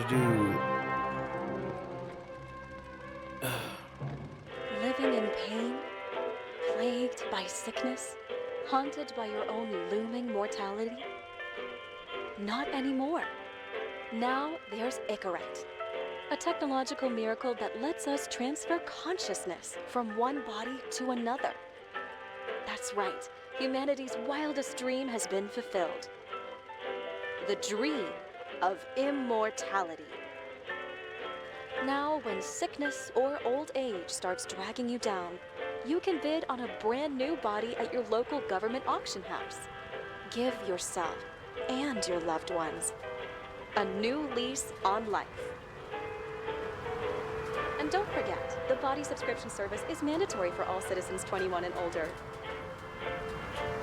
do... Living in pain, plagued by sickness, haunted by your own looming mortality? Not anymore. Now there's Icaret, a technological miracle that lets us transfer consciousness from one body to another. That's right, humanity's wildest dream has been fulfilled. The dream of immortality. Now, when sickness or old age starts dragging you down, you can bid on a brand new body at your local government auction house. Give yourself and your loved ones a new lease on life. And don't forget, the body subscription service is mandatory for all citizens 21 and older.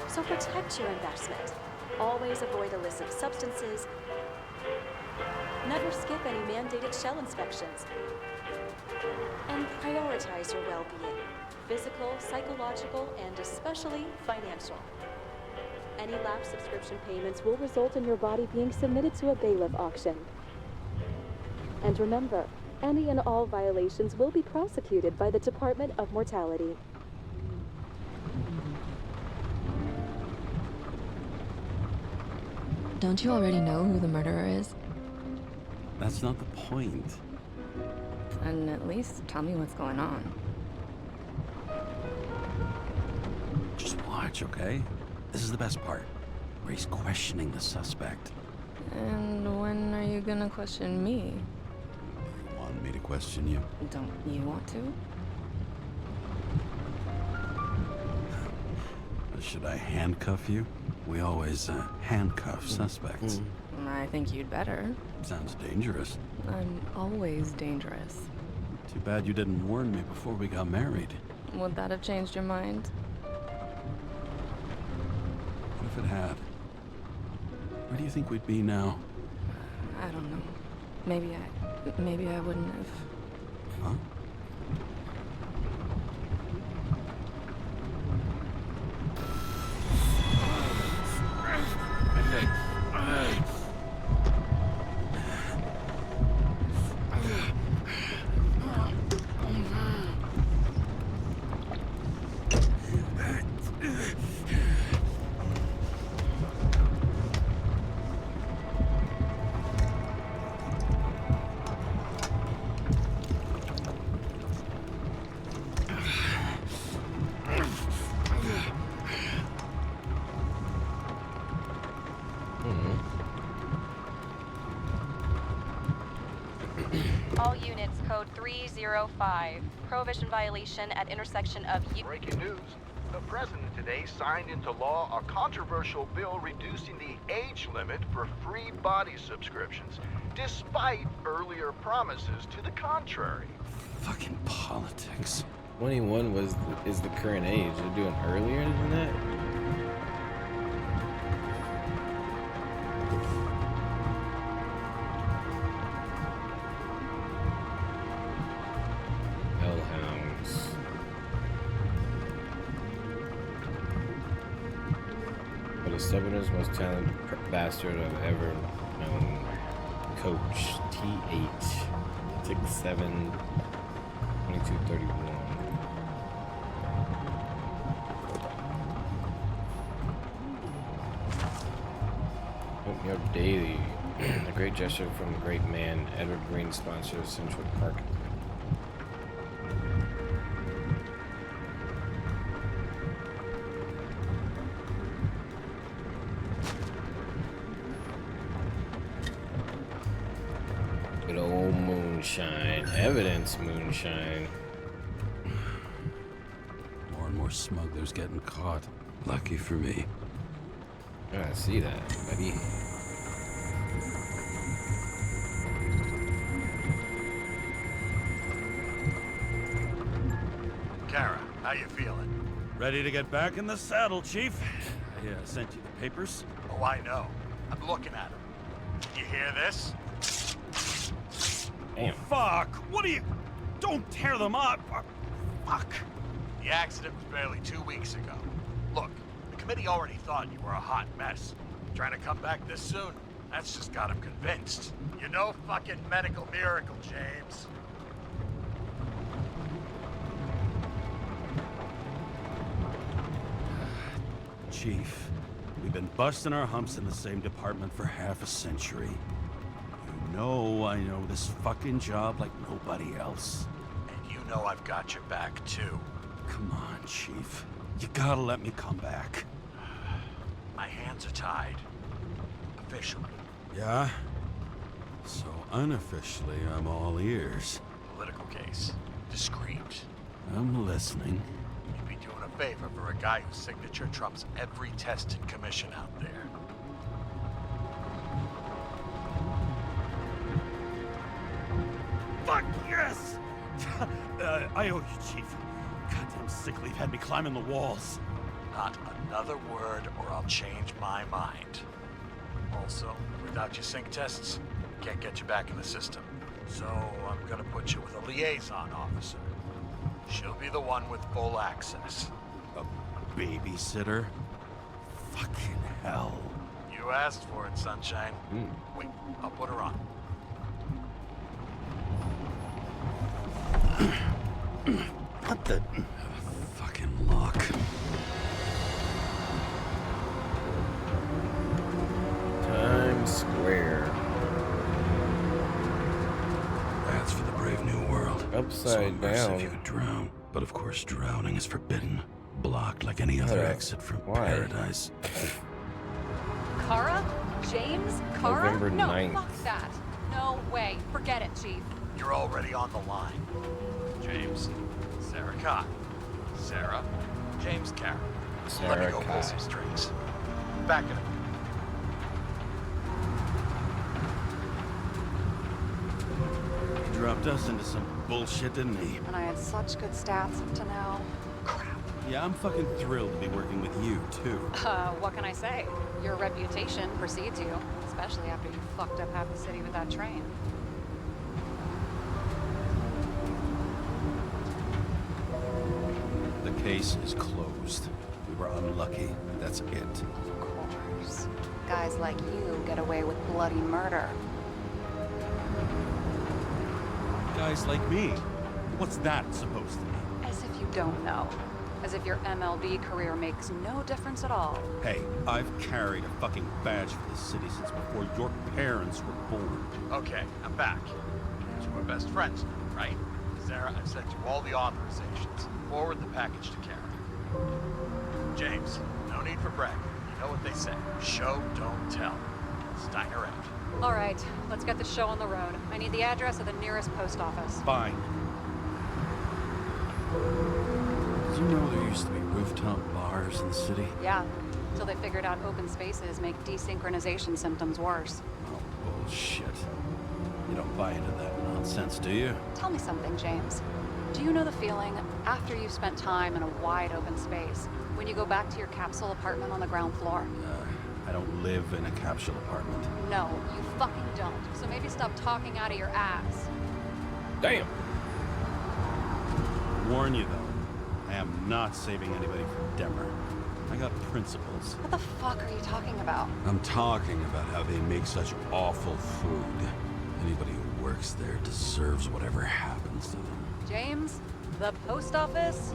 So protect your investment. Always avoid illicit substances. Never skip any mandated shell inspections. And prioritize your well-being, physical, psychological, and especially financial. Any lapsed subscription payments will result in your body being submitted to a bailiff auction. And remember, any and all violations will be prosecuted by the Department of Mortality. Don't you already know who the murderer is? That's not the point. And at least tell me what's going on. Just watch, okay? This is the best part, where he's questioning the suspect. And when are you gonna question me? You want me to question you? Don't you want to? Should I handcuff you? We always handcuff suspects. I think you'd better. Sounds dangerous. I'm always dangerous. Too bad you didn't warn me before we got married. Would that have changed your mind? What if it had? Where do you think we'd be now? I don't know. Maybe I wouldn't have. Huh? All units, code 305. Prohibition violation at intersection of... Breaking news. The president today signed into law a controversial bill reducing the age limit for free body subscriptions, despite earlier promises to the contrary. Fucking politics. 21 is the current age. They're doing earlier than that? Hellhounds. But the stubbornest, most talented bastard I've ever known. Coach T8. 6'7", 2231. Hope Your Daily. A great gesture from a great man. Edward Green sponsors Central Park. Good old moonshine. Evidence moonshine. More and more smugglers getting caught. Lucky for me. I see that, buddy. Kara, how you feeling? Ready to get back in the saddle, Chief. I sent you the papers. Oh, I know. I'm looking at them. You hear this? Damn. Fuck! What are you... Don't tear them up! Fuck! The accident was barely 2 weeks ago. Look, the committee already thought you were a hot mess. Trying to come back this soon? That's just got him convinced. You know fucking medical miracle, James. Chief, we've been busting our humps in the same department for half a century. You know I know this fucking job like nobody else. And you know I've got your back, too. Come on, Chief. You gotta let me come back. My hands are tied. Officially. Yeah? So unofficially, I'm all ears. Political case. Discreet. I'm listening. You'd be doing a favor for a guy whose signature trumps every test and commission out there. Fuck yes! I owe you, Chief. Goddamn sick leave had me climbing the walls. Not another word or I'll change my mind. Also, without your sync tests, can't get you back in the system. So I'm gonna put you with a liaison officer. She'll be the one with full access. A babysitter? Fucking hell. You asked for it, Sunshine. Wait, I'll put her on. What the... fucking lock. Times Square. That's for the brave new world. Upside So immersive down. you could drown. But of course drowning is forbidden. Blocked like any other Shut up. exit from Why? paradise. Kara? James? Kara? November no, 9th. fuck that. No way. Forget it, Chief. You're already on the line. James, Sarah Cott. Sarah, James Carroll. Let Sarah me go pull Cott. some strings. Back in a He dropped us into some bullshit, didn't he? And I had such good stats up to now. Crap. Yeah, I'm fucking thrilled to be working with you, too. What can I say? Your reputation precedes you, especially after you fucked up half the city with that train. The case is closed. We were unlucky. That's it. Of course. Guys like you get away with bloody murder. Guys like me. What's that supposed to mean? As if you don't know. As if your MLB career makes no difference at all. Hey, I've carried a fucking badge for this city since before your parents were born. Okay, I'm back. So we're best friends now, right? Sarah, I've sent you all the authorizations. Forward the package to Kara. James, no need for bragging. You know what they say. Show, don't tell. Steiner out. All right, let's get the show on the road. I need the address of the nearest post office. Fine. Did you know there used to be rooftop bars in the city? Yeah, till they figured out open spaces make desynchronization symptoms worse. Oh, bullshit. You don't buy into that nonsense, do you? Tell me something, James. Do you know the feeling after you've spent time in a wide open space, when you go back to your capsule apartment on the ground floor? I don't live in a capsule apartment. No, you fucking don't. So maybe stop talking out of your ass. Damn. Warn you, though. I am not saving anybody from Demer. I got principles. What the fuck are you talking about? I'm talking about how they make such awful food. Anybody who works there deserves whatever happens to them. James, the post office?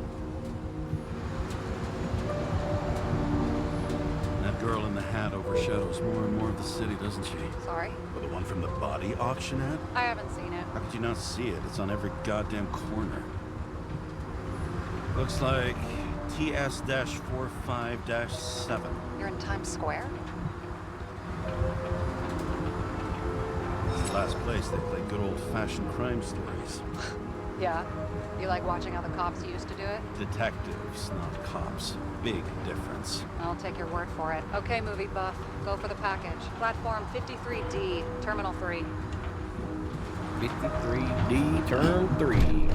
That girl in the hat overshadows more and more of the city, doesn't she? Sorry, Or the one from the body auction ad? I haven't seen it. How could you not see it? It's on every goddamn corner. Looks like TS-45-7. You're in Times Square? This is the last place they play good old-fashioned crime stories. Yeah. You like watching how the cops used to do it? Detectives, not cops. Big difference. I'll take your word for it. Okay, movie buff. Go for the package. Platform 53D, Terminal 3. 53D, turn 3.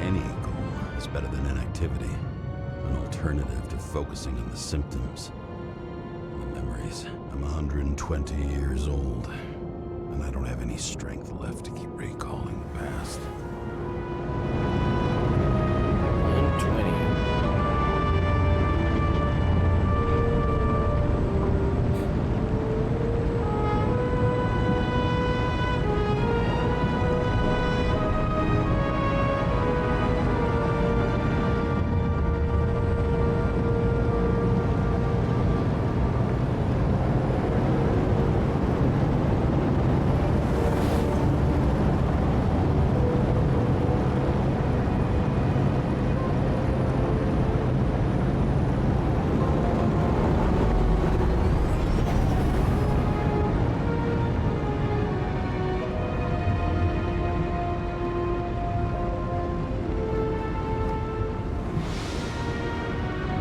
any goal is better than inactivity. An alternative to focusing on the symptoms. The memories. I'm 120 years old, and I don't have any strength left to keep recalling the past. 120.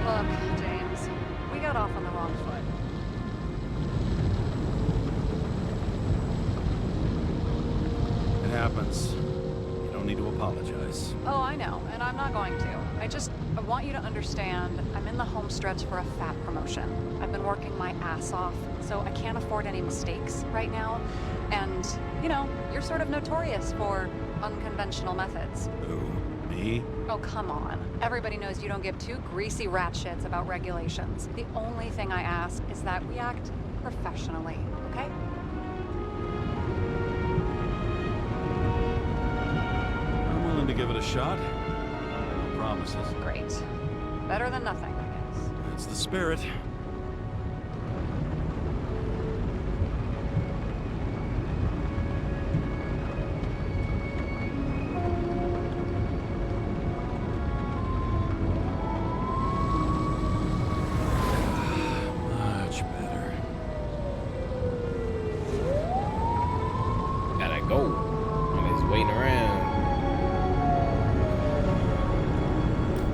Look, James, we got off on the wrong foot. It happens. You don't need to apologize. Oh, I know, and I'm not going to. I want you to understand, I'm in the home stretch for a fat promotion. I've been working my ass off, so I can't afford any mistakes right now. And, you know, you're sort of notorious for unconventional methods. Who? Me? Oh, come on. Everybody knows you don't give two greasy rat shits about regulations. The only thing I ask is that we act professionally, okay? I'm willing to give it a shot. No promises. Great. Better than nothing, I guess. That's the spirit. Much better. Gotta go. And he's waiting around.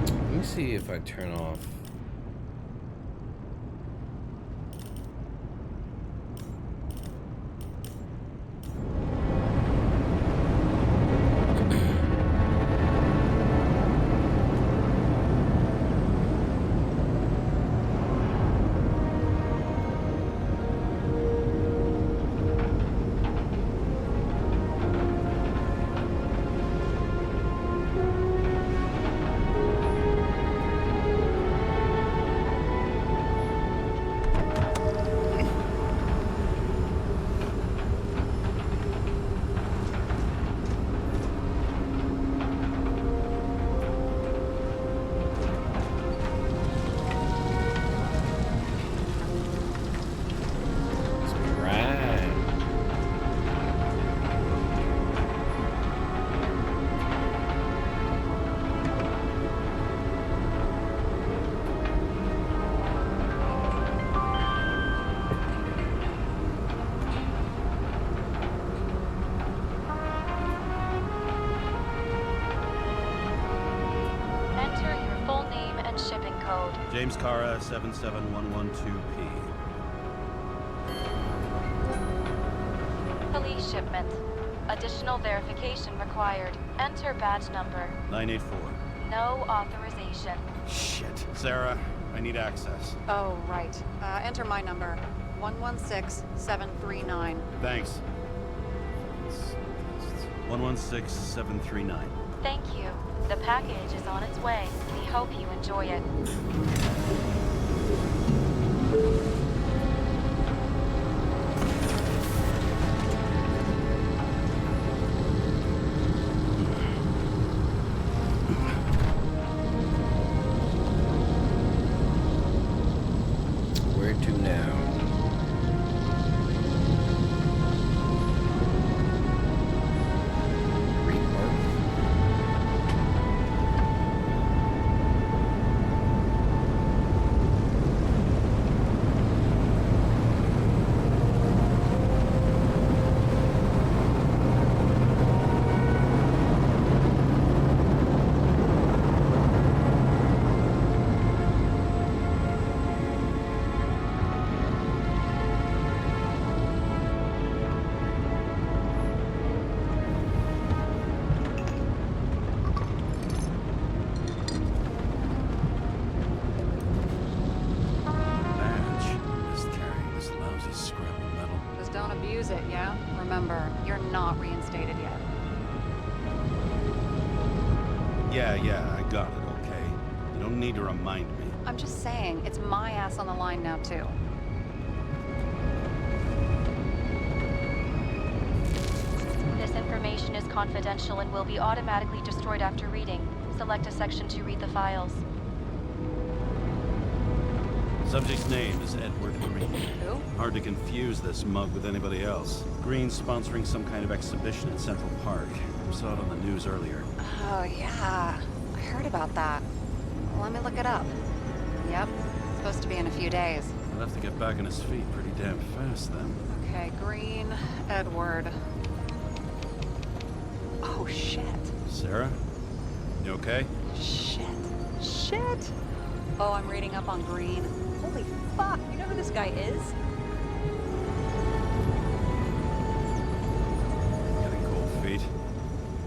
Let me see if I turn off. James Cara, 77112P. Police shipment. Additional verification required. Enter badge number. 984. No authorization. Shit. Sarah, I need access. Oh, right. Enter my number. 116739. Thanks. 116739. Thank you. The package is on its way. We hope you enjoy it. Where to now? Yeah? Remember, you're not reinstated yet. Yeah, I got it, okay? You don't need to remind me. I'm just saying, it's my ass on the line now, too. This information is confidential and will be automatically destroyed after reading. Select a section to read the files. Subject's name is Edward Green. Who? Hard to confuse this mug with anybody else. Green's sponsoring some kind of exhibition at Central Park. Saw it on the news earlier. Oh, yeah. I heard about that. Let me look it up. Yep. Supposed to be in a few days. He'll have to get back on his feet pretty damn fast then. Okay, Green, Edward. Oh, shit. Sarah? You okay? Shit. Oh, I'm reading up on Green. Holy fuck, you know who this guy is? Getting cold feet.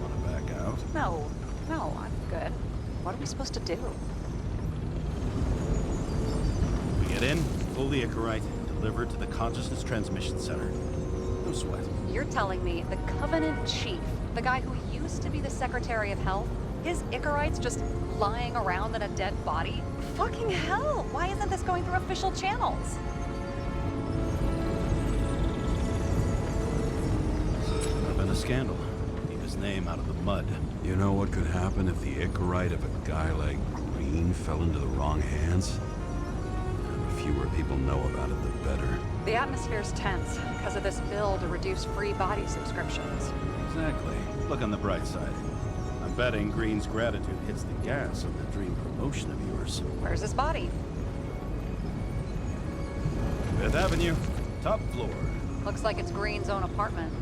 Wanna back out? No, I'm good. What are we supposed to do? We get in, pull the Icarite, deliver it to the Consciousness Transmission Center. No sweat. You're telling me the Covenant Chief, the guy who used to be the Secretary of Health, his Icarite's just lying around in a dead body? Fucking hell! Why isn't this going through official channels? Would have been a scandal. Keep his name out of the mud. You know what could happen if the Icarite of a guy like Green fell into the wrong hands? The fewer people know about it, the better. The atmosphere's tense because of this bill to reduce free body subscriptions. Exactly. Look on the bright side. I'm betting Green's gratitude hits the gas on that dream promotion of yours. Where's his body? Fifth Avenue, top floor. Looks like it's Green's own apartment.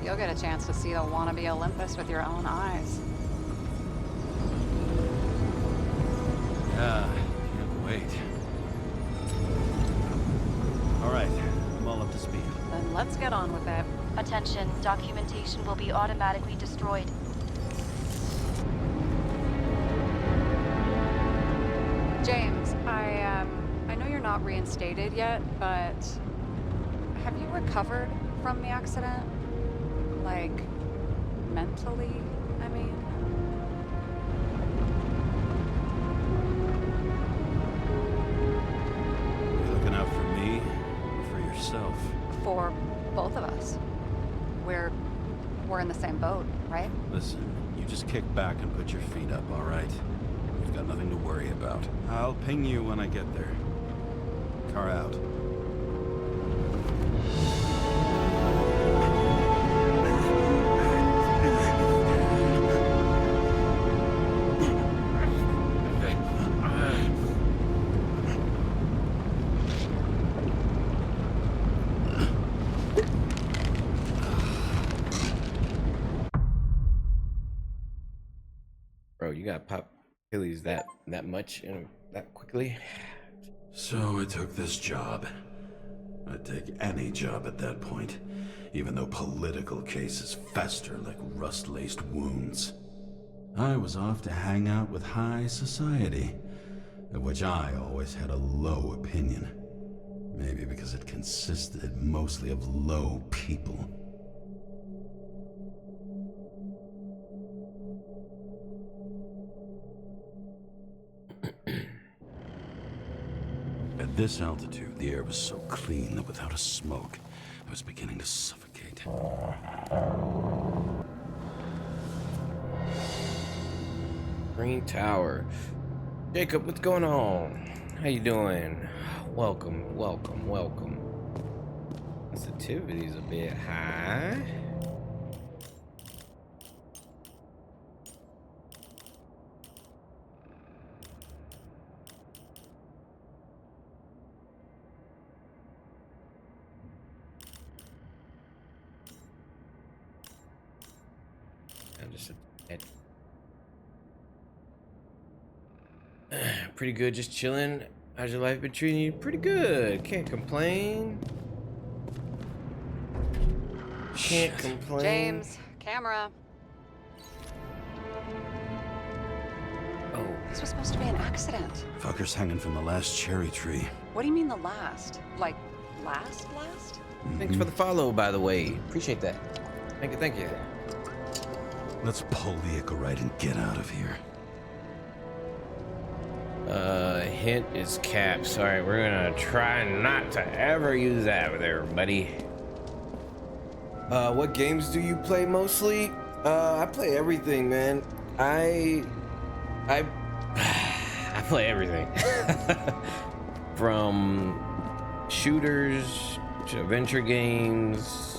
You'll get a chance to see the wannabe Olympus with your own eyes. Yeah, can't wait. All right, I'm all up to speed. Then let's get on with it. Attention, documentation will be automatically destroyed. James, I know you're not reinstated yet, but have you recovered from the accident? Like, mentally, I mean? You looking out for me or for yourself? For both of us. We're in the same boat, right? Listen, you just kick back and put your feet up, all right? You've got nothing to worry about. I'll ping you when I get there. Car out. Bro, you got pop Achilles that much and that quickly? So I took this job. I'd take any job at that point, even though political cases fester like rust-laced wounds. I was off to hang out with high society, of which I always had a low opinion. Maybe because it consisted mostly of low people. At this altitude, the air was so clean that without a smoke, I was beginning to suffocate. Green Tower. Jacob, what's going on? How you doing? Welcome. Sensitivity's a bit high. Pretty good, just chilling. How's your life been treating you? Pretty good. Can't complain. Can't complain. James, camera. Oh, This was supposed to be an accident. Fucker's hanging from the last cherry tree. What do you mean the last? Like, last? Thanks for the follow, by the way. Appreciate that. Thank you, thank you. Let's pull vehicle right and get out of here. Hint is caps. Alright, we're gonna try not to ever use that with everybody. What games do you play mostly? I play everything, man. I play everything. From shooters to adventure games,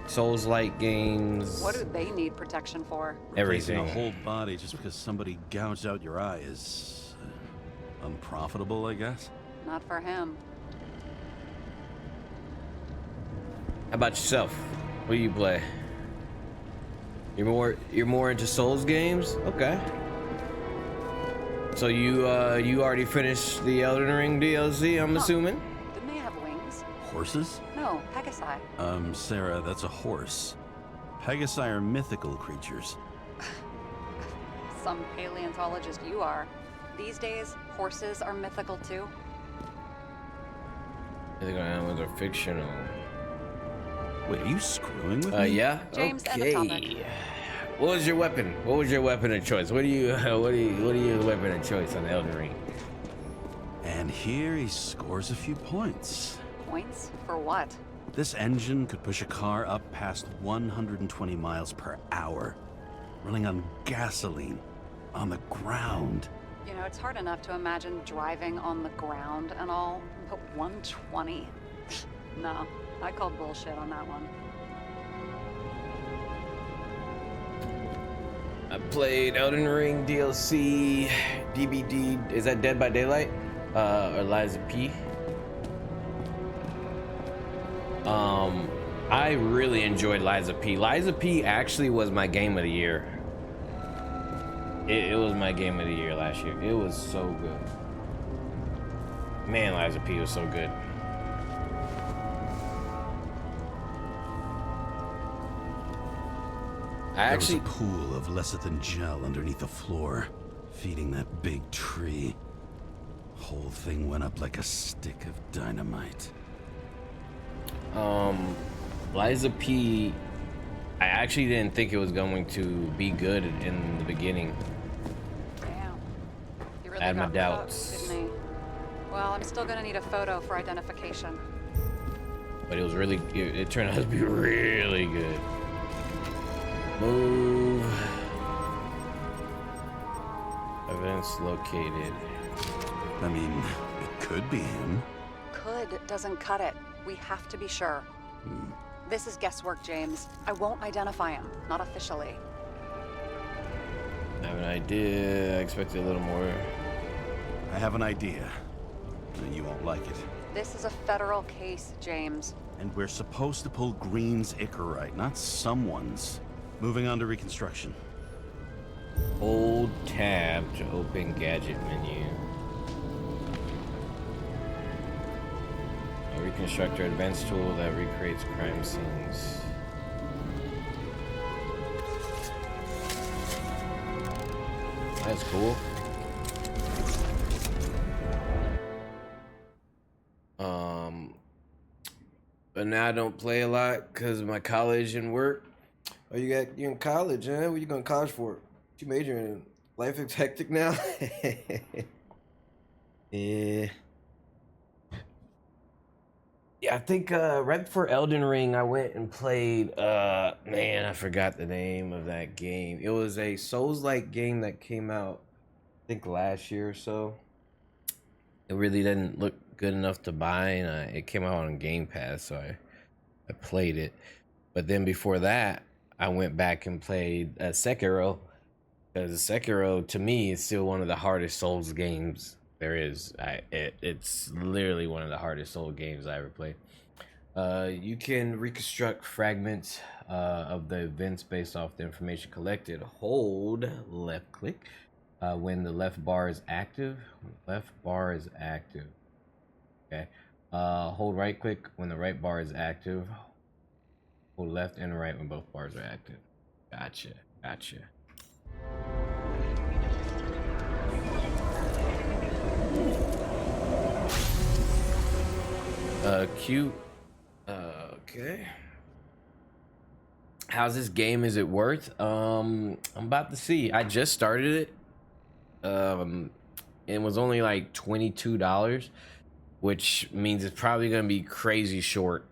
Souls-like games. What do they need protection for? Everything. Replacing a whole body just because somebody gouged out your eye is unprofitable, I guess. Not for him. How about yourself? What do you play? You're more into Souls games? Okay. So you already finished the Elden Ring DLC, I'm assuming? Didn't they have wings? Horses? No, Pegasi. Sarah, that's a horse. Pegasi are mythical creatures. Some paleontologist you are. These days, horses are mythical too. Mythical animals are fictional. Wait, are you screwing with me? Yeah. James, end the topic. Okay. What was your weapon? What was your weapon of choice? What are your weapon of choice on Elden Ring? And here he scores a few points. Points? For what? This engine could push a car up past 120 miles per hour, running on gasoline, on the ground. You know, it's hard enough to imagine driving on the ground and all, but 120? No, I called bullshit on that one. I played Elden Ring DLC, DBD. Is that Dead by Daylight? Or Liza P? I really enjoyed Liza P. Liza P actually was my game of the year. It was my game of the year last year. It was so good. Man, Liza P was so good. There was a pool of lecithin gel underneath the floor, feeding that big tree. Whole thing went up like a stick of dynamite. Liza P, I actually didn't think it was going to be good in the beginning. Damn. He really I had my got doubts. hooked, didn't he? Well, I'm still gonna need a photo for identification. But it was really, it turned out to be really good. Move. Events located. I mean, it could be him. Could doesn't cut it. We have to be sure. This is guesswork, James. I won't identify him. Not officially. I have an idea. I expected a little more. I have an idea. And you won't like it. This is a federal case, James. And we're supposed to pull Green's Icarite, not someone's. Moving on to reconstruction. Hold tab to open gadget menu. A reconstructor advanced tool that recreates crime scenes. That's cool. But now I don't play a lot because of my college and work. Oh, you're in college, huh? What you going to college for? What you majoring in? Life is hectic now? Yeah. Yeah, I think right before Elden Ring, I went and played, man, I forgot the name of that game. It was a Souls-like game that came out, I think last year or so. It really didn't look good enough to buy, and it came out on Game Pass, so I played it. But then before that, I went back and played Sekiro, because Sekiro, to me, is still one of the hardest Souls games there is. It's literally one of the hardest Souls games I ever played. You can reconstruct fragments of the events based off the information collected. Hold left click when the left bar is active. Left bar is active. Okay. Hold right click when the right bar is active. Hold left and right when both bars are active. Gotcha. Cute. Okay. How's this game? Is it worth? I'm about to see. I just started it. It was only like $22, which means it's probably gonna be crazy short.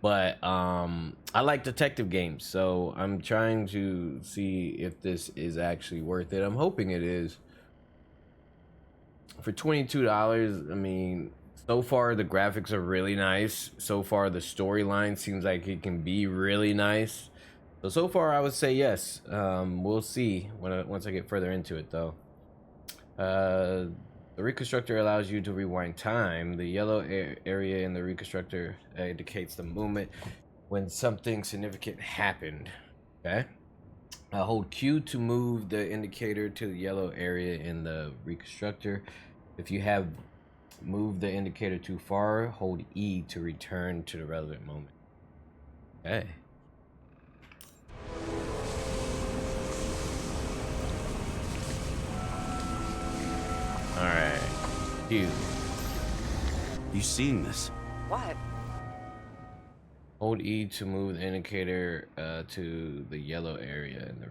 But I like detective games, so I'm trying to see if this is actually worth it. I'm hoping it is. For $22, I mean, so far the graphics are really nice. So far the storyline seems like it can be really nice. So far I would say yes. We'll see once I get further into it though. The reconstructor allows you to rewind time. The yellow area in the reconstructor indicates the moment when something significant happened. Okay. Hold Q to move the indicator to the yellow area in the reconstructor. If you have moved the indicator too far, hold E to return to the relevant moment. Okay. Alright. Q. You seeing this? What? Hold E to move the indicator to the yellow area in the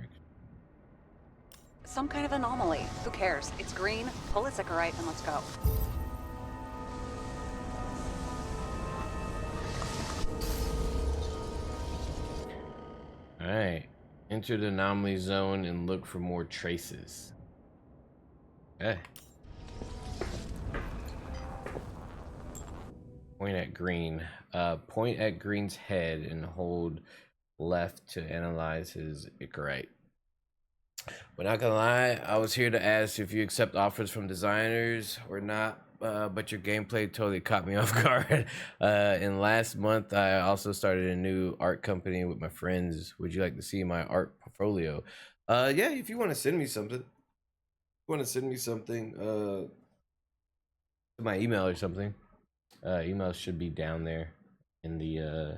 Some kind of anomaly. Who cares? It's green. Pull a Sycarite and let's go. Alright. Enter the anomaly zone and look for more traces. Okay. Point at green. Point at green's head and hold left to analyze his Icarite. But not gonna lie, I was here to ask if you accept offers from designers or not, but your gameplay totally caught me off guard. And last month, I also started a new art company with my friends. Would you like to see my art portfolio? Yeah, if you want to send me something. To my email or something. Email should be down there in the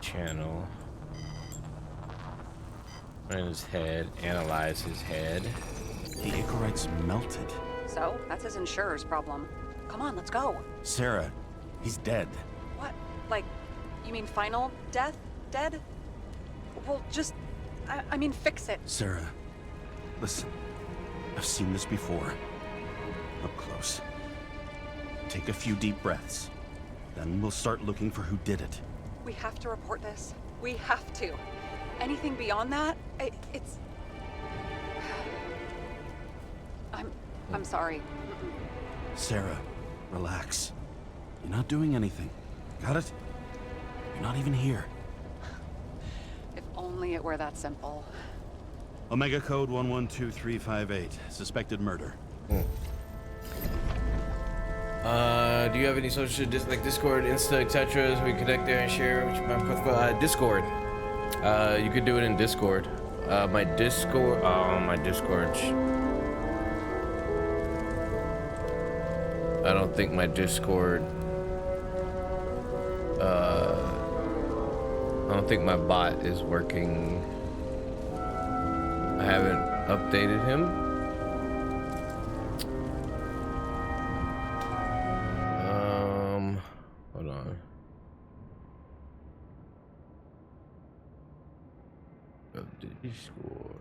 channel. Run his head, analyze his head. The Icarite's melted. So, that's his insurer's problem. Come on, let's go. Sarah, he's dead. What? Like, you mean final death? Dead? Well, just, I mean, fix it. Sarah, listen. I've seen this before. Up close. Take a few deep breaths. Then we'll start looking for who did it. We have to report this. We have to. Anything beyond that, it's... I'm sorry. Sarah, relax. You're not doing anything. Got it? You're not even here. If only it were that simple. Omega code 112358. Suspected murder. Do you have any social like Discord, Insta, etc.? We connect there and share my Discord. You could do it in Discord. My Discord. Oh, my Discord. I don't think my Discord. I don't think my bot is working. I haven't updated him. Hold on. Discord.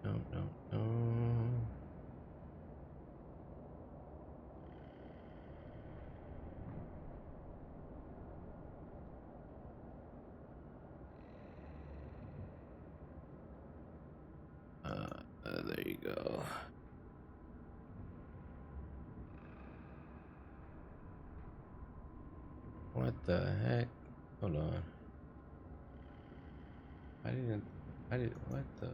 No. There you go. What the heck? Hold on. What the?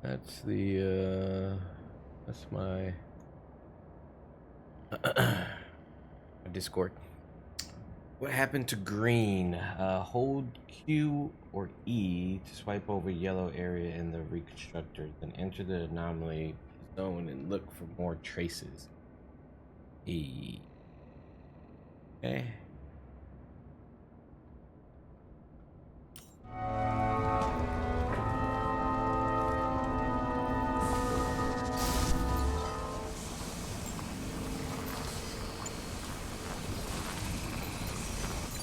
That's the that's my Discord. What happened to green? Hold Q or E to swipe over yellow area in the reconstructor, then enter the anomaly zone and look for more traces. E. Okay.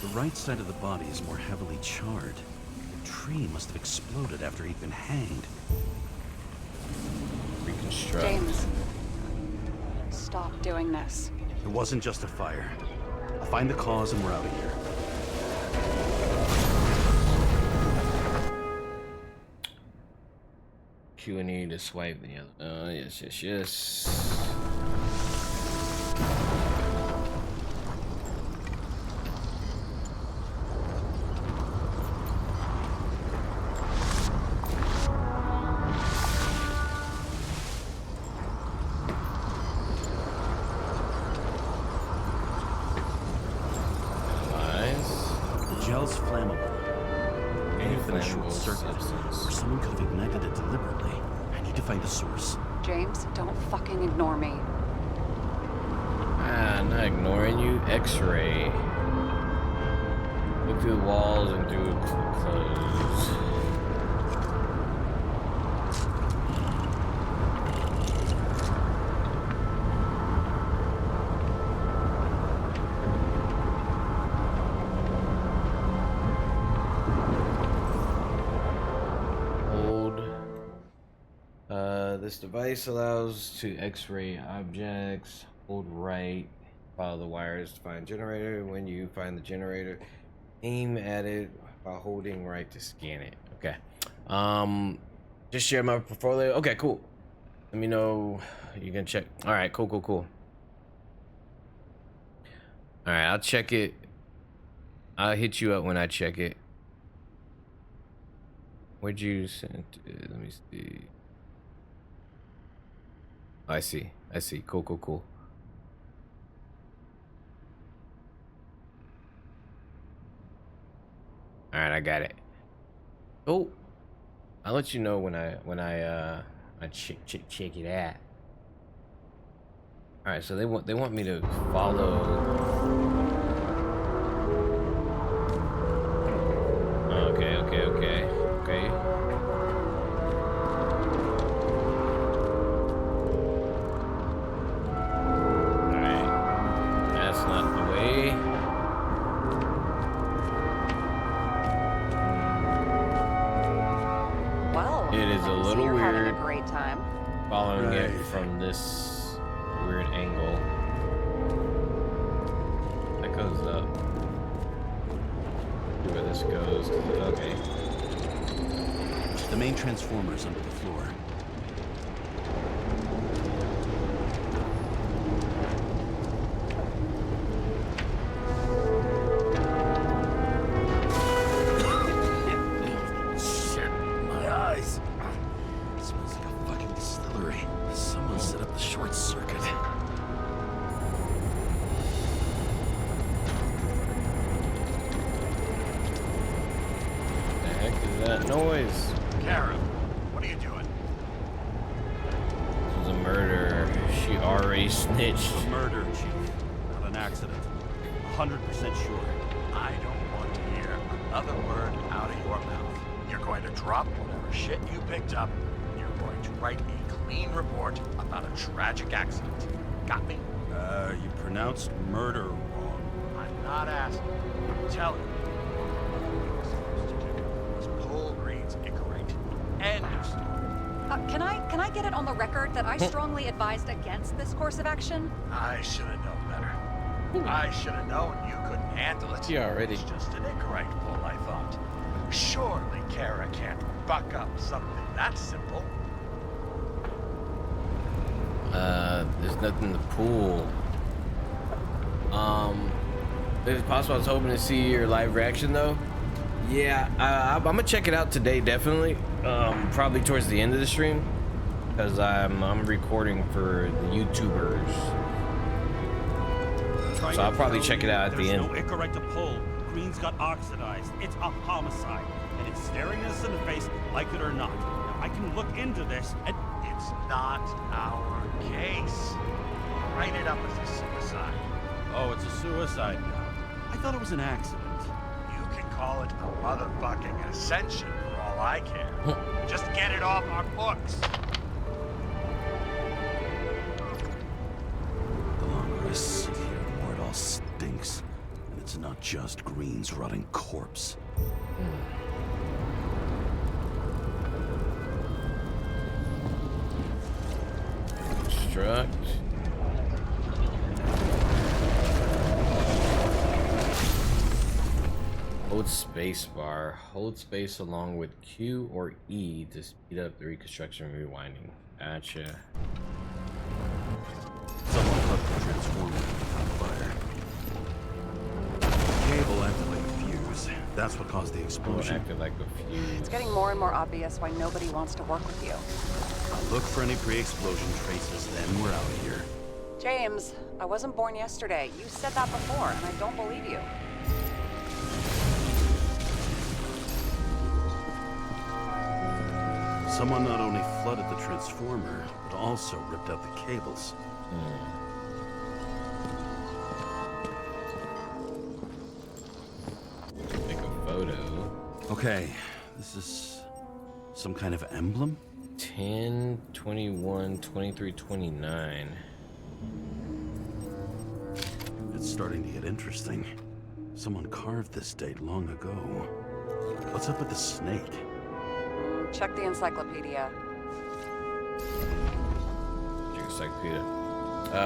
The right side of the body is more heavily charred. The tree must have exploded after he'd been hanged. Reconstruct. James, stop doing this. It wasn't just a fire. I'll find the cause and we're out of here. Q and E to swipe the other. Yes. Gel's flammable. It may have been a short circuit, or someone could have ignited it deliberately. I need to find the source. James, don't fucking ignore me. I'm not ignoring you. X-ray. Look through the walls and through clothes. This device allows to X-ray objects. Hold right, follow the wires to find generator. When you find the generator, aim at it while holding right to scan it. Okay. Just share my portfolio. Okay, cool. Let me know. You can check. All right, cool. All right, I'll check it. I'll hit you up when I check it. Where'd you send it? Let me see. I see. Cool. All right, I got it. Oh, I'll let you know when I check it out. All right, so they want me to follow. Okay. Following it from this weird angle. That goes up. See where this goes. Okay. The main transformer's under the floor. Noise. Kara, what are you doing? This was a murder. She already snitched. A murder, Chief. Not an accident. 100% sure. I don't want to hear another word out of your mouth. You're going to drop whatever shit you picked up. You're going to write a clean report about a tragic accident. Got me? You pronounced murder wrong. I'm not asking. I'm telling you. End of story. Can I get it on the record that I strongly advised against this course of action? I should have known better. I should have known you couldn't handle it. You already. It's just an Icarite pull, I thought. Surely Kara can't buck up something that simple. There's nothing to pull. Is it possible? I was hoping to see your live reaction though. Yeah, I'm gonna check it out today, definitely. Probably towards the end of the stream. because I'm recording for the YouTubers. So I'll probably check it out at the end. There's no Icarite to pull. Green's got oxidized. It's a homicide. And it's staring us in the face, like it or not. Now, I can look into this and... It's not our case. Write it up as a suicide. Oh, it's a suicide now. I thought it was an accident. You can call it a motherfucking ascension for all I care. Just get it off our books. The longer I sit here, the more it all stinks. And it's not just Green's rotting corpse. Construct. Hold space bar. Hold space along with Q or E to speed up the reconstruction and rewinding. Gotcha. Someone put the transformer on fire. Cable activated a fuse. That's what caused the explosion. Acted like a fuse. It's getting more and more obvious why nobody wants to work with you. I'll look for any pre-explosion traces, then we're out of here. James, I wasn't born yesterday. You said that before, and I don't believe you. Someone not only flooded the transformer, but also ripped out the cables. Take a photo. Okay, this is some kind of emblem? 10, 21, 23, 29. It's starting to get interesting. Someone carved this date long ago. What's up with the snake? Check the encyclopedia. Check encyclopedia.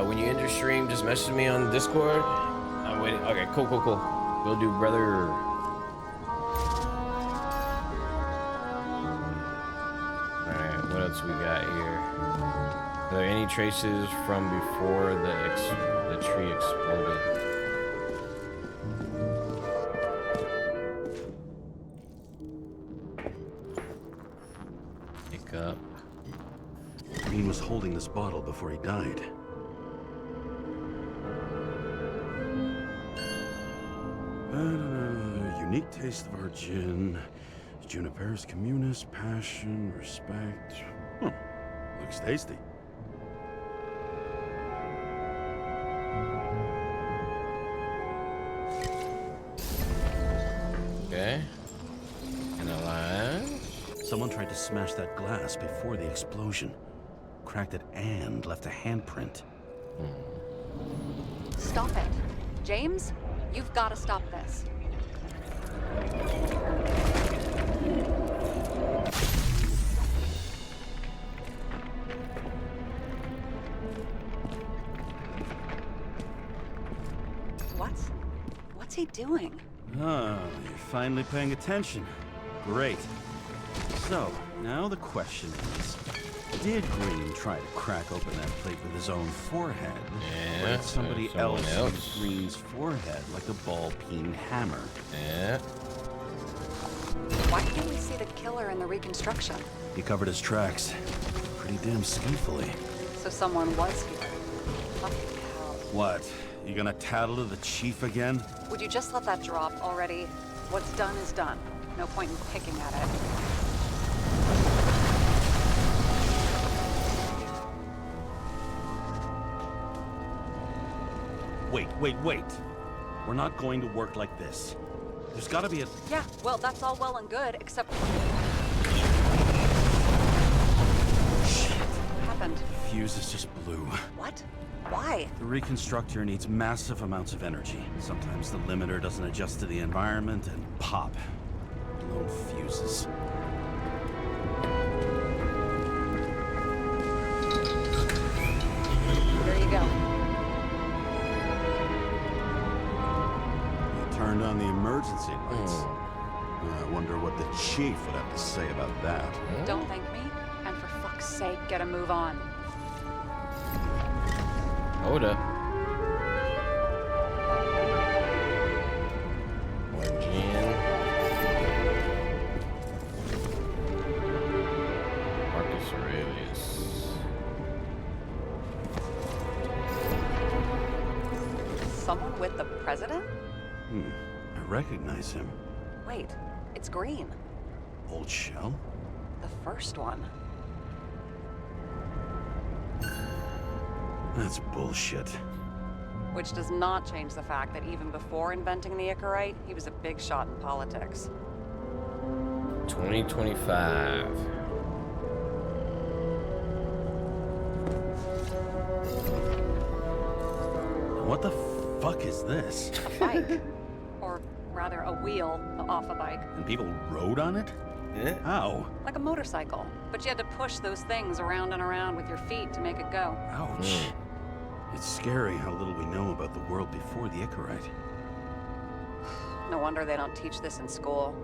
When you end your stream, just message me on Discord. I'm waiting. Okay, cool. Will do, brother. Alright, what else we got here? Are there any traces from before the tree exploded? Pick up. Green was holding this bottle before he died. Unique taste of our gin. Juniper's communis, passion, respect. Huh. Looks tasty. Okay. Analyze. Someone tried to smash that glass before the explosion. Cracked it and left a handprint. Stop it. James, you've got to stop this. What's he doing? Ah, you're finally paying attention. Great. So, now the question is, did Green try to crack open that plate with his own forehead? Yeah, Or did somebody someone else else. use Green's forehead like a ball-peen hammer? Yeah. Why can't we see the killer in the reconstruction? He covered his tracks pretty damn skillfully. So someone was here. Fucking hell. What? You gonna tattle to the chief again? Would you just let that drop already? What's done is done. No point in picking at it. Wait. We're not going to work like this. There's gotta be a... Yeah, well, that's all well and good, except... Shit. What happened? Fuses just blew. What? Why? The reconstructor needs massive amounts of energy. Sometimes the limiter doesn't adjust to the environment and pop. Blown fuses. Here you go. You turned on the emergency lights. I wonder what the chief would have to say about that. Don't thank me, and for fuck's sake, get a move on. Hold up. More gin. Marcus Aurelius. president? I recognize him. Wait, it's Green. Old Shell? The first one. That's bullshit. Which does not change the fact that even before inventing the Icarite, he was a big shot in politics. 2025. What the fuck is this? A bike. Or rather, a wheel off a bike. And people rode on it? Yeah. How? Like a motorcycle. But you had to push those things around and around with your feet to make it go. Ouch. It's scary how little we know about the world before the Icarite. No wonder they don't teach this in school.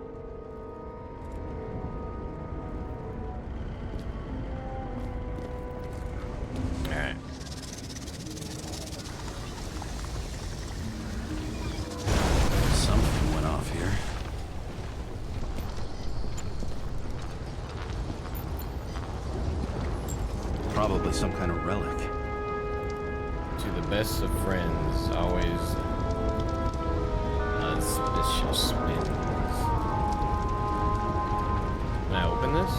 Alright. Something went off here. Probably some kind of relic. To the best of friends, always auspicious winds. Can I open this?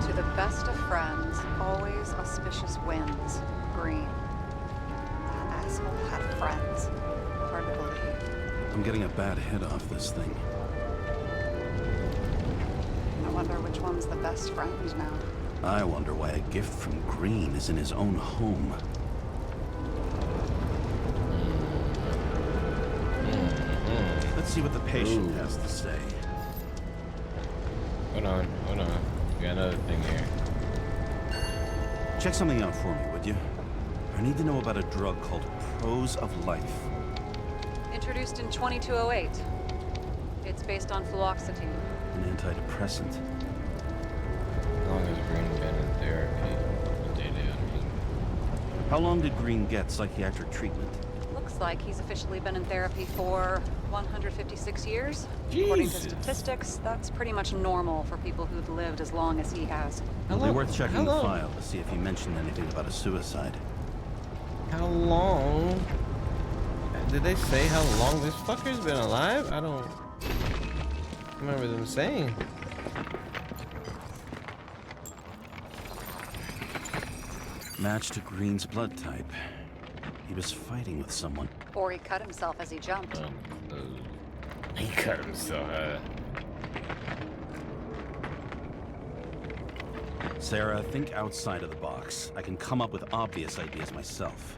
To the best of friends, always auspicious winds. Green. That asshole had friends. Hard to believe. I'm getting a bad hit off this thing. I wonder which one's the best friend now. I wonder why a gift from Green is in his own home. Let's see what the patient has to say. Hold on. We got another thing here. Check something out for me, would you? I need to know about a drug called Prose of Life. Introduced in 2208. It's based on fluoxetine. An antidepressant. As long as Green been in therapy, what they do, I mean. How long did Green get psychiatric treatment? Looks like he's officially been in therapy for 156 years. According to Jesus. statistics, that's pretty much normal for people who've lived as long as he has. It'll be worth checking the long? file to see if he mentioned anything about a suicide. How long? Did they say how long this fucker's been alive? I don't remember them saying. Match to Green's blood type. He was fighting with someone. Or he cut himself as he jumped. He cut himself. Sarah, think outside of the box. I can come up with obvious ideas myself.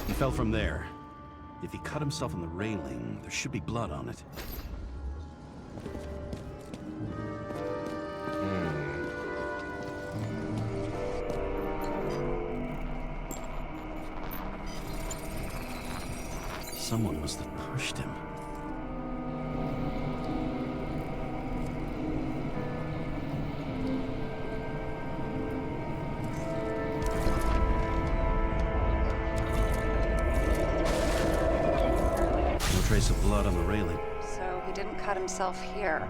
He fell from there. If he cut himself on the railing, there should be blood on it. Someone must have pushed him. No trace of blood on the railing. So he didn't cut himself here.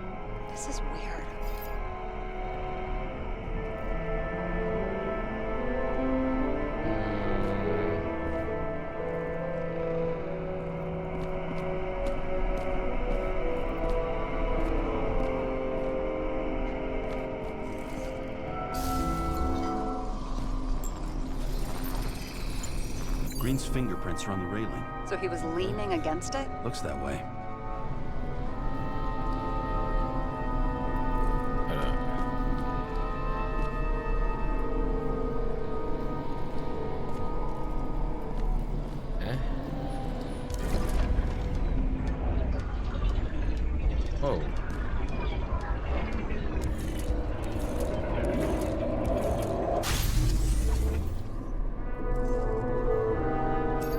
This is weird. Green's fingerprints are on the railing. So he was leaning against it? Looks that way. Oh.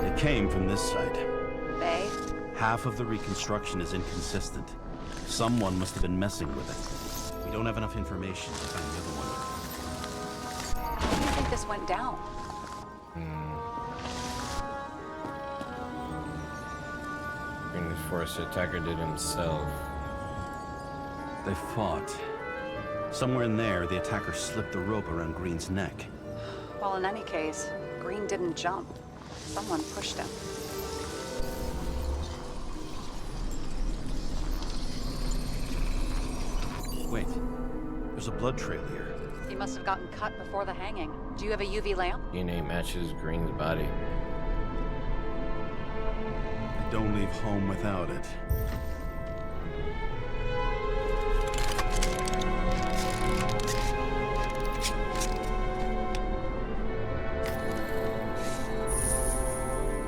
It came from this side. They? Half of the reconstruction is inconsistent. Someone must have been messing with it. We don't have enough information to find the other one. How do you think this went down? Bring this force the attacker did himself. They fought. Somewhere in there, the attacker slipped the rope around Green's neck. Well, in any case, Green didn't jump. Someone pushed him. Wait, there's a blood trail here. He must have gotten cut before the hanging. Do you have a UV lamp? DNA matches Green's body. I don't leave home without it.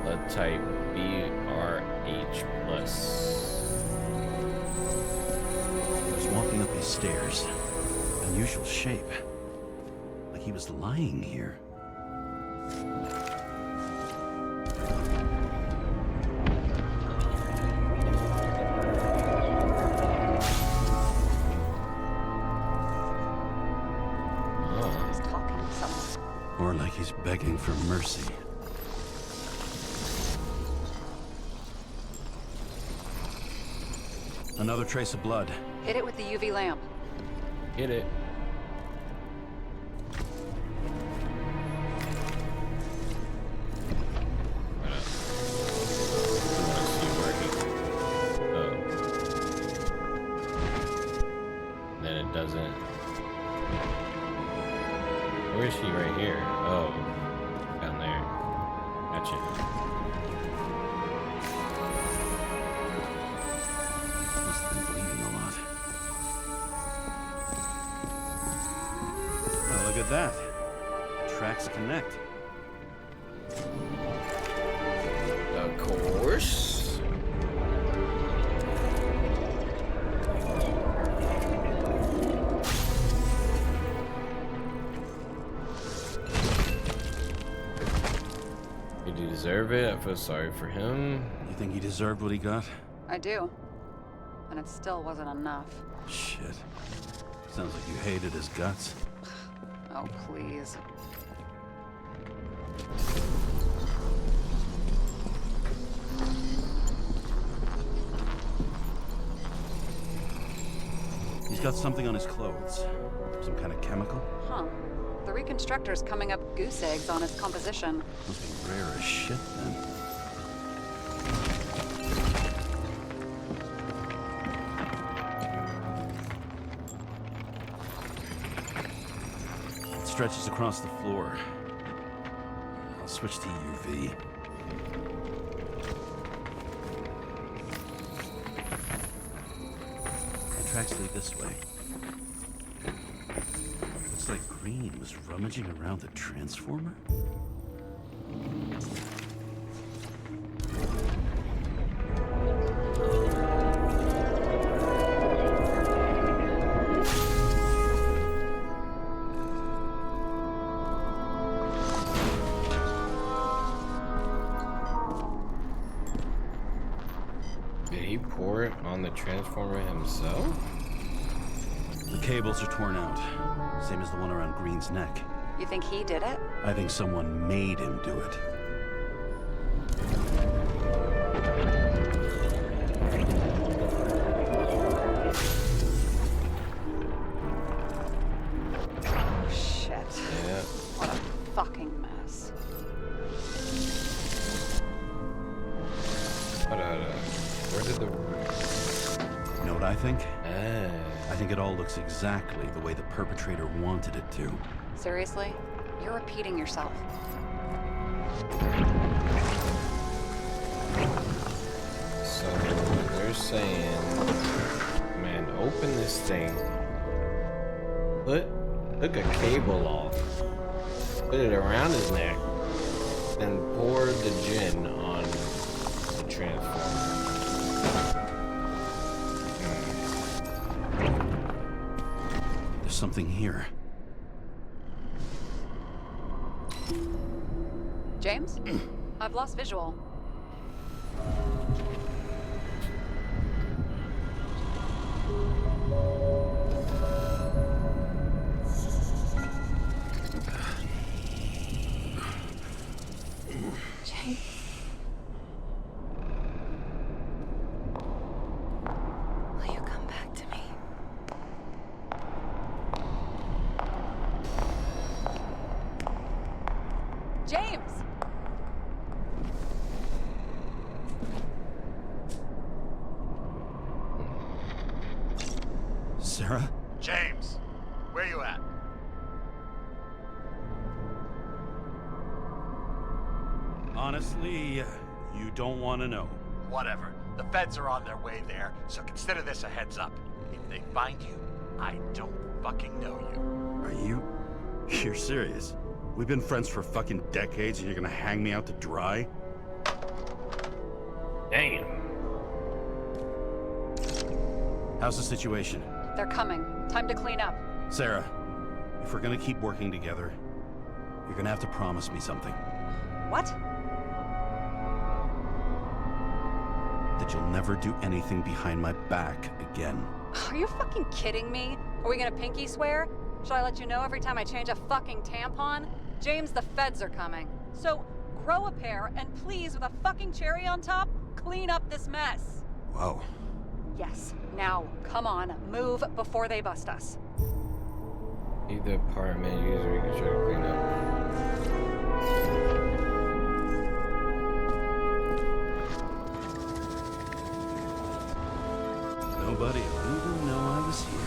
Blood type BRH plus. He was walking up these stairs. Unusual shape. Like he was lying here. He's talking to someone. Or like he's begging for mercy. Another trace of blood. Hit it with the UV lamp. Hit it. Then it doesn't. Where is she? Right here. Oh, down there. Gotcha. Must have been bleeding a lot. Oh, look at that. Tracks connect. Of course. Did he deserve it? I feel sorry for him. You think he deserved what he got? I do. And it still wasn't enough. Shit. Sounds like you hated his guts. Oh, please. He's got something on his clothes. Some kind of chemical? Huh. The reconstructor's coming up goose eggs on its composition. Must be rare as shit then. It stretches across the floor. I'll switch to UV. The tracks lead this way. Looks like Green was rummaging around the transformer. Did he pour it on the transformer himself? The cables are torn out, same as the one around Green's neck. You think he did it? I think someone made him do it. Oh, shit. Yeah. What a fucking mess. Hold on. Where did the... You know what I think? Ah. I think it all looks exactly the way the perpetrator wanted it to. Seriously? You're repeating yourself. So they're saying, man, open this thing. Took a cable off. Put it around his neck. Then pour the gin on the transformer. There's something here. James? I've lost visual. James. Sarah? James, where you at? Honestly, you don't want to know. Whatever. The feds are on their way there, so consider this a heads up. If they find you, I don't fucking know you. Are you? You're serious? We've been friends for fucking decades and you're gonna hang me out to dry? Damn. How's the situation? They're coming. Time to clean up. Sarah, if we're gonna keep working together, you're gonna have to promise me something. What? That you'll never do anything behind my back again. Are you fucking kidding me? Are we gonna pinky swear? Should I let you know every time I change a fucking tampon? James, the feds are coming. So, grow a pair, and please, with a fucking cherry on top, clean up this mess. Whoa. Yes. Now, come on, move before they bust us. Leave the apartment, use we can try to clean up. Nobody will even know I was here.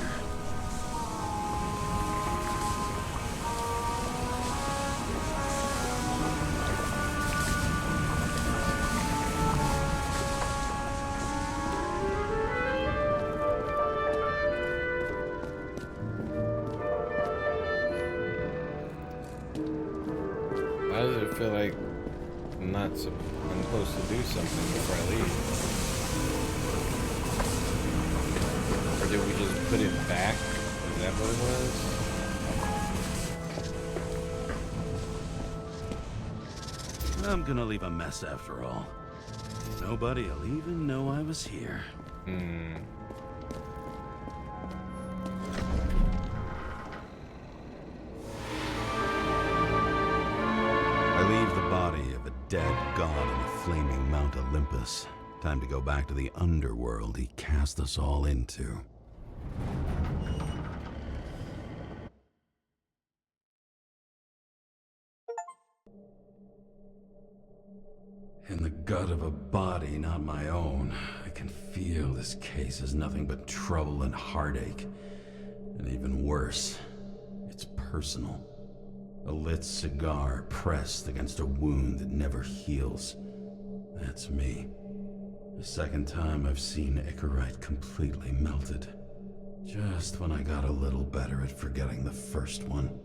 Why does it feel like I'm supposed to do something before I leave? Or did we just put it back? Is that what it was? I'm gonna leave a mess after all. Nobody'll even know I was here. I leave the body of a dead god in the flaming Mount Olympus. Time to go back to the underworld he cast us all into. In the gut of a body not my own, I can feel this case is nothing but trouble and heartache. And even worse, it's personal. A lit cigar pressed against a wound that never heals. That's me. The second time I've seen Icarite completely melted. Just when I got a little better at forgetting the first one.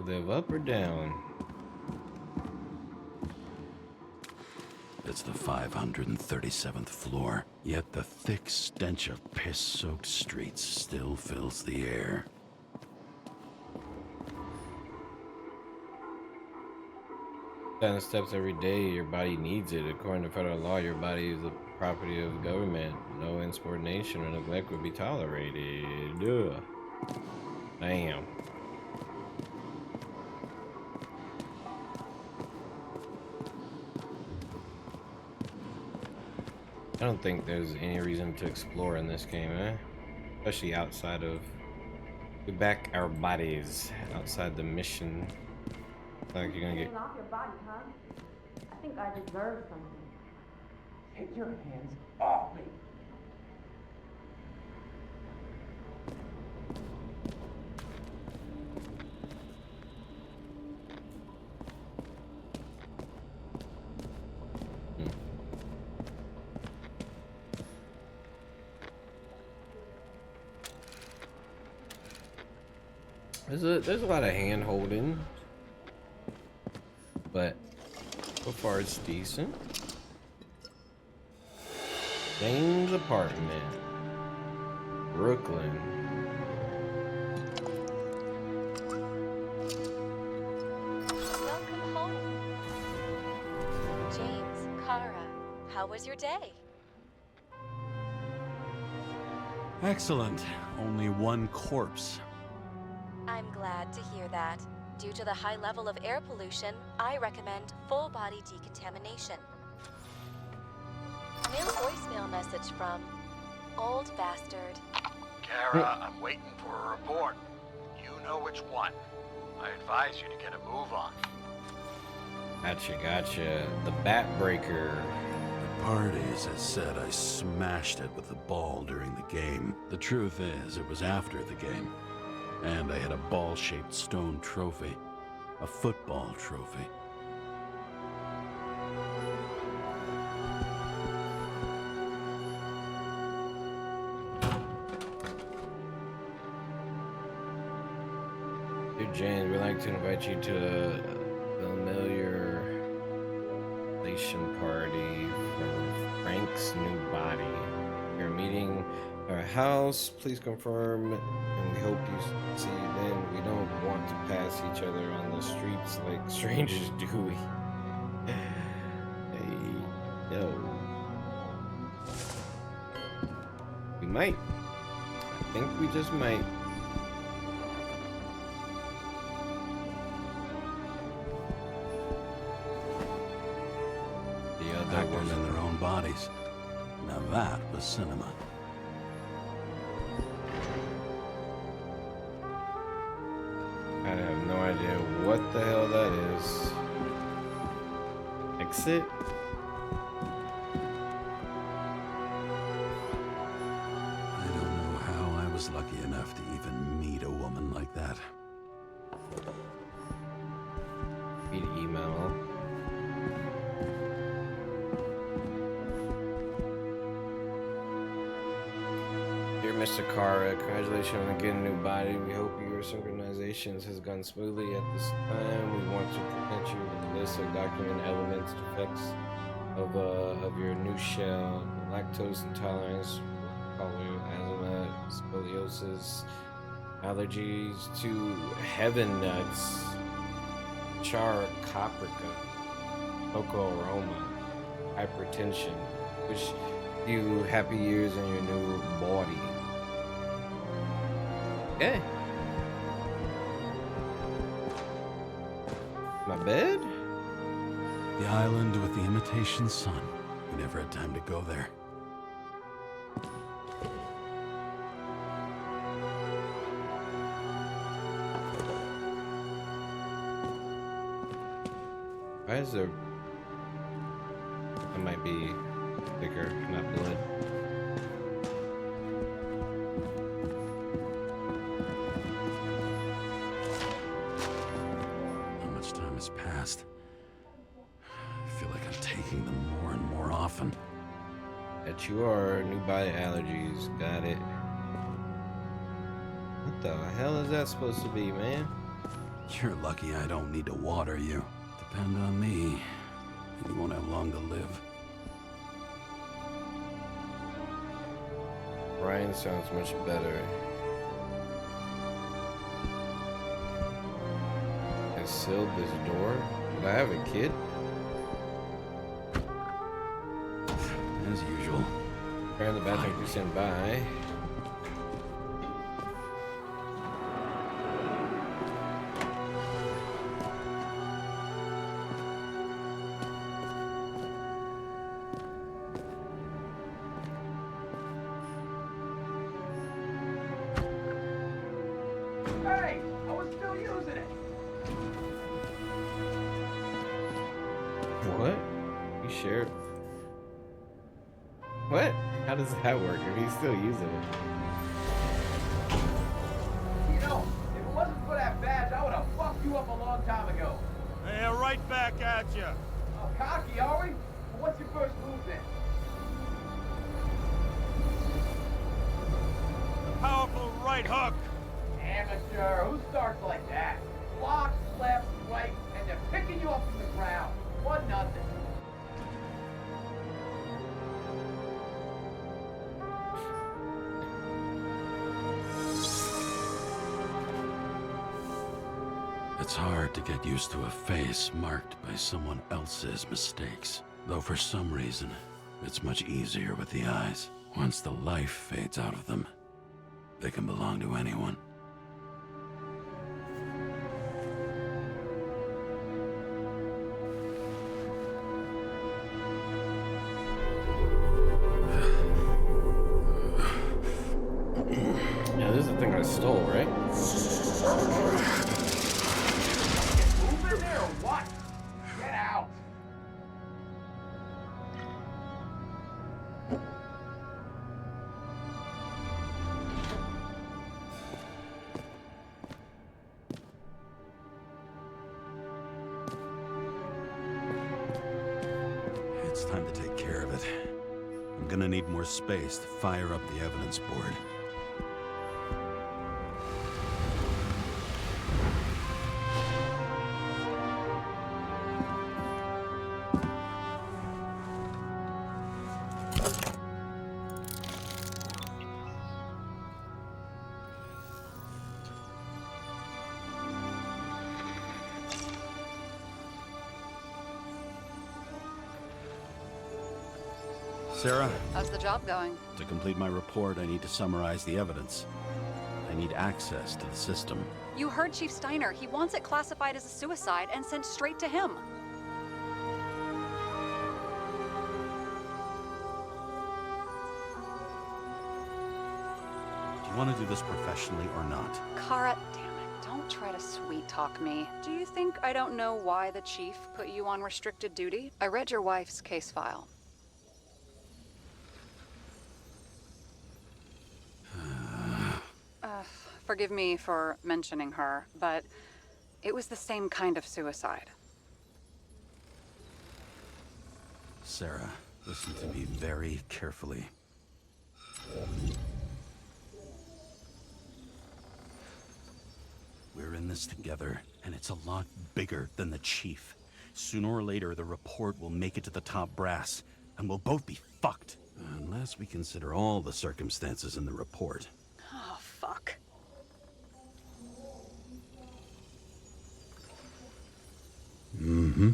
Live up or down? It's the 537th floor, yet the thick stench of piss-soaked streets still fills the air. Down steps every day, your body needs it. According to federal law, your body is the property of the government. No insubordination or neglect would be tolerated. Ugh. Damn. I don't think there's any reason to explore in this game, especially outside of we back our bodies outside the mission. Like you're gonna get off your body, huh? I think I deserve something. Take your hands off me. There's a lot of hand holding, but so far it's decent. James' apartment, Brooklyn. Welcome home. James, Kara, how How was your day? Excellent. Only one corpse. I'm glad to hear that. Due to the high level of air pollution, I recommend full body decontamination. New voicemail message from Old Bastard. Kara, I'm waiting for a report. You know which one. I advise you to get a move on. Gotcha. The Bat Breaker. The party, as I said, I smashed it with the ball during the game. The truth is, it was after the game. And I had a ball-shaped stone trophy. A football trophy. Dear James, we'd like to invite you to a familiar relation party for Frank's new body. You're meeting our house. Please confirm, and we hope you see you then. We don't want to pass each other on the streets like strangers, do we? Hey, yo. We might. I think we just might. Actors in their own bodies. Now that was cinema. I have no idea what the hell that is. Exit? I don't know how I was lucky enough to even meet a woman like that. Read email. Dear Mr. Kara, congratulations on getting a new body. We hope your synchronizations has gone smoothly at this time. We want to present you with a list of document elements, defects of your new shell, lactose intolerance, asthma, scoliosis, allergies to heaven nuts, char caprica, cocoa aroma, hypertension. Wish you happy years in your new body. Okay. My bed? The island with the imitation sun. We never had time to go there. Why is there... That might be bigger, not blood. How much time has passed? I feel like I'm taking them more and more often. That you are. New body allergies. Got it. What the hell is that supposed to be, man? You're lucky I don't need to water you. Depend on me, and you won't have long to live. Ryan sounds much better. I sealed this door. Did I have a kid? As usual. Fire in the bathroom to stand by. Hey, I was still using it. What? You shared? What? How does that work if he's still using it? You know, if it wasn't for that badge, I would have fucked you up a long time ago. Hey, right back at you. Oh, cocky, are we? Well, what's your first move then? Powerful right hook. Amateur, who starts like that? Block, left, right, and they're picking you up from the ground. 1-0. It's hard to get used to a face marked by someone else's mistakes. Though for some reason, It's much easier with the eyes. Once the life fades out of them, they can belong to anyone. Yeah, this is the thing I stole, right? Move in there or what? Get out. It's time to take care of it. I'm gonna need more space to fire up the evidence board. Sarah, How's the job going? to complete my report, I need to summarize the evidence. I need access to the system. You heard Chief Steiner. He wants it classified as a suicide and sent straight to him. Do you want to do this professionally or not? Kara, damn it, don't try to sweet talk me. Do you think I don't know why the chief put you on restricted duty? I read your wife's case file. Forgive me for mentioning her, but it was the same kind of suicide. Sarah, listen to me very carefully. We're in this together, and it's a lot bigger than the chief. Sooner or later, the report will make it to the top brass, and we'll both be fucked. Unless we consider all the circumstances in the report. Oh, fuck. Mm-hmm.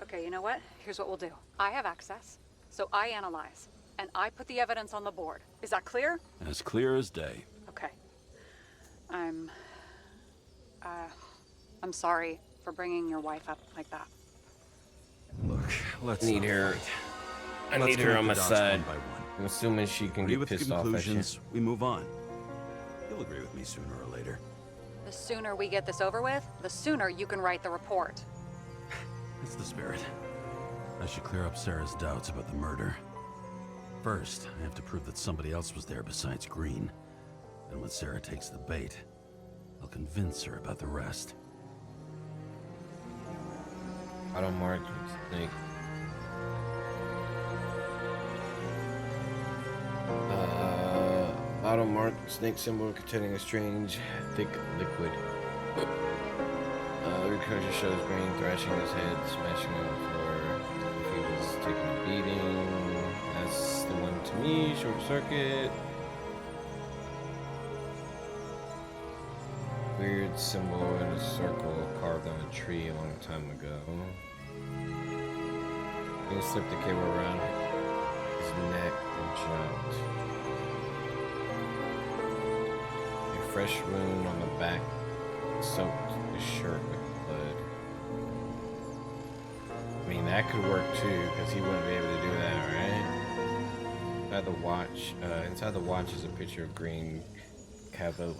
Okay, you know what? Here's what we'll do. I have access, so I analyze, and I put the evidence on the board. Is that clear? As clear as day. Okay. I'm sorry for bringing your wife up like that. Look, let's I need not her. fight. I Let's need her connect on my the dots side. one by one. I'm assuming she can Agree get with the pissed off at you. conclusions, we move on. You'll agree with me sooner or later. The sooner we get this over with, the sooner you can write the report. That's the spirit. I should clear up Sarah's doubts about the murder. First, I have to prove that somebody else was there besides Green. And when Sarah takes the bait, I'll convince her about the rest. Auto mark snake. Auto mark snake symbol containing a strange, thick liquid. The recursion shows Green thrashing his head, smashing on the floor. If he was taking a beating, that's the one to me. Short circuit. Weird symbol in a circle carved on a tree a long time ago. He slipped the cable around his neck and jumped. A fresh wound on the back soaked his shirt with blood. I mean, that could work too, because he wouldn't be able to do that, right? Inside the watch is a picture of Green Kavalev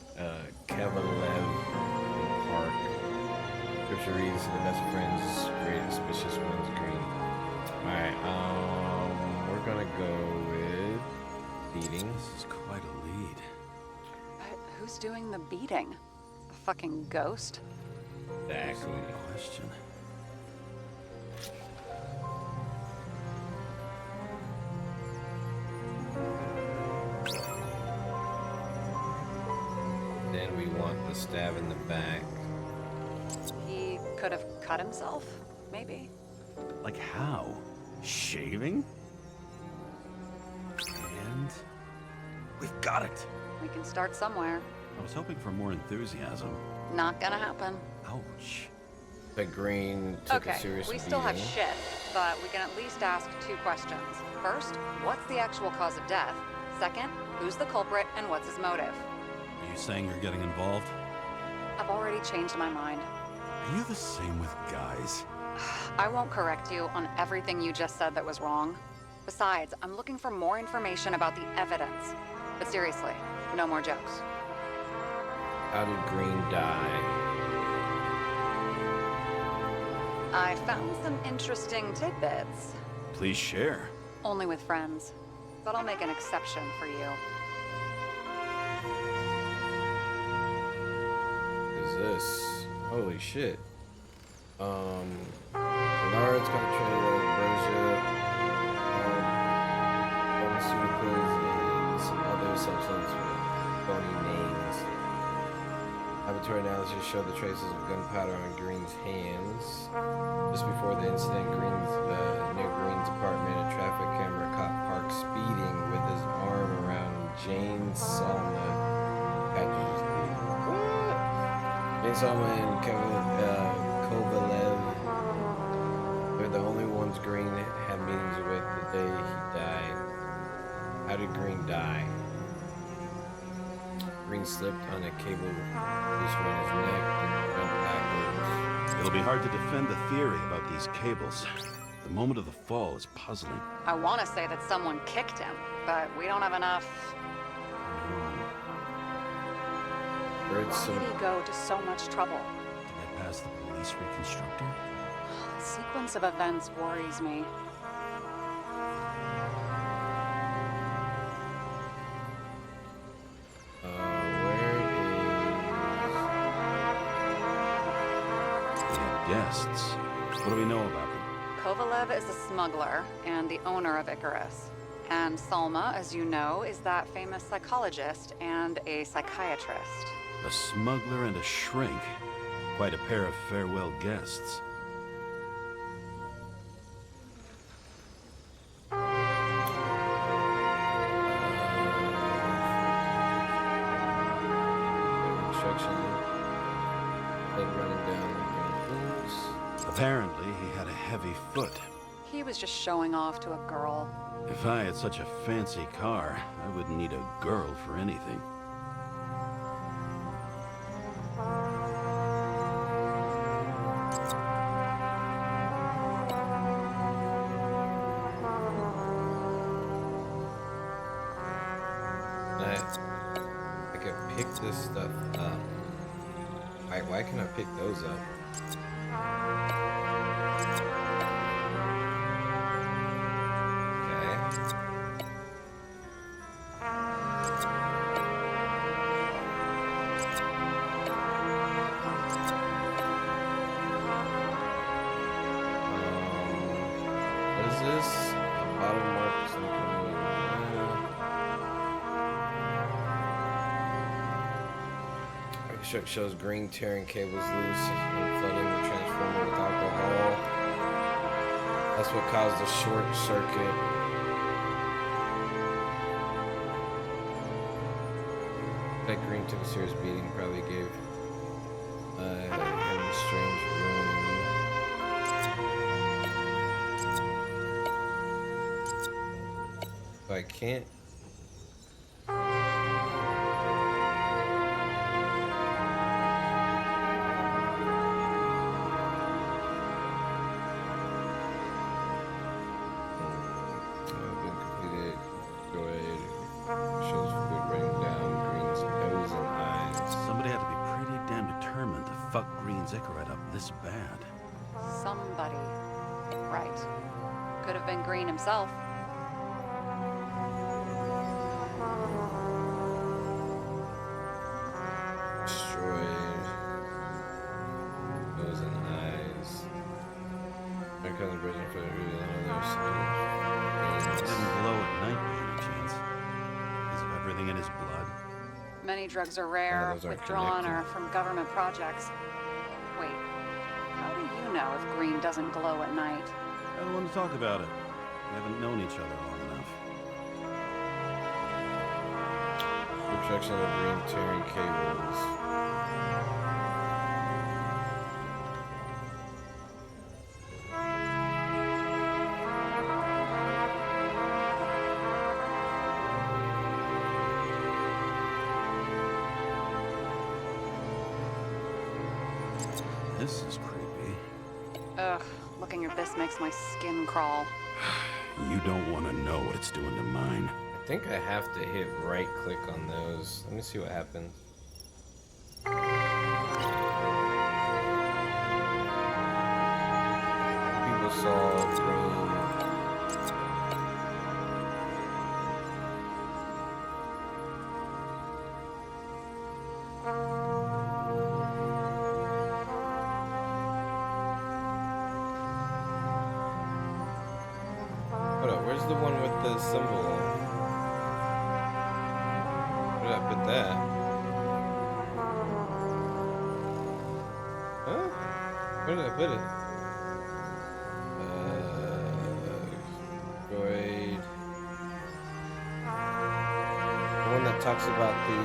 Park. Scripture reads, the best friends, great auspicious ones, Green. Alright, we're gonna go with beating. This is quite a lead. But who's doing the beating? A fucking ghost? Exactly. Question. Then we want the stab in the back. He could have cut himself, maybe. Like how? Shaving? And we've got it. We can start somewhere. I was hoping for more enthusiasm. Not gonna happen. Ouch. That Green took a Okay, serious we still have beating. shit, but we can at least ask 2 questions. First, what's the actual cause of death? Second, who's the culprit and what's his motive? Are you saying you're getting involved? I've already changed my mind. Are you the same with guys? I won't correct you on everything you just said that was wrong. Besides, I'm looking for more information about the evidence. But seriously, no more jokes. How did Green die? I found some interesting tidbits. Please share. Only with friends. But I'll make an exception for you. What is this? Holy shit. Bernard's got a trailer, ambrosia, pharmaceuticals, and some other substance with phony names. Laboratory analysis showed the traces of gunpowder on Green's hands. Just before the incident, near Green's apartment, a traffic camera caught Park speeding with his arm around Jane Salma. Jane Salma and Kevin Kovalev were the only ones Green had meetings with the day he died. How did Green die? Green slipped on a cable loose around his neck and went backwards. It'll be hard to defend the theory about these cables. The moment of the fall is puzzling. I want to say that someone kicked him, but we don't have enough. Why did he go to so much trouble? Did I pass the police reconstructor? The sequence of events worries me. Guests. What do we know about them? Kovalev is a smuggler and the owner of Icarus. And Salma, as you know, is that famous psychologist and a psychiatrist. A smuggler and a shrink. Quite a pair of farewell guests. Apparently, he had a heavy foot. He was just showing off to a girl. If I had such a fancy car, I wouldn't need a girl for anything. I can pick this stuff up. Why can I pick those up? Shows Green tearing cables loose and flooding the transformer with alcohol. That's what caused the short circuit. That Green took a serious beating, probably gave him a strange wound. But I can't. Icarus up this bad. Somebody. Right. Could have been Green himself. Destroyed. Nose and eyes. My cousin Bridget for the It didn't glow at night by any chance. Is it everything in his blood? Many drugs are rare, withdrawn, or from government projects. Wait, how do you know if Green doesn't glow at night? I don't want to talk about it. We haven't known each other long enough. Protection of Green tearing cables. This is creepy. Ugh, looking at this makes my skin crawl. You don't want to know what it's doing to mine. I think I have to hit right click on those. Let me see what happens. People saw green. Hold up, where's the one with the symbol on it? Where did I put that? Huh? Where did I put it? Droid. The one that talks about the.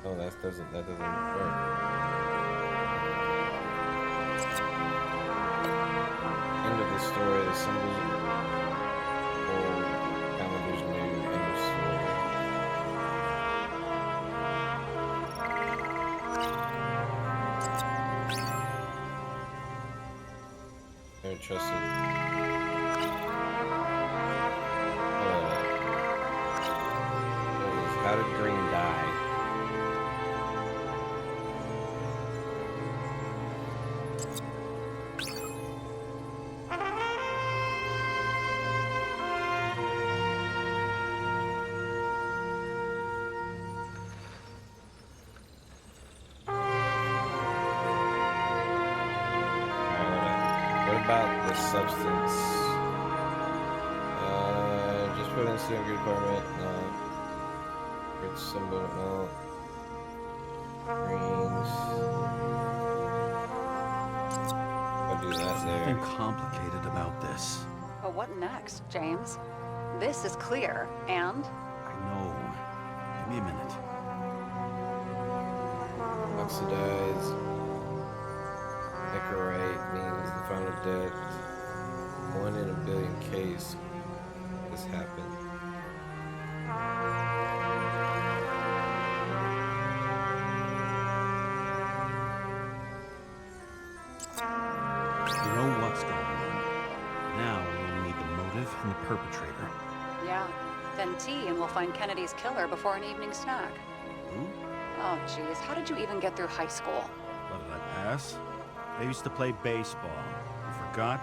Oh, that doesn't work. End of the story, the symbols old, calendar's new, end of story. Very trusted. How did Green die? About the substance. Just put in single department. No. Rich symbol. No. Greens. I'll do that there. Nothing complicated about this. But what next, James? This is clear, and? I know. Give me a minute. Oxidized. Nicorite means the final death. 1 in a billion case. This happened. You know what's going on. Now we'll need the motive and the perpetrator. Yeah. Then tea, and we'll find Kennedy's killer before an evening snack. Who? Oh, geez. How did you even get through high school? What did I pass? I used to play baseball. You forgot?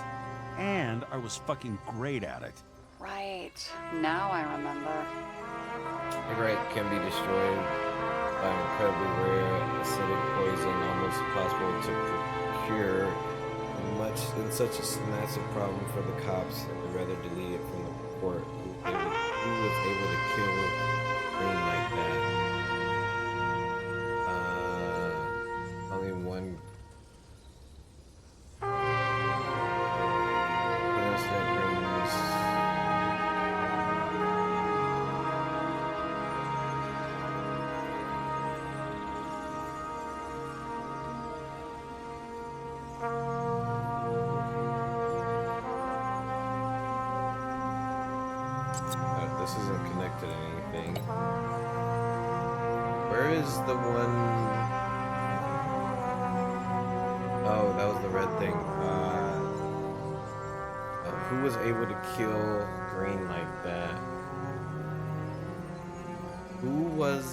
And I was fucking great at it. Right. Now I remember. Nicorite can be destroyed by an incredibly rare acidic poison, almost impossible to procure. And such a massive problem for the cops that would rather delete it from the report. Who was able to kill Green like that? Only one. This isn't connected to anything. Where is the one? Oh, that was the red thing. Who was able to kill Green like that? Who was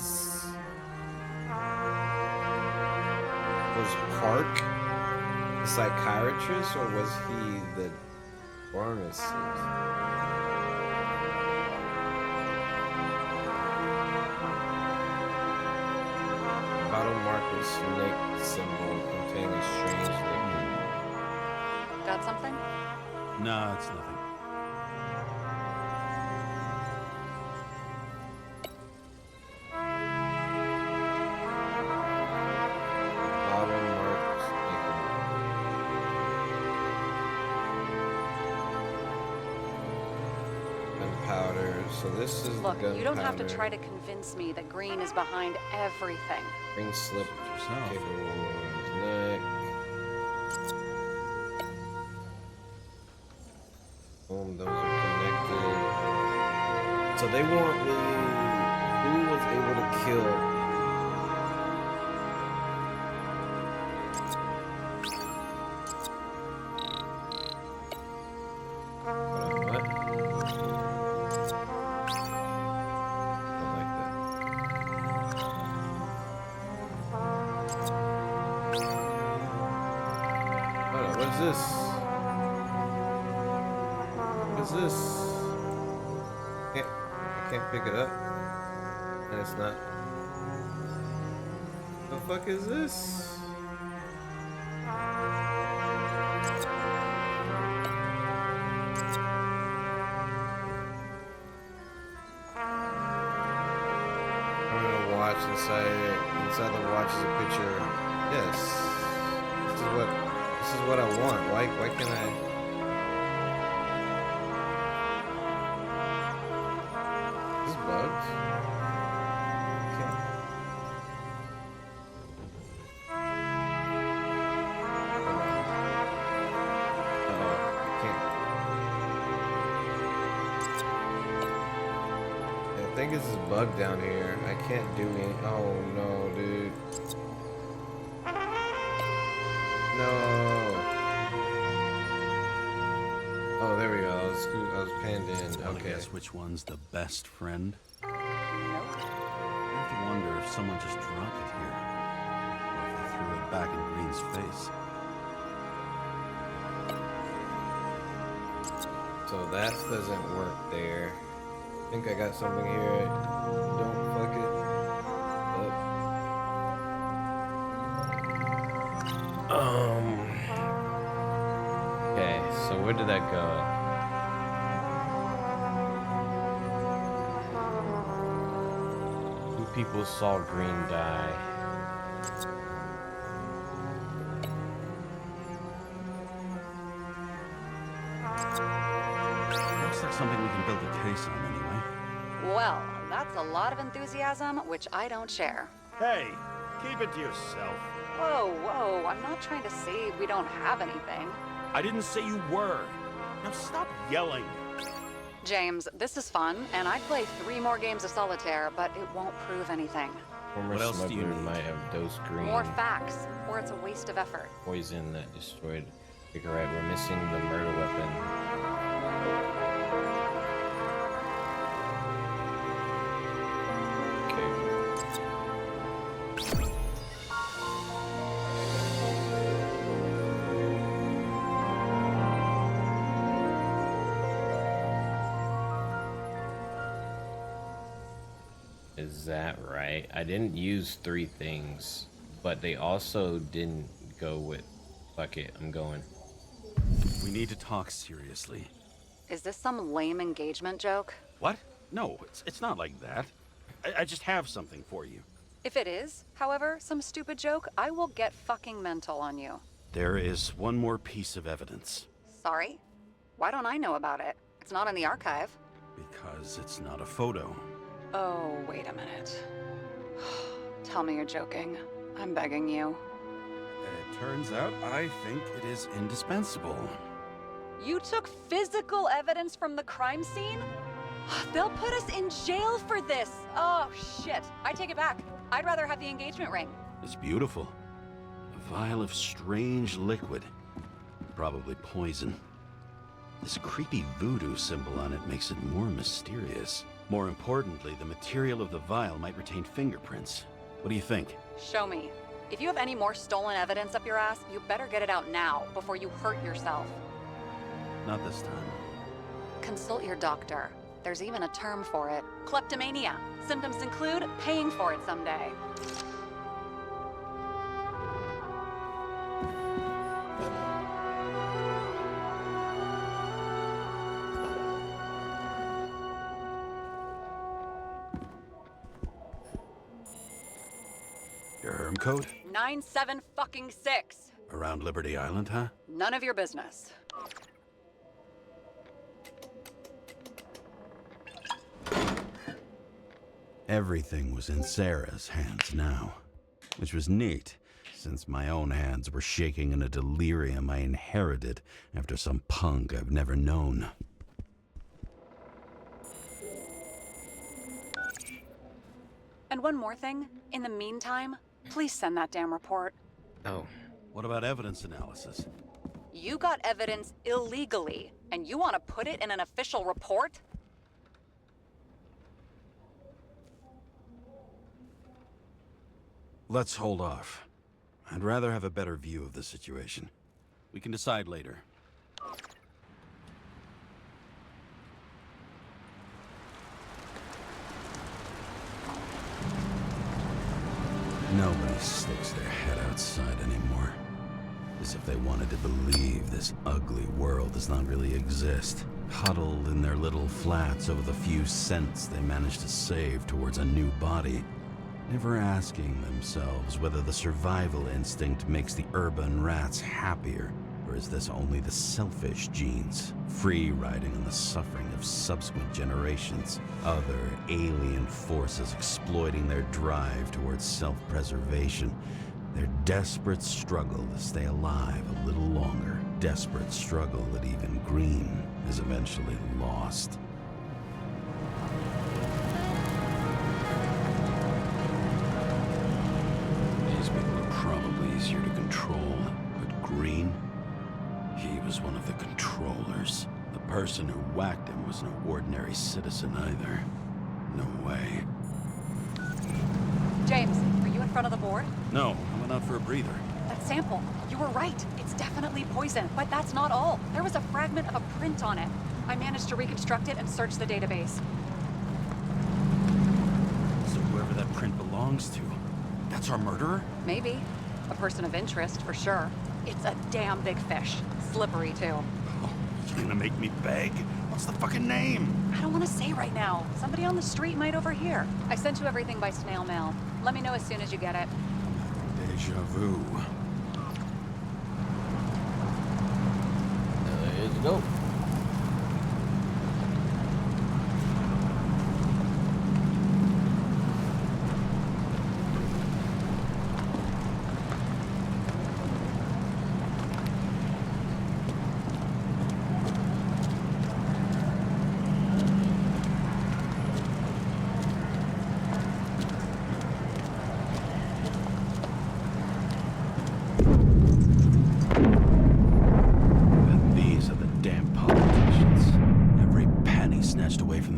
Park the psychiatrist, or was he the pharmacist? Bottom marker snake symbol containing strange liquid. Got something? No, it's nothing. Bottom marker snake. Gunpowder. So this is Look, the gunpowder. you don't have to try to convince me that Green is behind everything. Green slip yourself. capable of his neck. Boom, those are connected. So they want me. Who was able to kill this? What is this? I can't pick it up. And it's not. The fuck is this? Watch inside the watch is a picture. Yes. This is what I want. Why can't I? Is this bugs? Okay. I can't. I think it's this bug down here. I can't do any. Oh no, dude. No. Oh, there we go. I was panned in. Okay. Guess which one's the best friend? I have to wonder if someone just dropped it here, or if they threw it back in Green's face. So that doesn't work there. I think I got something here. Don't fuck it up. Okay, so where did that go? Two people saw Green die. Looks like something we can build a case on anyway. Well, that's a lot of enthusiasm, which I don't share. Hey, keep it to yourself. Whoa, I'm not trying to say we don't have anything. I didn't say you were. Now stop yelling. James, this is fun, and I'd play 3 more games of solitaire, but it won't prove anything. Former What else do you smuggler need? might have dosed Green. More facts, or it's a waste of effort. Poison that destroyed. Right, we're missing the murder weapon. Is that right? I didn't use 3 things, but they also didn't go with fuck it, I'm going. We need to talk seriously. Is this some lame engagement joke? What? No, it's not like that. I just have something for you. If it is, however, some stupid joke, I will get fucking mental on you. There is one more piece of evidence. Sorry? Why don't I know about it? It's not in the archive. Because it's not a photo. Oh, wait a minute. Tell me you're joking. I'm begging you. It turns out I think it is indispensable. You took physical evidence from the crime scene? They'll put us in jail for this. Oh, shit. I take it back. I'd rather have the engagement ring. It's beautiful. A vial of strange liquid. Probably poison. This creepy voodoo symbol on it makes it more mysterious. More importantly, the material of the vial might retain fingerprints. What do you think? Show me. If you have any more stolen evidence up your ass, you better get it out now before you hurt yourself. Not this time. Consult your doctor. There's even a term for it. Kleptomania. Symptoms include paying for it someday. Your Herm code? 97-fucking-6. Around Liberty Island, huh? None of your business. Everything was in Sarah's hands now, which was neat, since my own hands were shaking in a delirium I inherited after some punk I've never known. And one more thing. In the meantime, please send that damn report. Oh. What about evidence analysis? You got evidence illegally, and you want to put it in an official report? Let's hold off. I'd rather have a better view of the situation. We can decide later. Nobody sticks their head outside anymore. As if they wanted to believe this ugly world does not really exist. Huddled in their little flats over the few cents they managed to save towards a new body. Never asking themselves whether the survival instinct makes the urban rats happier, or is this only the selfish genes, free riding on the suffering of subsequent generations, other alien forces exploiting their drive towards self-preservation, their desperate struggle to stay alive a little longer, desperate struggle that even Green is eventually lost. These people are probably easier to control, but Green, he was one of the controllers. The person who whacked him was no ordinary citizen either. No way. James, are you in front of the board? No, I went out for a breather. That sample, you were right. It's definitely poison, but that's not all. There was a fragment of a print on it. I managed to reconstruct it and search the database. So whoever that print belongs to, that's our murderer? Maybe. A person of interest, for sure. It's a damn big fish. Slippery, too. Oh, you're gonna make me beg? What's the fucking name? I don't want to say right now. Somebody on the street might overhear. I sent you everything by snail mail. Let me know as soon as you get it. Deja vu. Let's go.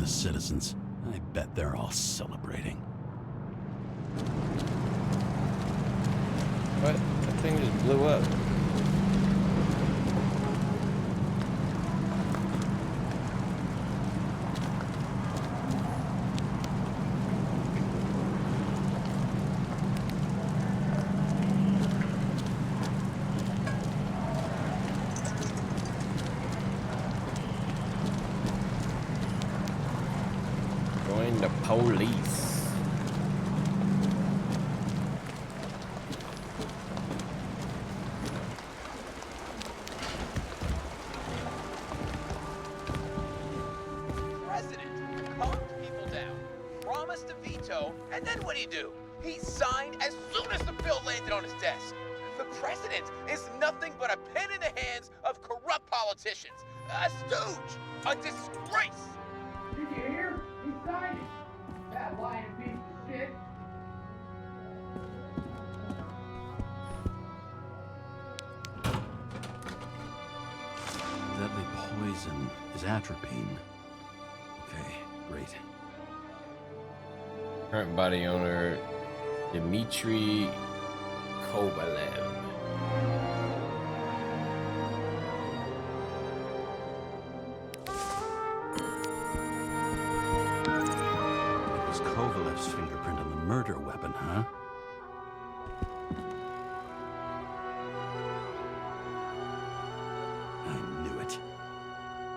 Citizens. I bet they're all celebrating. What? That thing just blew up. The police. President calmed people down, promised to veto, and then what'd he do? He signed as soon as the bill landed on his desk. The president is nothing but a pen in the hands of corrupt politicians, a stooge, a disgrace. Did you hear? He signed it. That lying piece of shit. Deadly poison is atropine. Okay, great. Current body owner, Dmitry Kovalev. Kovalev's fingerprint on the murder weapon, huh? I knew it.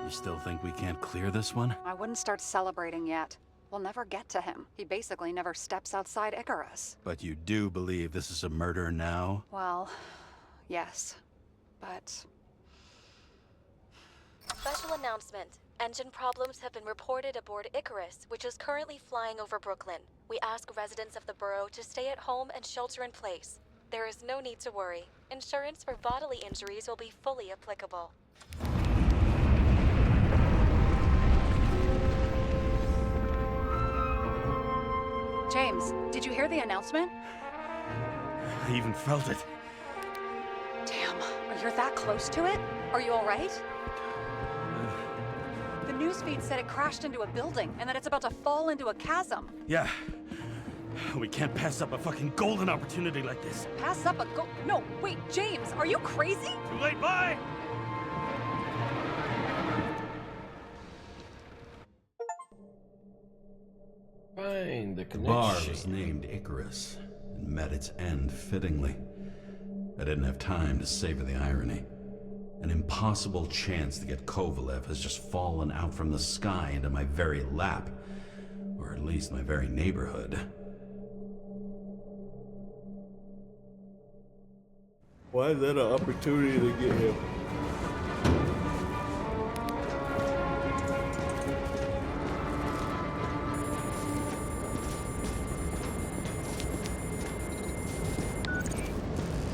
You still think we can't clear this one? I wouldn't start celebrating yet. We'll never get to him. He basically never steps outside Icarus. But you do believe this is a murder now? Well, yes. But... Special announcement. Engine problems have been reported aboard Icarus, which is currently flying over Brooklyn. We ask residents of the borough to stay at home and shelter in place. There is no need to worry. Insurance for bodily injuries will be fully applicable. James, did you hear the announcement? I even felt it. Damn, you're that close to it? Are you all right? The newsfeed said it crashed into a building and that it's about to fall into a chasm. Yeah. We can't pass up a fucking golden opportunity like this. Pass up a go. No, wait, James, are you crazy? Too late, bye! Find the The bar connection. was named Icarus and met its end fittingly. I didn't have time to savor the irony. An impossible chance to get Kovalev has just fallen out from the sky into my very lap, or at least my very neighborhood. Why is that an opportunity to get him?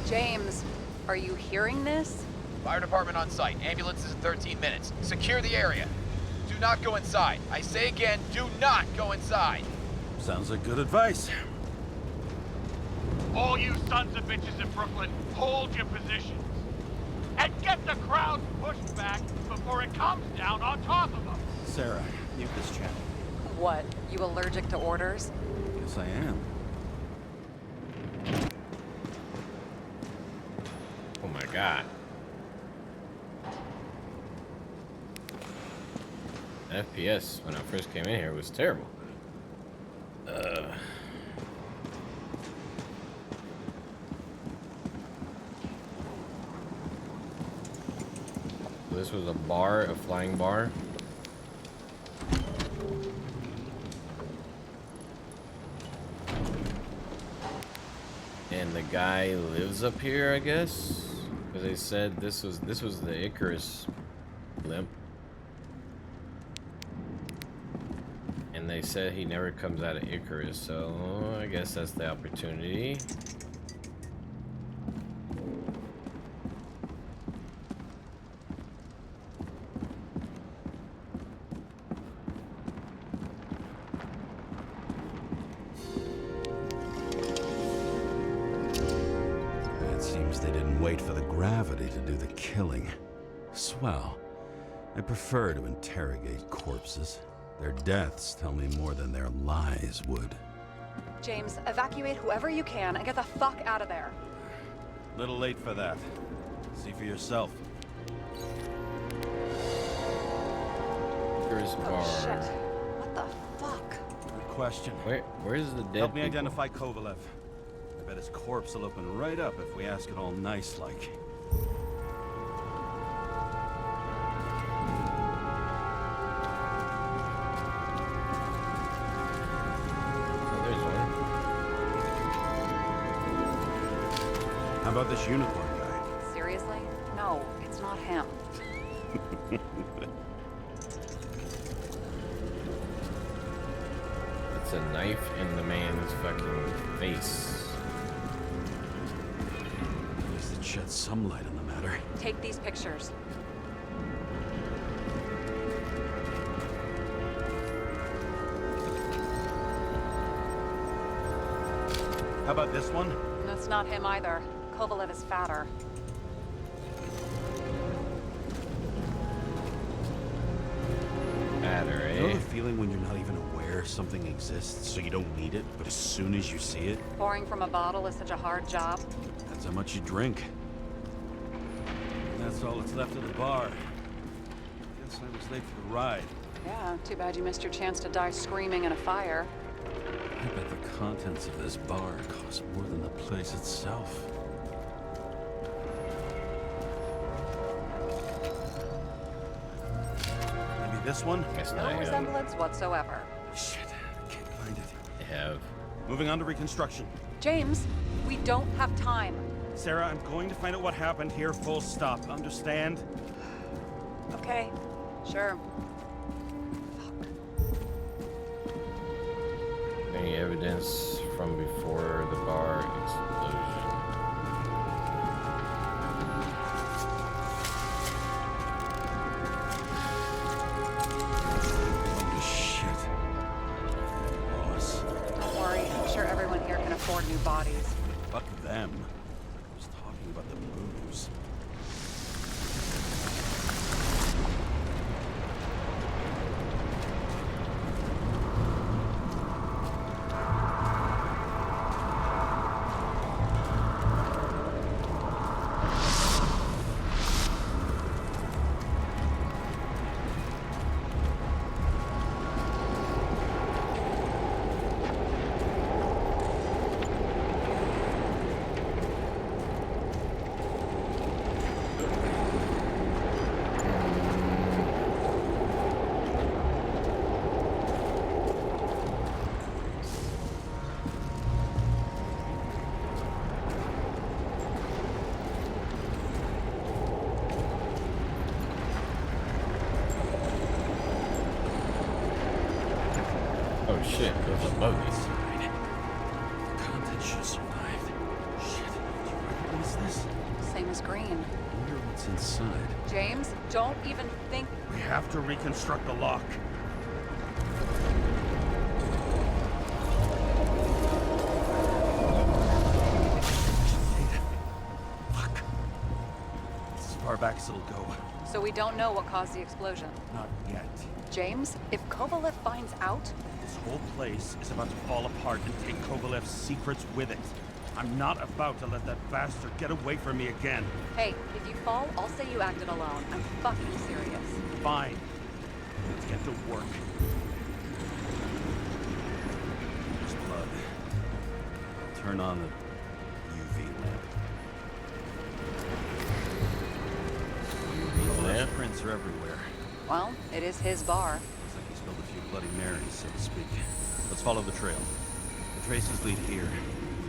James, are you hearing this? Fire department on site. Ambulances in 13 minutes. Secure the area. Do not go inside. I say again, do not go inside. Sounds like good advice. All you sons of bitches in Brooklyn, hold your positions. And get the crowd pushed back before it comes down on top of them. Sarah, mute this channel. What? You allergic to orders? Yes, I am. Oh my god. FPS when I first came in here was terrible. This was a bar, a flying bar. And the guy lives up here, I guess, because they said this was the Icarus limp, and they said he never comes out of Icarus, so I guess that's the opportunity. They didn't wait for the gravity to do the killing. Swell. I prefer to interrogate corpses. Their deaths tell me more than their lies would. James, evacuate whoever you can and get the fuck out of there. Little late for that. See for yourself. Icarus bar. Oh shit. What the fuck? Good question. Where's the dead Help me people? identify Kovalev. I bet his corpse will open right up if we ask it all nice-like. Oh, there's one. How about this unicorn guy? Seriously? No, it's not him. It's a knife in the man's fucking face. At least it sheds some light on the matter. Take these pictures. How about this one? That's not him either. Kovalev is fatter. Matter, You know eh? the feeling when you're not even aware something exists, so you don't need it, but as soon as you see it, Pouring from a bottle is such a hard job. that's how much you drink. That's all that's left of the bar. Guess I was late for the ride. Yeah, too bad you missed your chance to die screaming in a fire. I bet the contents of this bar cost more than the place itself. Maybe this one? Guess No not him. resemblance whatsoever. Shit, I can't find it. They have. Moving on to reconstruction. James, we don't have time. Sarah, I'm going to find out what happened here, full stop. Understand? Okay, sure. Any evidence from before the bar explosion? Holy shit. Boss. Don't worry, I'm sure everyone here can afford new bodies. Fuck them. I was talking about the booze. exploded. Inside. The content should have survived. Shit. Do you recognize this? Same as Green. I wonder what's inside. James, don't even think. We have to reconstruct the lock. Fuck. It's as far back as it'll go. So we don't know what caused the explosion. Not yet. James, if Kovalev finds out, This whole place is about to fall apart and take Kovalev's secrets with it. I'm not about to let that bastard get away from me again. hey, if you fall, I'll say you acted alone. I'm fucking serious. Fine. Let's get to work. There's blood. I'll turn on the UV lamp. Lamp? Prints are everywhere. Well, it is his bar. Looks like he spilled a few Bloody Marys, so to speak. Let's follow the trail. The traces lead here.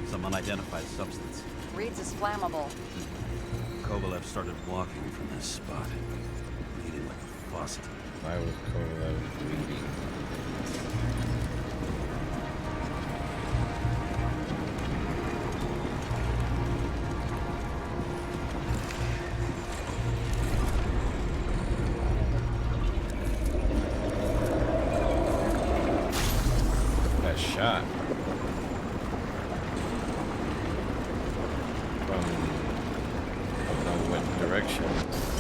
Some unidentified substance. Reed's is flammable. Kovalev started walking from this spot. Bleeding like a faucet. Why was Kovalev bleeding? That shot. From I don't know what direction.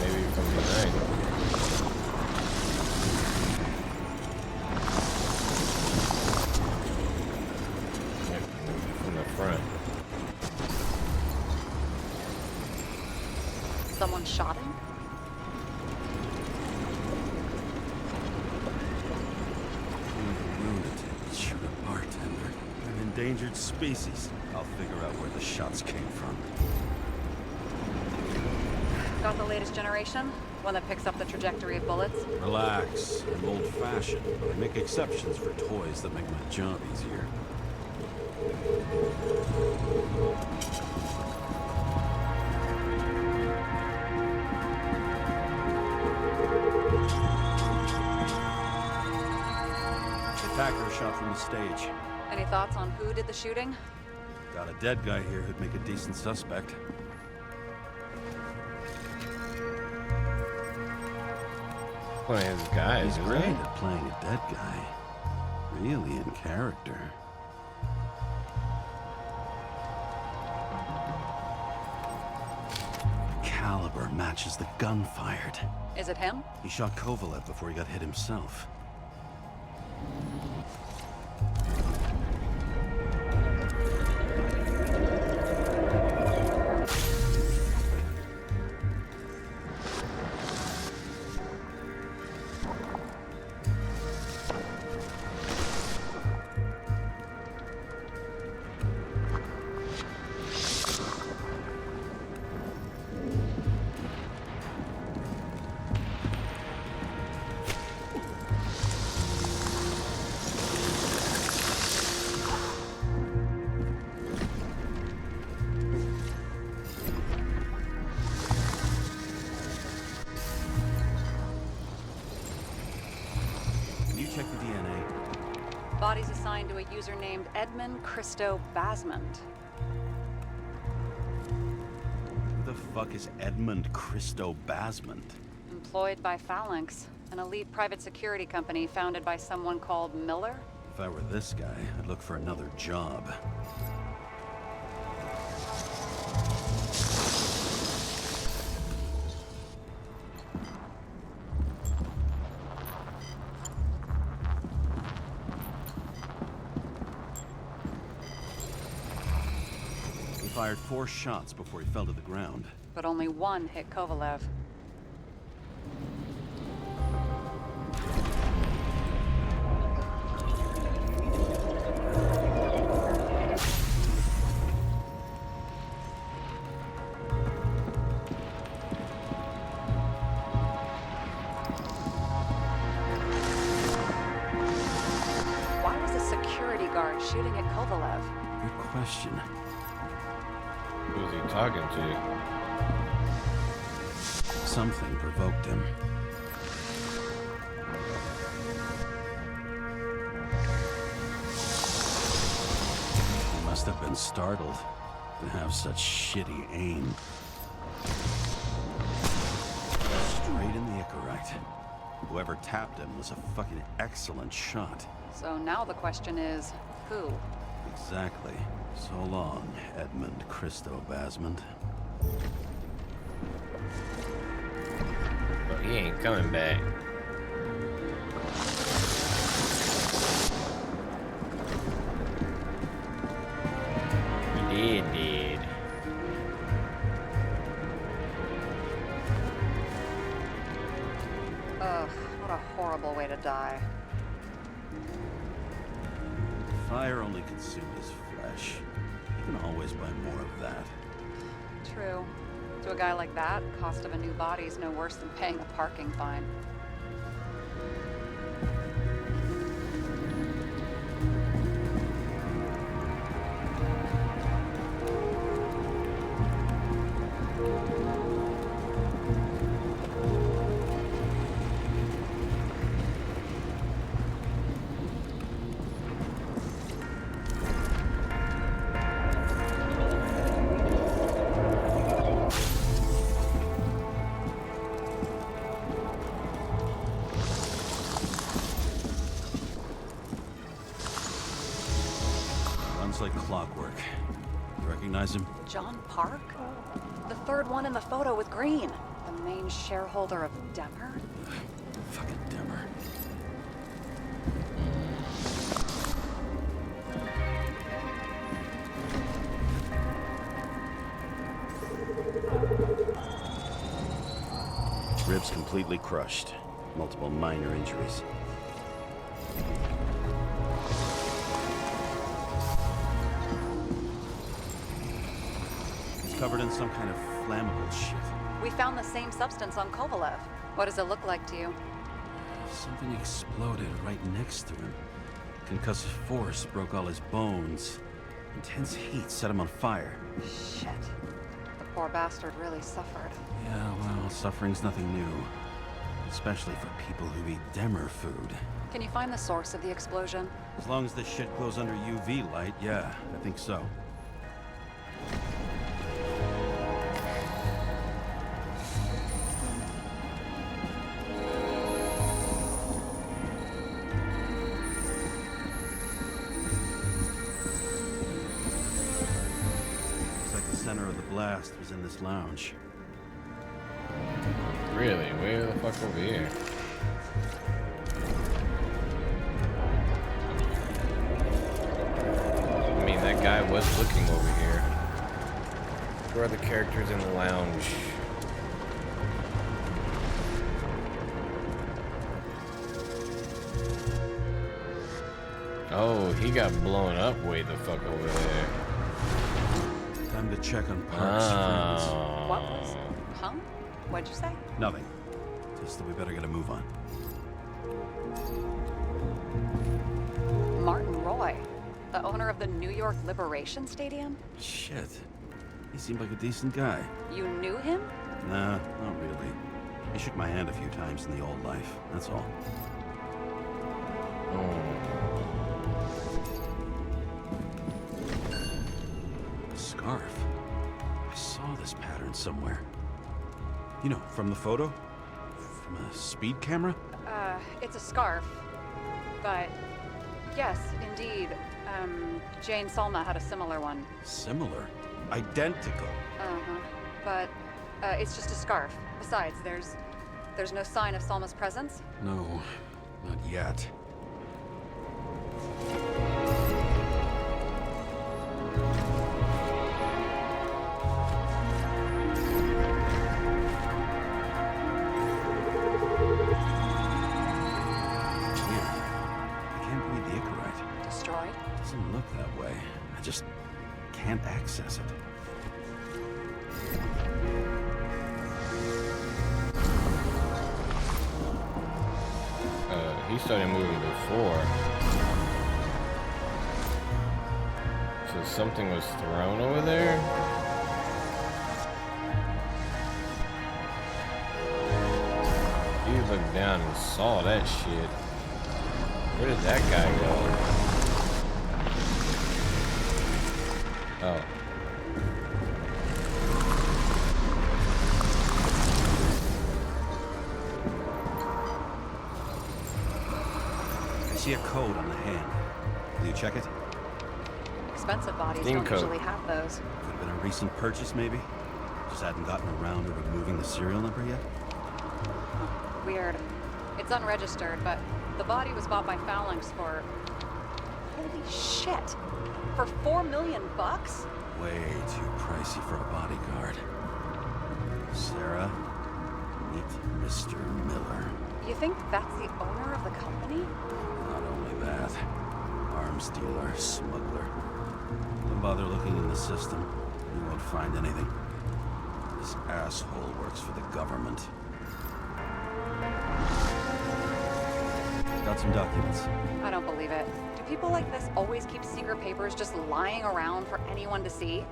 Maybe from behind. Maybe from the front. Someone shot him? Lunatic shoot a bartender. An endangered species. I'll figure out where the shots came from. Got the latest generation? One that picks up the trajectory of bullets? Relax. I'm old-fashioned, but I make exceptions for toys that make my job easier. The attacker shot from the stage. Any thoughts on who did the shooting? Got a dead guy here who'd make a decent suspect. Playing his guys, He's isn't great he? at playing a dead guy. Really in character. The caliber matches the gun fired. Is it him? He shot Kovalev before he got hit himself. Can you check the DNA? Body's assigned to a user named Edmund Christo Basmond. Who the fuck is Edmund Christo Basmond? Employed by Phalanx, an elite private security company founded by someone called Miller. If I were this guy, I'd look for another job. He fired 4 shots before he fell to the ground. But only one hit Kovalev. Why was a security guard shooting at Kovalev? Good question. Who was he talking to? Something provoked him. must have been startled to have such shitty aim. Straight in the Icarite. Whoever tapped him was a fucking excellent shot. So now the question is, who? Exactly. So long, Edmund Christo Basmond. But he ain't coming back. He did. Ugh, what a horrible way to die. Fire only consumes flesh. You can always buy more of that. True. To a guy like that, cost of a new body is no worse than paying a parking fine. Like clockwork. You recognize him? John Park? The third one in the photo with Green. The main shareholder of Demer? Fucking Demer. Ribs completely crushed. Multiple minor injuries. Covered in some kind of flammable shit. We found the same substance on Kovalev. What does it look like to you? Something exploded right next to him. Concussive force broke all his bones. Intense heat set him on fire. Shit. The poor bastard really suffered. Yeah, well, suffering's nothing new. Especially for people who eat Demer food. Can you find the source of the explosion? As long as this shit glows under UV light, yeah, I think so. Blast was in this lounge. Really? Where the fuck over here? I mean, that guy was looking over here. Where are the characters in the lounge? Oh, he got blown up way the fuck over there. Time to check on Park's friends. What was? Huh? What'd you say? Nothing. Just that we better get a move on. Martin Roy, the owner of the New York Liberation Stadium? Shit. He seemed like a decent guy. You knew him? Nah, not really. He shook my hand a few times in the old life, that's all. Scarf. I saw this pattern somewhere. You know, from the photo? From a speed camera? It's a scarf. But, yes, indeed. Jane Salma had a similar one. Similar? Identical? Uh-huh. But, it's just a scarf. Besides, there's no sign of Salma's presence? No, not yet. Doesn't look that way. I just can't access it. He started moving before. So something was thrown over there? He looked down and saw that shit. Where did that guy go? Oh. I see a code on the hand. Will you check it? Expensive bodies Theme don't code. usually have those. Could have been a recent purchase, maybe? Just hadn't gotten around to removing the serial number yet? Weird. It's unregistered, but the body was bought by Phalanx for... Holy shit! For $4 million bucks? Way too pricey for a bodyguard. Sarah, meet Mr. Miller. You think that's the owner of the company? Not only that, arms dealer, smuggler. Don't bother looking in the system. You won't find anything. This asshole works for the government. Got some documents. I don't believe it. Do people like this always keep secret papers just lying around for anyone to see?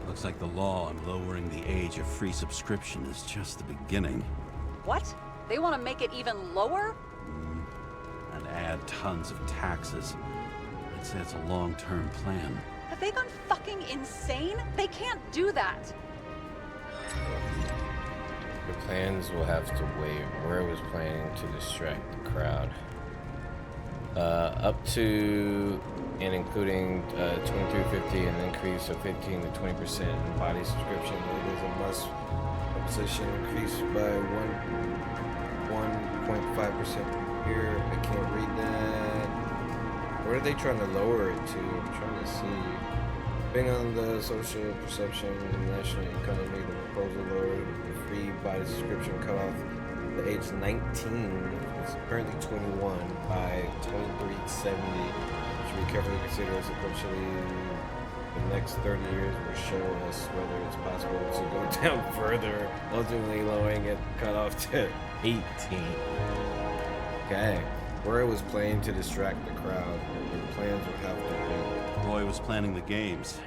Looks like the law on lowering the age of free subscription is just the beginning. What? They want to make it even lower? And add tons of taxes. I'd say it's a long-term plan. Have they gone fucking insane? They can't do that. The plans will have to wait. Roy was planning to distract the crowd. Up to and including 2350, an increase of 15 to 20% in body subscription. It is a must. Position increased by 1.5% per year. I can't read that. What are they trying to lower it to? I'm trying to see. Depending on the social perception and the national economy, the proposal lowered the free body subscription cutoff the age 19. It's currently 21 by 2370, which we carefully consider sequentially. The next 30 years will show us whether it's possible to go down further, ultimately lowering it cutoff to 18. Okay. Roy was playing to distract the crowd. The plans would have to wait. Roy was planning the games.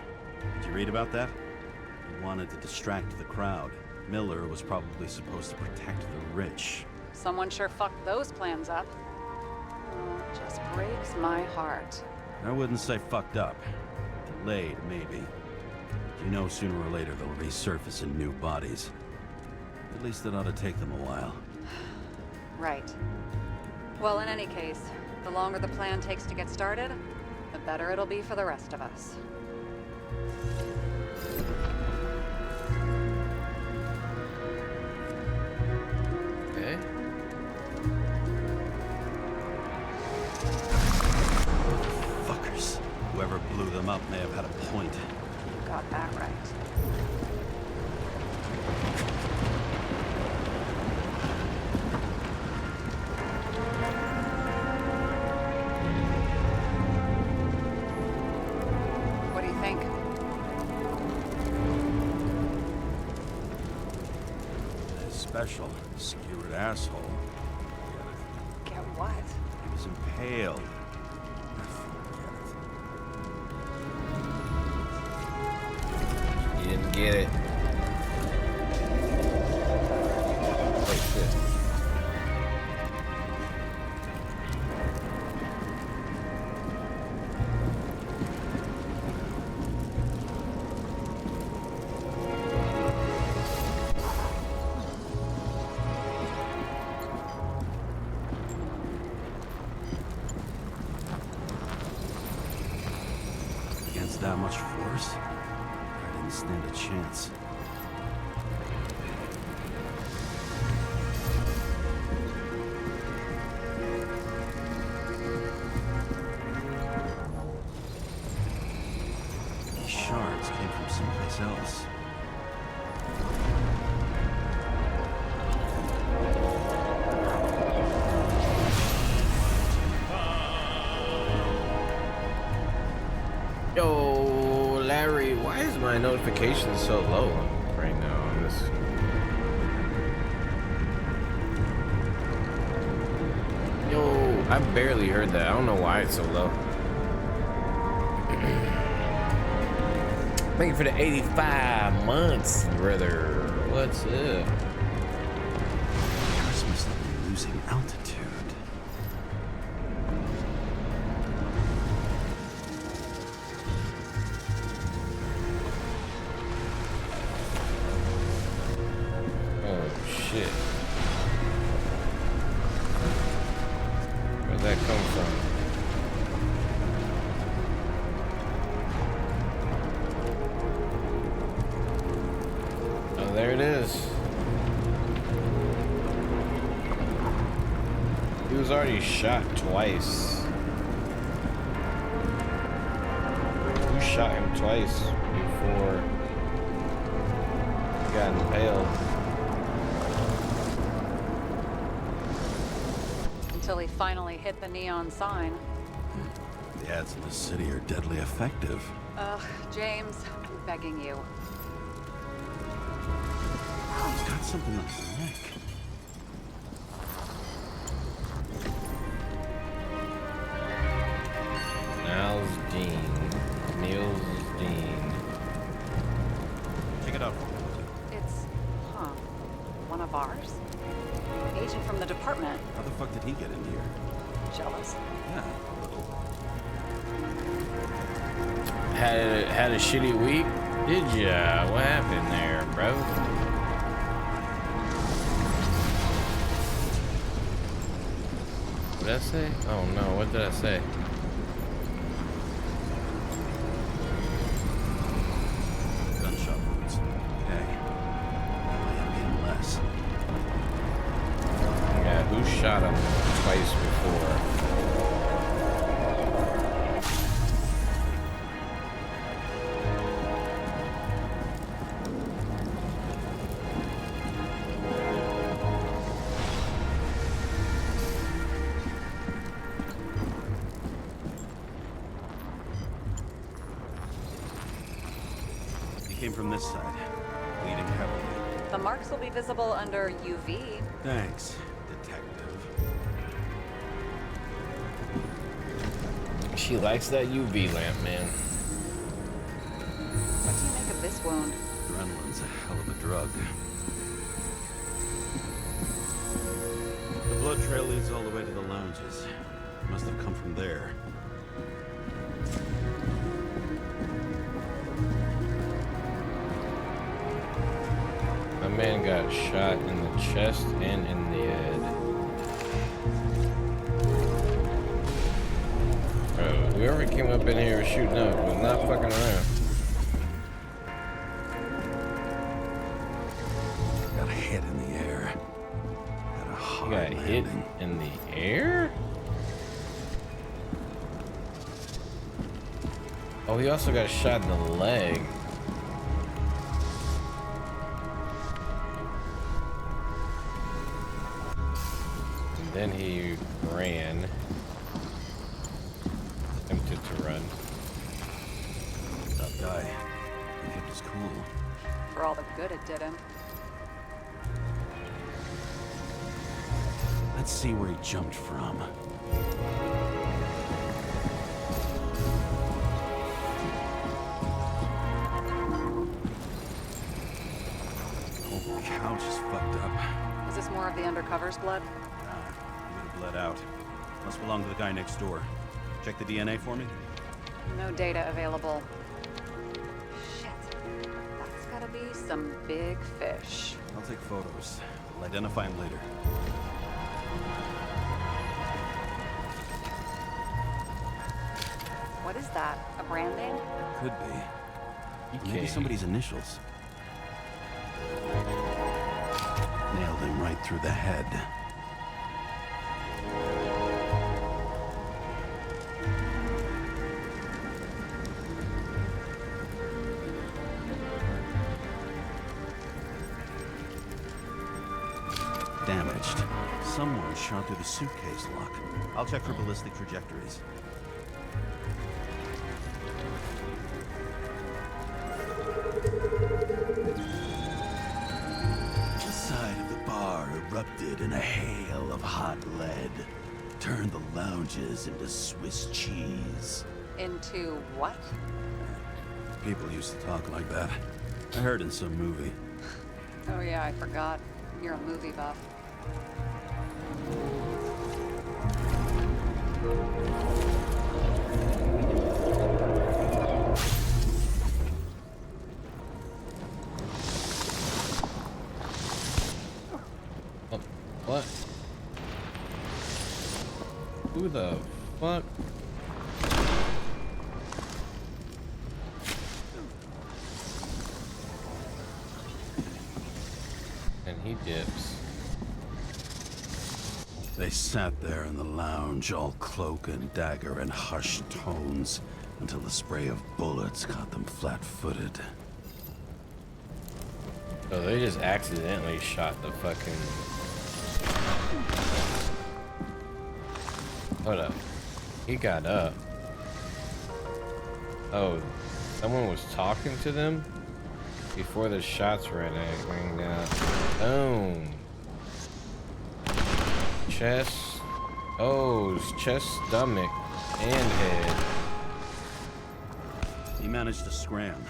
Did you read about that? He wanted to distract the crowd. Miller was probably supposed to protect the rich. Someone sure fucked those plans up. Oh, it just breaks my heart. I wouldn't say fucked up. Delayed, maybe. You know, sooner or later they'll resurface in new bodies. At least it ought to take them a while. Right. Well, in any case, the longer the plan takes to get started, the better it'll be for the rest of us. Okay. Fuckers. Whoever blew them up may have had a point. You got that right. What do you think? Special, skewered asshole. Get what? He was impaled. You didn't get it. Oh shit. Against that much force, I didn't stand a chance. These shards came from someplace else. Yo, Larry, why is my notification so low right now on this? Yo, I barely heard that. I don't know why it's so low. Thank you for the 85 months, brother. What's up? Paris must have been losing altitude. there it is. He was already shot twice. You shot him twice before he got impaled. Until he finally hit the neon sign. The ads in the city are deadly effective. Ugh, James, I'm begging you. He's got something on his neck. Niles Dean. Niels Dean. Check it out. It's, one of ours? Agent from the department. How the fuck did he get in here? Jealous. Yeah, a little. Had a shitty week? Did ya? What happened there, bro? What did I say? Oh no, what did I say? Gunshot wounds. Okay. Miami and less. Yeah, who shot him twice before? Came from this side, bleeding heavily. The marks will be visible under UV. Thanks, detective. She likes that UV lamp, man. What do you make of this wound? Adrenaline's a hell of a drug. The blood trail leads all the way to the lounges. Must have come from there. My man got shot in the chest and in the head. Bro, whoever came up in here was shooting up was not fucking around. Got hit in the air. Had a He hard got hit landing. in the air? Oh, he also got shot in the leg. Then he ran. Attempted to run. Tough guy. He kept his cool. For all the good it did him. Let's see where he jumped from. Whole couch is fucked up. Is this more of the undercover's blood? He would have bled out. Must belong to the guy next door. Check the DNA for me. No data available. Shit. That's gotta be some big fish. I'll take photos. We'll identify him later. What is that? A branding? Could be. Okay. Maybe somebody's initials. Nailed him right through the head. Damaged. Someone shot through the suitcase lock. I'll check for ballistic trajectories. The side of the bar erupted in a hail of hot lead. Turned the lounges into Swiss cheese. Into what? People used to talk like that. I heard in some movie. Oh yeah, I forgot. You're a movie buff. Oh, what? Who the fuck? he dips. They sat there in the lounge, all cloak and dagger and hushed tones, until the spray of bullets caught them flat-footed. So they just accidentally shot the fucking... Hold up. He got up. Oh, someone was talking to them before the shots rang out. Boom. Chest. Oh, chest, stomach, and head. He managed to scram.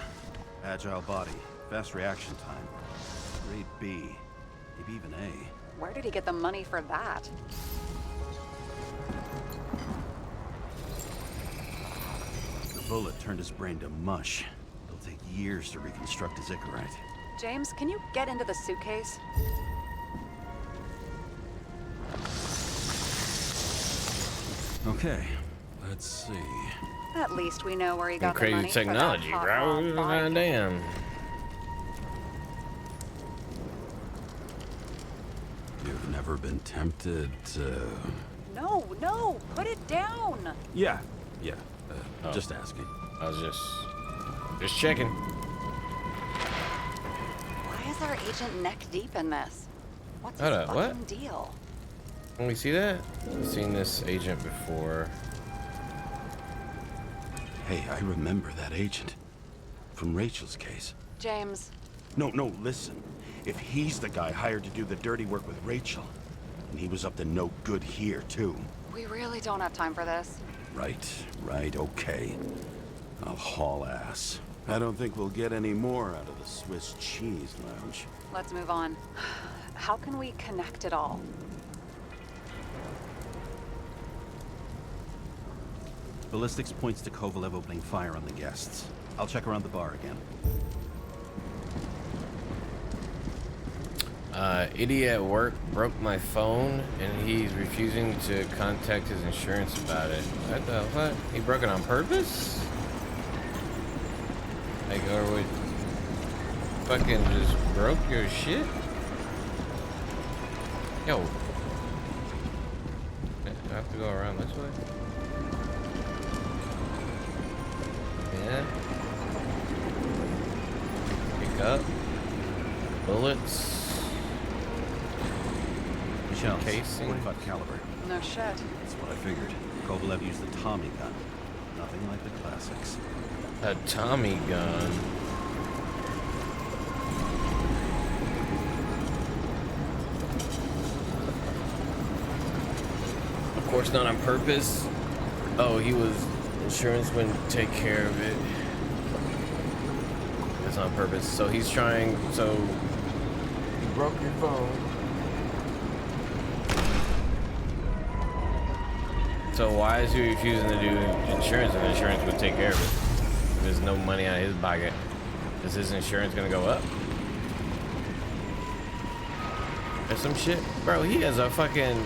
Agile body, fast reaction time. Grade B, maybe even A. Where did he get the money for that? The bullet turned his brain to mush. It'll take years to reconstruct his Icarite. James, can you get into the suitcase? Okay, let's see. At least we know where he got the Crazy money technology, for that bro. hot rod bike. Damn. You've never been tempted to... No, no, put it down. Yeah. Oh. Just asking. I was just checking. Why is our agent neck deep in this? What's his Hold up, fucking what? deal? Can we see that? I've seen this agent before. Hey, I remember that agent. From Rachel's case. James, No, listen. If he's the guy hired to do the dirty work with Rachel, and he was up to no good here, too. we really don't have time for this. Right, okay. I'll haul ass. I don't think we'll get any more out of the Swiss Cheese Lounge. Let's move on. How can we connect it all? Ballistics points to Kovalev opening fire on the guests. I'll check around the bar again. Idiot at work broke my phone, and he's refusing to contact his insurance about it. What the fuck? He broke it on purpose? Like, or what? Fucking just broke your shit? Yo. I have to go around this way? Yeah. Pick up. Bullets. Shells, Casing. 45 caliber. No shit. That's what I figured. Kovalev used the Tommy gun. Nothing like the classics. A Tommy gun. Of course, not on purpose. Oh, he was. Insurance wouldn't take care of it. It's on purpose. So he's trying. So. You broke your phone. So why is he refusing to do insurance if insurance would take care of it? If there's no money out of his pocket. Is his insurance gonna go up? Or some shit? Bro, he has a fucking...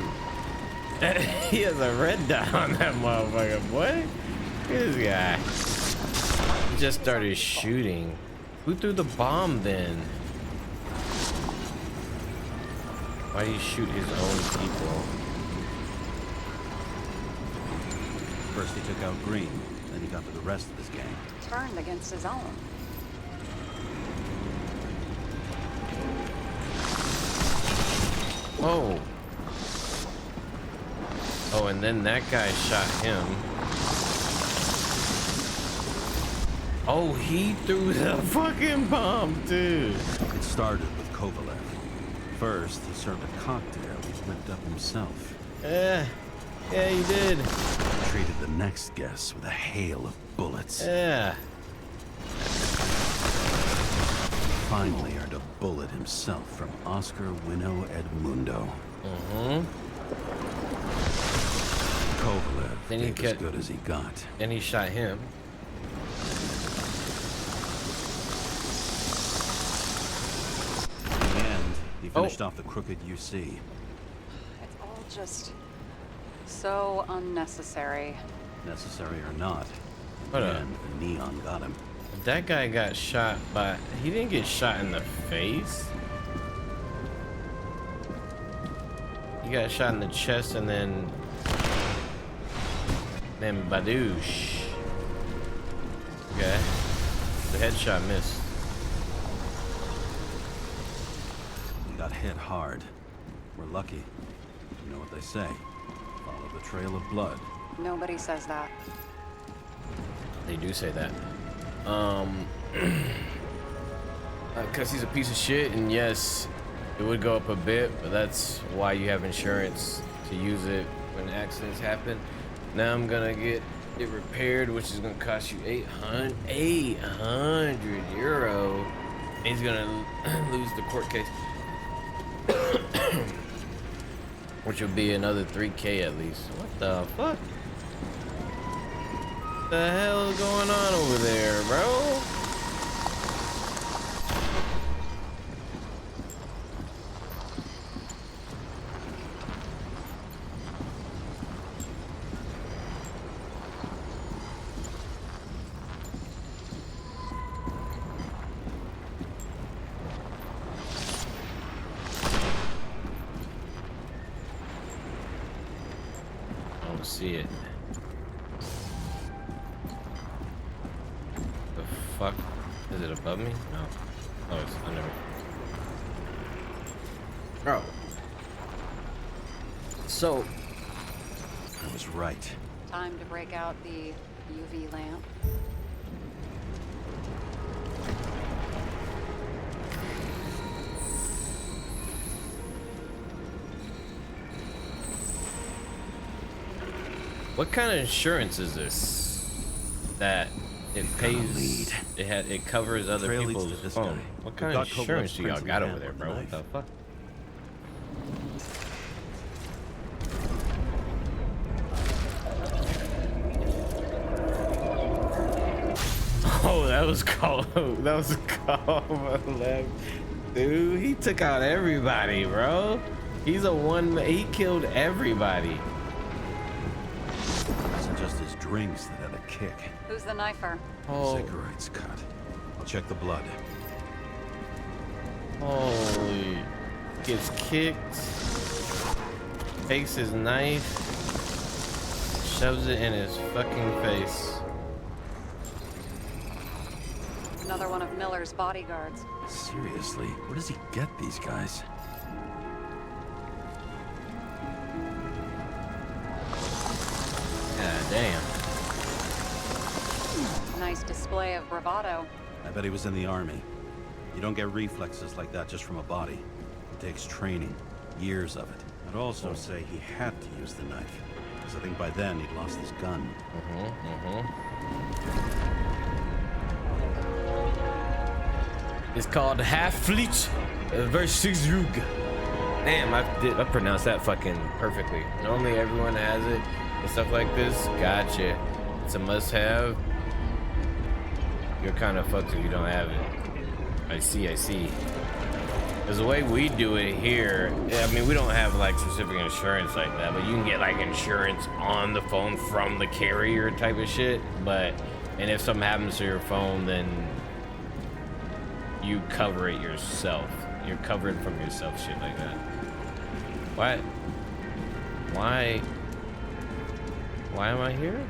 he has a red dot on that motherfucker, boy. This guy. He just started shooting. Who threw the bomb then? Why did he shoot his own people? First he took out Green, then he got to the rest of his gang. Turned against his own. Oh. Oh, and then that guy shot him. Oh, he threw the fucking bomb, dude. It started with Kovalev. First, he served a cocktail he whipped up himself. Yeah, he did. Treated the next guest with a hail of bullets. Yeah. Finally earned a bullet himself from Oscar Winnow Edmundo. Kovalev Then he gave as good as he got. Then he shot him. In the end, he finished off the crooked UC. It's all just so unnecessary. Necessary or not, in Hold the up. end, the neon got him. That guy got shot by... He didn't get shot in the face. got shot in the chest and then badoosh. Okay. The headshot missed. We got hit hard. We're lucky. You know what they say. Follow the trail of blood. Nobody says that. They do say that. Because he's a piece of shit, and yes, it would go up a bit, but that's why you have insurance, to use it when accidents happen. Now I'm gonna get it repaired, which is gonna cost you 800 euro. He's gonna lose the court case, which will be another 3K at least. What the fuck? What the hell is going on over there, bro? See it. The fuck? Is it above me? No. Oh, it's under me. Bro. So, I was right. Time to break out the UV lamp. what kind of insurance is this? That it pays, it covers other people's phone. What kind of insurance do y'all got over there, bro? What the fuck? Oh, that was called. That was called my left. Dude, he took out everybody, bro. He's a one. He killed everybody. It wasn't just his drinks that had a kick. Who's the knifer? Oh. Cigarettes cut. I'll check the blood. Holy. Gets kicked. Takes his knife. Shoves it in his fucking face. Another one of Miller's bodyguards. Seriously, where does he get these guys? God damn. Nice display of bravado. I bet he was in the army. You don't get reflexes like that just from a body. It takes training, years of it. I'd also say he had to use the knife, because I think by then he'd lost his gun. It's called Half Fleet versus Rug. Damn, I pronounced that fucking perfectly. Normally everyone has it and stuff like this. Gotcha. It's a must-have. You're kind of fucked if you don't have it. I see. Because the way we do it here, I mean, we don't have like specific insurance like that, but you can get like insurance on the phone from the carrier type of shit. And if something happens to your phone, then you cover it yourself. You're covered from yourself, shit like that. What? Why am I here?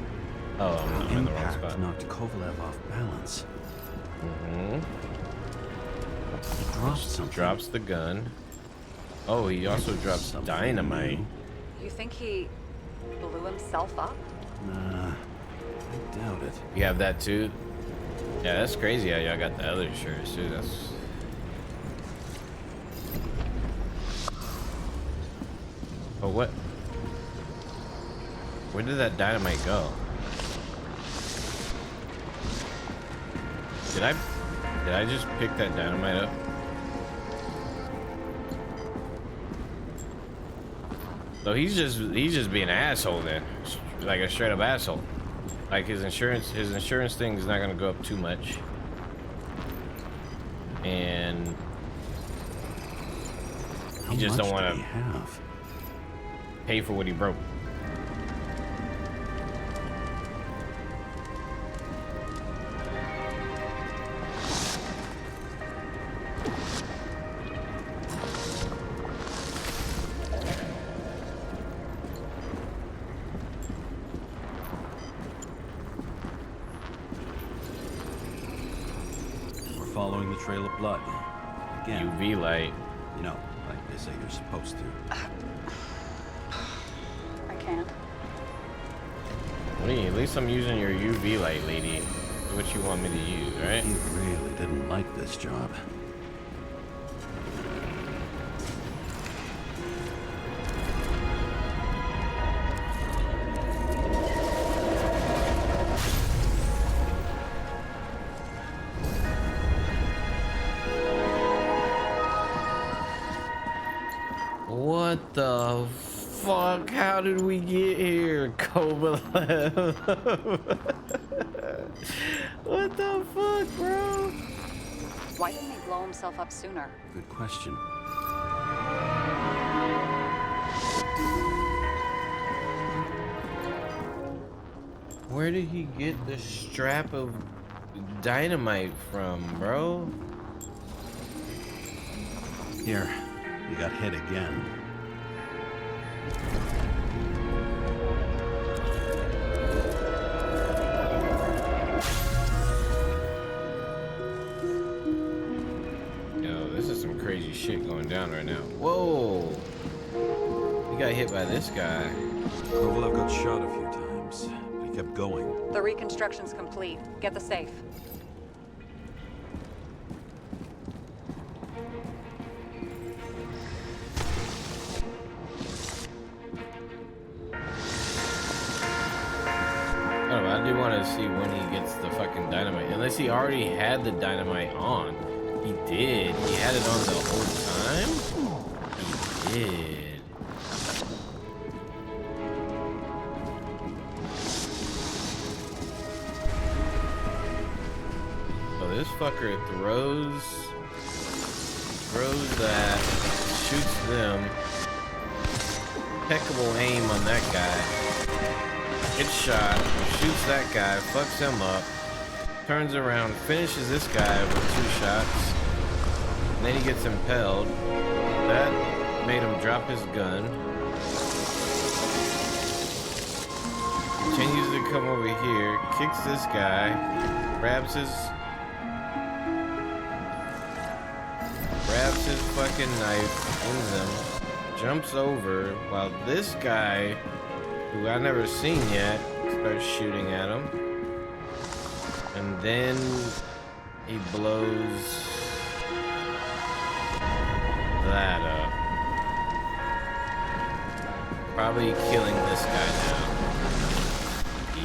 Oh, I'm in the wrong spot. Knocked Kovalev off balance. He drops the gun. Oh, he also drops dynamite. You think he blew himself up? Nah, I doubt it. You have that too? Yeah, that's crazy how y'all got the other insurance too. That's... Oh, what? Where did that dynamite go? Did I just pick that dynamite up? So he's just being an asshole then. Like a straight up asshole. Like his insurance thing is not gonna go up too much. And he just don't want to pay for what he broke. following the trail of blood. Again, UV light. you know, like they say you're supposed to. I can't. What do you, at least I'm using your UV light, lady. What you want me to use, right? He really didn't like this job. What the fuck? How did we get here, Kovalev? What the fuck, bro? Why didn't he blow himself up sooner? Good question. Where did he get the strap of dynamite from, bro? Here, you got hit again. Yo, this is some crazy shit going down right now. Whoa! He got hit by this guy. Kovalev got shot a few times, but he kept going. The reconstruction's complete. Get the safe. I do want to see when he gets the fucking dynamite. Unless he already had the dynamite on. He did. He had it on the whole time? He did. So this fucker throws that, shoots them. Impeccable aim on that guy. Gets shot, shoots that guy, fucks him up, turns around, finishes this guy with 2 shots, and then he gets impaled. That made him drop his gun. Continues to come over here, kicks this guy, grabs his fucking knife, ends him, jumps over, while this guy, who I've never seen yet, starts shooting at him. And then he blows that up. Probably killing this guy now.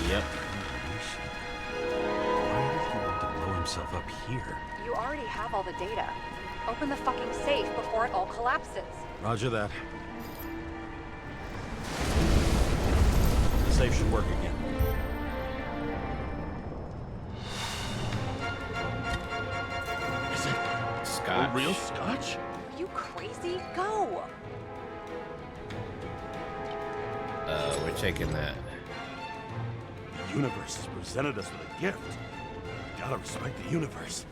Yep. Why did he want to blow himself up here? You already have all the data. Open the fucking safe before it all collapses. Roger that. The safe should work again. Is it Scotch? real scotch? Are you crazy? Go! We're taking that. The universe has presented us with a gift. Gotta respect the universe.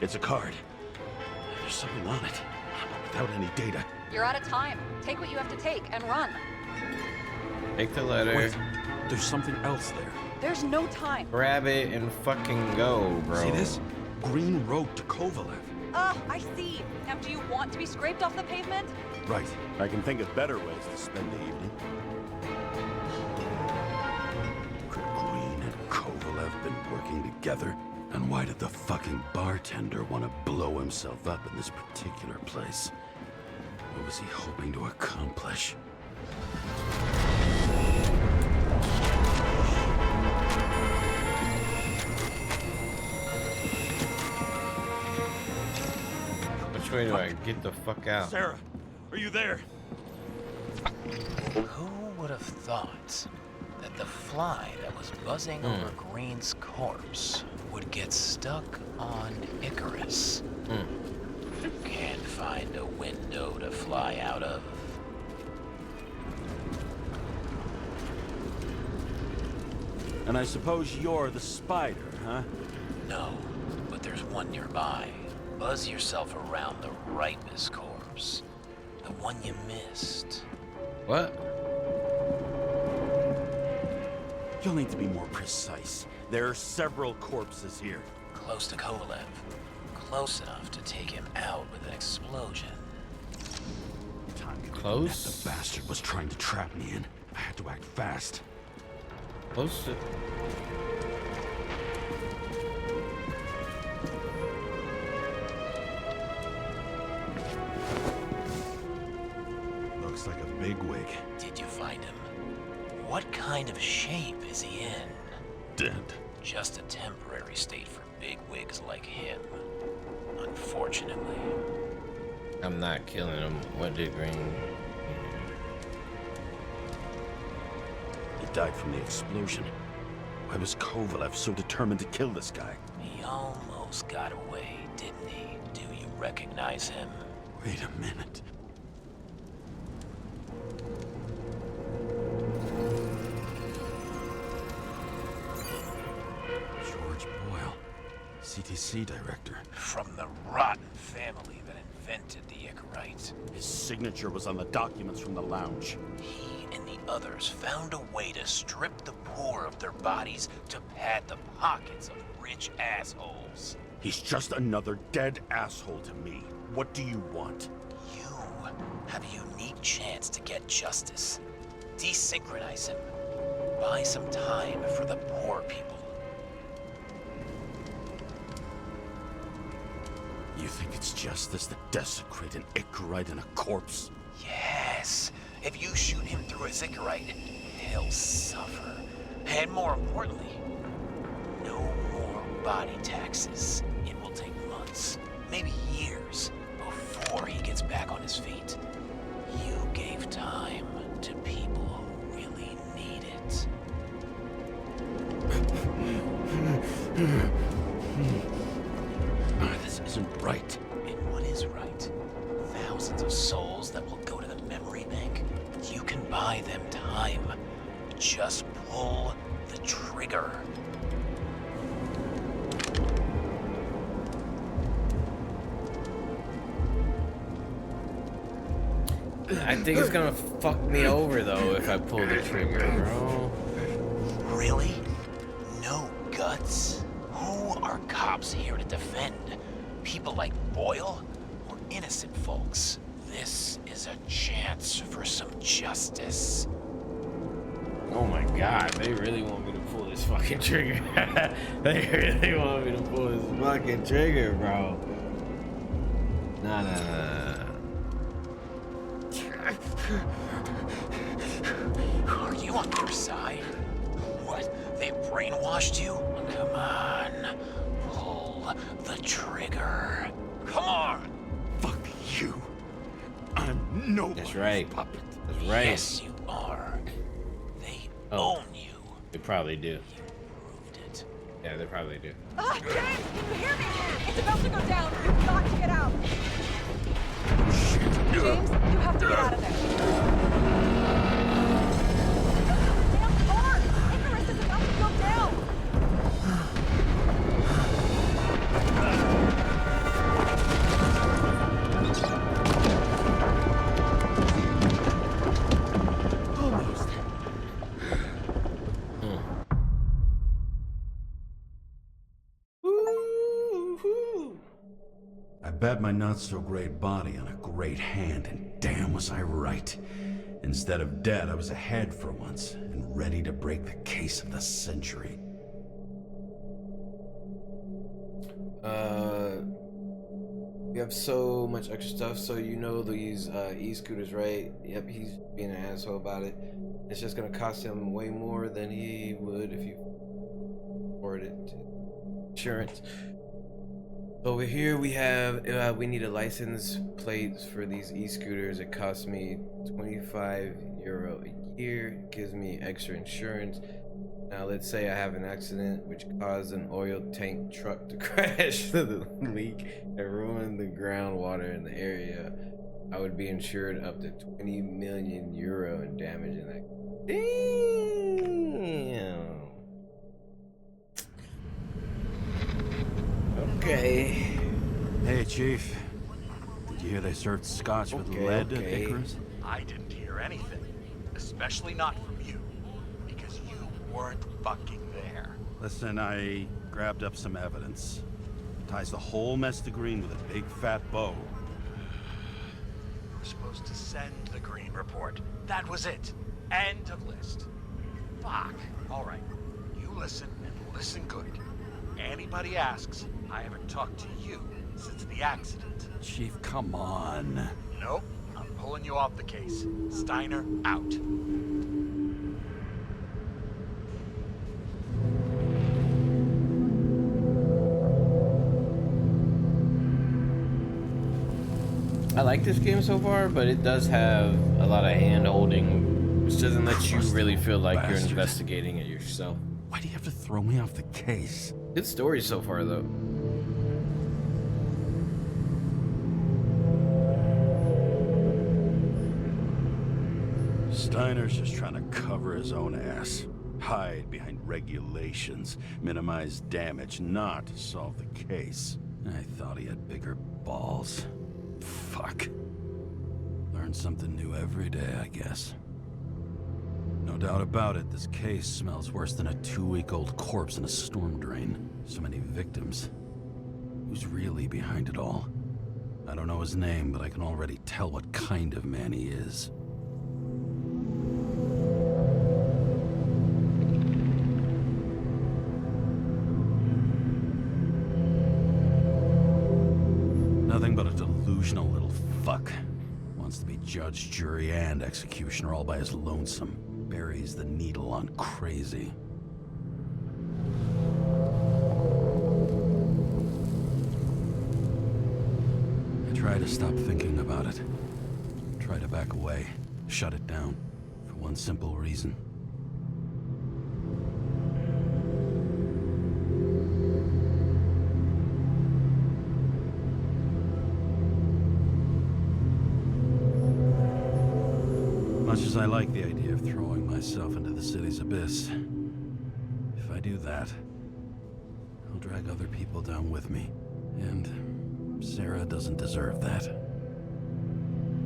It's a card. There's something on it, without any data. You're out of time. Take what you have to take and run. Take the letter. Wait, there's something else there. There's no time. Grab it and fucking go, bro. See this? Green Road to Kovalev. I see. Now, do you want to be scraped off the pavement? Right. I can think of better ways to spend the evening. Could Green and Kovalev been working together? And why did the fucking bartender want to blow himself up in this particular place? What was he hoping to accomplish? Which way do I get the fuck out? Sarah, are you there? Who would have thought that the fly that was buzzing over Green's corpse would get stuck on Icarus? Can't find a window to fly out of. And I suppose you're the spider, huh? No, but there's one nearby. Buzz yourself around the Ripus corpse. The one you missed. What? You'll need to be more precise. There are several corpses here. Close to Kovalev. close enough to take him out with an explosion. Close? The bastard was trying to trap me in. I had to act fast. Close to... Looks like a bigwig. Did you find him? What kind of shape is he in? Dead. Just a temporary state for bigwigs like him. Unfortunately. I'm not killing him. What did Green? He died from the explosion. Why was Kovalev so determined to kill this guy? He almost got away, didn't he? Do you recognize him? Wait a minute. George Boyle, CTC director. From the rotten family that invented the Icarite. His signature was on the documents from the lounge. He and the others found a way to strip the poor of their bodies to pad the pockets of rich assholes. He's just another dead asshole to me. What do you want? You have a unique chance to get justice. Desynchronize him. Buy some time for the poor people. You think it's justice to desecrate an Icarite and a corpse? Yes. If you shoot him through a Icarite, he'll suffer. And more importantly, no more body taxes. It will take months, maybe years, before he gets back on his feet. You gave time to people who really need it. This isn't right. And what is right? Thousands of souls that will go to the memory bank. You can buy them time. Just pull the trigger. I think it's gonna fuck me over though if I pull the trigger, bro. Really? No guts? Who are cops here to defend? People like Boyle? Or innocent folks? This is a chance for some justice. Oh my god, they really want me to pull this fucking trigger. They really want me to pull this fucking trigger, bro. Nah. Are you on their side? What? They brainwashed you? Come on. Pull the trigger. Come on! Fuck you. I'm no That's right. puppet. That's right. Yes, you are. They own you. They probably do. You proved it. Yeah, they probably do. Ah, James, can you hear me? It's about to go down. You've got to get out. James, you have to get out of there. Damn car! Icarus is about to go down. Almost. I bet my not-so-great body on a great hand, and damn was I right. Instead of dead, I was ahead for once, and ready to break the case of the century. We have so much extra stuff, so you know these e-scooters, right? Yep, he's being an asshole about it. It's just gonna cost him way more than he would if you afford it. Insurance. Over here we have, we need a license plates for these e-scooters. It costs me €25 a year. It gives me extra insurance. Now let's say I have an accident which caused an oil tank truck to crash to the leak and ruin the groundwater in the area. I would be insured up to €20 million in damage in that. Damn. Okay. Hey, Chief. Did you hear they served scotch with lead at Icarus? I didn't hear anything. Especially not from you. Because you weren't fucking there. Listen, I grabbed up some evidence. Ties the whole mess to Green with a big fat bow. We're supposed to send the Green report. That was it. End of list. Fuck. All right. You listen and listen good. Anybody asks, I haven't talked to you since the accident. Chief, come on. Nope. I'm pulling you off the case. Steiner out. I like this game so far, but it does have a lot of hand-holding, which doesn't let you really feel like you're investigating it yourself. Why do you have to throw me off the case? Good story so far, though. Steiner's just trying to cover his own ass. Hide behind regulations, minimize damage, not solve the case. I thought he had bigger balls. Fuck. Learn something new every day, I guess. No doubt about it, this case smells worse than a 2-week-old corpse in a storm drain. So many victims. Who's really behind it all? I don't know his name, but I can already tell what kind of man he is. Nothing but a delusional little fuck. Wants to be judge, jury, and executioner all by his lonesome. Buries the needle on crazy. I try to stop thinking about it. Try to back away. Shut it down. For one simple reason. Much as I like the idea of throwing myself into the city's abyss, if I do that, I'll drag other people down with me. And Sarah doesn't deserve that.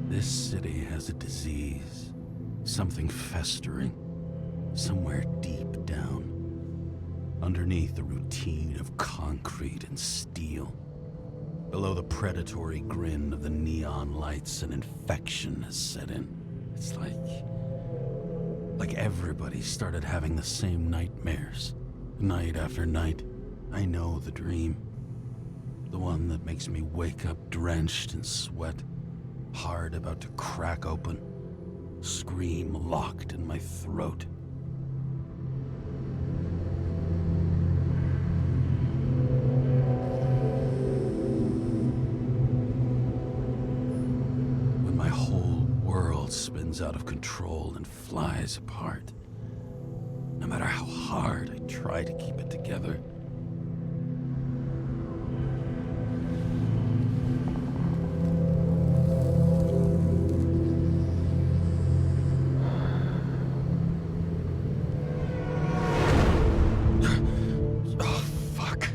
This city has a disease, something festering, somewhere deep down, underneath the routine of concrete and steel. Below the predatory grin of the neon lights, an infection has set in. It's like everybody started having the same nightmares. Night after night. I know the dream. The one that makes me wake up drenched in sweat. Heart about to crack open. Scream locked in my throat. When my whole world spins out of control and flies apart. No matter how hard I try to keep it together. Oh, fuck.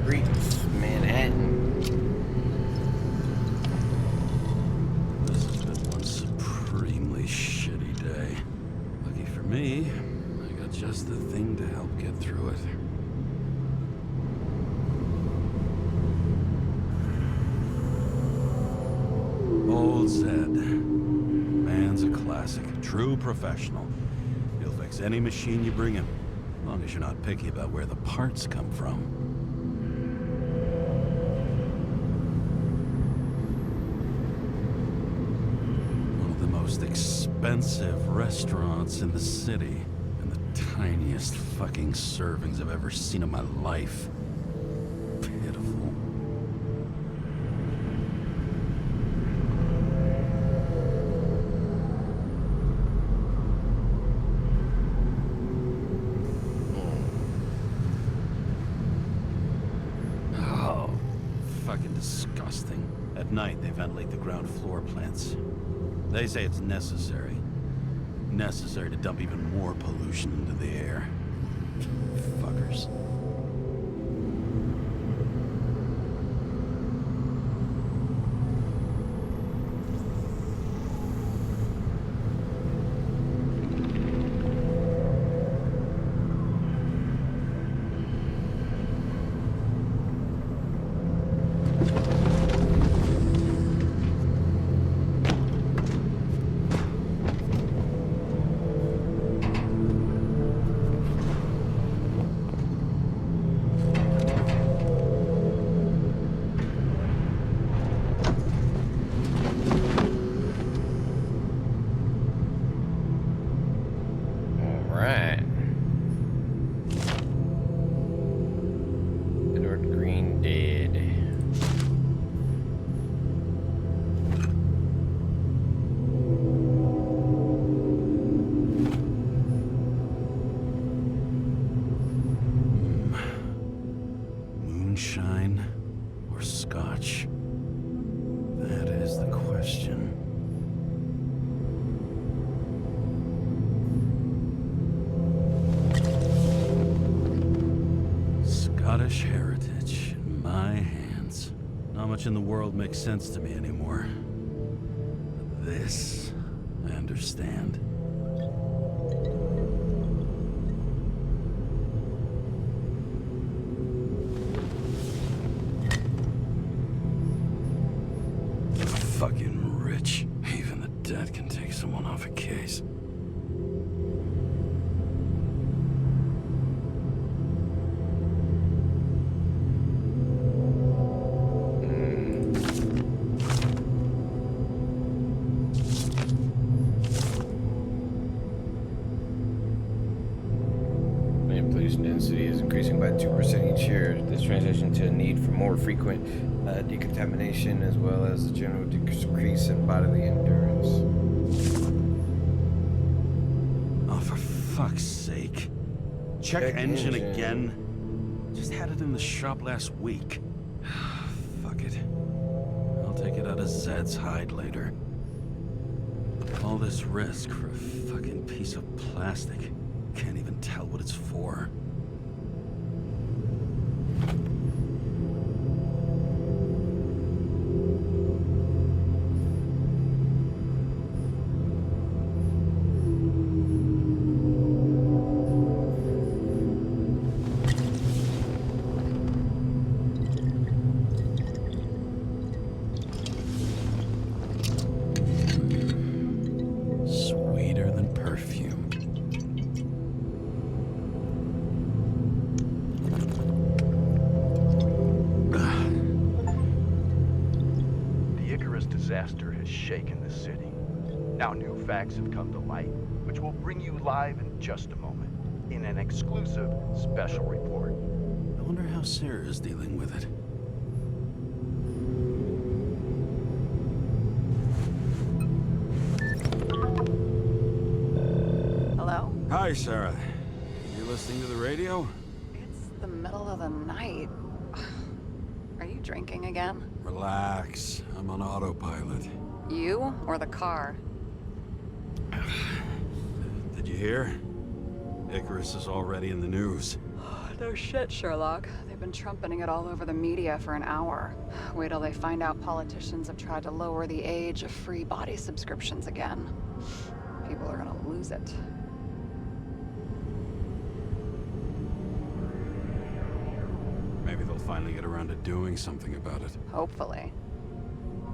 Greetings, Manhattan. This has been one supremely shitty day. Lucky for me, I got just the thing to help get through it. Old Zed. Man's a classic. True professional. He'll fix any machine you bring him, as long as you're not picky about where the parts come from. One of the most expensive restaurants in the city, and the tiniest fucking servings I've ever seen in my life. Pitiful. Oh, fucking disgusting. At night, they ventilate the ground floor plants. They say it's necessary. Necessary to dump even more pollution into the air. Fuckers. right. Edward Green dead. Moonshine or scotch? That is the question. Scottish heritage in my hands. Not much in the world makes sense to me anymore. But this, I understand. Fucking rich. Even the dead can take someone off a case. Pollution density is increasing by 2% each year. This transition to a need for more frequent decontamination as well as a general decrease in bodily endurance. Oh, for fuck's sake. Check engine again. Just had it in the shop last week. Fuck it. I'll take it out of Zed's hide later. All this risk for a fucking piece of plastic. Can't even tell what it's for. Sweeter than perfume. Disaster has shaken the city. Now new facts have come to light, which will bring you live in just a moment, in an exclusive special report. I wonder how Sarah is dealing with it. Hello? Hi, Sarah. You listening to the radio? It's the middle of the night. Are you drinking again? Relax. I'm on autopilot. You or the car? Did you hear? Icarus is already in the news. No shit, Sherlock. They've been trumpeting it all over the media for an hour. Wait till they find out politicians have tried to lower the age of free body subscriptions again. People are gonna lose it. Maybe they'll finally get around to doing something about it. Hopefully.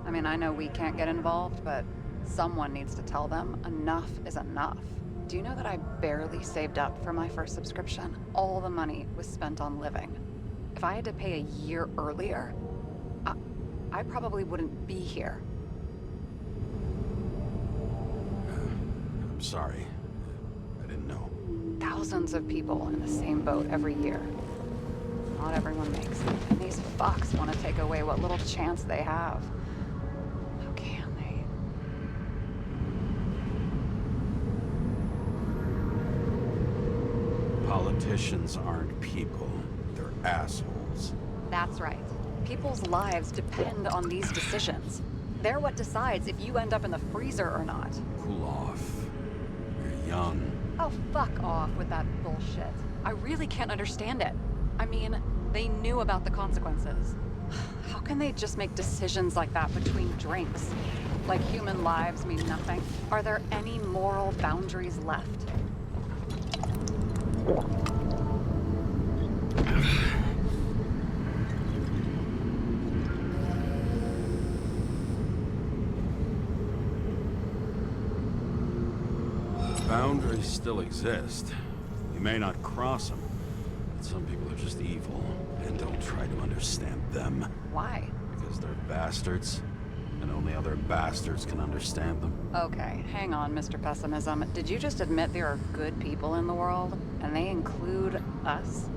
I mean, I know we can't get involved, but someone needs to tell them enough is enough. Do you know that I barely saved up for my first subscription? All the money was spent on living. If I had to pay a year earlier, I probably wouldn't be here. I'm sorry. I didn't know. Thousands of people in the same boat every year. Not everyone makes it, and these fucks want to take away what little chance they have. How can they? Politicians aren't people. They're assholes. That's right. People's lives depend on these decisions. They're what decides if you end up in the freezer or not. Cool off. You're young. Oh, fuck off with that bullshit. I really can't understand it. I mean, they knew about the consequences. How can they just make decisions like that between drinks? Like human lives mean nothing? Are there any moral boundaries left? Boundaries still exist. We may not cross them, but some people are just evil and don't try to understand them. Why? Because they're bastards. and only other bastards can understand them. Okay, hang on, Mr. Pessimism. Did you just admit there are good people in the world, and they include us?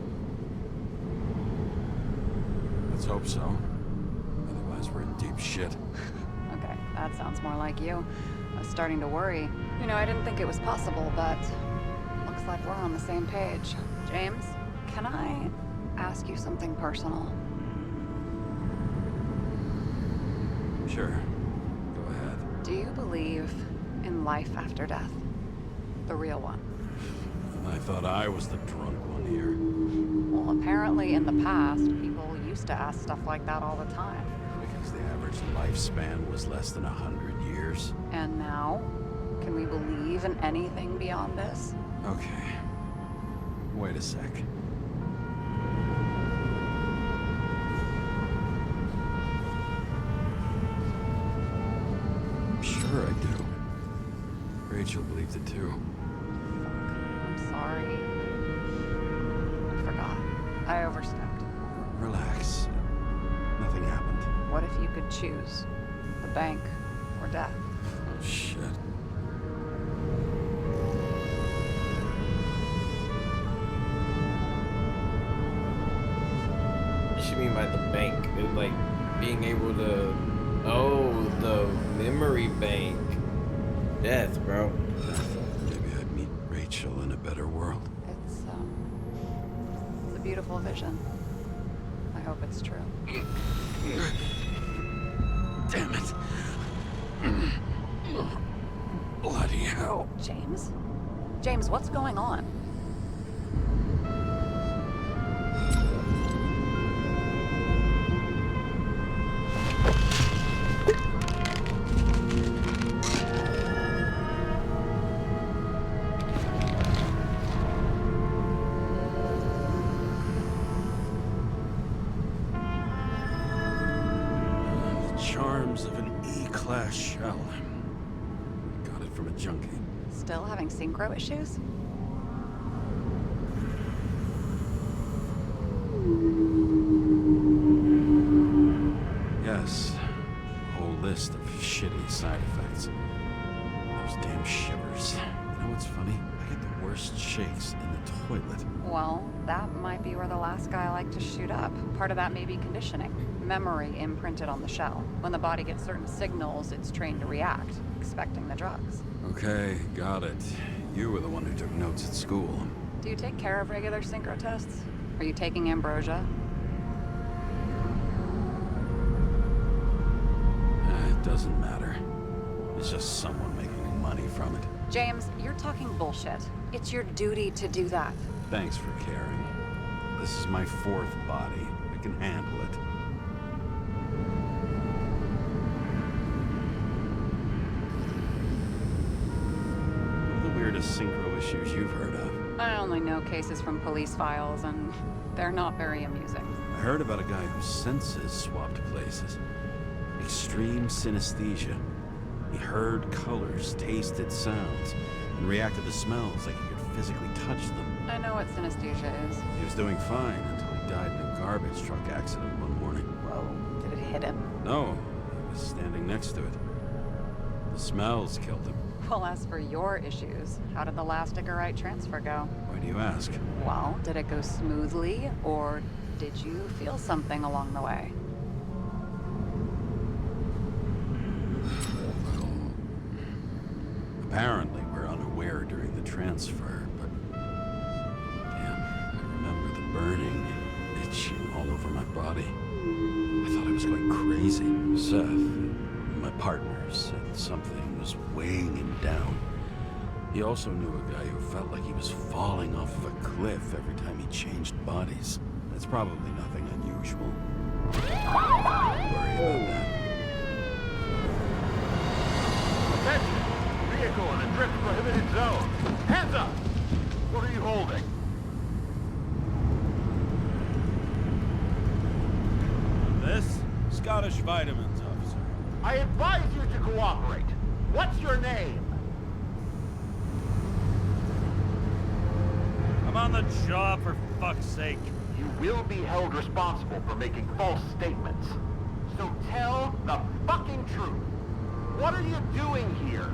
Let's hope so. Otherwise, we're in deep shit. Okay, that sounds more like you. I was starting to worry. You know, I didn't think it was possible, but looks like we're on the same page. James, can I ask you something personal? Sure. Go ahead. Do you believe in life after death? The real one? I thought I was the drunk one here. Well, apparently in the past, people used to ask stuff like that all the time. Because the average lifespan was less than 100 years. And now? Can we believe in anything beyond this? Okay. Wait a sec. Sure I do. Rachel believed it too. I'm sorry. I forgot. I overstepped. Relax. Nothing happened. What if you could choose? The bank or death? Oh, shit. What do you mean by the bank? It's like being able to... Oh, the memory bank. Death, bro. Maybe I'd meet Rachel in a better world. It's a beautiful vision. I hope it's true. Damn it. Bloody hell. James? James, what's going on? Charms of an E-class shell. Got it from a junkie. Still having synchro issues? Yes. A whole list of shitty side effects. Those damn shivers. You know what's funny? I get the worst shakes in the toilet. Well, that might be where the last guy liked to shoot up. Part of that may be conditioning. Memory imprinted on the shell. When the body gets certain signals, it's trained to react, expecting the drugs. Okay, got it. You were the one who took notes at school. Do you take care of regular synchro tests? Are you taking ambrosia? It doesn't matter. It's just someone making money from it. James, you're talking bullshit. It's your duty to do that. Thanks for caring. This is my fourth body. I can handle it. What are the weirdest synchro issues you've heard of? I only know cases from police files, and they're not very amusing. I heard about a guy whose senses swapped places. Extreme synesthesia. He heard colors, tasted sounds, and reacted to smells like he could physically touch them. I know what synesthesia is. He was doing fine until he died in a garbage truck accident one morning. Whoa, did it hit him? No, he was standing next to it. The smells killed him. Well, as for your issues, how did the last Icarite transfer go? Why do you ask? Well, did it go smoothly, or did you feel something along the way? Apparently, we're unaware during the transfer, but... Damn, I remember the burning, itching all over my body. I thought I was going crazy. Seth, my partner, said something was weighing him down. He also knew a guy who felt like he was falling off of a cliff every time he changed bodies. That's probably nothing unusual. Don't worry about that. Attention! Vehicle in a drift prohibited zone. Hands up! What are you holding? This? Scottish Vitamins, officer. I advise you to cooperate. What's your name? I'm on the job, for fuck's sake. You will be held responsible for making false statements. so tell the fucking truth. What are you doing here?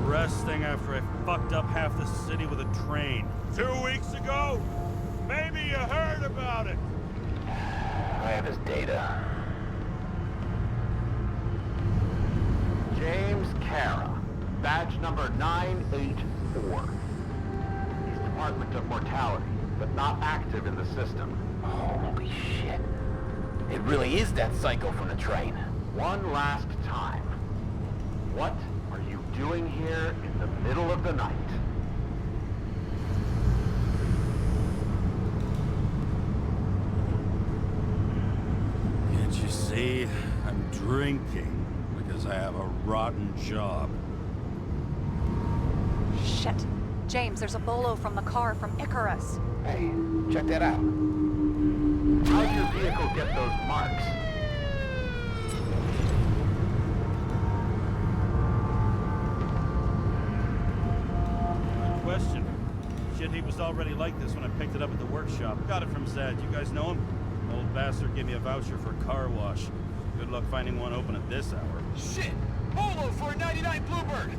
Resting after I fucked up half the city with a train. 2 weeks ago? Maybe you heard about it. I have his data. James Kara, badge number 984. He's Department of Mortality, but not active in the system. Holy shit. It really is that psycho from the train. One last time. What are you doing here in the middle of the night? Can't you see? I'm drinking because I have a rotten job. Shit. James, there's a bolo from the car from Icarus. Hey, check that out. How'd your vehicle get those marks? Good question. Shit, he was already like this when I picked it up at the workshop. Got it from Zed. You guys know him? Old bastard gave me a voucher for a car wash. Good luck finding one open at this hour. Shit! Bolo for a 99 Bluebird!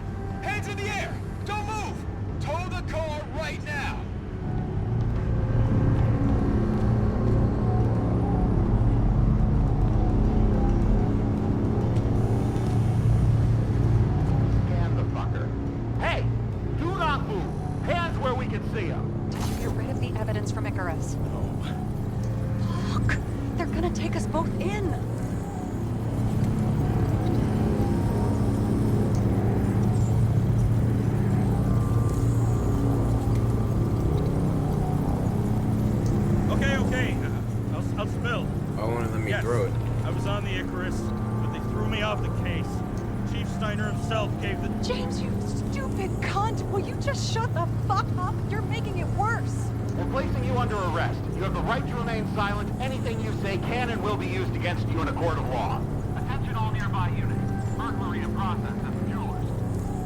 Hands in the air! Don't move! Tow the car right now! Scan the fucker. Hey! Do not move! Hands where we can see him! Did you get rid of the evidence from Icarus? No. Fuck! They're gonna take us both in! Okay. I'll spill. I want to let me Yes, throw it. I was on the Icarus, but they threw me off the case. Chief Steiner himself gave the... James, you stupid cunt! Will you just shut the fuck up? You're making it worse! We're placing you under arrest. You have the right to remain silent. Anything you say can and will be used against you in a court of law. Attention all nearby units. Burglary in process at the Jewelers.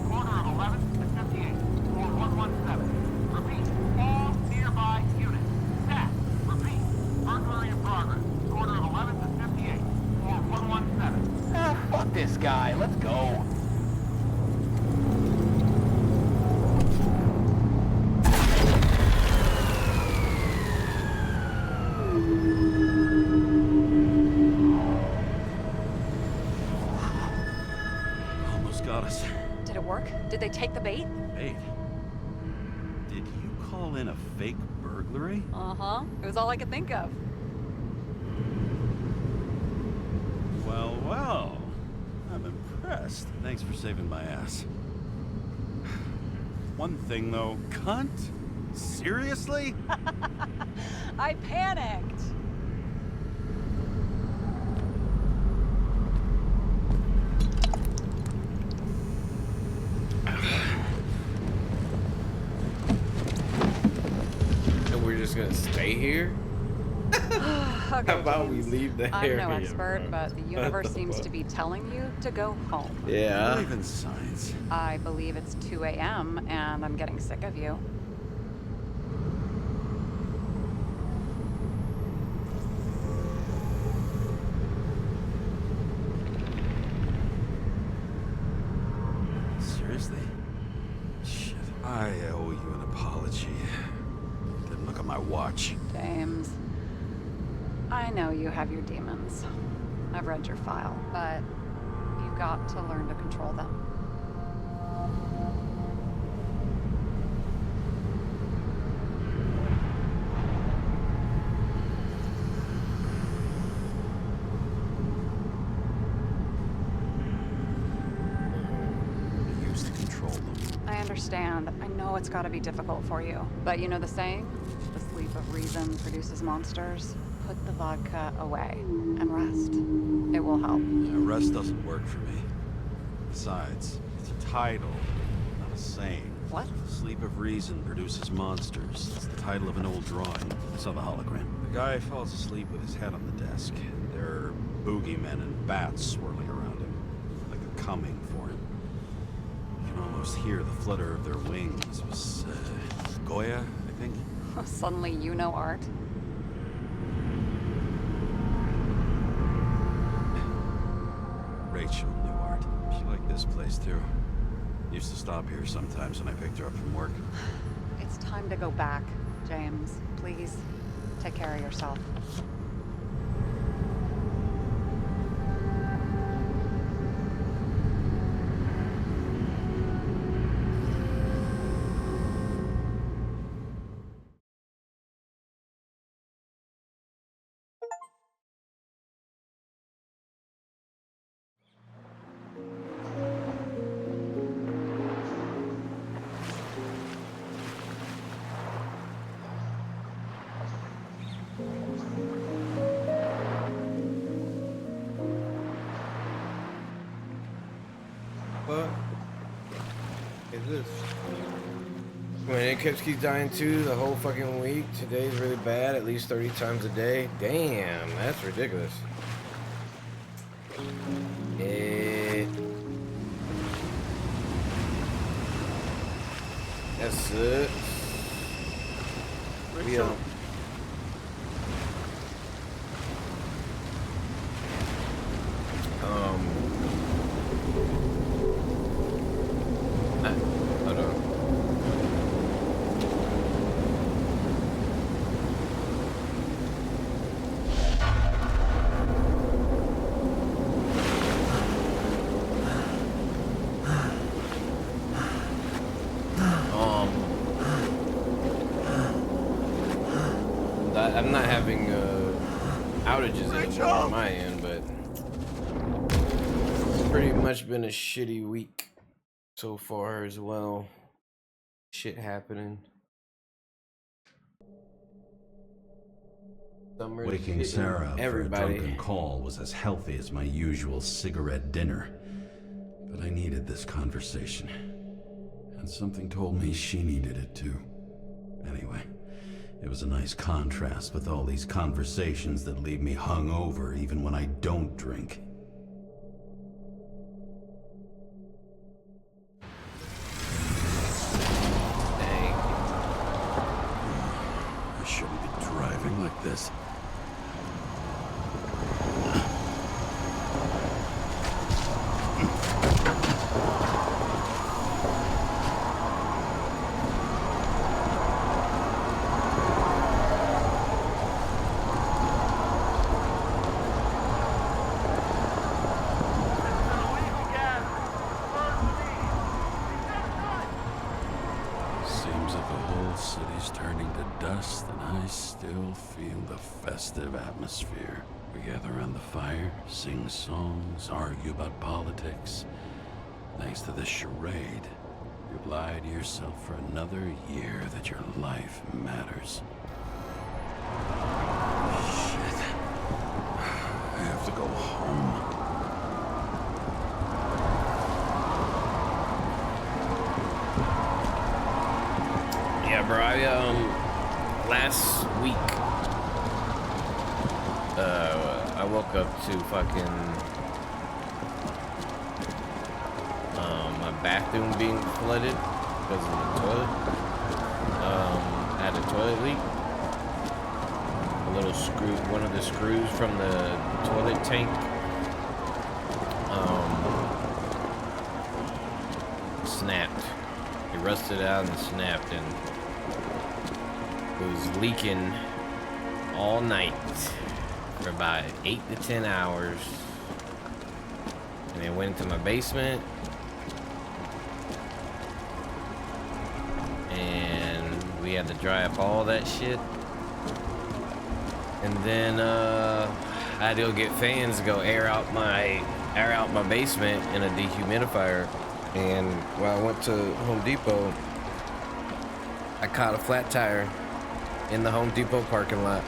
Corner of 11th and 58. Floor 117. Repeat. All nearby units. Stat. Repeat. Burglary in progress. Corner of 11th and 58. Floor 117. Fuck this guy. Let's go. Almost got us. Did it work? Did they take the bait? Bait? Did you call in a fake burglary? Uh-huh. It was all I could think of. Well. I'm impressed. Thanks for saving my ass. One thing, though. Cunt? Seriously? I panicked. And we're just gonna stay here? Okay, How about we James. leave the I'm area? no expert, but the universe the seems fuck? to be telling you to go home. Yeah. I believe in science. I believe it's 2 a.m. and I'm getting sick of you. Seriously? Shit, I owe you an apology. Didn't look at my watch. James, I know you have your demons. I've read your file, but you've got to learn to control them. I used to control them. I understand. I know it's got to be difficult for you. But you know the saying? The sleep of reason produces monsters. Put the vodka away and rest. It will help. Yeah, rest doesn't work for me. Besides, it's a title, not a saying. What? Sleep of Reason produces monsters. It's the title of an old drawing. I saw the hologram. The guy falls asleep with his head on the desk. There are boogeymen and bats swirling around him, like they're coming for him. You can almost hear the flutter of their wings. It was Goya, I think. Suddenly you know art. Rachel knew art. She liked this place too. Used to stop here sometimes when I picked her up from work. It's time to go back, James. Please, take care of yourself. What is this? When it keeps dying too the whole fucking week. Today's really bad, at least 30 times a day. Damn, that's ridiculous. That's it. Rachel. Hold on. I'm not having outages anymore on my end, but it's pretty much been a shitty week so far as well. Shit happening. Waking Sarah up for a drunken call was as healthy as my usual cigarette dinner. But I needed this conversation. And something told me she needed it too. Anyway, it was a nice contrast with all these conversations that leave me hungover even when I don't drink. Dang. I shouldn't be driving like this. Festive atmosphere. We gather around the fire, sing songs, argue about politics. Thanks to this charade, you've lied to yourself for another year that your life matters. Shit. I have to go home. Yeah, bro, last week I woke up to fucking my bathroom being flooded because of the toilet. I had a toilet leak. A little screw, one of the screws from the toilet tank snapped. It rusted out and snapped, and it was leaking all night for about 8 to 10 hours, and it went into my basement, and we had to dry up all that shit, and then I had to go get fans to go air out my basement in a dehumidifier. And when I went to Home Depot, I caught a flat tire in the Home Depot parking lot.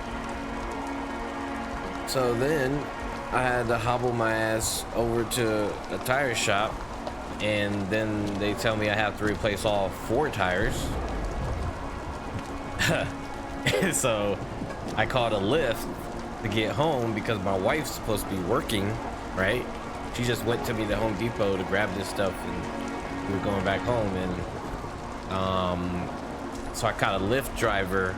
So then I had to hobble my ass over to a tire shop, and then they tell me I have to replace all 4 tires. So I called a Lyft to get home because my wife's supposed to be working, right? She just went to me to Home Depot to grab this stuff, and we were going back home. And so I caught a Lyft driver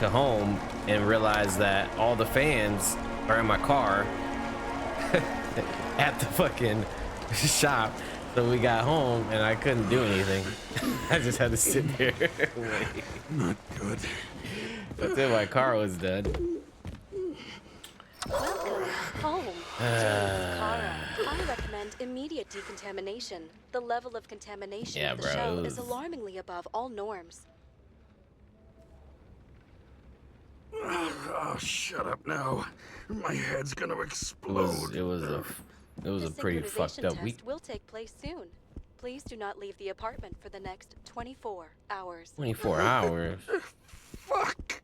to home and realize that all the fans are in my car at the fucking shop. So we got home and I couldn't do anything. I just had to sit there. Wait. Not good. Until my car was done. Welcome home, James, Kara. I recommend immediate decontamination. The level of contamination Yeah, of the bro, shell it is was- alarmingly above all norms. Oh, shut up now. My head's gonna It was explode. it was a The pretty fucked synchronization up test week. will take place soon. Please do not leave the apartment for the next 24 hours. 24 hours. Fuck.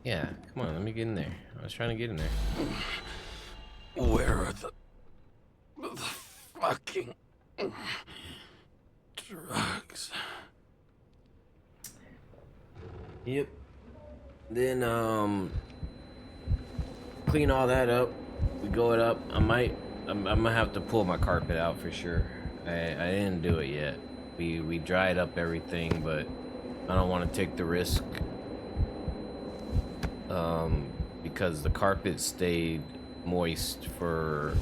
Yeah, come on, let me get in there. I was trying to get in there. Where are the fucking drugs? Yep. Then clean all that up. We go it up. I'm gonna have to pull my carpet out for sure. I didn't do it yet. We dried up everything, but I don't want to take the risk. Because the carpet stayed moist for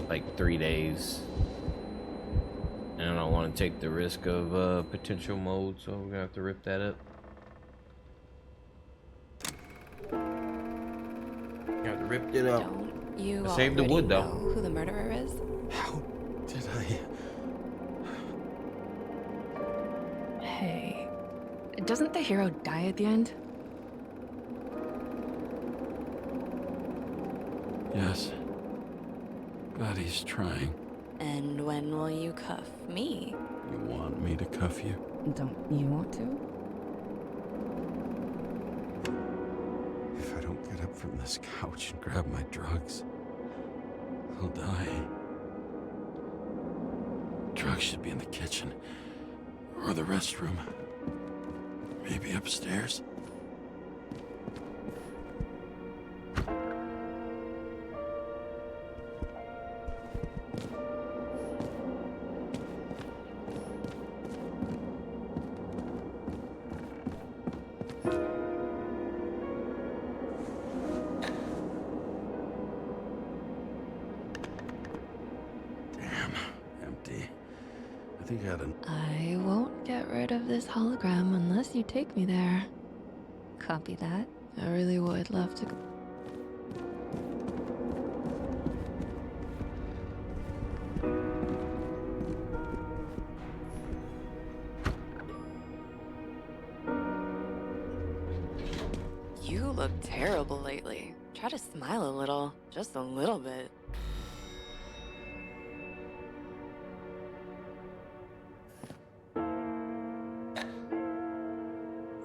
like 3 days. And I don't want to take the risk of potential mold, so we're gonna have to rip that up. Got to rip it up. Don't you I saved the already wood though. know who the murderer is? How did I? Hey, doesn't the hero die at the end? Yes. God, he's trying. And when will you cuff me? You want me to cuff you? Don't you want to? If I don't get up from this couch and grab my drugs, I'll die. Drugs should be in the kitchen. Or the restroom. Maybe upstairs. I think I had an... I won't get rid of this hologram unless you take me there. Copy that. I really would love to. You look terrible lately. Try to smile a little. Just a little bit.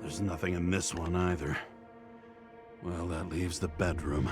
There's nothing in this one either. Well, that leaves the bedroom.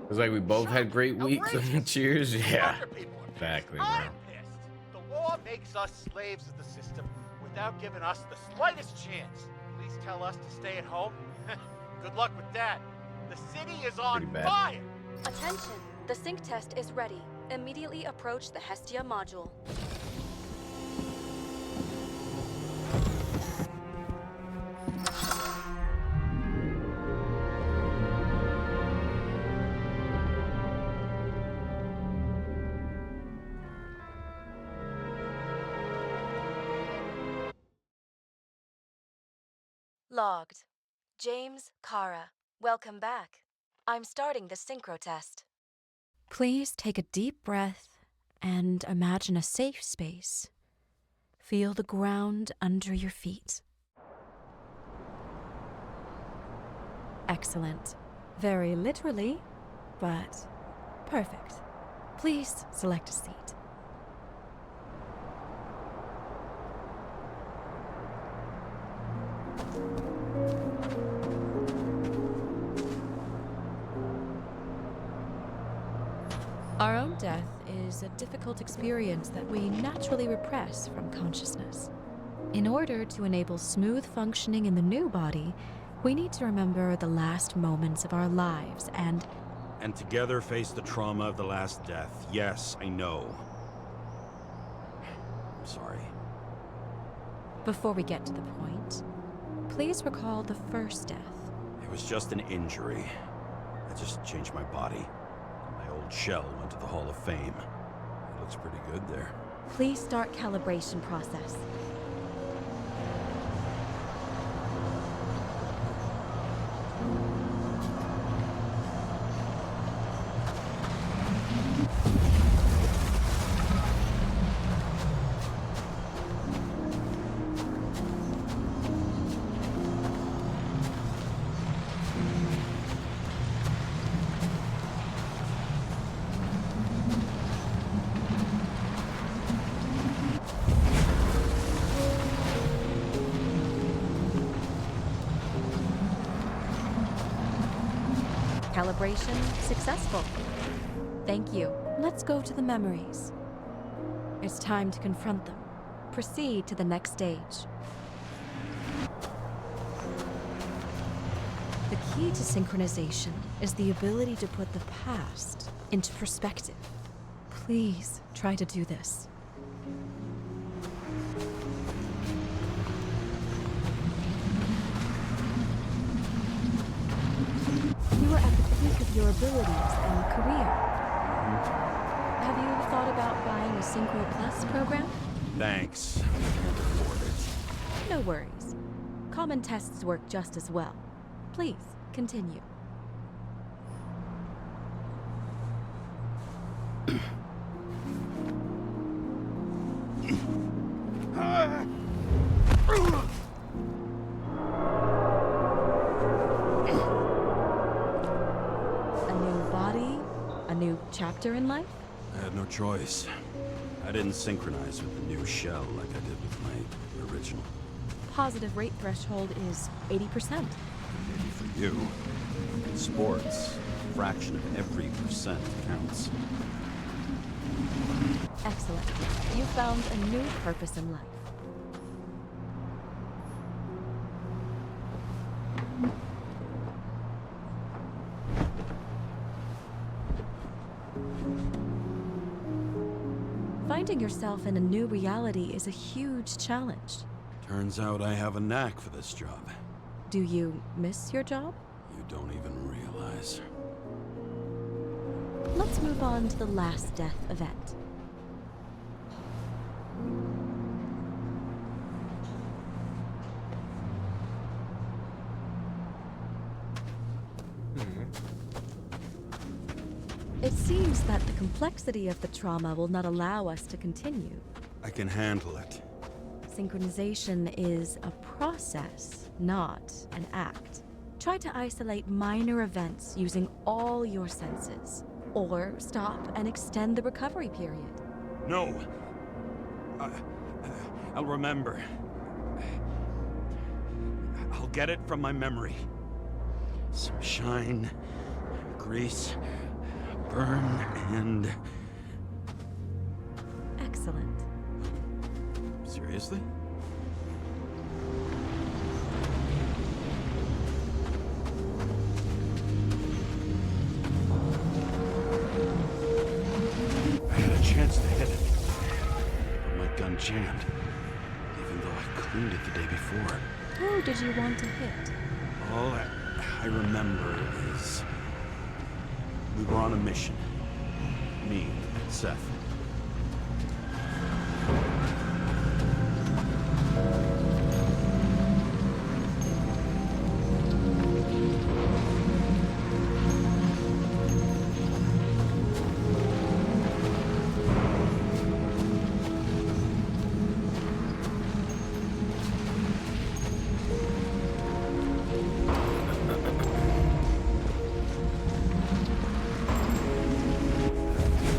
It's like we both had great weeks. Cheers. Yeah. Exactly, bro. I'm pissed. The law makes us slaves of the system without giving us the slightest chance. Please tell us to stay at home. Good luck with that. The city is on Pretty bad. fire. Attention! The sync test is ready. Immediately approach the Hestia module. Logged. James, Kara, welcome back. I'm starting the synchro test. Please take a deep breath and imagine a safe space. Feel the ground under your feet. Excellent. Very literally, but perfect. Please select a seat. Our own death is a difficult experience that we naturally repress from consciousness. In order to enable smooth functioning in the new body, we need to remember the last moments of our lives and together face the trauma of the last death. Yes, I know. I'm sorry. Before we get to the point, please recall the first death. It was just an injury. I just changed my body. My old shell went to the Hall of Fame. It looks pretty good there. Please start calibration process. Calibration successful. Thank you. Let's go to the memories. It's time to confront them. Proceed to the next stage. The key to synchronization is the ability to put the past into perspective. Please try to do this. You are at the peak of your abilities and career. Have you thought about buying a Synchro Plus program? Thanks. I can't afford it. No worries. Common tests work just as well. Please, continue. A new body? A new chapter in life? I had no choice. I didn't synchronize with the new shell like I did with my original. Positive rate threshold is 80%. Maybe for you. In sports, a fraction of every percent counts. Excellent. You found a new purpose in life. Finding yourself in a new reality is a huge challenge. Turns out I have a knack for this job. Do you miss your job? You don't even realize. Let's move on to the last death event. It seems that the complexity of the trauma will not allow us to continue. I can handle it. Synchronization is a process, not an act. Try to isolate minor events using all your senses, or stop and extend the recovery period. No. I'll remember. I'll get it from my memory. Some shine, grease, burn, and... Excellent. Seriously? I had a chance to hit it, but my gun jammed, even though I cleaned it the day before. Who did you want to hit? All I remember is we were on a mission. Me, Seth.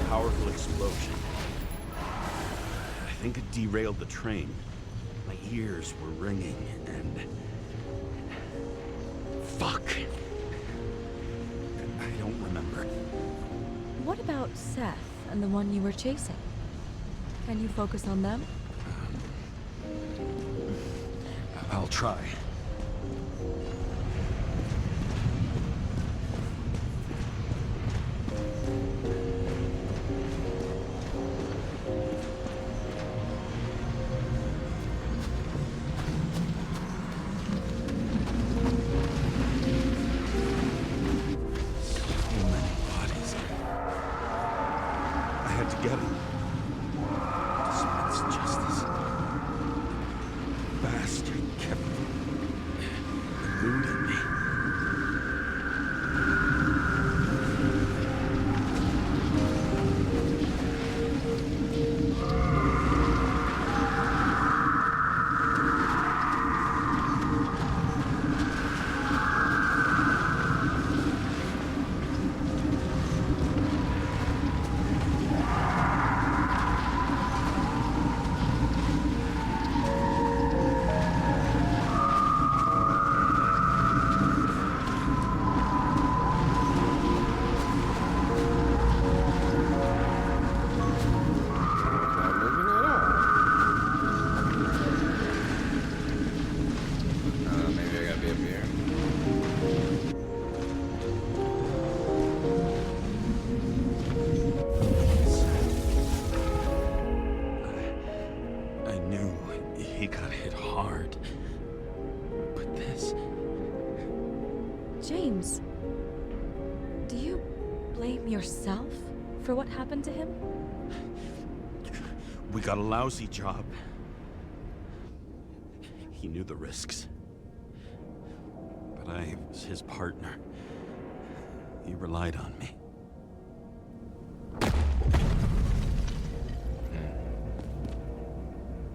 Powerful explosion. I think it derailed the train. My ears were ringing and... Fuck. I don't remember. What about Seth and the one you were chasing? Can you focus on them? I'll try. Get him. Dispense justice. Bastard kept eluding me. He got hit hard. But this... James, do you blame yourself for what happened to him? We got a lousy job. He knew the risks. But I was his partner. He relied on me.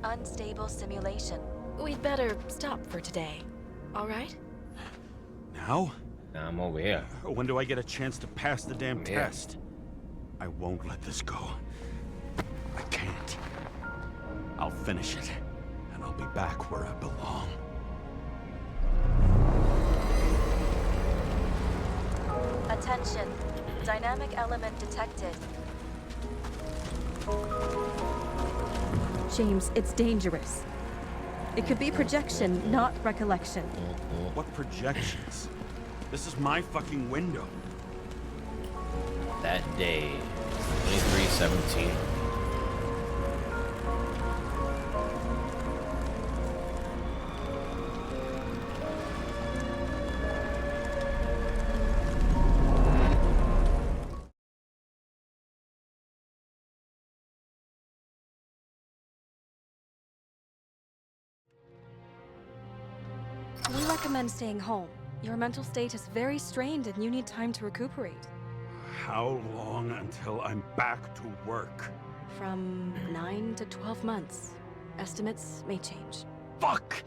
Unstable simulation. We'd better stop for today. All right? Now? Nah, I'm over here. When do I get a chance to pass the damn test? I won't let this go. I can't. I'll finish it, and I'll be back where I belong. Attention. Dynamic element detected. James, it's dangerous. It could be projection, not recollection. What projections? This is my fucking window. That day, 23/17. We recommend staying home. Your mental state is very strained and you need time to recuperate. How long until I'm back to work? From 9 to 12 months. Estimates may change. Fuck!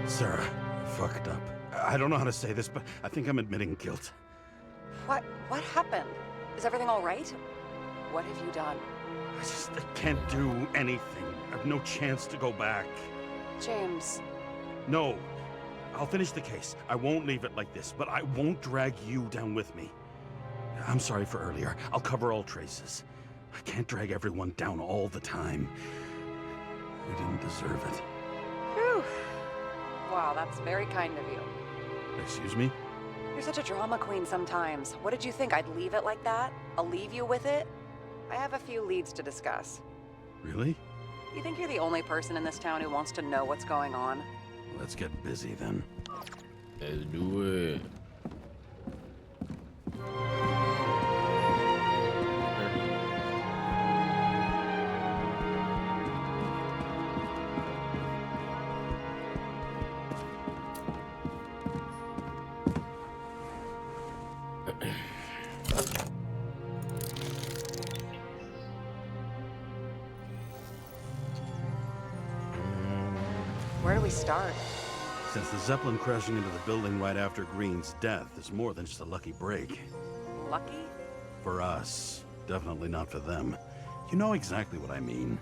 Sarah, I fucked up. I don't know how to say this, but I think I'm admitting guilt. What happened? Is everything all right? What have you done? I can't do anything. I have no chance to go back. James. No. I'll finish the case. I won't leave it like this, but I won't drag you down with me. I'm sorry for earlier. I'll cover all traces. I can't drag everyone down all the time. We didn't deserve it. Whew. Wow, that's very kind of you. Excuse me? You're such a drama queen sometimes. What did you think, I'd leave it like that? I'll leave you with it? I have a few leads to discuss. Really? You think you're the only person in this town who wants to know what's going on? Let's get busy then. Let's do it. Where do we start? Since the Zeppelin crashing into the building right after Green's death is more than just a lucky break. Lucky? For us. Definitely not for them. You know exactly what I mean.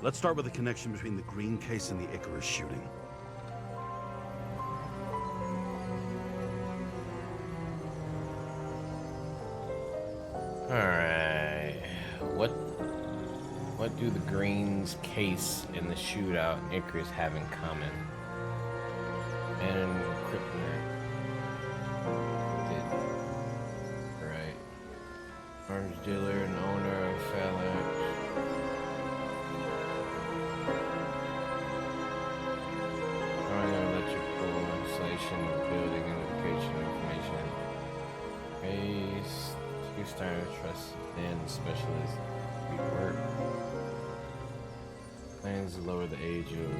Let's start with the connection between the Green case and the Icarus shooting. Alright. What do the Green's case and the shootout and Icarus have in common? And Krippner did. Right. Arms dealer and owner of Phalanx. Electrical installation, building, identification information. Case. Two-star trust and specialist. Work. Plans to lower the age of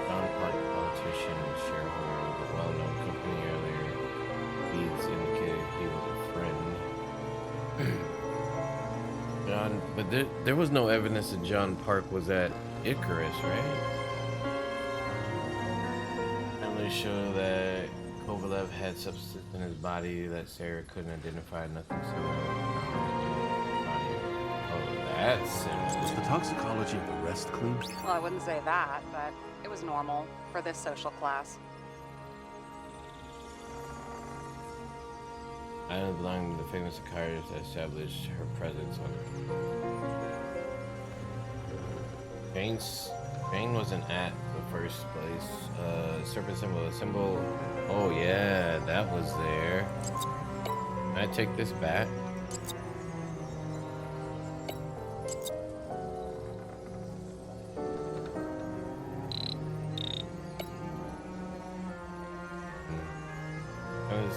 John Park, politician and shareholder of a well-known company earlier. Leads indicated he was a friend. John, but there was no evidence that John Park was at Icarus, right? Emily showed that Kovalev had substance in his body that Sarah couldn't identify, nothing similar. That's similar. Was the toxicology of the rest clean? Well, I wouldn't say that, but it was normal for this social class. Anna belonged to the famous psychiatrist that established her presence on Jane wasn't at the first place. Serpent symbol. Oh yeah, that was there. Can I take this back?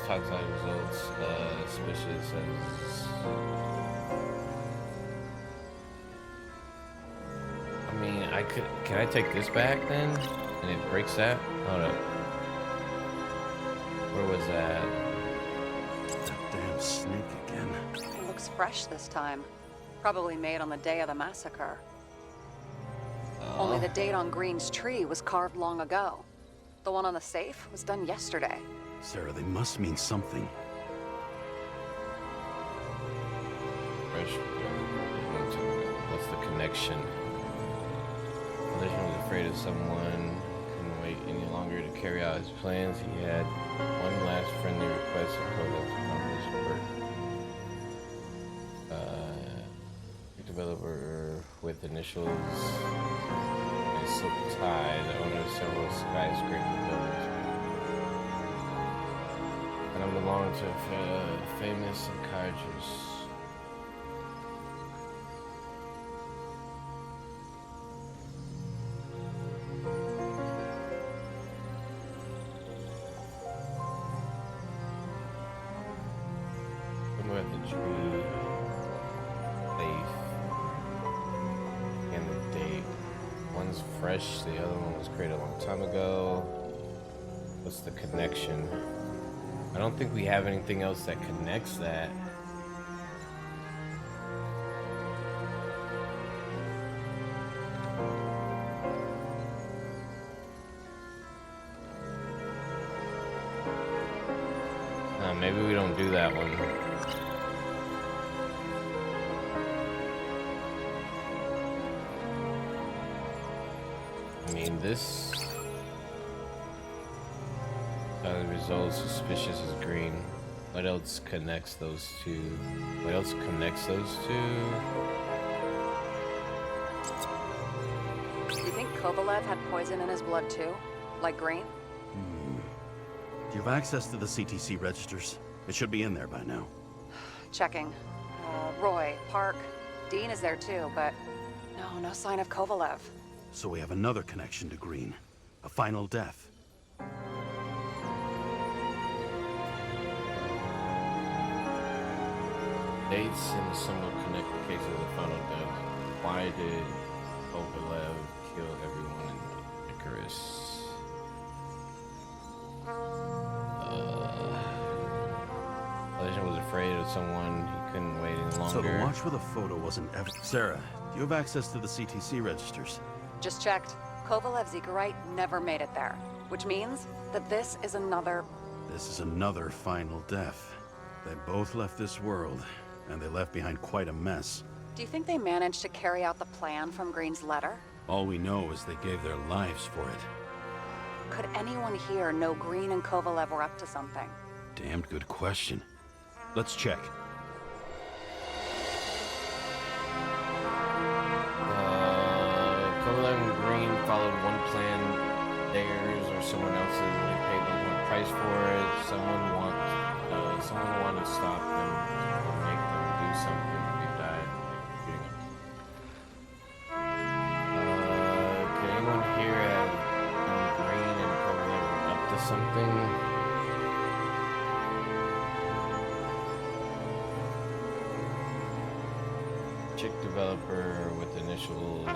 Toxic results, suspicious as... I mean, can I take this back then? And it breaks that? Hold up. Where was that? That damn snake again. It looks fresh this time. Probably made on the day of the massacre. Only the date on Green's tree was carved long ago. The one on the safe was done yesterday. Sarah, they must mean something. What's the connection? Legend was afraid of someone, couldn't wait any longer to carry out his plans. He had one last friendly request of Kovalev to accomplish work. Developer with initials and Silk Tie, the owner of several skyscraper buildings. And I belong to a famous psychiatrist. Somewhere at the tree, safe, and the date. One's fresh, the other one was created a long time ago. What's the connection? I don't think we have anything else that connects that. Maybe we don't do that one. I mean, this... the results suspicious as Green. What else connects those two? What else connects those two? Do you think Kovalev had poison in his blood too? Like Green? Do you have access to the CTC registers? It should be in there by now. Checking. Roy, Park, Dean is there too, but no sign of Kovalev. So we have another connection to Green. A final death. Dates and symbol connect the case of the final death. Why did Kovalev kill everyone in Icarus? Legend was afraid of someone he couldn't wait any longer. So the watch with a photo wasn't ever... Sarah, do you have access to the CTC registers? Just checked. Kovalev's Icarite never made it there, which means that this is another... This is another final death. They both left this world, and they left behind quite a mess. Do you think they managed to carry out the plan from Green's letter? All we know is they gave their lives for it. Could anyone here know Green and Kovalev were up to something? Damned good question. Let's check. Kovalev and Green followed one plan, theirs or someone else's, and they paid them one price for it. Someone wanted to stop them or make them do something. They died shooting them. Can anyone here have Green and Kovalev were up to something? Chick developer with initials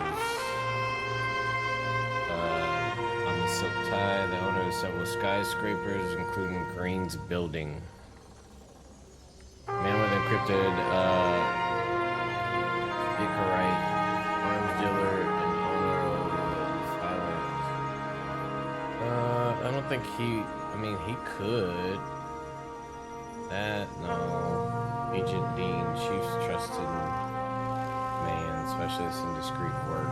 on the silk tie, the owner of several skyscrapers, including Green's building. Man with encrypted Icarite, arms dealer, and owner of Silence. I don't think he could. That, no. Agent Dean, Chief's trusted man, specialist in discreet work.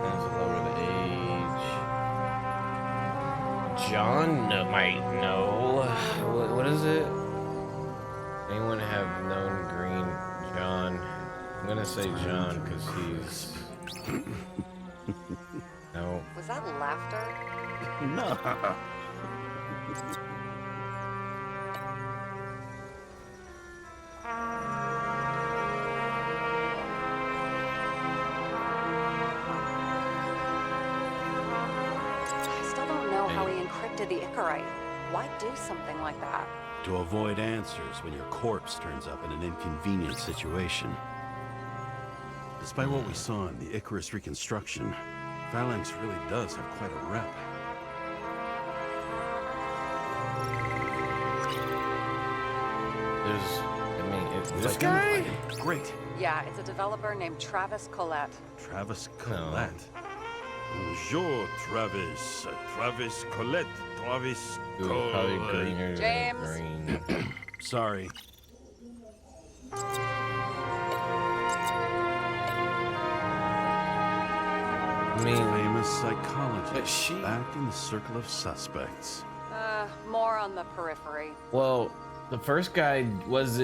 As lower the age. John might know. What is it? Anyone have known Green? John. I'm gonna say John because he's. No. Was that laughter? No. The Icarite. Why do something like that? To avoid answers when your corpse turns up in an inconvenient situation. Despite what we saw in the Icarus reconstruction, Phalanx really does have quite a rep. It's this guy? Great. Yeah, it's a developer named Travis Collette. Travis Collette. Bonjour, Travis. Travis Collette. Travis probably greener James. Green. Sorry. Famous psychologist. Back in the circle of suspects. More on the periphery. Well, the first guy he was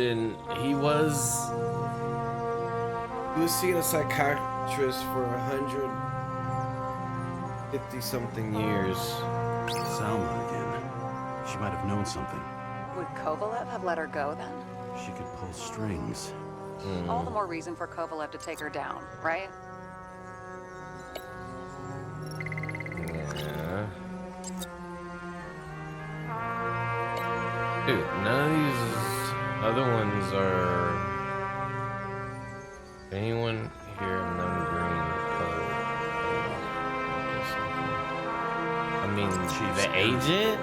seeing a psychiatrist for 150 something years. Salma again. She might have known something. Would Kovalev have let her go then? She could pull strings. All the more reason for Kovalev to take her down, right? Yeah. Dude, none of these other ones are. Anyone here known Green color? I mean, the agent?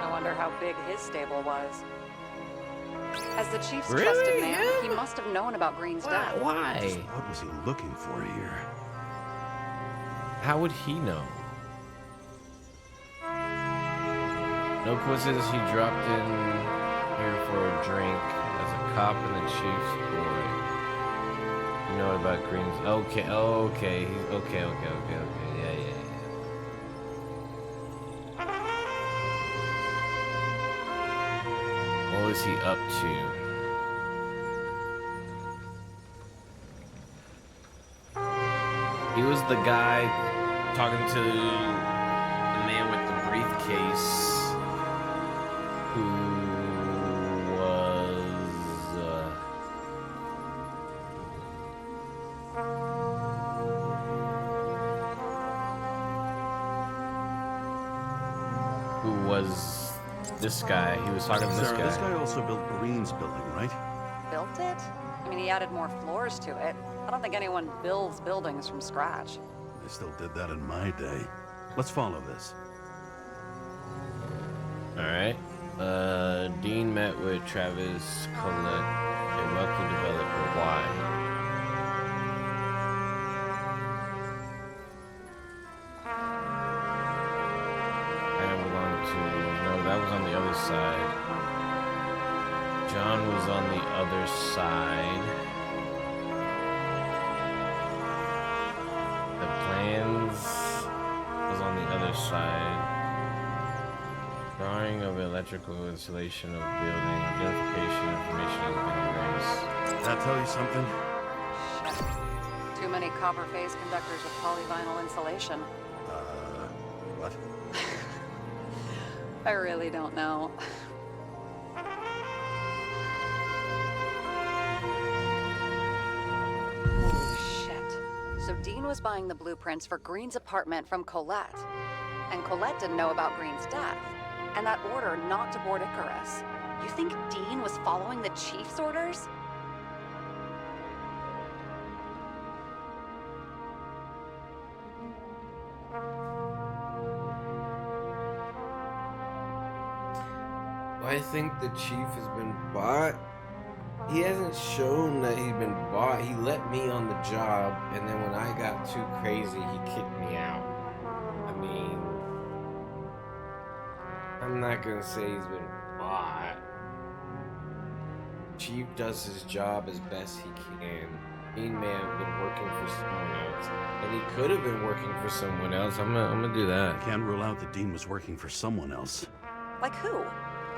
I wonder how big his stable was. As the chief's Really? trusted man, Yeah. he must have known about Green's death. Why? Just what was he looking for here? How would he know? No coincidence he dropped in here for a drink as a cop and the chief's boy. You know about Green's? Okay. He's okay. Yeah. What was he up to? He was the guy talking to the man with the briefcase who was this guy. He was talking to this Sarah, guy. this guy also built Green's building, right? Built it? I mean, he added more floors to it. I don't think anyone builds buildings from scratch. They still did that in my day. Let's follow this. Alright. Dean met with Travis Collette, a wealthy developer. Why? That was on the other side. John was on the other drawing of electrical installation of building. Identification information has been erased. Did that tell you something? Shit. Too many copper phase conductors with polyvinyl insulation. What? I really don't know. Holy shit. So Dean was buying the blueprints for Green's apartment from Colette. And Colette didn't know about Green's death. And that order not to board Icarus. You think Dean was following the chief's orders? I think the chief has been bought. He hasn't shown that he's been bought. He let me on the job, and then when I got too crazy, he kicked me out. I mean, I'm not gonna say he's been bought. Chief does his job as best he can. He may have been working for someone else, and he could have been working for someone else. I'm gonna do that. I can't rule out that Dean was working for someone else. Like who?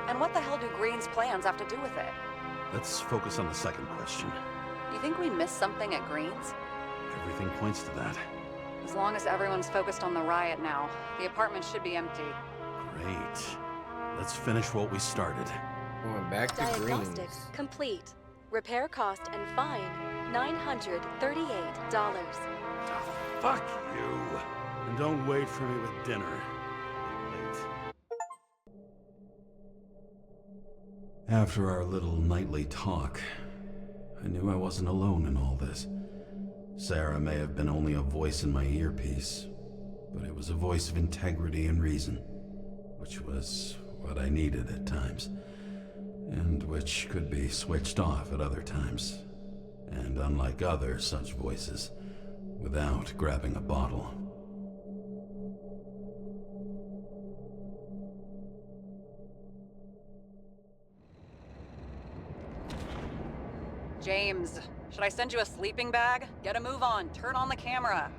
And what the hell do Green's plans have to do with it? Let's focus on the second question. You think we missed something at Green's? Everything points to that. As long as everyone's focused on the riot now, the apartment should be empty. Great. Let's finish what we started. Going back to Diagnostics Green's. complete. Repair cost and fine $938. Fuck you. And don't wait for me with dinner. After our little nightly talk, I knew I wasn't alone in all this. Sarah may have been only a voice in my earpiece, but it was a voice of integrity and reason, which was what I needed at times, and which could be switched off at other times, and unlike other such voices, without grabbing a bottle. James, should I send you a sleeping bag? Get a move on. Turn on the camera.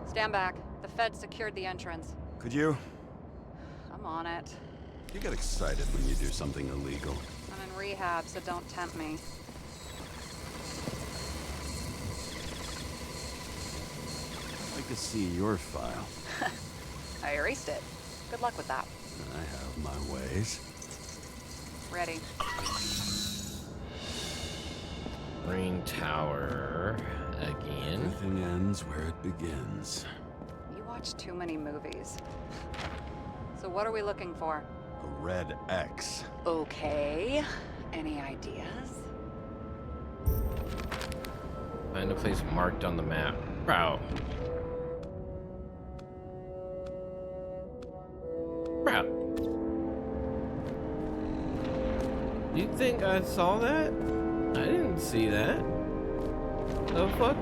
Stand back. The feds secured the entrance. Could you? I'm on it. You get excited when you do something illegal. I'm in rehab, so don't tempt me. I'd like to see your file. I erased it. Good luck with that. I have my ways. Ready. Green Tower again. Everything ends where it begins. You watch too many movies. So what are we looking for? A red X. Okay. Any ideas? Find a place marked on the map. Bro. Bro. You think I saw that? I didn't see that. The fuck?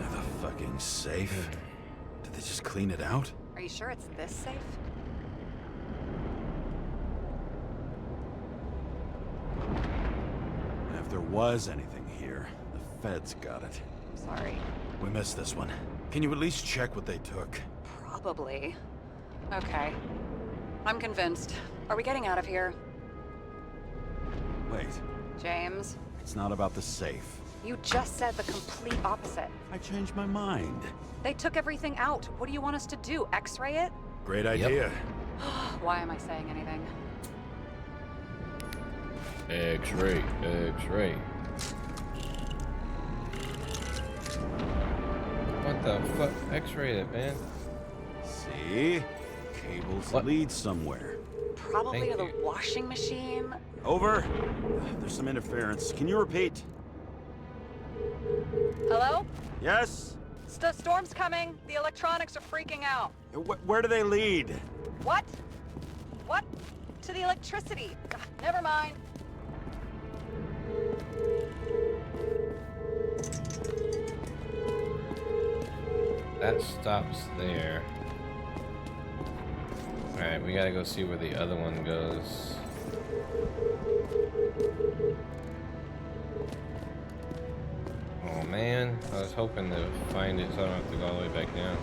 The fucking safe. Did they just clean it out? Are you sure it's this safe? If there was anything here, the feds got it. Sorry. We missed this one. Can you at least check what they took? Probably. Okay. I'm convinced. Are we getting out of here? Wait, James, it's not about the safe. you just said the complete opposite. I changed my mind. They took everything out. What do you want us to do? X-ray it? Great idea. Why am I saying anything? X-ray, X-ray. What the fuck? X-ray it, man. See? Cables lead somewhere. Probably Thank to the you. washing machine. Over. There's some interference. Can you repeat? Hello? Yes? Storm's coming. The electronics are freaking out. Where do they lead? What? What? To the electricity. Ugh, never mind. That stops there. Alright, we gotta go see where the other one goes. Oh man, I was hoping to find it so I don't have to go all the way back down.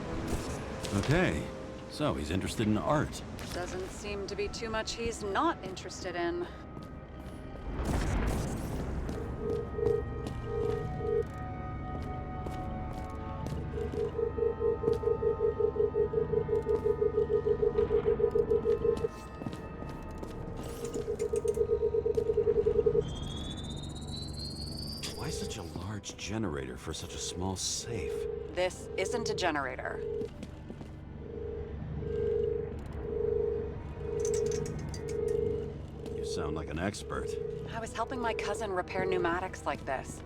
Okay, so he's interested in art. Doesn't seem to be too much he's not interested in. Why such a large generator for such a small safe? This isn't a generator. You sound like an expert. I was helping my cousin repair pneumatics like this.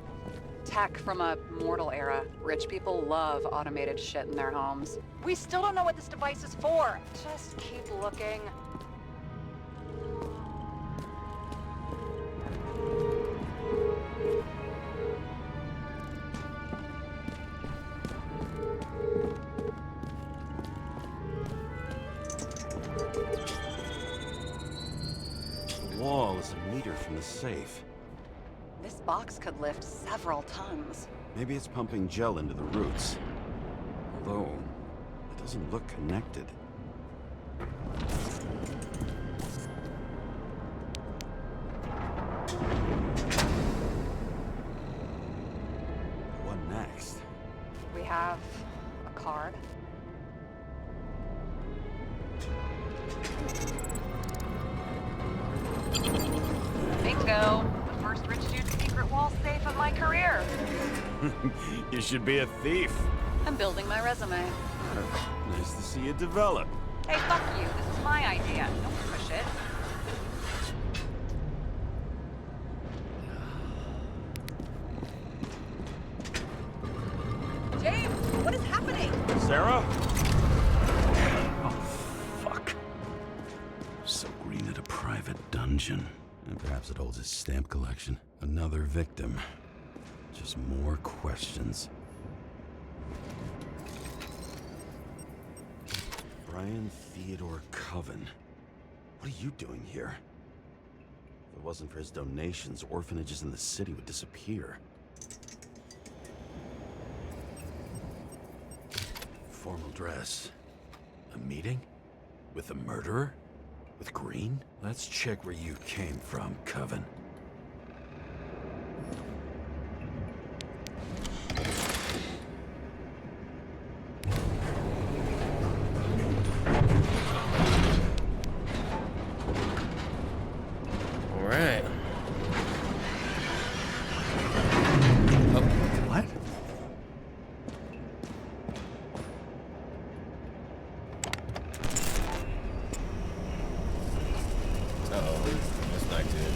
Tech from a mortal era. Rich people love automated shit in their homes. We still don't know what this device is for. Just keep looking. The wall is a meter from the safe. This box could lift several tons. Maybe it's pumping gel into the roots. Although, it doesn't look connected. What next? We have a card. Bingo! The first rich dude's secret wall safe of my career. You should be a thief. I'm building my resume. Nice to see you develop. Hey, fuck you. This is my idea. Don't push it. James, what is happening? Sarah? Oh, fuck. So Green at a private dungeon. And perhaps it holds his stamp collection. Another victim. Just more questions. Brian Theodore Coven. What are you doing here? If it wasn't for his donations, orphanages in the city would disappear. Formal dress. A meeting? With the murderer? With Green? Let's check where you came from, Coven. Alright. What? Uh-oh. That's not good.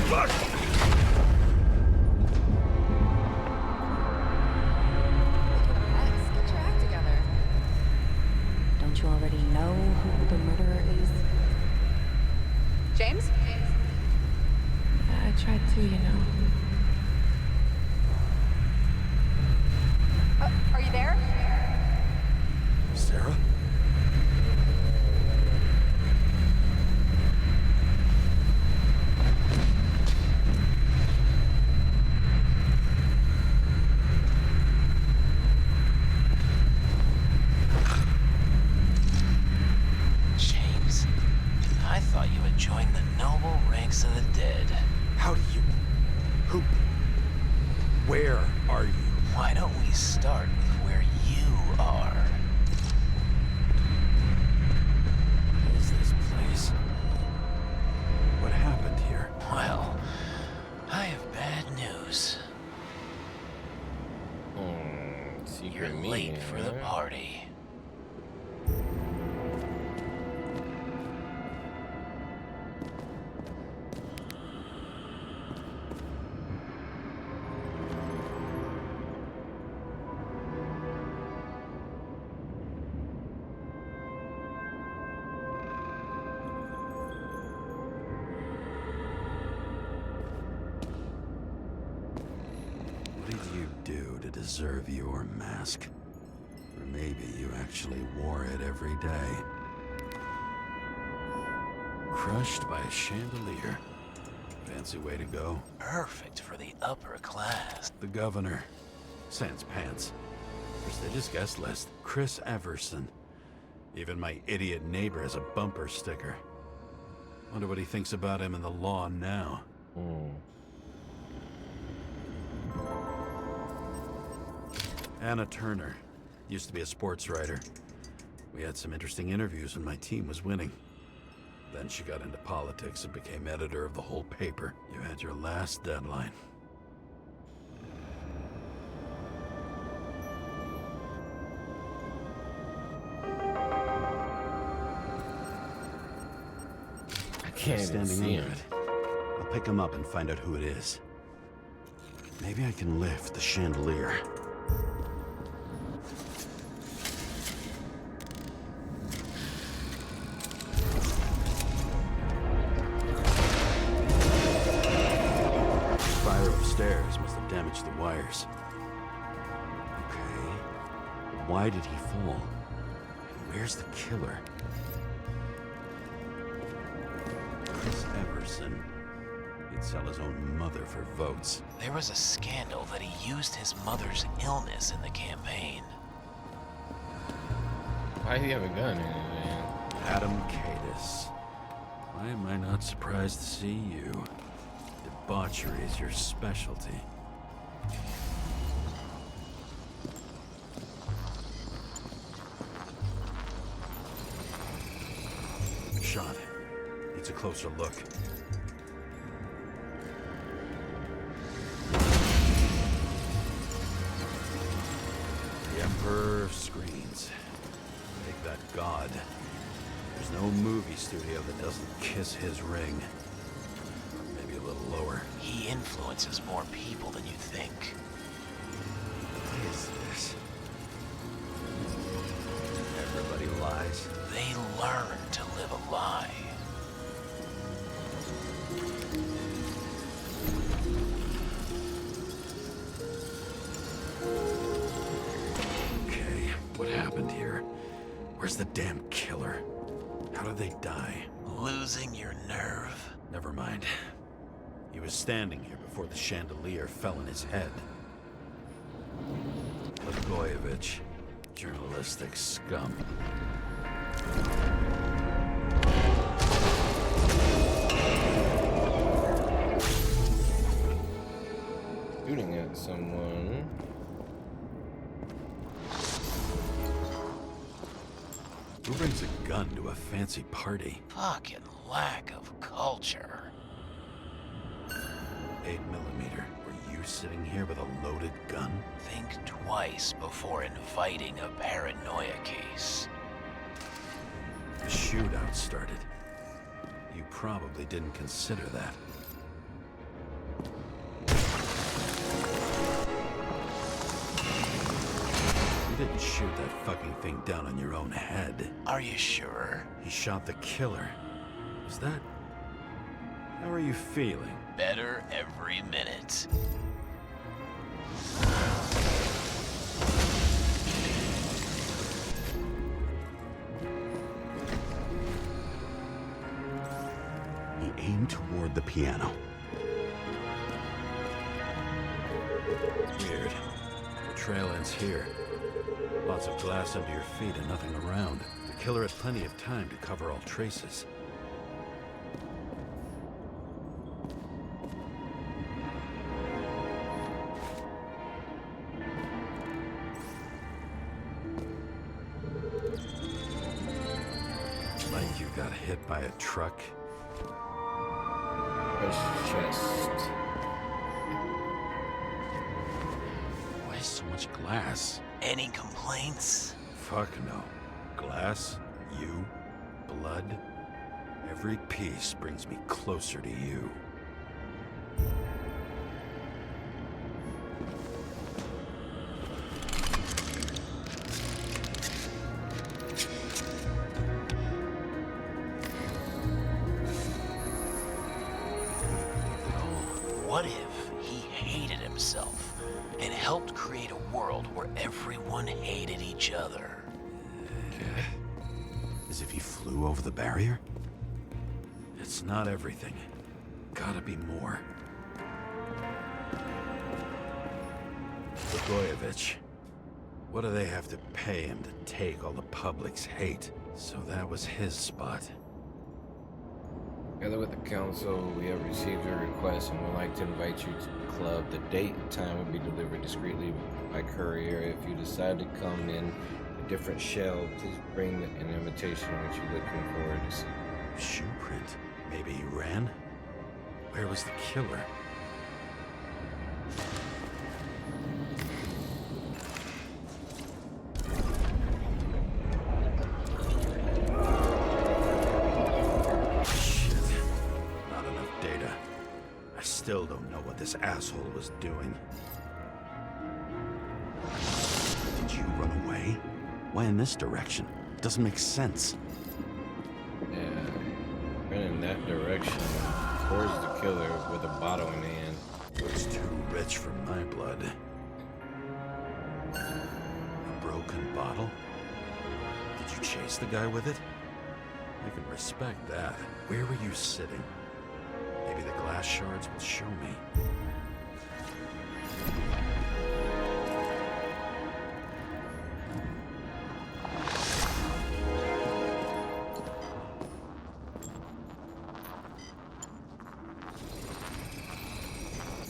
Fuck! Get your act together. Don't you already know who the murderer is? James? I tried to, you know. Are you there? Sarah? James, I thought you had joined the noble ranks of the dead. How do you... Who... Where are you? Why don't we start with where you are? What is this place? What happened here? Well, I have bad news. Secret You're meeting, late for the huh? party. What did you do to deserve your mask? Or maybe you actually wore it every day. Crushed by a chandelier. Fancy way to go. Perfect for the upper class. The governor. Sans pants. Prestigious guest list. Chris Everson. Even my idiot neighbor has a bumper sticker. Wonder what he thinks about him in the law now. Anna Turner. Used to be a sports writer. We had some interesting interviews when my team was winning. Then she got into politics and became editor of the whole paper. You had your last deadline. I can't even Standing see under him. it. I'll pick him up and find out who it is. Maybe I can lift the chandelier. Fire upstairs must have damaged the wires. Okay. Why did he fall? And where's the killer? Chris Everson. He'd sell his own mother for votes. There was a scandal that he used his mother's illness in the campaign. Why does he have a gun in his hand? Adam Cadis. Why am I not surprised to see you? Debauchery is your specialty. Shot. Needs a closer look. The Emperor of Screens. Make that god. There's no movie studio that doesn't kiss his ring. Maybe a little lower. He influences more people than you think. What is this? Everybody lies. They learn to live a lie. Okay, what happened here? Where's the damn killer? How did they die? Losing your nerve? Never mind. He was standing here before the chandelier fell on his head. Blagojevich. Journalistic scum. Shooting at someone. Who brings a gun to a fancy party? Fucking lack of culture. 8mm. Were you sitting here with a loaded gun? Think twice before inviting a paranoia case. The shootout started. You probably didn't consider that. You didn't shoot that fucking thing down on your own head. Are you sure? He shot the killer. Is that... How are you feeling? Better every minute. He aimed toward the piano. Weird. The trail ends here. Lots of glass under your feet and nothing around. The killer had plenty of time to cover all traces. Like you got hit by a truck. Chest. Why so much glass? Any complaints? Fuck no. Glass, you, blood. Every piece brings me closer to you. What if he hated himself? and helped create a world where everyone hated each other. As if he flew over the barrier? It's not everything. Gotta be more. Blagojevich. What do they have to pay him to take all the public's hate? So that was his spot. Together with the council, we have received your request and would like to invite you to the club. The date and time will be delivered discreetly by courier. If you decide to come in a different shell, please bring an invitation which you're looking forward to see. Shoe print. Maybe he ran? Where was the killer? Still don't know what this asshole was doing. Did you run away? Why in this direction? Doesn't make sense. Yeah, ran in that direction towards the killer with a bottle in hand. It's too rich for my blood. A broken bottle? Did you chase the guy with it? I can respect that. Where were you sitting? Maybe the glass shards will show me.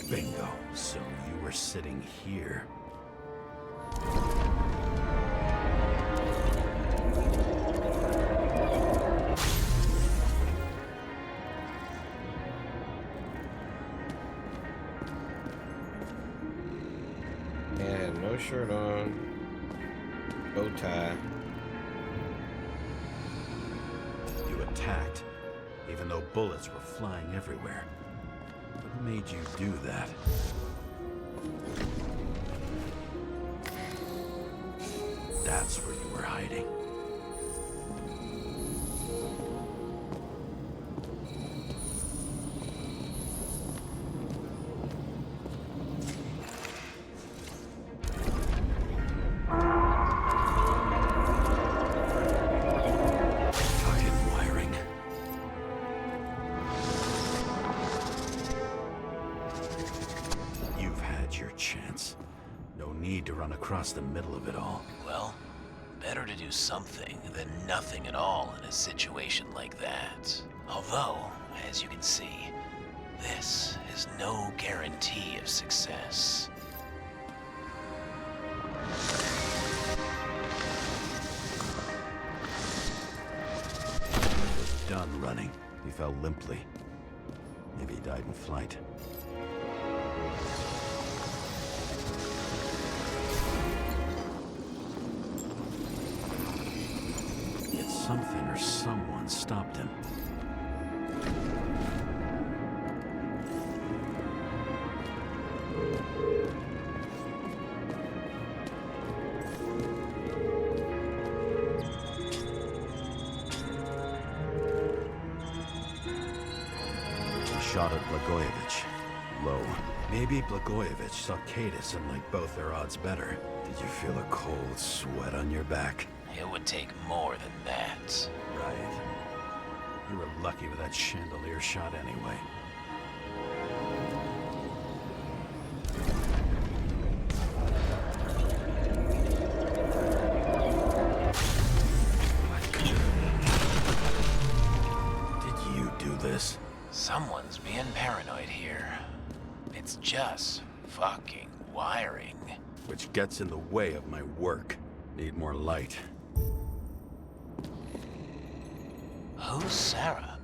Bingo. So you were sitting here. No shirt on, bow tie. You attacked, even though bullets were flying everywhere. What made you do that? That's where you were hiding. Across the middle of it all. Well, better to do something than nothing at all in a situation like that. Although, as you can see, this is no guarantee of success. He was done running. He fell limply. Maybe he died in flight. Something or someone stopped him. He shot at Blagojevich. Low. Maybe Blagojevich saw Cadis and liked both their odds better. Did you feel a cold sweat on your back? It would take more than that. Right. You were lucky with that chandelier shot anyway. Did you do this? Someone's being paranoid here. It's just fucking wiring. Which gets in the way of my work. Need more light. Who's Sarah?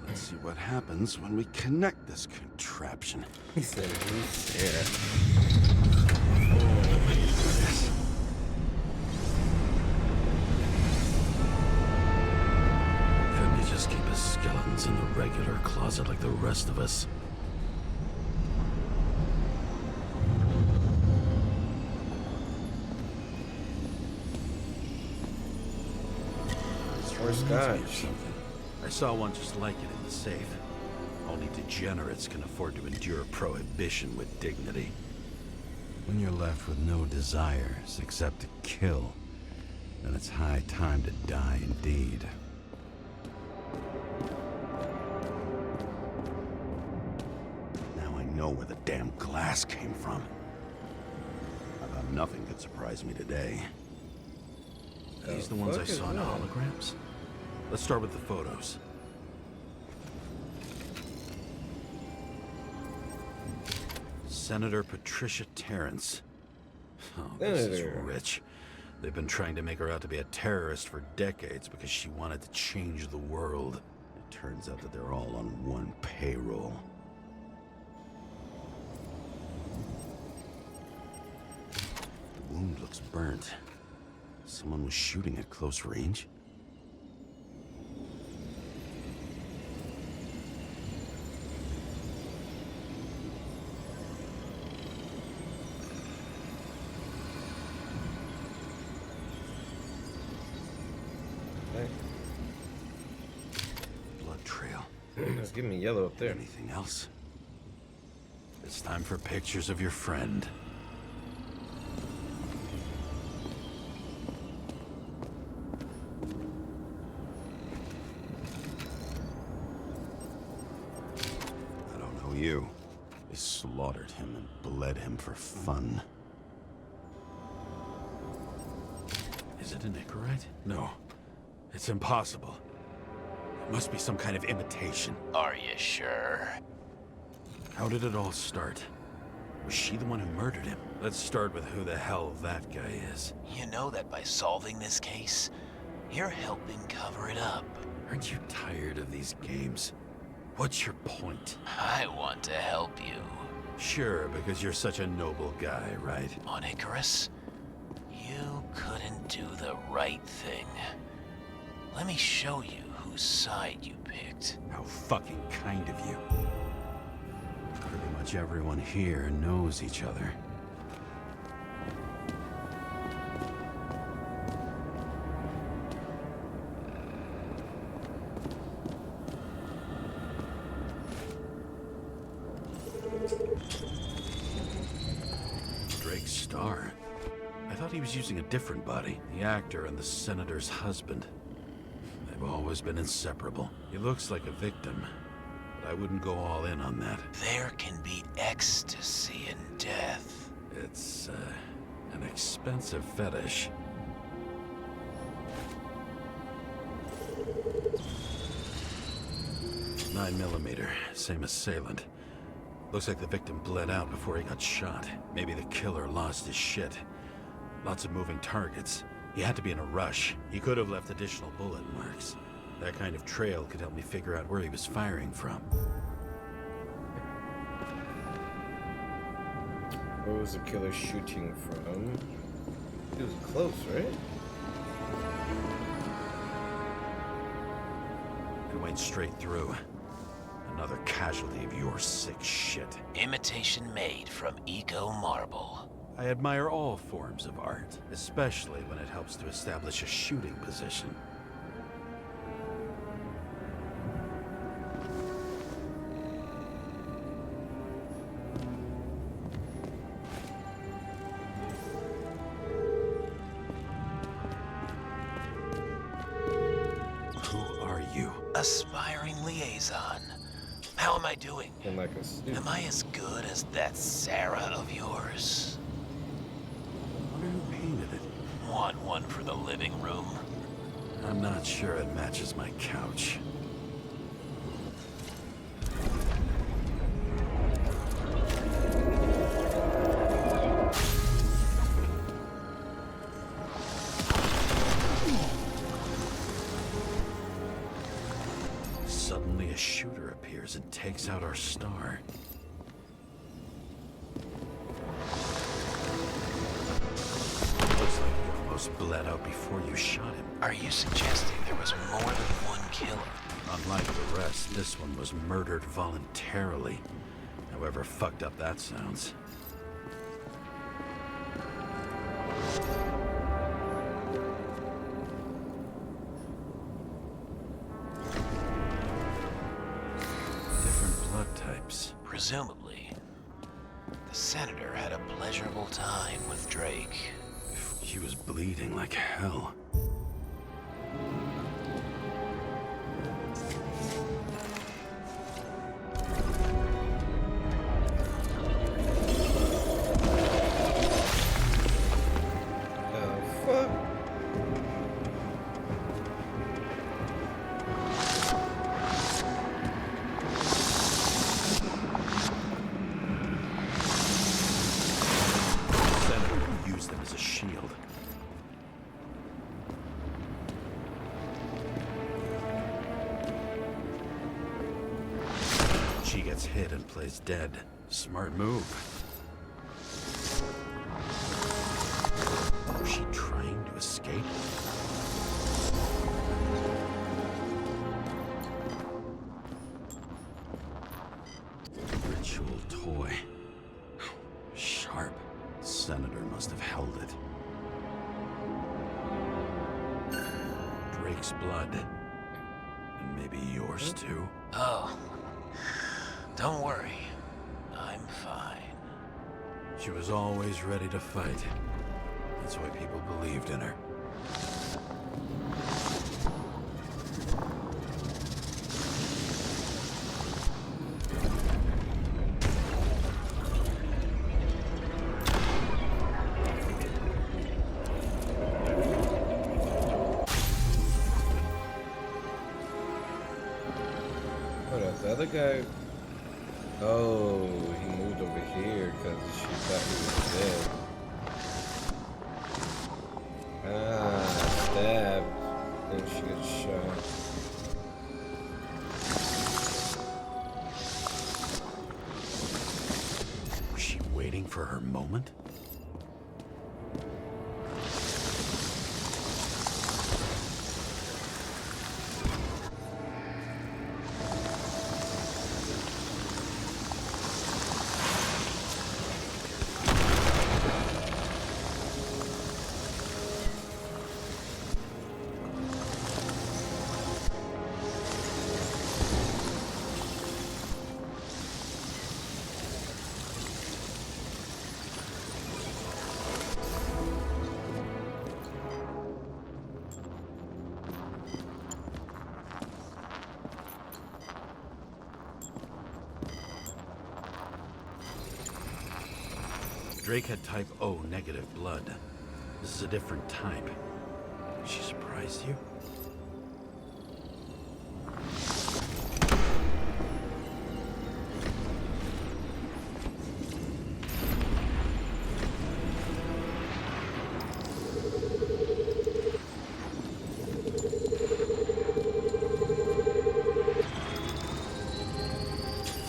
Let's see what happens when we connect this contraption. He said, who's Sarah? Couldn't he just keep his skeletons in the regular closet like the rest of us? Or scotch. I saw one just like it in the safe. Only degenerates can afford to endure prohibition with dignity. When you're left with no desires except to kill, then it's high time to die indeed. Now I know where the damn glass came from. I thought nothing could surprise me today. These the ones I saw in holograms? Let's start with the photos. Senator Patricia Terrence. Oh, this is rich. They've been trying to make her out to be a terrorist for decades because she wanted to change the world. It turns out that they're all on one payroll. The wound looks burnt. Someone was shooting at close range? Blood trail. It's giving me yellow up there. Anything else? It's time for pictures of your friend. I don't know you. They slaughtered him and bled him for fun. Is it an Icarite? No. It's impossible. It must be some kind of imitation. Are you sure? How did it all start? Was she the one who murdered him? Let's start with who the hell that guy is. You know that by solving this case, you're helping cover it up. Aren't you tired of these games? What's your point? I want to help you. Sure, because you're such a noble guy, right? On Icarus, you couldn't do the right thing. Let me show you whose side you picked. How fucking kind of you. Pretty much everyone here knows each other. Drake Starr. I thought he was using a different body. The actor and the senator's husband. They've always been inseparable. He looks like a victim, but I wouldn't go all in on that. There can be ecstasy in death. It's, an expensive fetish. .9mm, same assailant. Looks like the victim bled out before he got shot. Maybe the killer lost his shit. Lots of moving targets. He had to be in a rush. He could have left additional bullet marks. That kind of trail could help me figure out where he was firing from. Where was the killer shooting from? He was close, right? It went straight through. Another casualty of your sick shit. Imitation made from Eco Marble. I admire all forms of art, especially when it helps to establish a shooting position. Who are you? Aspiring liaison. How am I doing? Am I as good as that Sarah of yours? I wonder who painted it. Want one for the living room? I'm not sure it matches my couch. Suddenly a shooter appears and takes out our star. Looks like he almost bled out before you shot him. Are you suggesting there was more than one killer? Unlike the rest, this one was murdered voluntarily. However fucked up that sounds. Different blood types. Presumably. The senator had a pleasurable time with Drake. She was bleeding like hell. She gets hit and plays dead. Smart move. Was she trying to escape? Ritual toy. Sharp. Senator must have held it. Drake's blood. And maybe yours too? Oh. Don't worry. I'm fine. She was always ready to fight. That's why people believed in her. Hold up, the other guy. Oh, he moved over here because she thought he was dead. Ah, stabbed. Then she gets shot. Was she waiting for her moment? Drake had type O negative blood. This is a different type. She surprised you?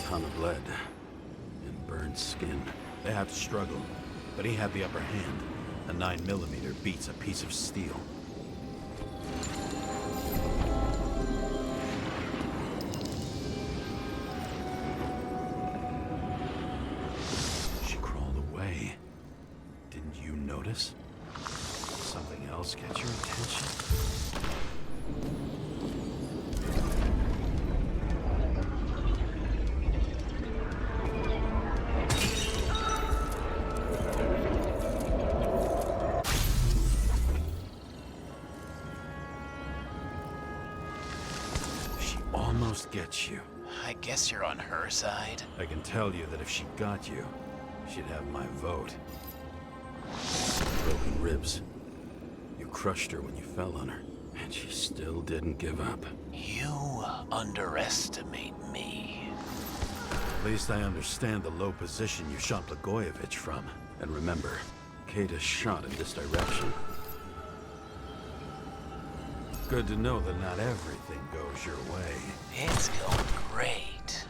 Ton of blood and burned skin. They have to struggle, but he had the upper hand. A 9mm beats a piece of steel. She crawled away. Didn't you notice? Something else get your attention? Almost gets you. I guess you're on her side. I can tell you that if she got you, she'd have my vote. Broken ribs. You crushed her when you fell on her, and she still didn't give up. You underestimate me. At least I understand the low position you shot Blagojevich from. And remember, Kata shot in this direction. Good to know that not everything goes your way. It's going great.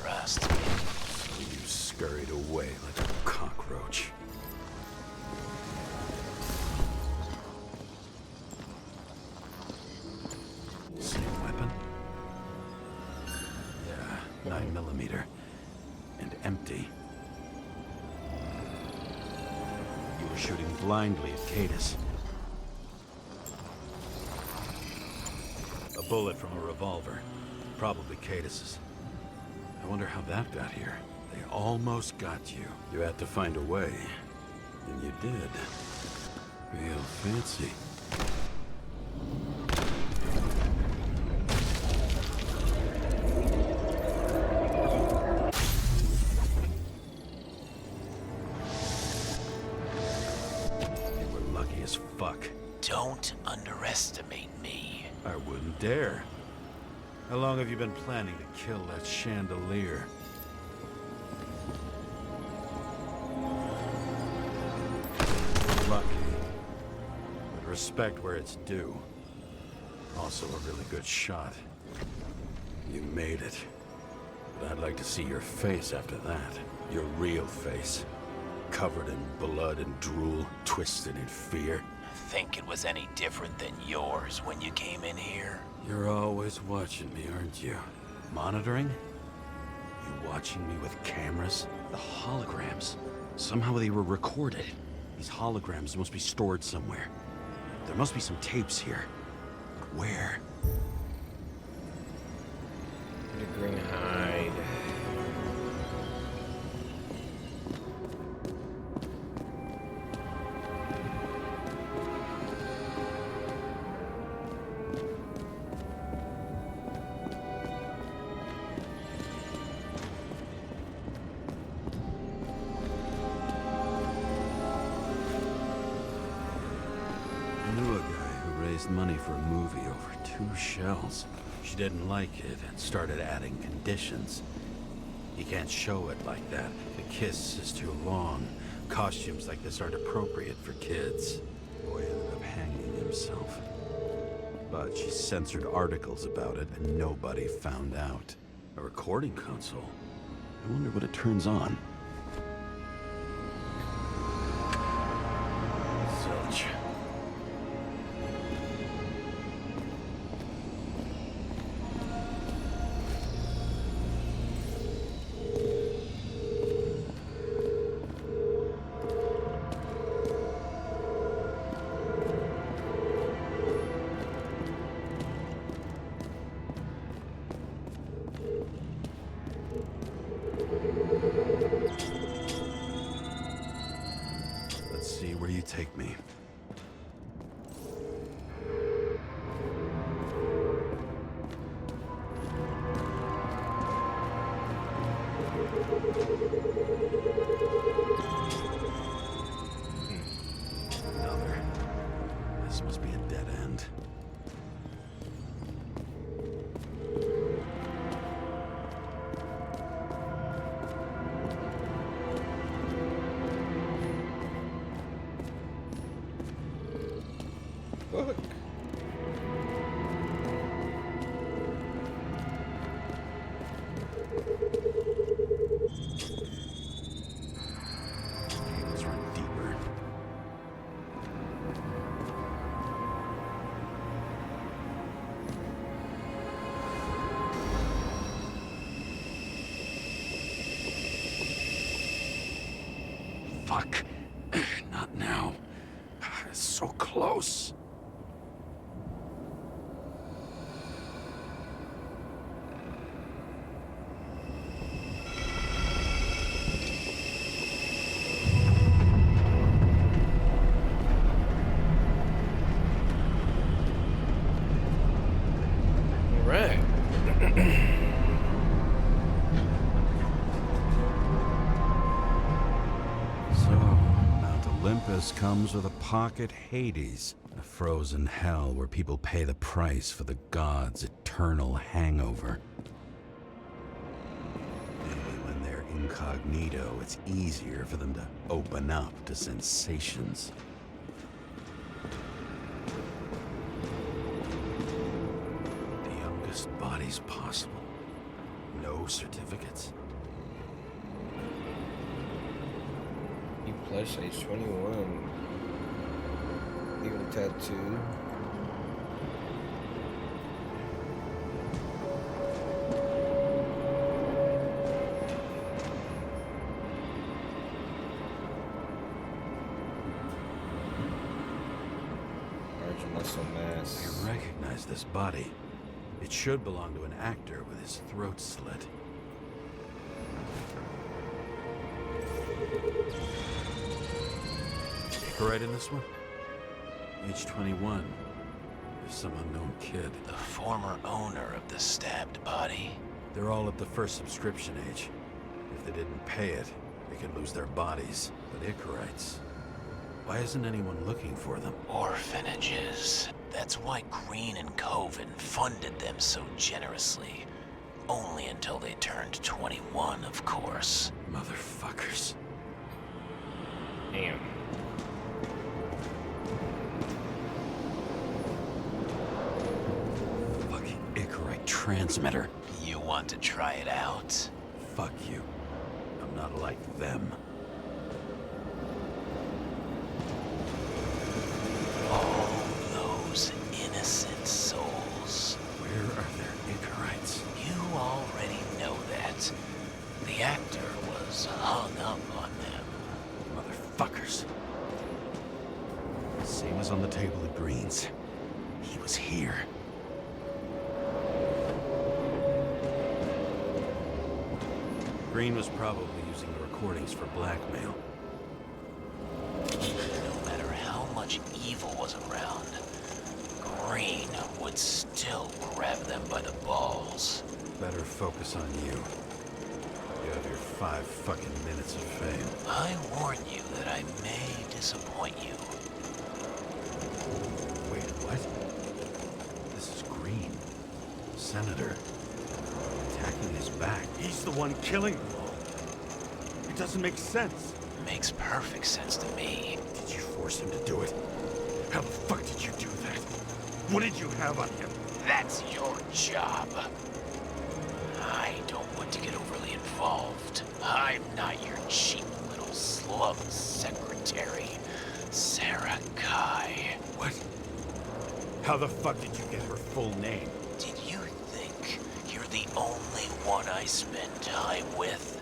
Trust me. So you scurried away like a cockroach. Same weapon? Yeah, 9mm. And empty. You were shooting blindly at Cadis. A bullet from a revolver. Probably Cadis's. I wonder how that got here. They almost got you. You had to find a way, and you did. Real fancy. They were lucky as fuck. Don't underestimate me. I wouldn't dare. How long have you been planning to kill that chandelier? Lucky. But respect where it's due. Also a really good shot. You made it. But I'd like to see your face after that. Your real face. Covered in blood and drool, twisted in fear. Think it was any different than yours when you came in here? You're always watching me, aren't you? Monitoring? You watching me with cameras? The holograms. Somehow they were recorded. These holograms must be stored somewhere. There must be some tapes here. But where? The green hide. Money for a movie over 2 shells. She didn't like it and started adding conditions. You can't show it like that. The kiss is too long. Costumes like this aren't appropriate for kids. The boy ended up hanging himself. But she censored articles about it and nobody found out. A recording console? I wonder what it turns on. Zilch. Take me. Another. This must be a dead end. Fuck. Cables run deeper. Fuck. Not now. It's so close. Right. So, Mount Olympus comes with a pocket Hades, a frozen hell where people pay the price for the gods' eternal hangover. Maybe when they're incognito, it's easier for them to open up to sensations. Bodies possible. No certificates. You plush age 21. Even a tattoo. Large muscle mass. I recognize this body. It should belong to an actor with his throat slit. Icarite in this one? Age 21. There's some unknown kid. The former owner of the stabbed body. They're all at the first subscription age. If they didn't pay it, they could lose their bodies. But Icarites... why isn't anyone looking for them? Orphanages. That's why Green and Coven funded them so generously. Only until they turned 21, of course. Motherfuckers. Damn. Fucking Icarite transmitter. You want to try it out? Fuck you. I'm not like them. All those innocent souls. Where are their Icarites? You already know that. The actor was hung up on them. Motherfuckers. Same as on the table at Green's. He was here. Green was probably using the recordings for blackmail. No matter how much evil was around, Green would still grab them by the balls. Better focus on you. You have your 5 fucking minutes of fame. I warn you that I may disappoint you. Wait, what? This is Green. Senator. Attacking his back. He's the one killing them all. It doesn't make sense. Makes perfect sense to me. Did you force him to do it? How the fuck did you do that? What did you have on him? That's your job. I don't want to get overly involved. I'm not your cheap little slum secretary, Sarah Kai. What? How the fuck did you get her full name? Did you think you're the only one I spend time with?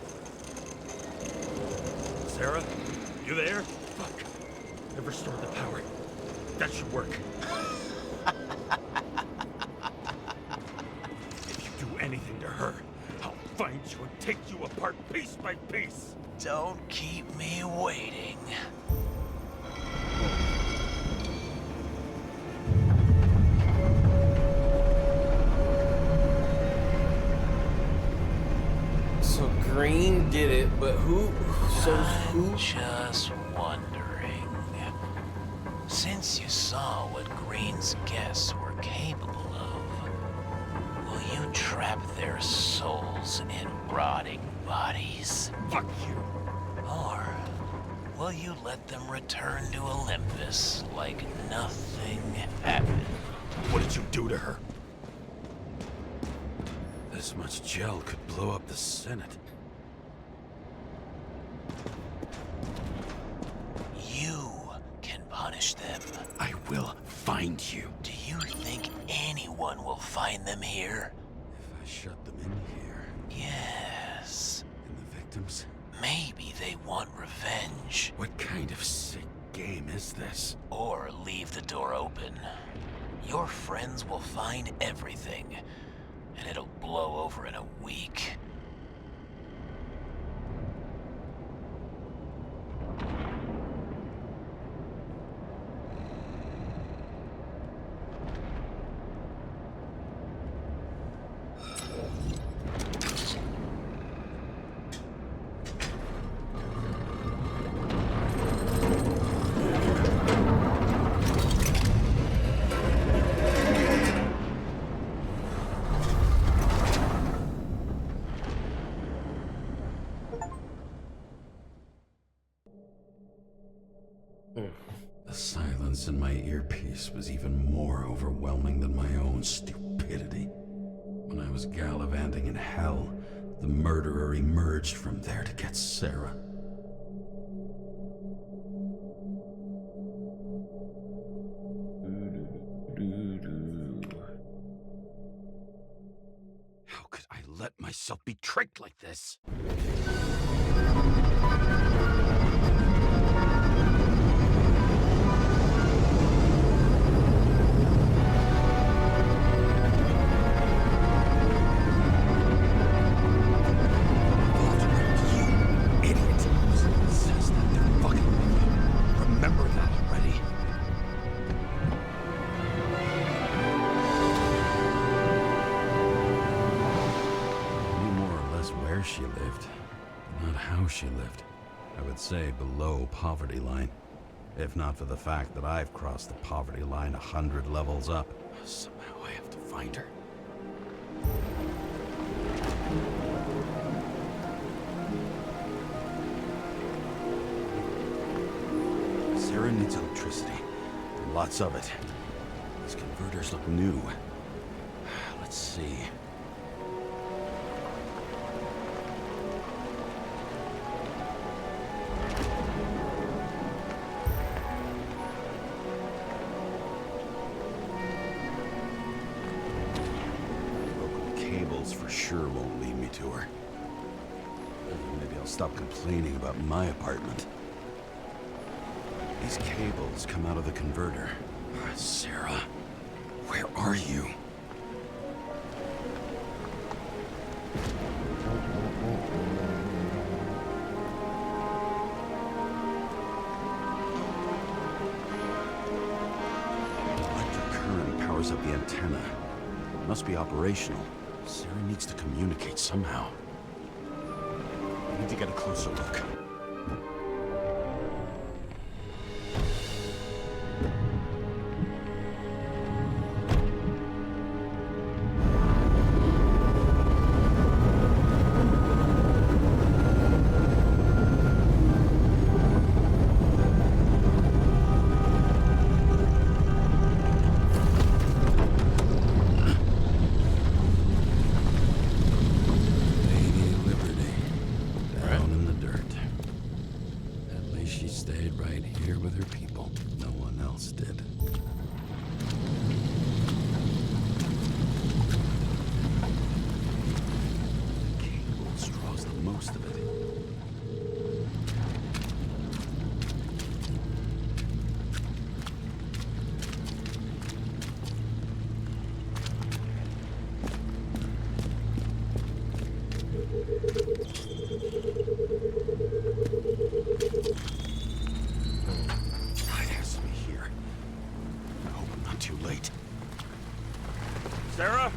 Sarah, you there? Fuck. I've restored the power. That should work. If you do anything to her, I'll find you and take you apart piece by piece. Don't keep me waiting. So Green did it, but who? So who? Just wondering. Since you saw what Green's guests were capable of, will you trap their souls in rotting bodies? Fuck you. Or will you let them return to Olympus like nothing happened? What did you do to her? This much gel could blow up the Senate. You can punish them. I will find you. Do you think anyone will find them here? If I shut them in here. Yes. And the victims? Maybe they want revenge. What kind of sick game is this? Or leave the door open. Your friends will find everything, and it'll blow over in a week. The silence in my earpiece was even more overwhelming than my own stupidity. When I was gallivanting in hell, the murderer emerged from there to get Sarah. How could I let myself be tricked like this? Remember that. she lived, not how she lived. I would say below poverty line. If not for the fact that I've crossed the poverty line 100 levels up. Somehow I have to find her. Sarah needs electricity. And lots of it. These converters look new. Let's see. Local cables for sure won't lead me to her. Maybe I'll stop complaining about my apartment. These cables come out of the converter. Sarah, where are you? Electric current powers up the antenna. It must be operational. Sarah needs to communicate somehow. I need to get a closer look. Sarah?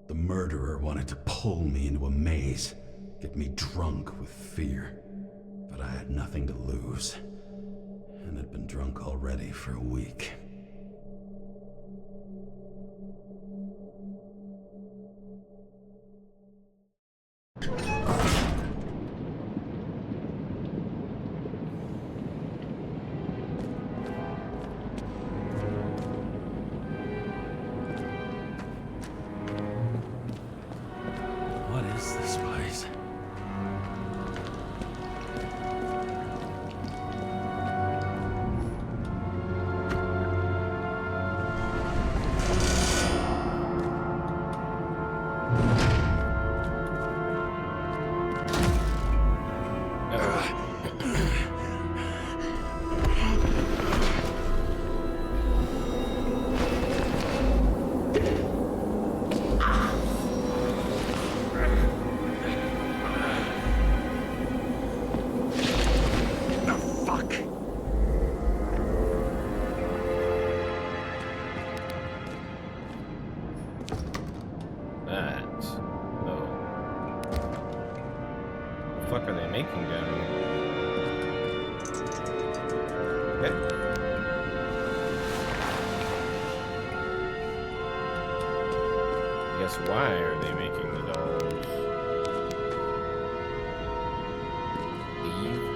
The murderer wanted to pull me into a maze, get me drunk with fear. But I had nothing to lose, and had been drunk already for a week. What is this place? Fuck are they making down here? Okay. I guess why are they making the dolls? Eve?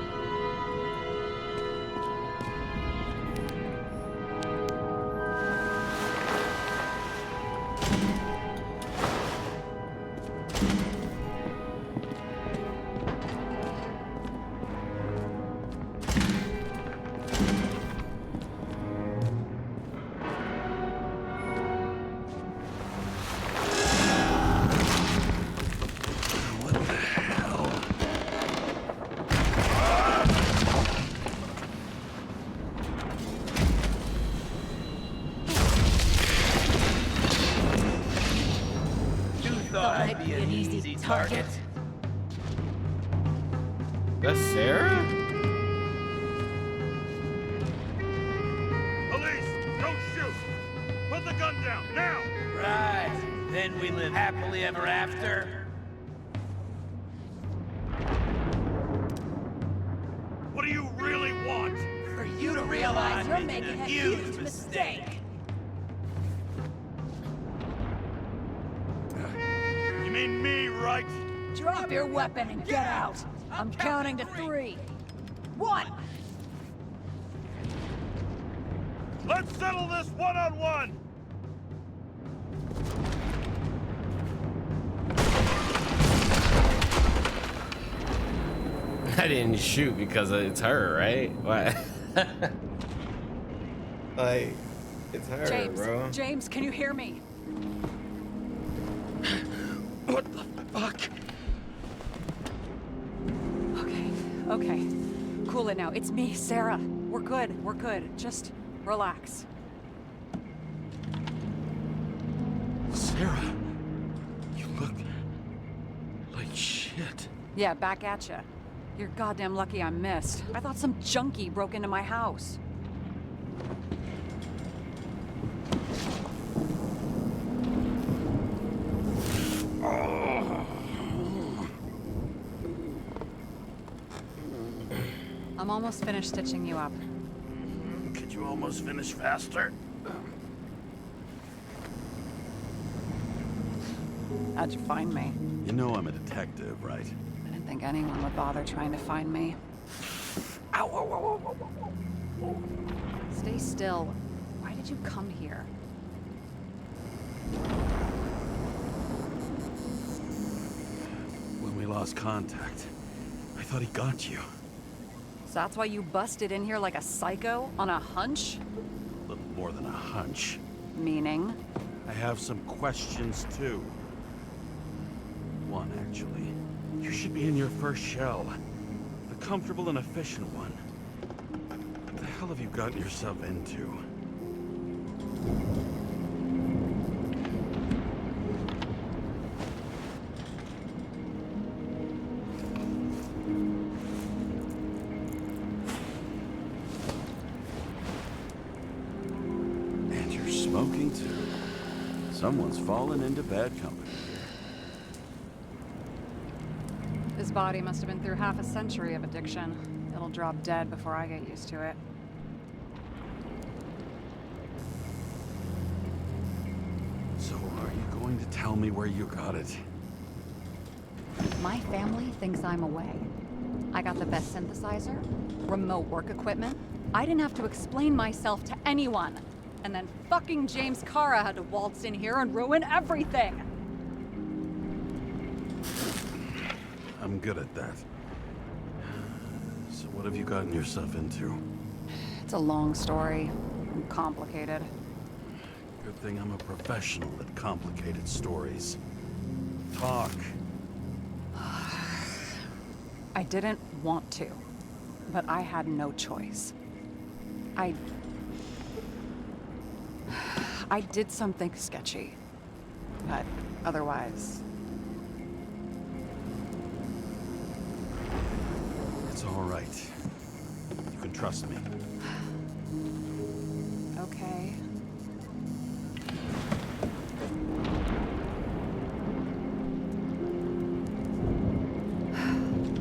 Thought I'd be an easy target. That's Sarah? down, now! Right. Then we live happily ever after. What do you really want? For you to realize you're making a huge mistake. You mean me, right? Drop your weapon and get out. I'm counting to 3. 1. Let's settle this one-on-one! I didn't shoot because it's her, right? What? Like, it's her, James, bro. James, can you hear me? What the fuck? Okay. Cool it now. It's me, Sarah. We're good. Just relax. Sarah, you look like shit. Yeah, back at ya. You're goddamn lucky I missed. I thought some junkie broke into my house. I'm almost finished stitching you up. Could you almost finish faster? How'd you find me? You know I'm a detective, right? I didn't think anyone would bother trying to find me. Ow, whoa, whoa, whoa, whoa, whoa. Stay still. Why did you come here? When we lost contact, I thought he got you. So that's why you busted in here like a psycho on a hunch? A little more than a hunch. Meaning? I have some questions, too. One, actually. You should be in your first shell. A comfortable and efficient one. What the hell have you gotten yourself into? And you're smoking, too. Someone's fallen into bad company. His body must have been through half a century of addiction. It'll drop dead before I get used to it. So are you going to tell me where you got it? My family thinks I'm away. I got the best synthesizer, remote work equipment. I didn't have to explain myself to anyone. And then fucking James Kara had to waltz in here and ruin everything. I'm good at that. So what have you gotten yourself into? It's a long story. And complicated. Good thing I'm a professional at complicated stories. Talk. I didn't want to, but I had no choice. I did something sketchy, but otherwise... It's all right. You can trust me. Okay.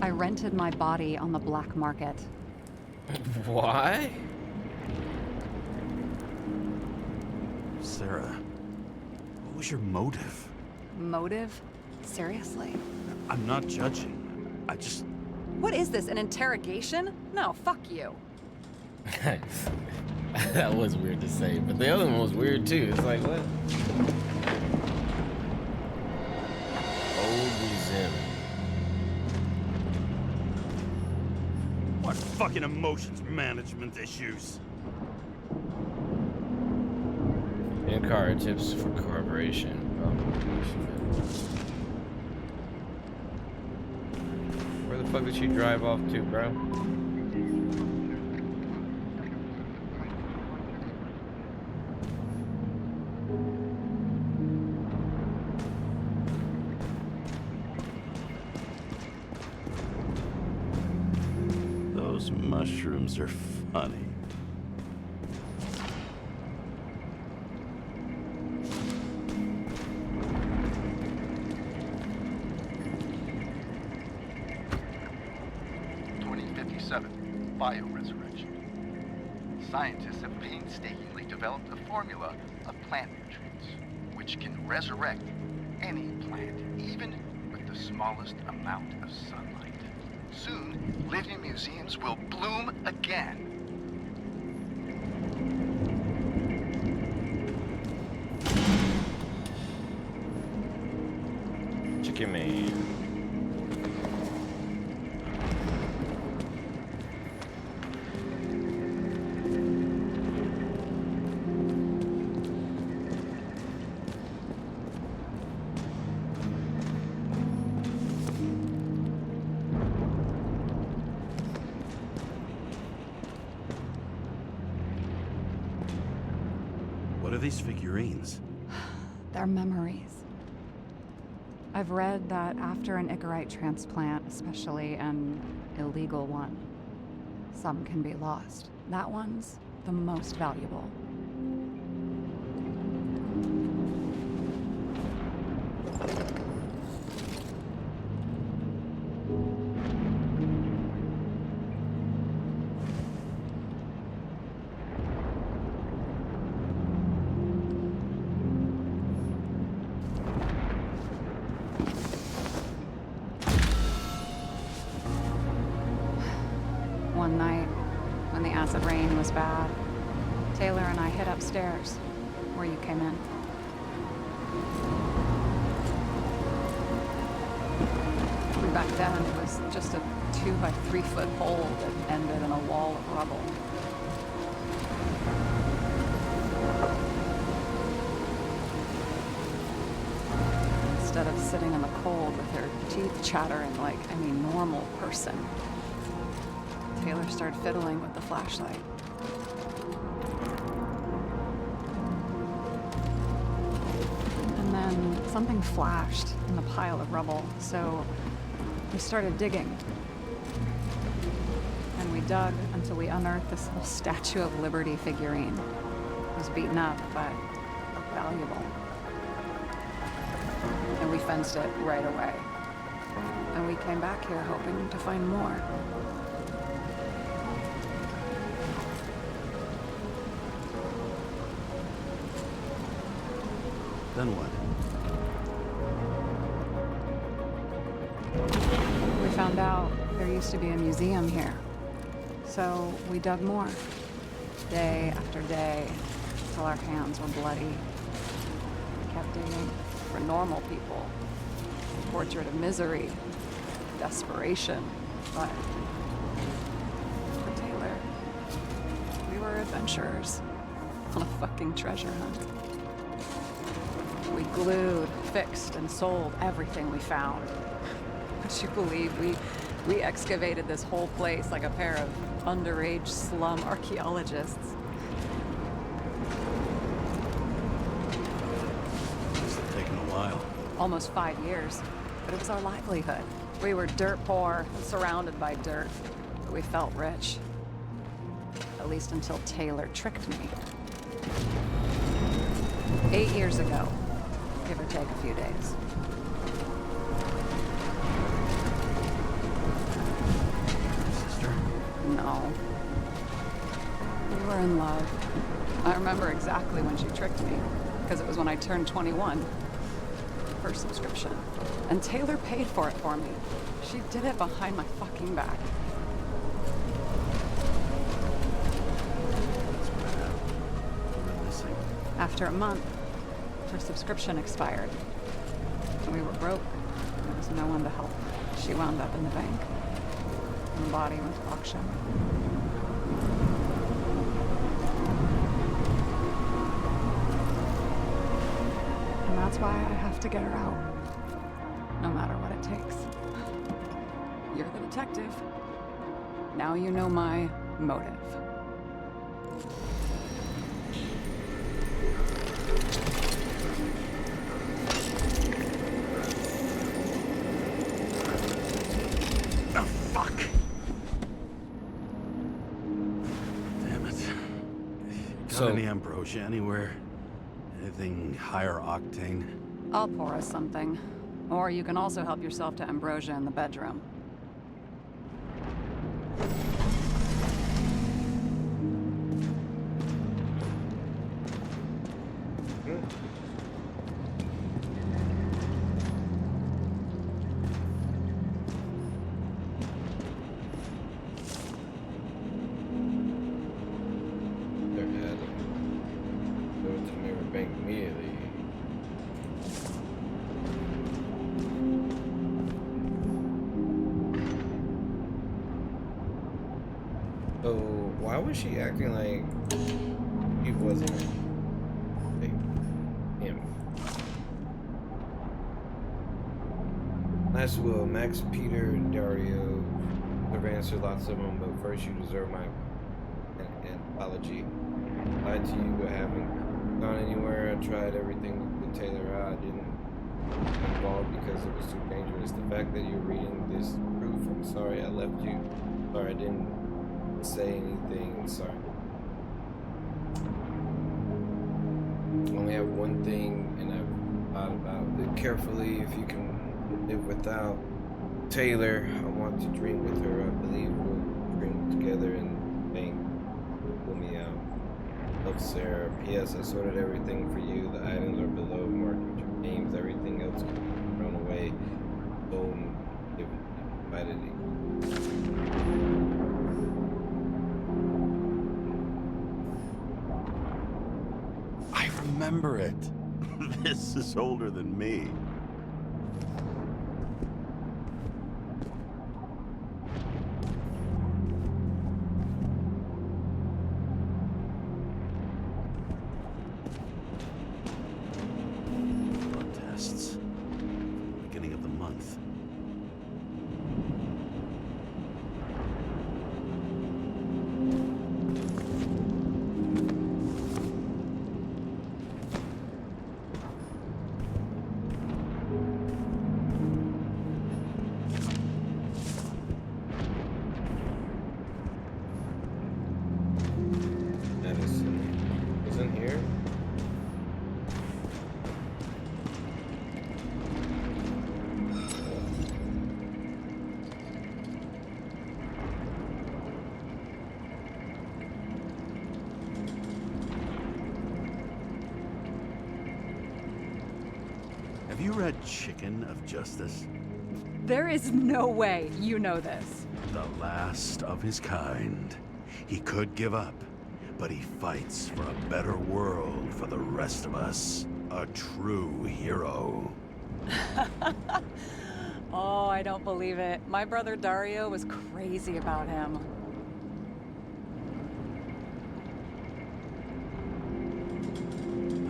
I rented my body on the black market. Why? Sarah, what was your motive? Motive? Seriously? I'm not judging. I just... What is this, an interrogation? No, fuck you. That was weird to say, but the other one was weird too. It's like, what? Old Zim. What fucking emotions management issues? And car tips for corroboration. Where the fuck did she drive off to, bro? Those mushrooms are funny. 7, bioresurrection. Scientists have painstakingly developed a formula of plant nutrients, which can resurrect any plant, even with the smallest amount of sunlight. Soon, living museums will bloom again. Chicken Man. What are these figurines? They're memories. I've read that after an Icarite transplant, especially an illegal one, some can be lost. That one's the most valuable. One night, when the acid rain was bad, Taylor and I hid upstairs, where you came in. Back then, it was just a 2 by 3 foot hole that ended in a wall of rubble. Instead of sitting in the cold with her teeth chattering like any normal person, Taylor started fiddling with the flashlight. And then something flashed in the pile of rubble, so we started digging. And we dug until we unearthed this little Statue of Liberty figurine. It was beaten up, but valuable. And we fenced it right away. And we came back here hoping to find more. Then what? We found out there used to be a museum here. So we dug more. Day after day, till our hands were bloody. We kept digging for normal people. Portrait of misery, desperation, but for Taylor, we were adventurers on a fucking treasure hunt. We glued, fixed, and sold everything we found. Would you believe we excavated this whole place like a pair of underage slum archaeologists? Must have taken a while. Almost 5 years, but it was our livelihood. We were dirt poor, surrounded by dirt, but we felt rich. At least until Taylor tricked me. 8 years ago, give or take a few days. Sister? No. We were in love. I remember exactly when she tricked me, because it was when I turned 21. First subscription. And Taylor paid for it for me. She did it behind my fucking back. After a month, her subscription expired. And we were broke. There was no one to help. She wound up in the bank. And the body went to auction. And that's why I have to get her out. No matter what it takes. You're the detective. Now you know my motive. Oh, fuck! Damn it. Got any ambrosia anywhere? Anything higher octane? I'll pour us something. Or you can also help yourself to ambrosia in the bedroom. So why was she acting like he wasn't like him? Nice will, Max, Peter, and Dario. I've answered lots of them, but first you deserve my apology. I lied to you, but haven't gone anywhere. I tried everything with Taylor. I didn't get involved because it was too dangerous. The fact that you're reading this proof, I'm sorry I left you. Sorry I didn't say anything. Sorry. I only have one thing, and I've thought about it carefully. If you can live without Taylor, I want to drink with her. I believe we'll drink together and think. Pull me out. Love, Sarah. P.S. I sorted everything for you. The items are below, marked with your names. Everything else can be thrown away. Boom. Invited you. I remember it. This is older than me. Have you read Chicken of Justice? There is no way you know this. The last of his kind. He could give up, but he fights for a better world for the rest of us. A true hero. Oh, I don't believe it. My brother Dario was crazy about him.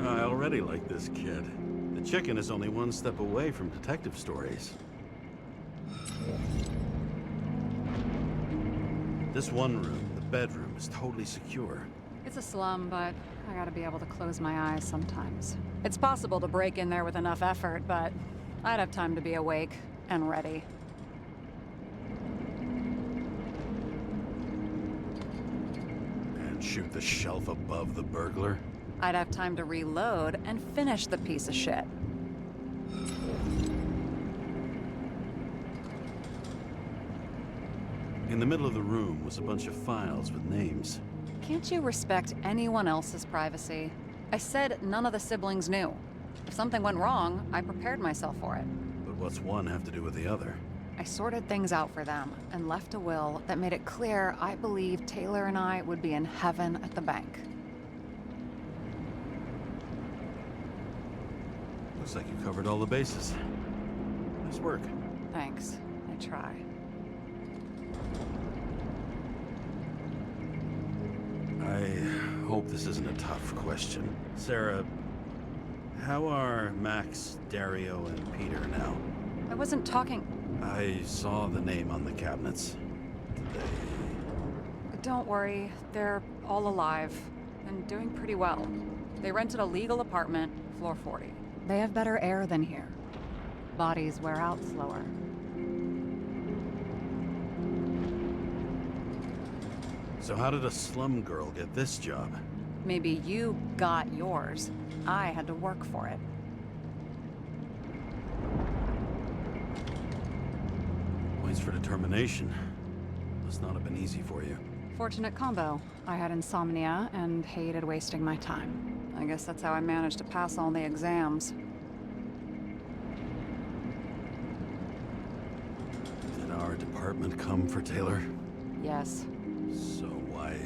I already like this kid. The Chicken is only one step away from detective stories. This one room, the bedroom, is totally secure. It's a slum, but I gotta be able to close my eyes sometimes. It's possible to break in there with enough effort, but I'd have time to be awake and ready. And shoot the shelf above the burglar? I'd have time to reload and finish the piece of shit. In the middle of the room was a bunch of files with names. Can't you respect anyone else's privacy? I said none of the siblings knew. If something went wrong, I prepared myself for it. But what's one have to do with the other? I sorted things out for them and left a will that made it clear I believed Taylor and I would be in heaven at the bank. Looks like you covered all the bases. Nice work. Thanks. I try. I hope this isn't a tough question. Sarah, how are Max, Dario, and Peter now? I wasn't talking... I saw the name on the cabinets. Don't worry, they're all alive and doing pretty well. They rented a legal apartment, floor 40. They have better air than here. Bodies wear out slower. So how did a slum girl get this job? Maybe you got yours. I had to work for it. Points for determination. Must not have been easy for you. Fortunate combo. I had insomnia and hated wasting my time. I guess that's how I managed to pass all the exams. Did our department come for Taylor? Yes. So why...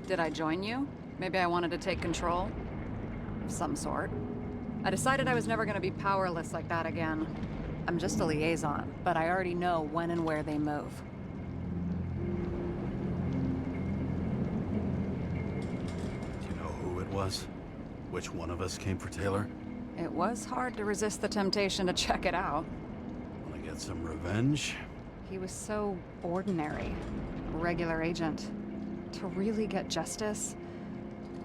Did I join you? Maybe I wanted to take control? Of some sort. I decided I was never gonna be powerless like that again. I'm just a liaison, but I already know when and where they move. was? Which one of us came for Taylor? It was hard to resist the temptation to check it out. Wanna get some revenge? He was so ordinary. Regular agent. To really get justice,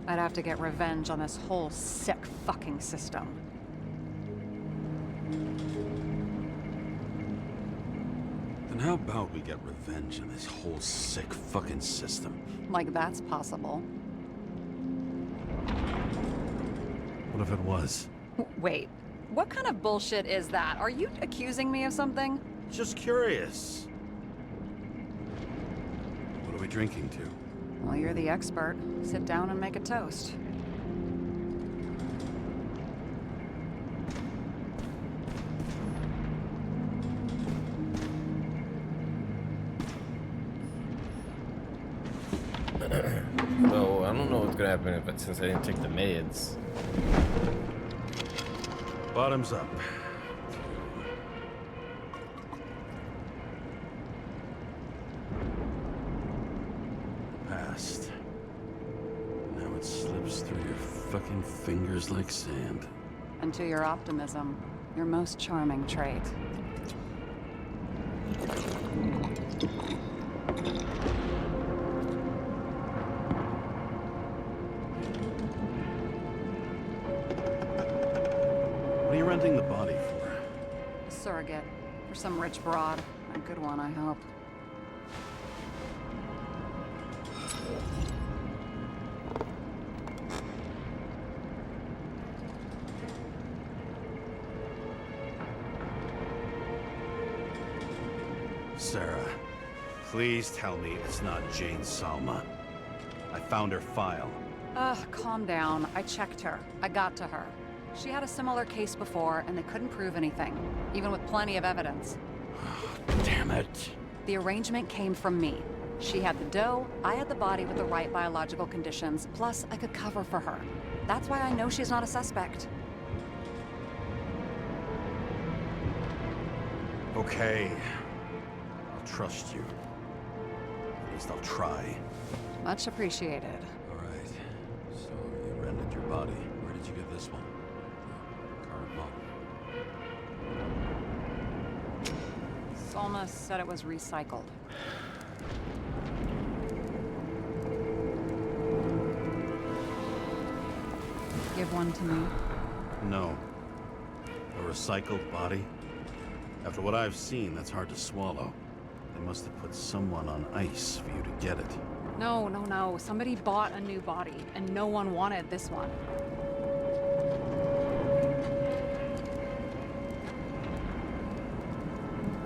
I'd have to get revenge on this whole sick fucking system. Then how about we get revenge on this whole sick fucking system? Like that's possible. What if it was? Wait, what kind of bullshit is that? Are you accusing me of something? Just curious. What are we drinking to? Well, you're the expert. Sit down and make a toast. So I don't know what's gonna happen since I didn't take the meds. Bottoms up. Past. Now it slips through your fucking fingers like sand. And to your optimism, your most charming trait. What are you renting the body for? A surrogate. For some rich broad. A good one, I hope. Sarah, please tell me it's not Jane Salma. I found her file. Ugh, calm down. I checked her. I got to her. She had a similar case before, and they couldn't prove anything, even with plenty of evidence. Damn it. The arrangement came from me. She had the dough, I had the body with the right biological conditions, plus I could cover for her. That's why I know she's not a suspect. Okay. I'll trust you. At least I'll try. Much appreciated. All right. So you rented your body. Where did you get this one? Salma said it was recycled. Give one to me. No. A recycled body? After what I've seen, that's hard to swallow. They must have put someone on ice for you to get it. No, no, no. Somebody bought a new body, and no one wanted this one.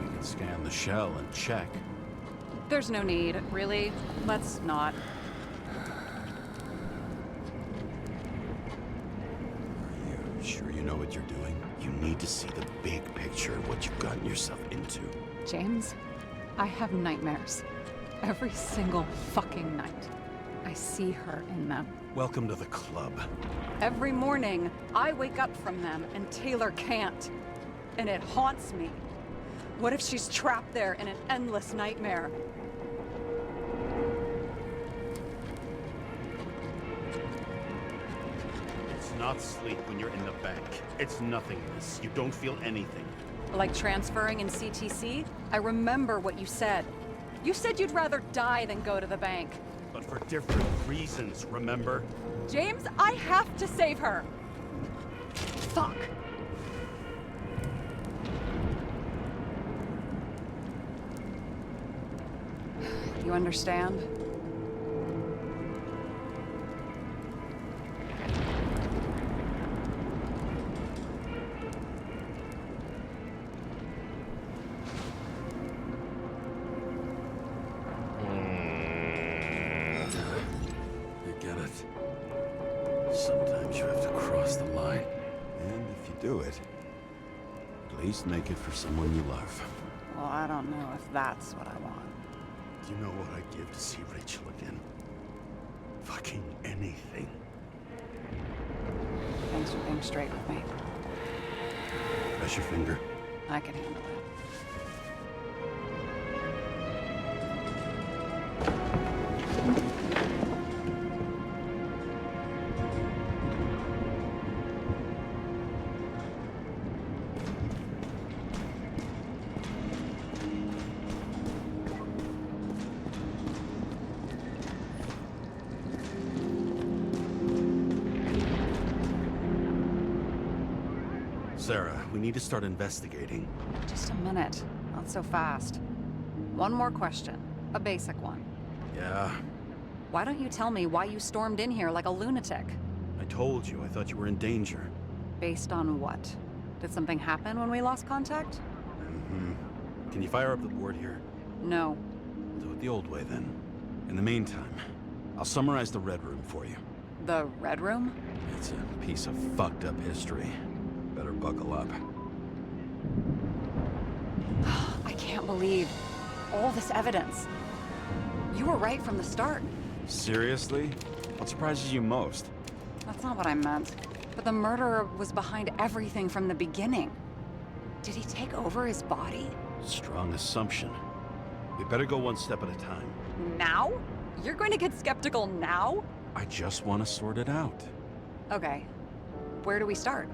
We can scan the shell and check. There's no need, really. Let's not. Are you sure you know what you're doing? You need to see the big picture of what you've gotten yourself into. James, I have nightmares. Every single fucking night. I see her in them. Welcome to the club. Every morning, I wake up from them and Taylor can't. And it haunts me. What if she's trapped there in an endless nightmare? It's not sleep when you're in the bank. It's nothingness. You don't feel anything. Like transferring in CTC? I remember what you said. You said you'd rather die than go to the bank. But for different reasons, remember? James, I have to save her. Fuck. You understand? Sometimes you have to cross the line. And if you do it, at least make it for someone you love. Well, I don't know if that's what I want. Do you know what I'd give to see Rachel again? Fucking anything. Thanks for being straight with me. Press your finger. I can handle it. Sarah, we need to start investigating. Just a minute. Not so fast. One more question. A basic one. Yeah, Why don't you tell me why you stormed in here like a lunatic? I told you, I thought you were in danger. Based on what? Did something happen when we lost contact? Mm-hmm. Can you fire up the board here? No. We'll do it the old way then. In the meantime, I'll summarize the Red Room for you. The Red Room? It's a piece of fucked up history. Better buckle up. I can't believe all this evidence. You were right from the start. Seriously? What surprises you most? That's not what I meant. But the murderer was behind everything from the beginning. Did he take over his body? Strong assumption. We better go one step at a time. Now? You're going to get skeptical now? I just want to sort it out. Okay. Where do we start?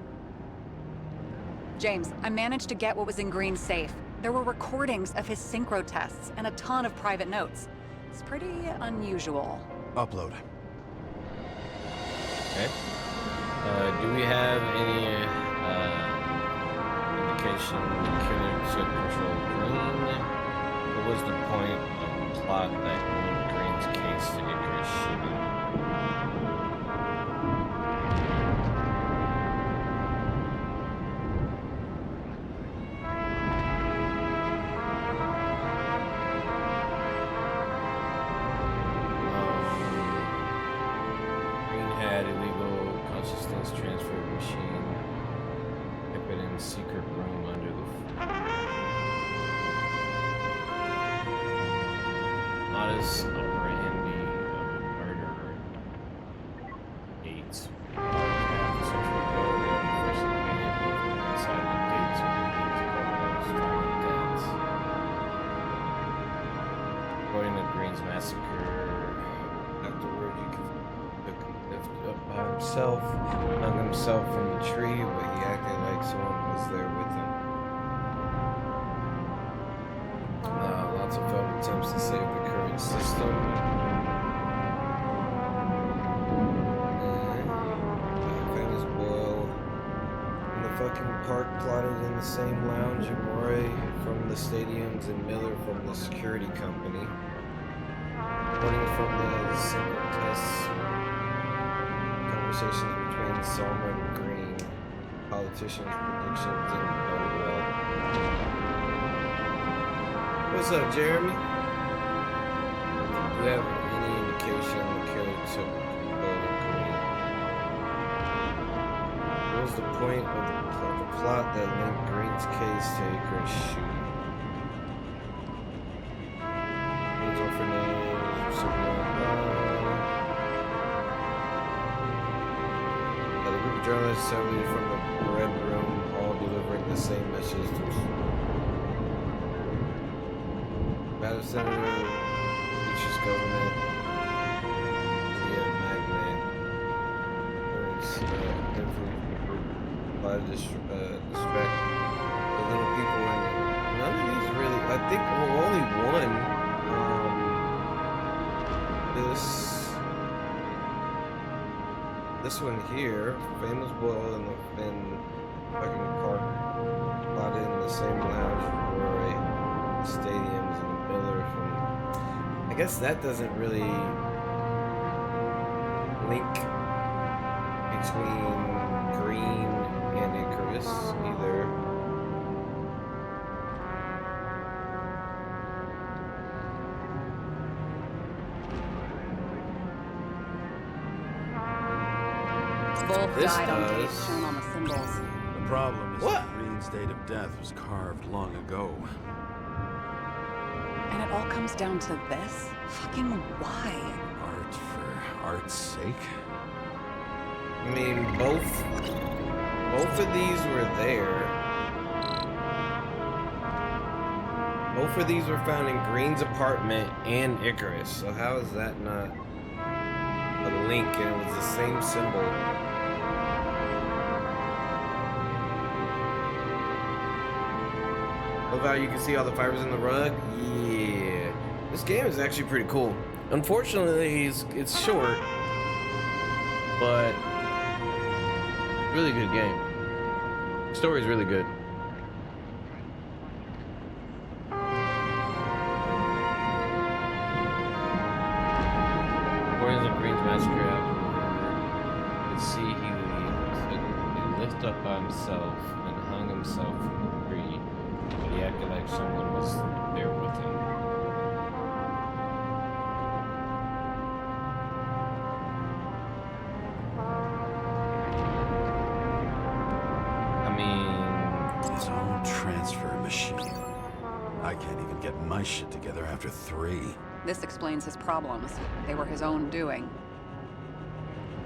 James, I managed to get what was in Green's safe. There were recordings of his synchro tests and a ton of private notes. It's pretty unusual. Upload. Okay. Do we have any indication the killer took control of Green? What was the point of the plot that linked Green's case to Icarus shooting? Green had illegal consciousness transfer machine. Kept it in secret room under the modus operandi of a murderer. 8. Central building, first made inside the gates of Green's violent deaths. According to Green's massacre, afterward he could lift up by himself, hung himself from the tree, but he acted like someone was there with him. Lots of failed attempts to save the current system. Famous Boyle in the fucking park plotted in the same lounge, and Roy from the stadiums and Miller from the security company. According from the single tests, conversations between Selma and Green, politicians' predictions, and Boyle. What's up, Jeremy? Do you have any indication the killer took control of Green? What was the point of the plot that linked Green's case to Icarus shooting? Green's orphanage, the group of journalists separated from the Red Room, all delivering the same message to Madam Senator, Beach's government, via magnet, by disrespect the little people in it. None of these really, I think, well, only one, this one here, Famous Boyle and fucking car plotted in the same lounge where stadiums and Miller from. I guess that doesn't really link between Green and Icarus either. Both This died on tape does. shown on the symbols. The problem is What? that Green's date of death was carved long ago. And it all comes down to this? Fucking why? Art for art's sake? I mean, both of these were there. Both of these were found in Green's apartment and Icarus. So how is that not a link? And it was the same symbol. Love how you can see all the fibers in the rug. Yeah, this game is actually pretty cool. Unfortunately, it's short, but really good game. story's really good. According to Green's massacre afterward, you could see he lifted up by himself and hung himself from the tree, but he acted like someone was there with him. His own transfer machine. I can't even get my shit together after 3. This explains his problems. They were his own doing.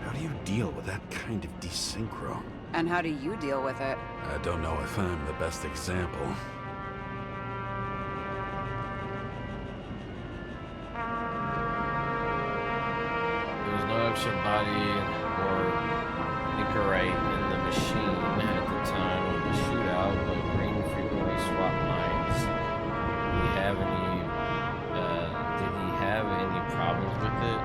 How do you deal with that kind of desynchro? And how do you deal with it? I don't know if I'm the best example. There was no extra body or Icarite in the machine at the time of the shootout, but Green frequently swapped minds. Did he have any problems with it?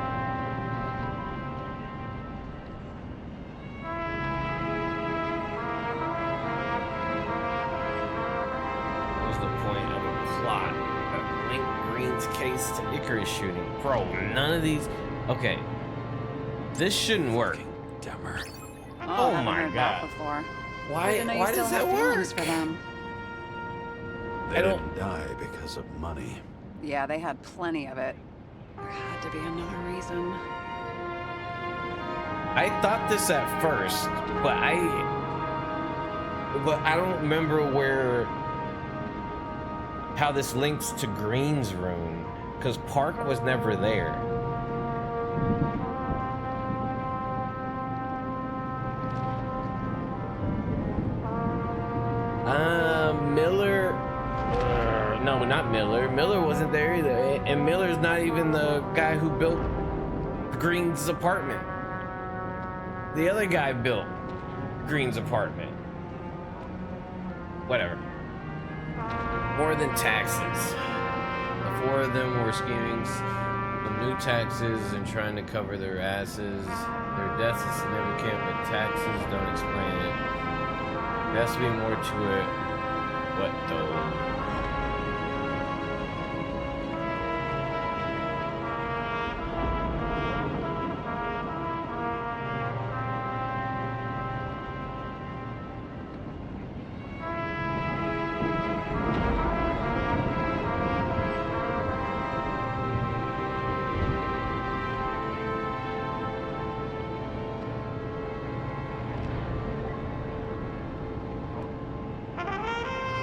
What was the point of a plot that linked Green's case to Icarus shooting? Bro, none of these. Okay, this shouldn't work. Dumber. Oh I my haven't heard that God. before. Why? Didn't know you Why still does have that feelings work? for them. They didn't die because of money. Yeah, they had plenty of it. There had to be another reason. I thought this at first, but I don't remember how this links to Green's room, because Park was never there. Miller. No, not Miller. Miller wasn't there either, and Miller's not even the guy who built Green's apartment. The other guy built Green's apartment. Whatever. More than taxes. The 4 of them were scheming some new taxes and trying to cover their asses. Their deaths is significant, but taxes don't explain it. There has to be more to it. What though?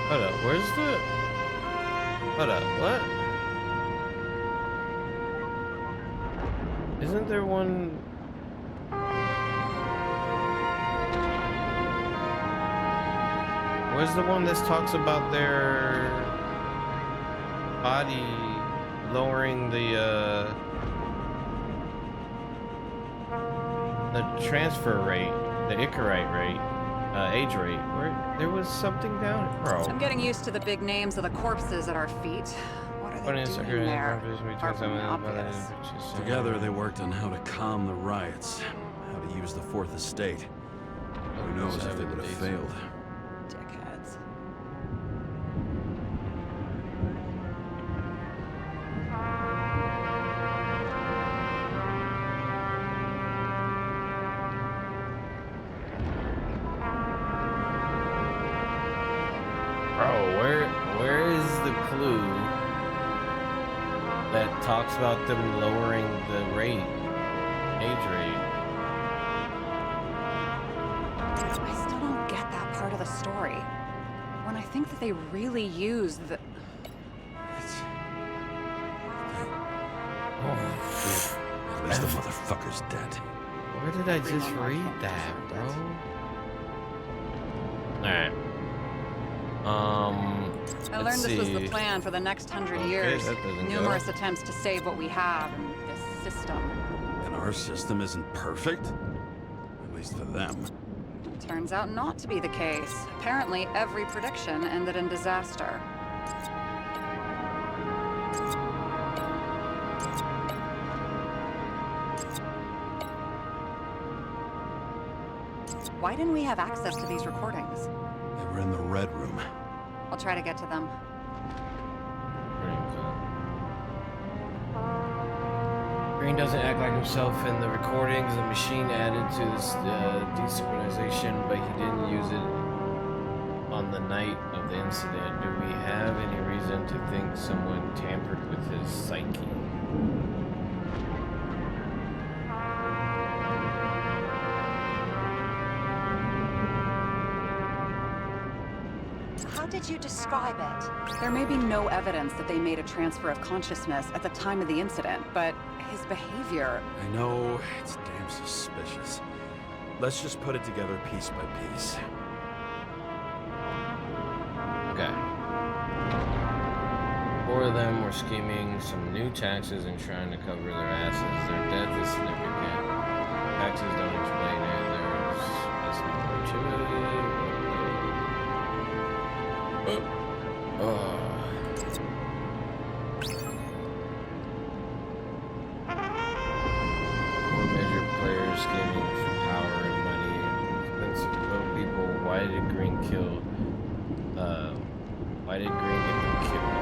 Hold up, where's the... Hold up, what? Isn't there one... Where's the one that talks about their body lowering the transfer rate, the Icarite rate? Age rate. Where there was something down, bro. I'm getting used to the big names of the corpses at our feet. What are they doing there? Apart from the obvious. Together they worked on how to calm the riots, how to use the 4th Estate. Who knows if they would have failed. Dickheads. Bro, where is the clue that talks about them lowering the rate, age rate? I still don't get that part of the story. When I think that they really used the... At least the motherfucker's dead. Where did I just read that, bro? Alright. I learned this was the plan for the next 100 years. that doesn't Numerous go. attempts to save what we have in this system. And our system isn't perfect? At least for them. Turns out not to be the case. Apparently, every prediction ended in disaster. Why didn't we have access to these recordings? It We're in the Red Room. I'll try to get to them. Green doesn't act like himself in the recordings. The machine added to this desynchronization, but he didn't use it on the night of the incident. Do we have any reason to think someone tampered with his psyche? How did you describe it? There may be no evidence that they made a transfer of consciousness at the time of the incident, but his behavior... I know, it's damn suspicious. Let's just put it together piece by piece. Okay. 4 of them were scheming some new taxes and trying to cover their asses. Their death is significant. Taxes don't explain it. There's nothing to it. More measured players scheming for power and money. Expensive to vote people. Why did Green kill? Why did Green get them killed?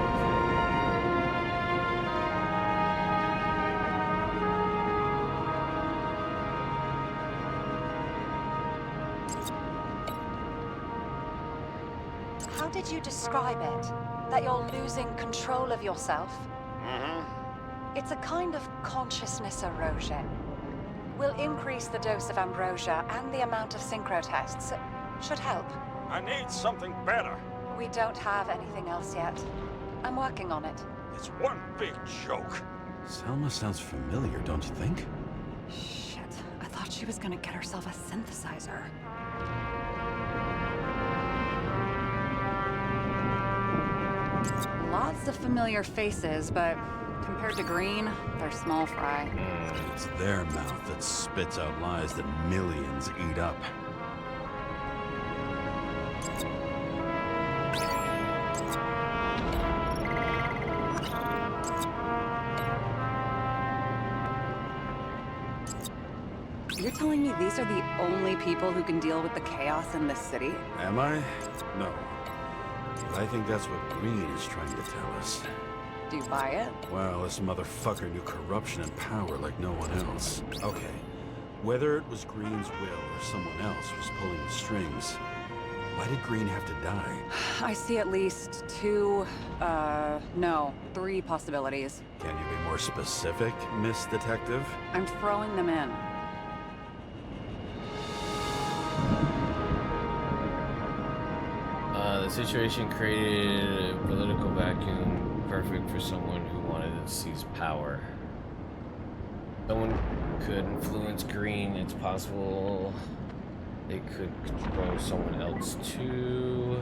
How did you describe it? That you're losing control of yourself? Mm-hmm. It's a kind of consciousness erosion. We'll increase the dose of ambrosia and the amount of synchro tests. Should help. I need something better. We don't have anything else yet. I'm working on it. It's one big joke. Selma sounds familiar, don't you think? Shit, I thought she was gonna get herself a synthesizer. Lots of familiar faces, but compared to Green, they're small fry. It's their mouth that spits out lies that millions eat up. You're telling me these are the only people who can deal with the chaos in this city? Am I? No. But I think that's what Green is trying to tell us. Do you buy it? Well, this motherfucker knew corruption and power like no one else. Okay, whether it was Green's will or someone else was pulling the strings, why did Green have to die? I see at least 3 possibilities. Can you be more specific, Miss Detective? I'm throwing them in. The situation created a political vacuum perfect for someone who wanted to seize power. Someone could influence Green. It's possible they could control someone else too.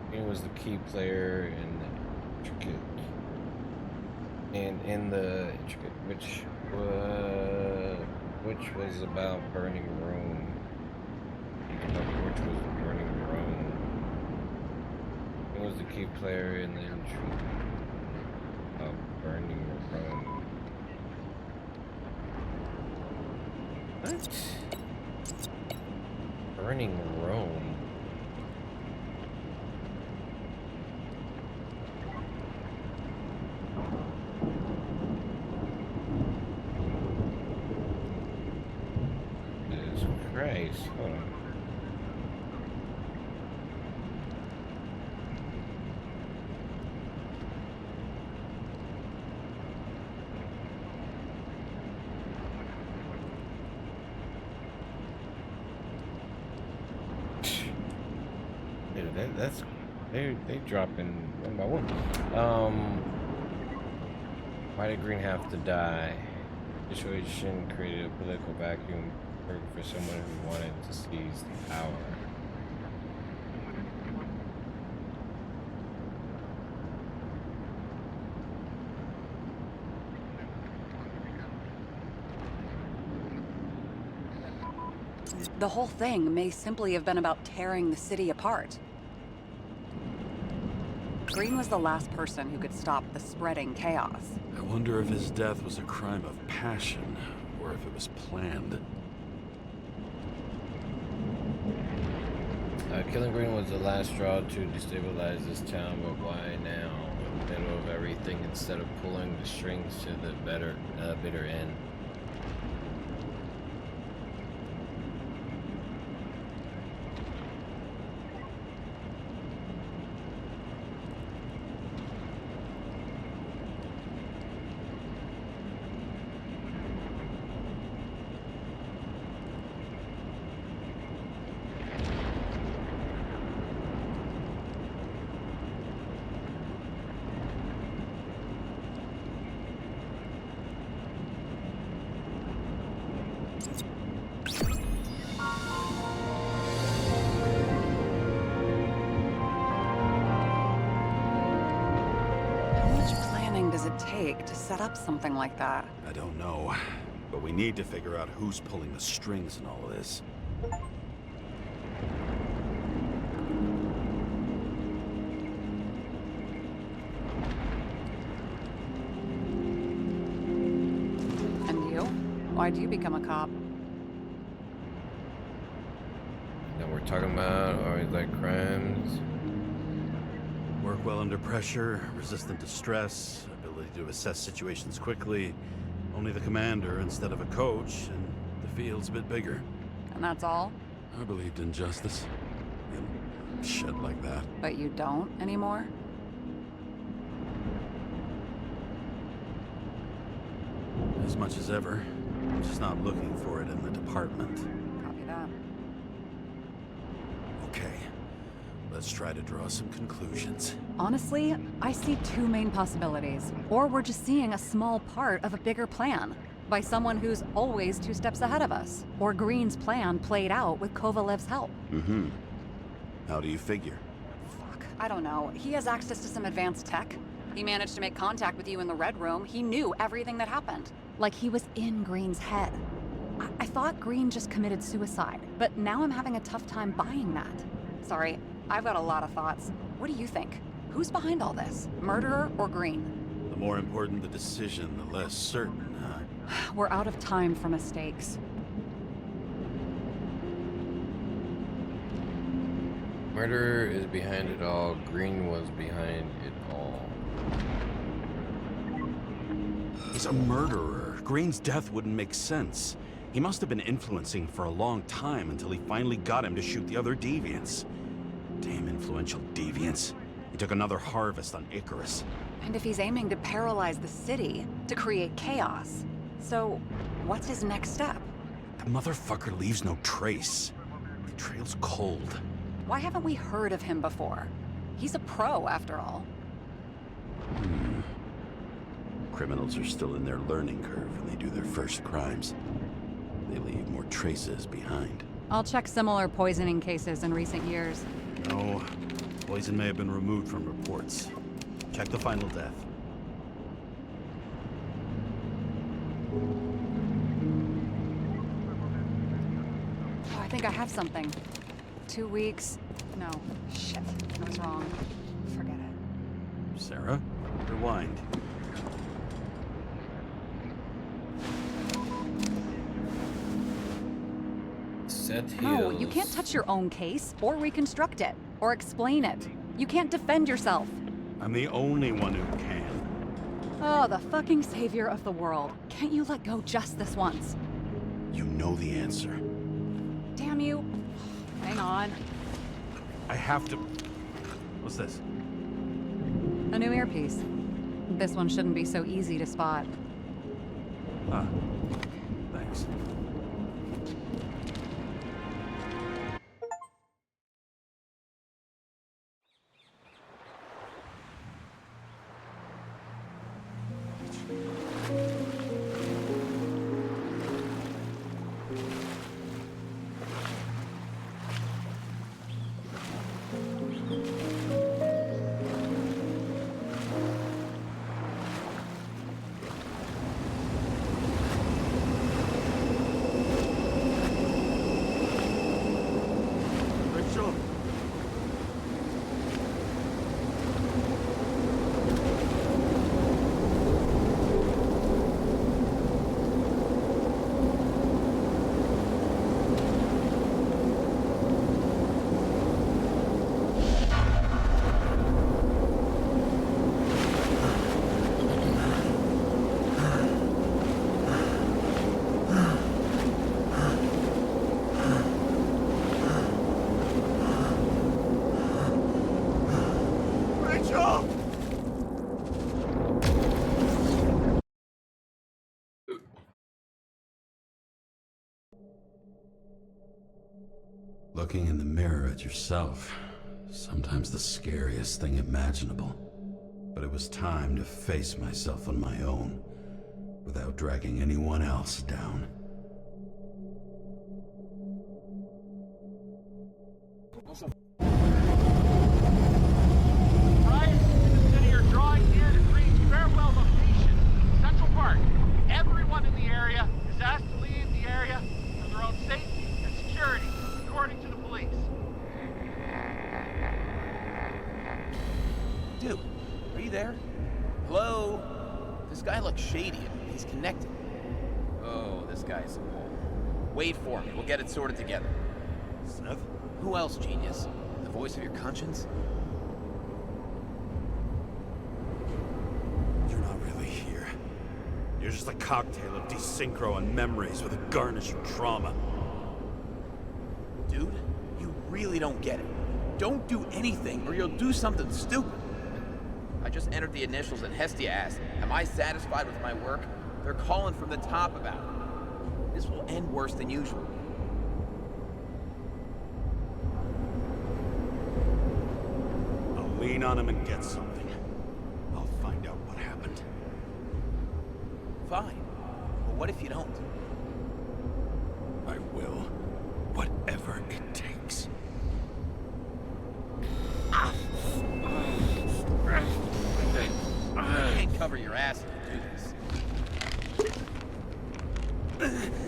Green was the key player in the intricate, which was about burning Rome. Which was burning Rome. He was the key player in the intrigue of burning Rome. What? Burning Rome? Jesus Christ, hold on. That's they dropping one by one. Why did Green have to die? Situation created a political vacuum for someone who wanted to seize the power. The whole thing may simply have been about tearing the city apart. Green was the last person who could stop the spreading chaos. I wonder if his death was a crime of passion, or if it was planned. Killing Green was the last straw to destabilize this town, but why now? In the middle of everything, instead of pulling the strings to the bitter end. Does it take to set up something like that? I don't know, but we need to figure out who's pulling the strings in all of this. And you? Why'd you become a cop? That we're talking about, or like crimes. Work well under pressure, resistant to stress, ability to assess situations quickly. Only the commander instead of a coach, and the field's a bit bigger. And that's all? I believed in justice. And shit like that. But you don't anymore? As much as ever. I'm just not looking for it in the department. Copy that. Okay. Let's try to draw some conclusions. Honestly, I see two main possibilities. Or we're just seeing a small part of a bigger plan by someone who's always 2 steps ahead of us. Or Green's plan played out with Kovalev's help. Mm-hmm. How do you figure? Fuck, I don't know. He has access to some advanced tech. He managed to make contact with you in the Red Room. He knew everything that happened. Like he was in Green's head. I thought Green just committed suicide, but now I'm having a tough time buying that. Sorry, I've got a lot of thoughts. What do you think? Who's behind all this? Murderer or Green? The more important the decision, the less certain, huh? We're out of time for mistakes. Murderer is behind it all. Green was behind it all. He's a murderer. Green's death wouldn't make sense. He must have been influencing for a long time until he finally got him to shoot the other deviants. Damn influential deviants. He took another harvest on Icarus. And if he's aiming to paralyze the city, to create chaos, so what's his next step? The motherfucker leaves no trace. The trail's cold. Why haven't we heard of him before? He's a pro, after all. Criminals are still in their learning curve when they do their first crimes. They leave more traces behind. I'll check similar poisoning cases in recent years. No, poison may have been removed from reports. Check the final death. Oh, I think I have something. 2 weeks. No, shit. I was wrong. Forget it. Sarah, rewind. No, you can't touch your own case, or reconstruct it, or explain it. You can't defend yourself. I'm the only one who can. Oh, the fucking savior of the world. Can't you let go just this once? You know the answer. Damn you. Hang on. I have to... What's this? A new earpiece. This one shouldn't be so easy to spot. Ah, thanks. Looking in the mirror at yourself, sometimes the scariest thing imaginable. But it was time to face myself on my own, without dragging anyone else down. Prior to the city are drawing near to Green's farewell location, Central Park. Everyone in the area is asked to leave the area for their own safety and security, according to the police. Dude, are you there? Hello? This guy looks shady. He's connected. Oh, this guy's a bull. Wait for me. We'll get it sorted together. Smith? Who else, genius? The voice of your conscience? You're not really here. You're just a cocktail of desynchro and memories with a garnish of trauma. Dude, you really don't get it. Don't do anything or you'll do something stupid. I just entered the initials and Hestia asked, am I satisfied with my work? They're calling from the top about it. This will end worse than usual. I'll lean on him and get something. I'll find out what happened. Fine. But what if you don't? I will. Whatever it takes. You can't cover your ass if you do this.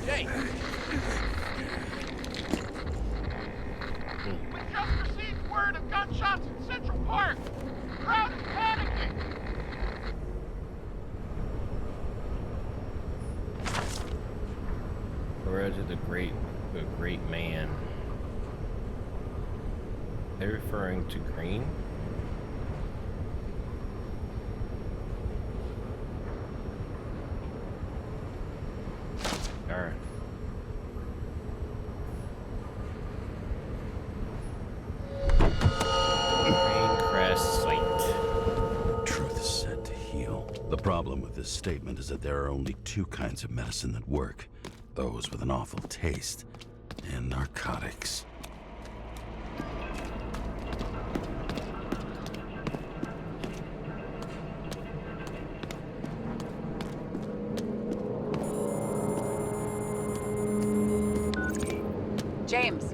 Jay! We just received word of gunshots in Central Park. The crowd is panicking. Where to the great man? They're referring to Green? Alright. Green Crest Site. Truth is said to heal. The problem with this statement is that there are only two kinds of medicine that work. Those with an awful taste, and narcotics. James,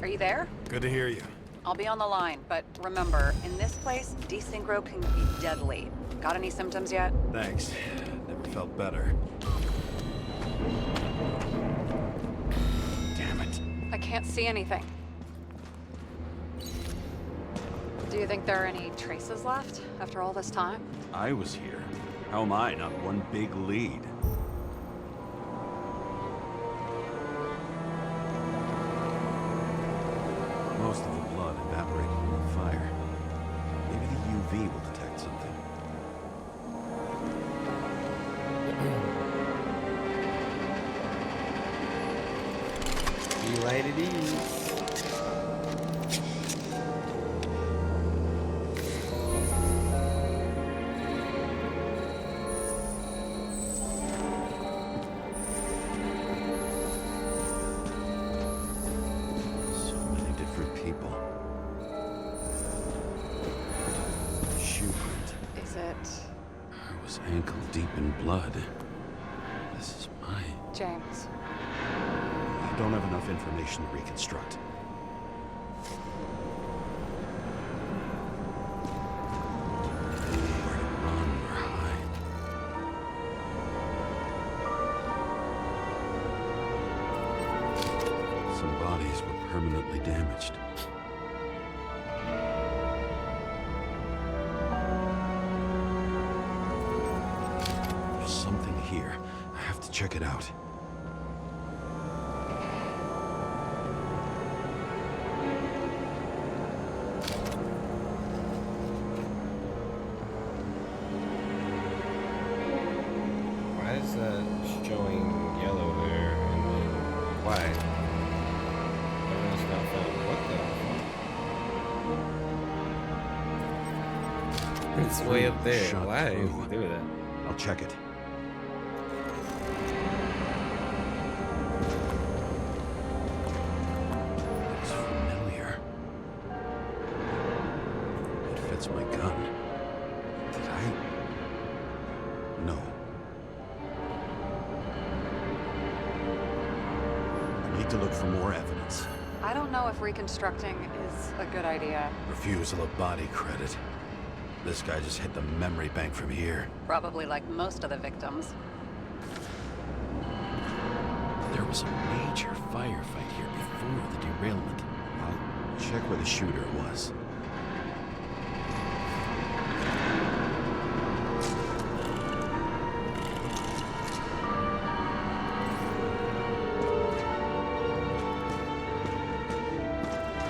are you there? Good to hear you. I'll be on the line, but remember, in this place, desynchro can be deadly. Got any symptoms yet? Thanks. Never felt better. Damn it. I can't see anything. Do you think there are any traces left after all this time? I was here. How am I not one big lead? Most of the blood evaporated in the fire. Maybe the UV will detect something. You light it ease. So many different people. Shoe print. Is it... I was ankle deep in blood. This is my... James? I don't have enough information to reconstruct. Where to run or hide. Some bodies were permanently damaged. There's something here. I have to check it out. Why is that showing yellow there and then white? Evidence not found. What the? It's way up there. Shot Why through. is he doing that? I'll check it. It's familiar. my gun. Did I? No. I need to look for more evidence. I don't know if reconstructing is a good idea. Refusal of body credit. This guy just hit the memory bank from here. Probably like most of the victims. There was a major firefight here before the derailment. I'll check where the shooter was.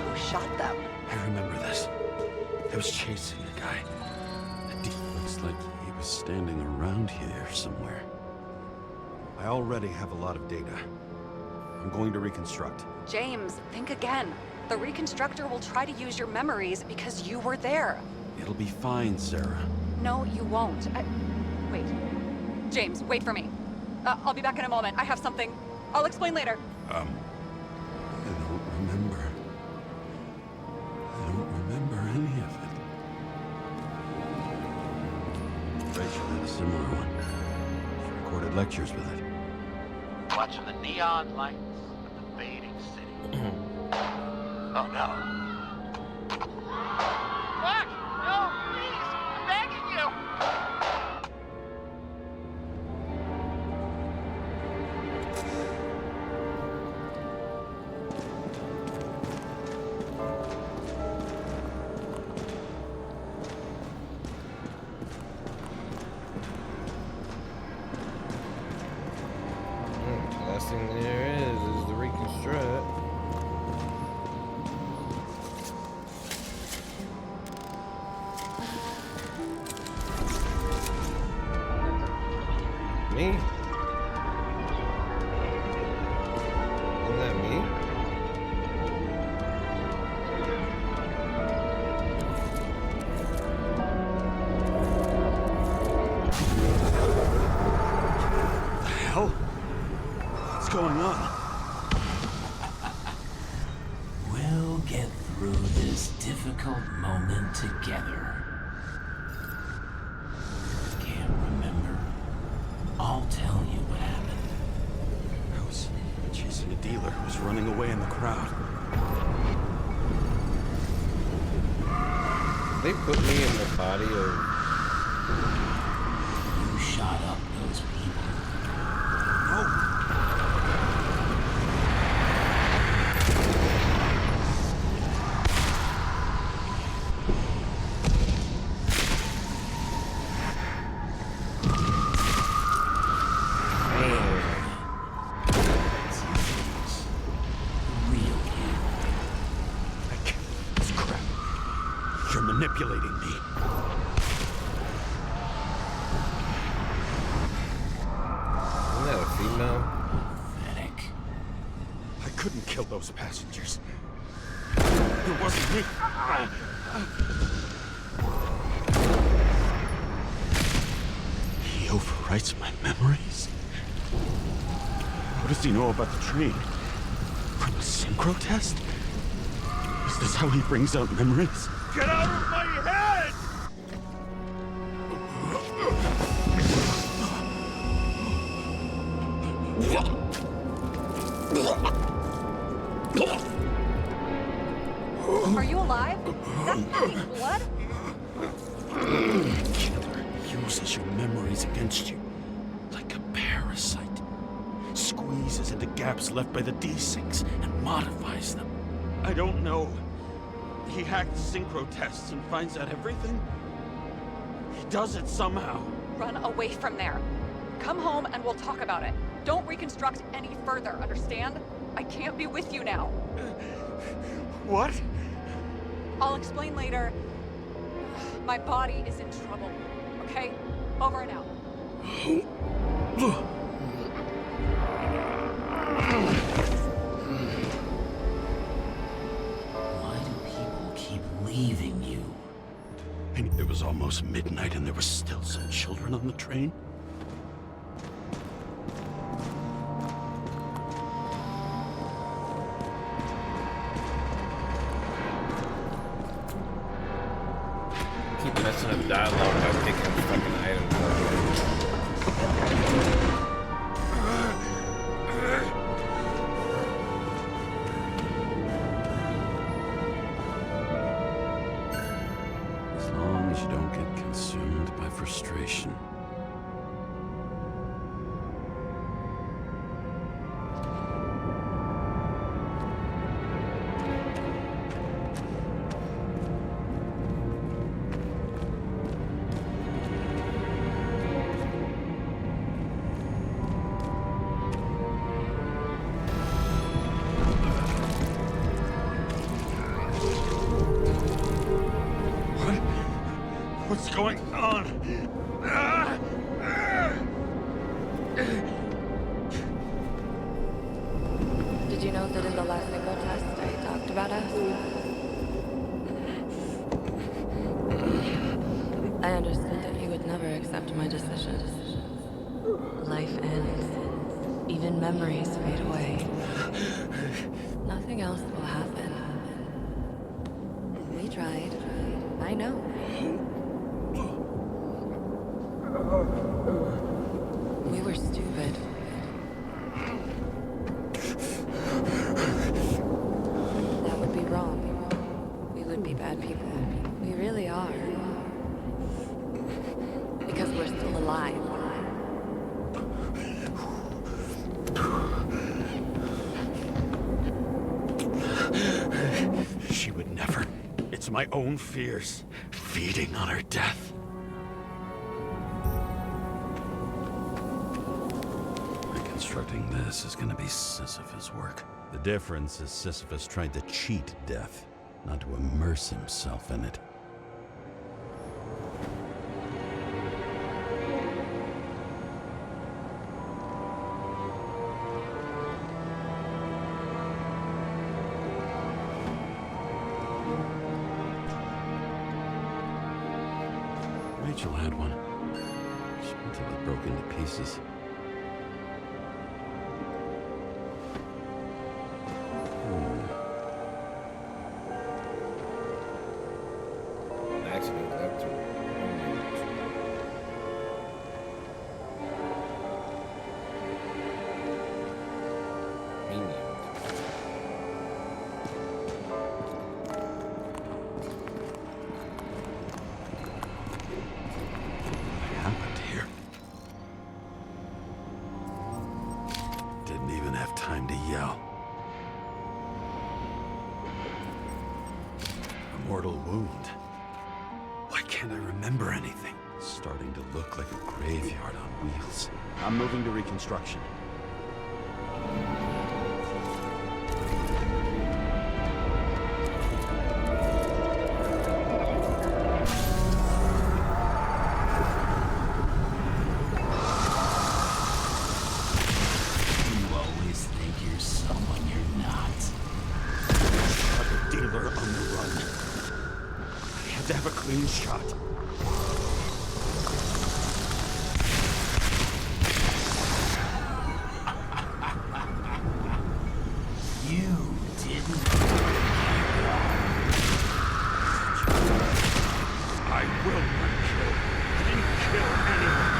Who shot them? I remember this. I was chasing a guy. Looks like he was standing around here somewhere. I already have a lot of data. I'm going to reconstruct. James, think again. The reconstructor will try to use your memories because you were there. It'll be fine, Sarah. No, you won't. Wait. James, wait for me. I'll be back in a moment. I have something. I'll explain later. I don't remember. I don't remember any of it. Rachel had a similar one. She recorded lectures with it. Watching the neon lights of the fading city. Oh no. What? No, please! I'm begging you! Last thing there is the reconstruct. Me? Isn't that me? The hell? What's going on? We'll get through this difficult moment together. Can't remember? I'll tell you what happened. I was chasing a dealer who was running away in the crowd. They put me in the body of... You shot up those people. No. Manipulating me. Isn't that a female? Pathetic. I couldn't kill those passengers. It wasn't me. He overwrites my memories. What does he know about the train? From a synchro test? Is this how he brings out memories? Get out of my head! Are you alive? That's blood? Killer uses your memories against you like a parasite. Squeezes into gaps left by the D6 and modifies them. I don't know. He hacked synchro tests and finds out everything? He does it somehow. Run away from there. Come home and we'll talk about it. Don't reconstruct any further, understand? I can't be with you now. What? I'll explain later. My body is in trouble, okay? Over and out. Why do people keep leaving you? And it was almost midnight and there were still some children on the train? less enough dialogue by picking fucking items up. As long as you don't get consumed by frustration. What's going on? Did you know that in the last synchro test I talked about us? I understood that you would never accept my decisions. Life ends. Even memories fade away. Nothing else will happen. We tried. I know. We were stupid. That would be wrong. We would be bad people. We really are. Because we're still alive. She would never. It's my own fears feeding on her death. Reconstructing this is gonna be Sisyphus' work. The difference is Sisyphus tried to cheat death, not to immerse himself in it. Rachel had one. Until it broke into pieces. Accident left to What happened here? Didn't even have time to yell. A mortal wound. Why can't I remember anything? It's starting to look like a graveyard on wheels. I'm moving to reconstruction. You always think you're someone you're not. A dealer on the run. I had to have a clean shot. You didn't. I will not kill. Didn't kill anyone.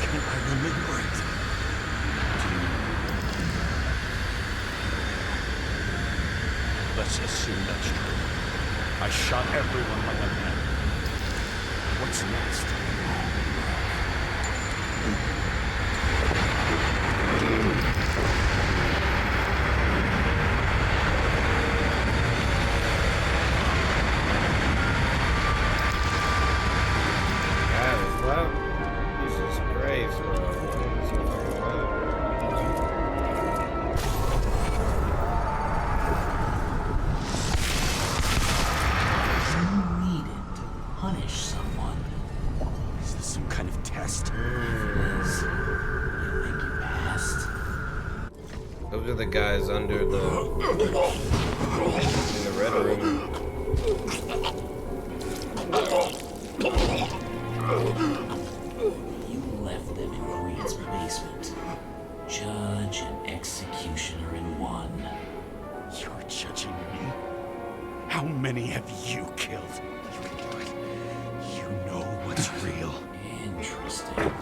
Can I remember it? Let's assume that's true. I shot everyone like a man. What's next? well, Jesus Christ, bro. This is fucking wild. You needed to punish someone. Is this some kind of test? under the in the red room. You left them in Creed's basement. Judge and executioner in one. You're judging me? How many have you killed? You can do it. You know what's real. Interesting.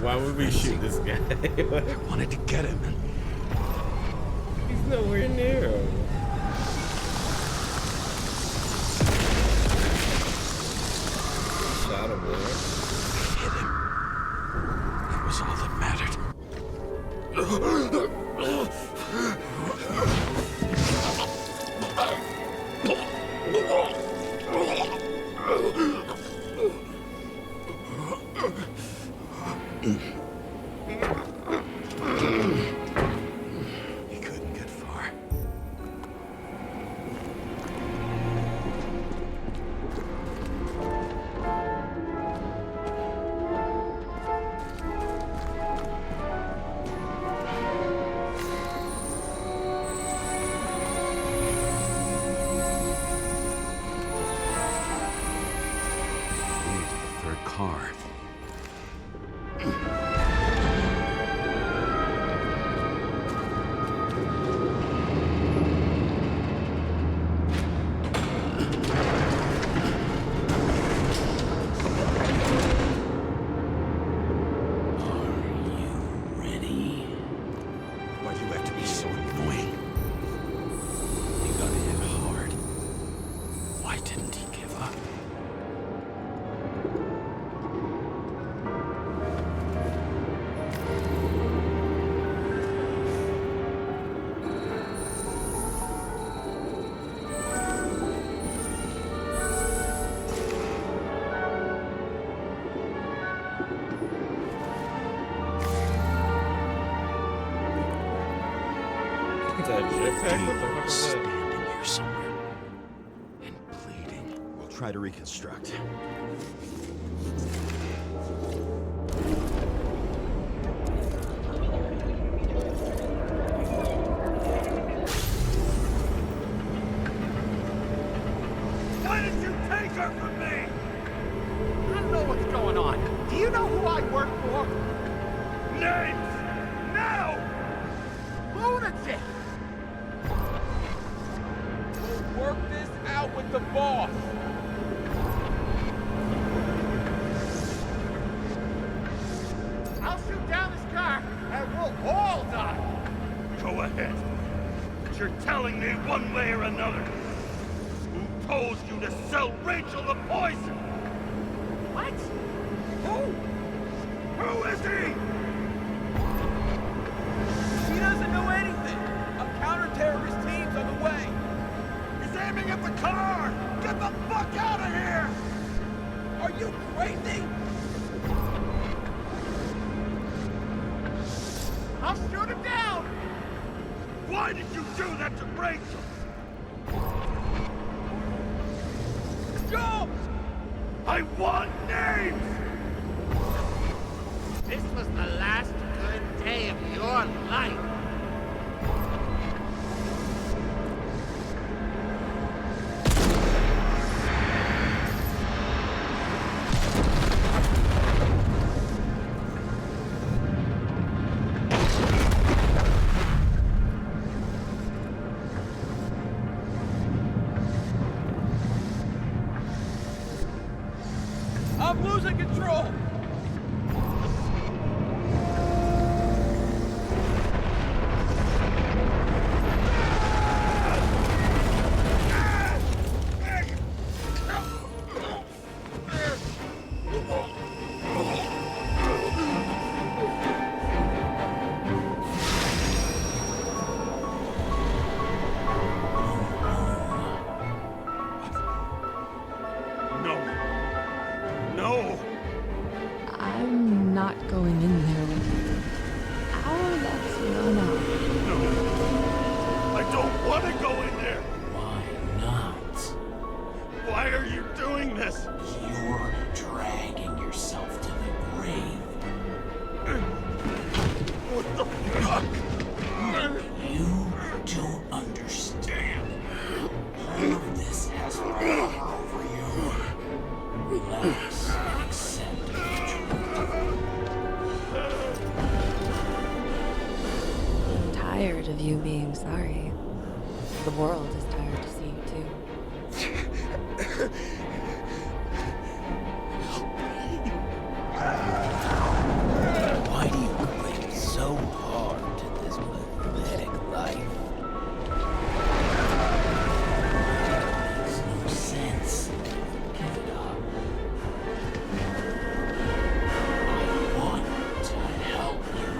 Why would we shoot this guy? I wanted to get him. He's nowhere near him. Shot him, man. Hit him. It was all that mattered. He couldn't get far. Lead to the third car. Why'd you have to be so annoying? He got hit hard. Why didn't he give up? Standing here somewhere and bleeding. We'll try to reconstruct. Why did you take her from me? I don't know what's going on. Do you know who I work for? Names! Now! Lunatic! We'll work this out with the boss. I'll shoot down this car and we'll all die. Go ahead. But you're telling me one way or another. Who told you to sell Rachel the poison? What? Who is he? He doesn't know anything. A counter-terrorist team's on the way. He's aiming at the car! Get the fuck out of here! Are you crazy? I'll shoot him down! Why did you do that to Rachel? Jump! I want names! This was the last good day of your life. I'm losing control! doing this? You're dragging yourself to the grave. What the fuck? You don't understand. All of this has power over you. Relax and accept the truth. I'm tired of you being sorry. The world is tired to see you too. Why do you cling so hard to this pathetic life? It makes no sense. Give it up. I want to help you.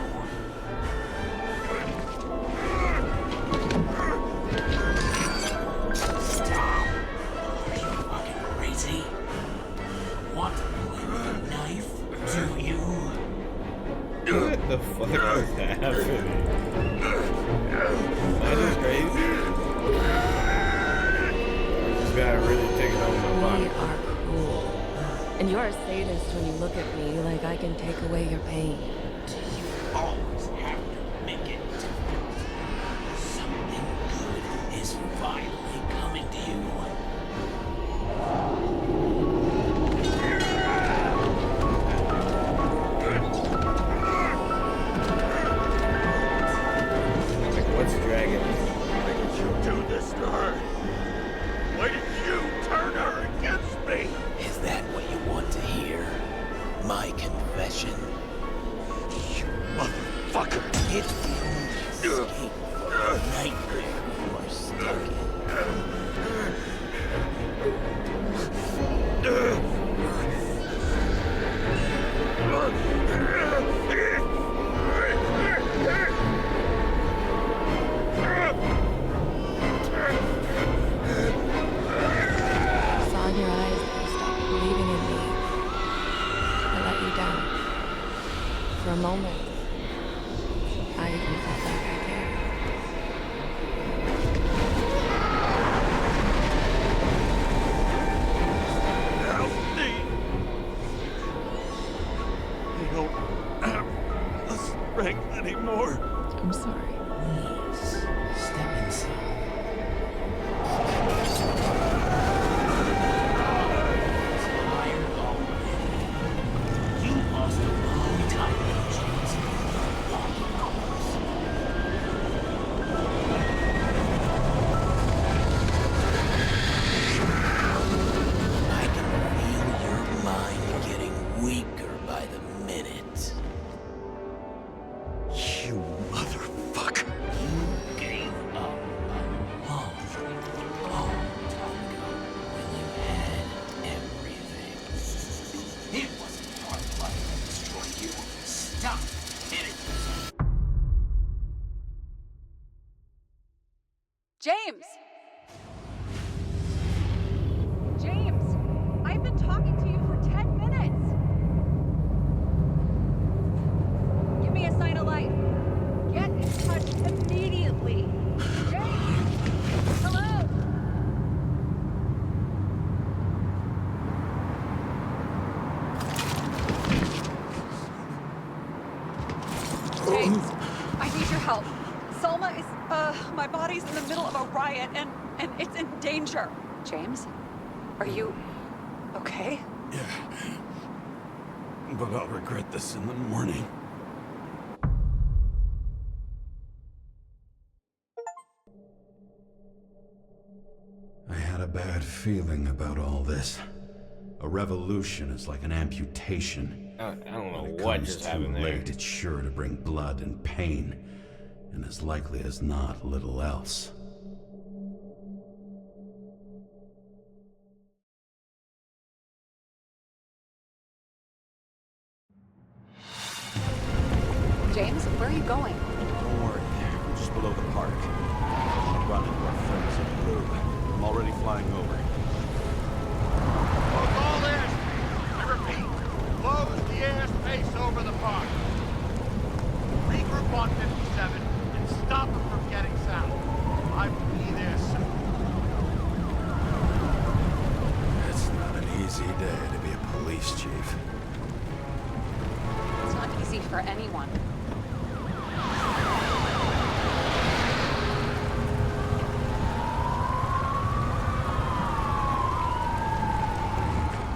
Stop. Are you fucking crazy? Want to play with a knife? Do you? What the fuck is happening? That is crazy. This guy really taking over my body. We are cruel. And you're a sadist when you look at me like I can take away your pain. You always have to make it. Something good is finally coming to you. What's dragging? Why did you do this to her? Why did you turn her against me? Is that what you want to hear? My confession? You motherfucker! It's the only escape from the nightmare you are stuck I saw in your eyes that you stopped believing in me. I let you down. For a moment, I even felt like I cared. Help me! I don't have the strength anymore. I'm sorry. Please, step inside. Tired already. You lost a long time ago, James. Walking course. I can feel your mind getting weaker by the minute. You motherfucker! You gave up a long, long time ago when you had everything. It wasn't your blood that destroyed you. Stop hitting yourself. James! James! I've been talking to you for 10 minutes! Give me a sign of life. Get in touch immediately. James! Hello? James, I need your help. Selma is, my body's in the middle of a riot and it's in danger. James? Are you okay? Yeah. But I'll regret this in the morning. I had a bad feeling about all this. A revolution is like an amputation. I don't know When it what comes just too happened there. late, it's sure to bring blood and pain, and as likely as not, little else. James, where are you going? Don't worry, we're just below the park. I'll run into our friends in blue. I'm already flying over. Close all airspace. I repeat, close the airspace over the park. Regroup on 57 and stop them from getting south. I will be there soon. It's not an day to be a police chief. It's not easy for anyone.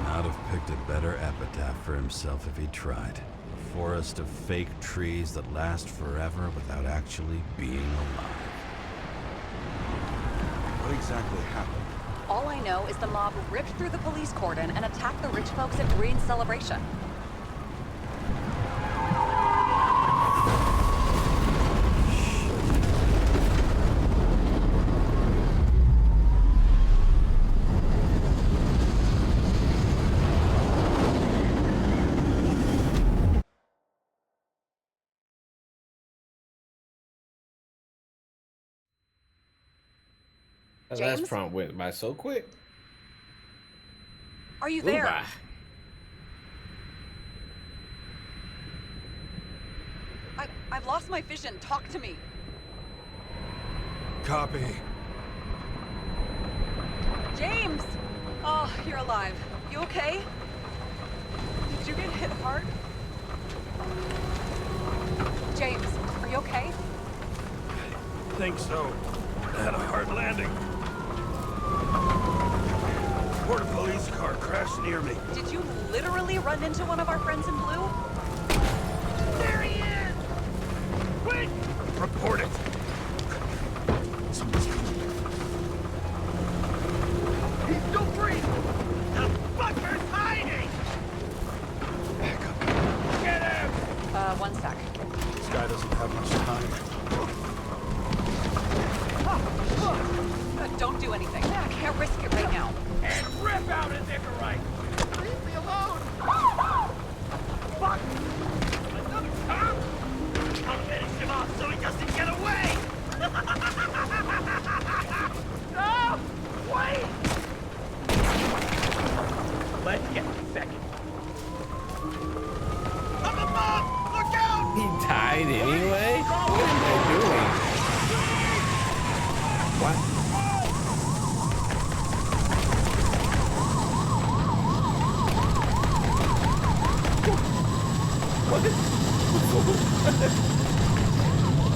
Not have picked a better epitaph for himself if he tried. A forest of fake trees that last forever without actually being alive. What exactly happened? All I know is the mob ripped through the police cordon and attacked the rich folks at Green's celebration. That James? last prompt went by so quick. Are you there? Goodbye. I've lost my vision. Talk to me. Copy. James! Oh, you're alive. You okay? Did you get hit hard? James, are you okay? I think so. I had a hard landing. Port police car crashed near me. Did you literally run into one of our friends in blue? There he is! Quick! Report it. Someone's coming. He's still free! The fucker's hiding! Back up. Get him! 1 sec. This guy doesn't have much time. Don't do anything. I can't risk it right now. And rip out his Icarite! Leave me alone! Fuck! Another cop? I'll finish him off so he doesn't get away! No! Wait! Let's get the second. I'm a mob! Look out! He died anyway? What am I doing? What?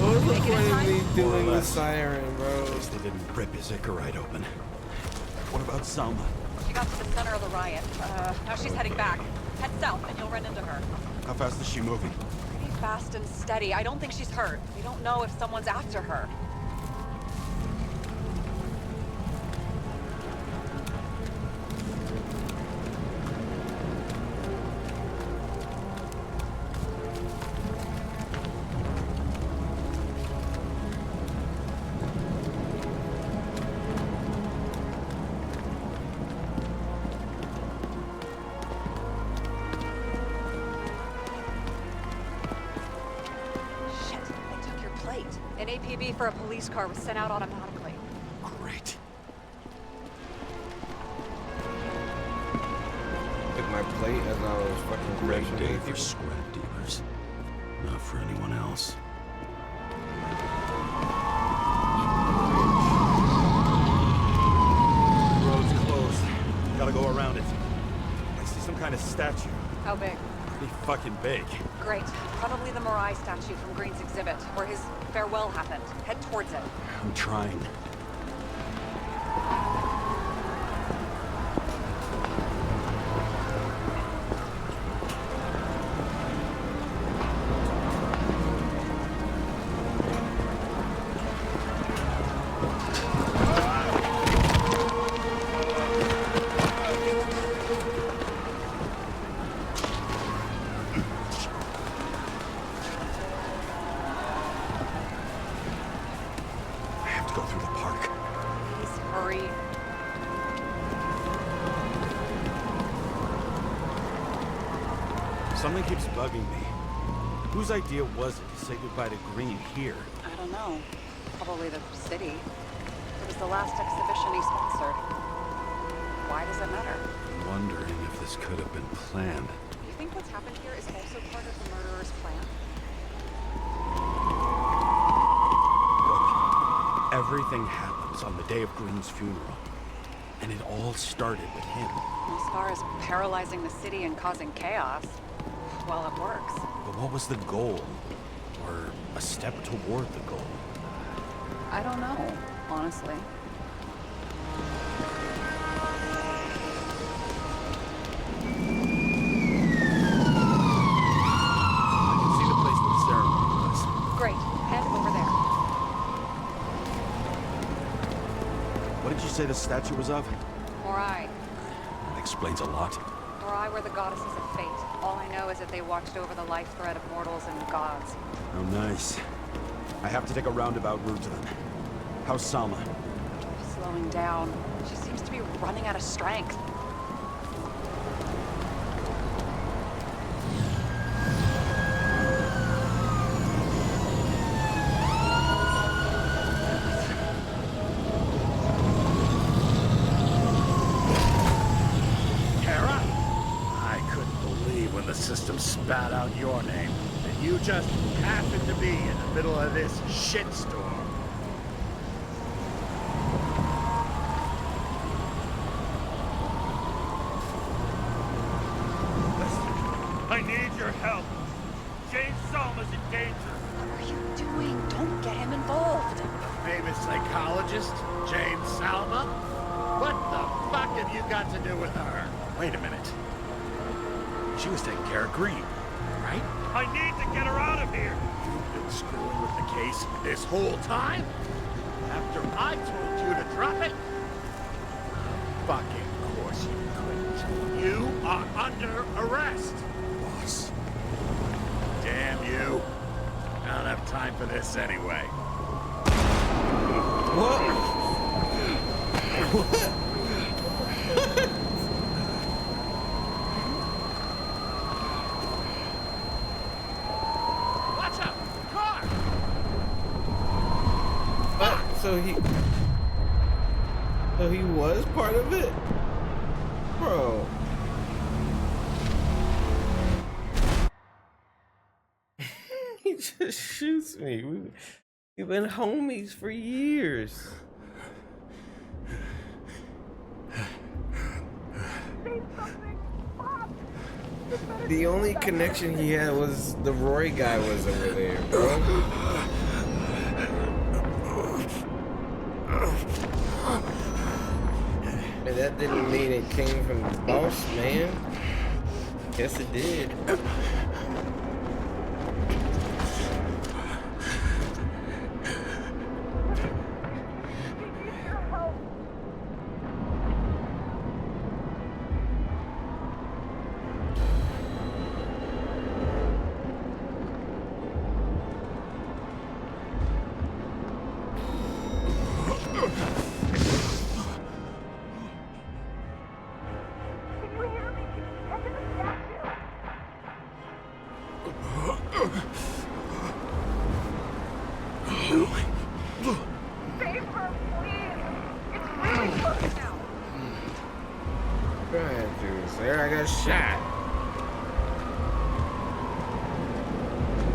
What was the point of me doing the siren, bro? At least they didn't rip his Icarite open. What about Selma? She got to the center of the riot. Now she's heading back. Head south and you'll run into her. How fast is she moving? Pretty fast and steady. I don't think she's hurt. We don't know if someone's after her. An APB for a police car was sent out automatically. Great. Took my plate as I was fucking Great crashing day into for people. scrap dealers. Not for anyone else. The road's closed. Gotta go around it. I see some kind of statue. How big? Pretty fucking big. Great. Probably the Morai statue from Green's exhibit, where his farewell happened. Head towards it. I'm trying. Go through the park. Please hurry. Something keeps bugging me. Whose idea was it to say goodbye to Green here? I don't know. Probably the city. It was the last exhibition he sponsored. Why does it matter? I'm wondering if this could have been planned. You think what's happened here is also part of the murderer's plan? Look, everything happens on the day of Green's funeral. And it all started with him. As far as paralyzing the city and causing chaos, well, it works. But what was the goal? Or a step toward the goal? I don't know, honestly. I can see the place where the ceremony was. Great. Head over there. What did you say the statue was of? Morai. That explains a lot. Morai were the goddesses of fate. All I know is that they watched over the life thread of mortals and gods. Oh, nice. I have to take a roundabout route then. How's Salma? Slowing down. She seems to be running out of strength. Kara? I couldn't believe when the system spat out your name. And you just happened to be in the middle of this shitstorm. I need your help. James Salma's in danger. What are you doing? Don't get him involved. Famous psychologist, James Salma? What the fuck have you got to do with her? Wait a minute. She was taking care of Green, right? I need to get her out of here. You've been screwing with the case this whole time? After I told you to drop it? Fucking course you couldn't. You are under arrest. Boss. Damn you. I don't have time for this anyway. What? Watch out! Car! So he was part of it? Bro. He just shoots me. We've been homies for years. The only connection he had was the Roy guy was over there, bro. And that didn't mean it came from the boss, man. Guess it did. I got shot.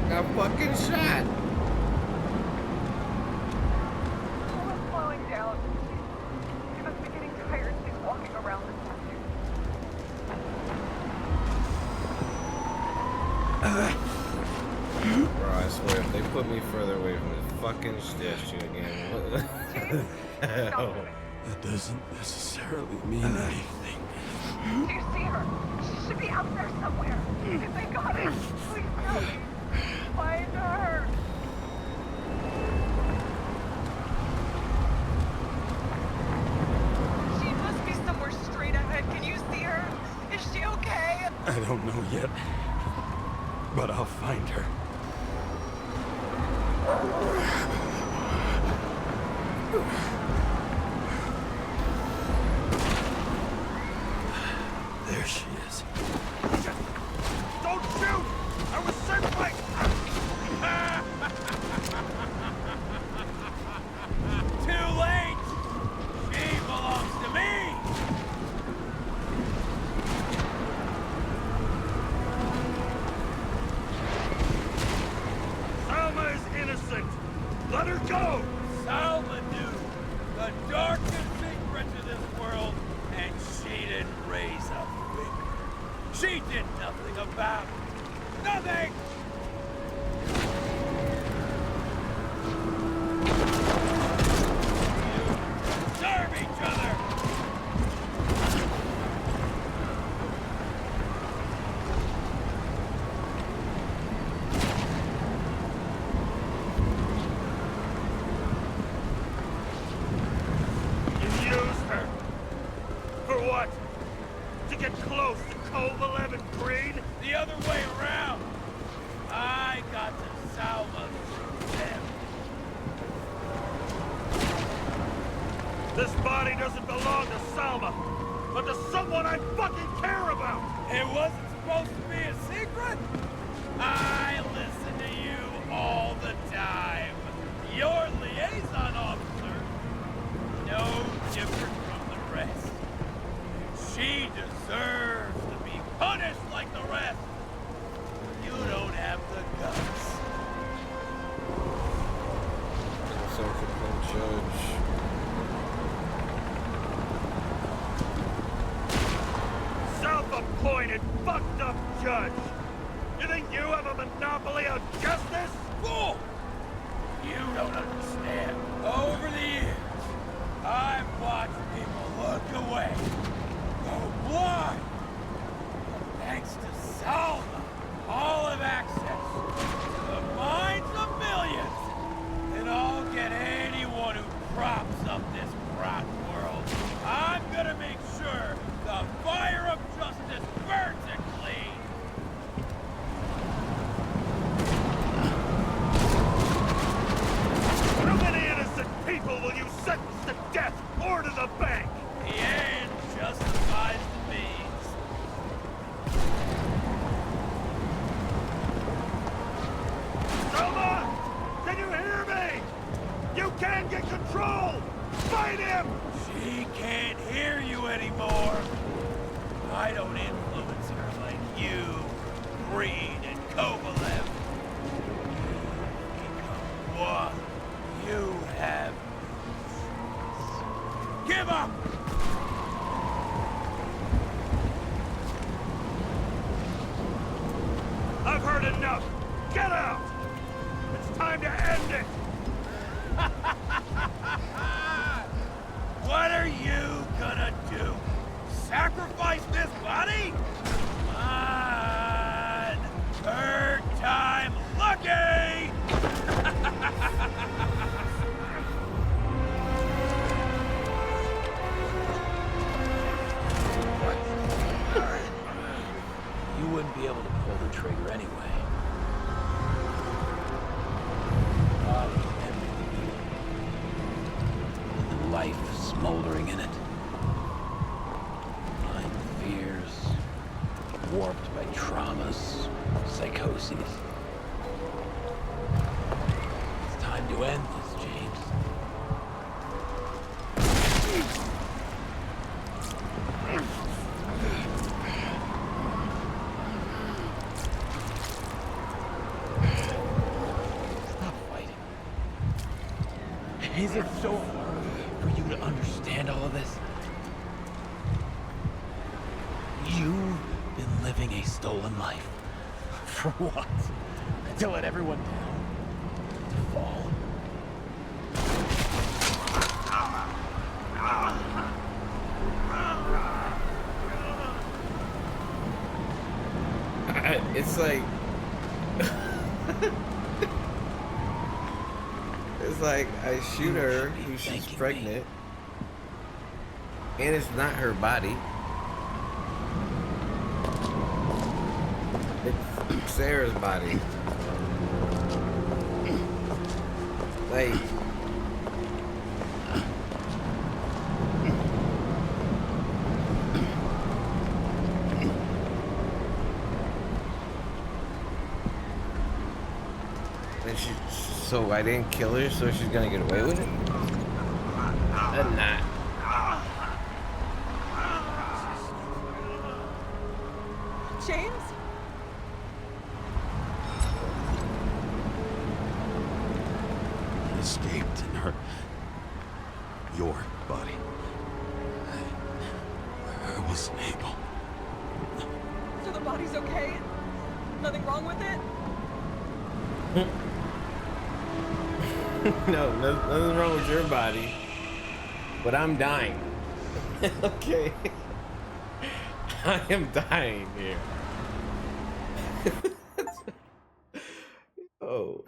Got fucking shot. Someone's slowing down. She must be getting tired. She's walking around the statue. Bro, I swear, if they put me further away from this fucking statue again, what the hell? That doesn't necessarily mean anything. Do you see her? She should be out there somewhere. If they got her, please help me. Find her. She must be somewhere straight ahead. Can you see her? Is she okay? I don't know yet, but I'll find her. There she is. Don't shoot! I was sent by... Too late! She belongs to me! Salma is innocent! Let her go! Salma knew the darkest secret to this world She did nothing about it. Nothing! Serve each other! You used her. For what? To get close to Cove 11 Green? The other way around. I got to Salva through them. This body doesn't belong to Salma, but to someone I fucking care about! It wasn't supposed to be a secret? I listen to you all the time. Your liaison officer, no different from the rest. She deserves to be punished like the rest. You don't have the guts. Judge. Self-appointed, fucked up judge. You think you have a monopoly on justice? Fool! You don't understand. Over the years, I've watched people look away, go blind. Thanks to Salma, all have access to the minds of millions. And I'll get anyone who props up this rotten world. I'm gonna make sure the fire of justice burns it clean. How many innocent people will you sentence to death or to the bank? The end justifies the means. Selma! Can you hear me? You can get control! Fight him! She can't hear you anymore. I don't influence her like you, Green and Kovalev. Become one. You have... Give up! I've heard enough! Get out! It's time to end it! What are you gonna do? Sacrifice this body? Come on! Third time lucky! You wouldn't be able to pull the trigger anyway. And life smoldering in it. Blind fears, warped by traumas, psychoses. It's time to end this, James. Is it so hard for you to understand all of this? You've been living a stolen life. For what? To let everyone down? To fall? It's like... It's like I shoot her, who she's pregnant, and it's not her body. It's Sarah's body. Like, and so I didn't kill her, so she's gonna get away with it? Not. James? He escaped in her... your body. I wasn't able. So body's okay? Nothing wrong with it? No, nothing wrong with your body. But I'm dying. Okay. I am dying here. Oh.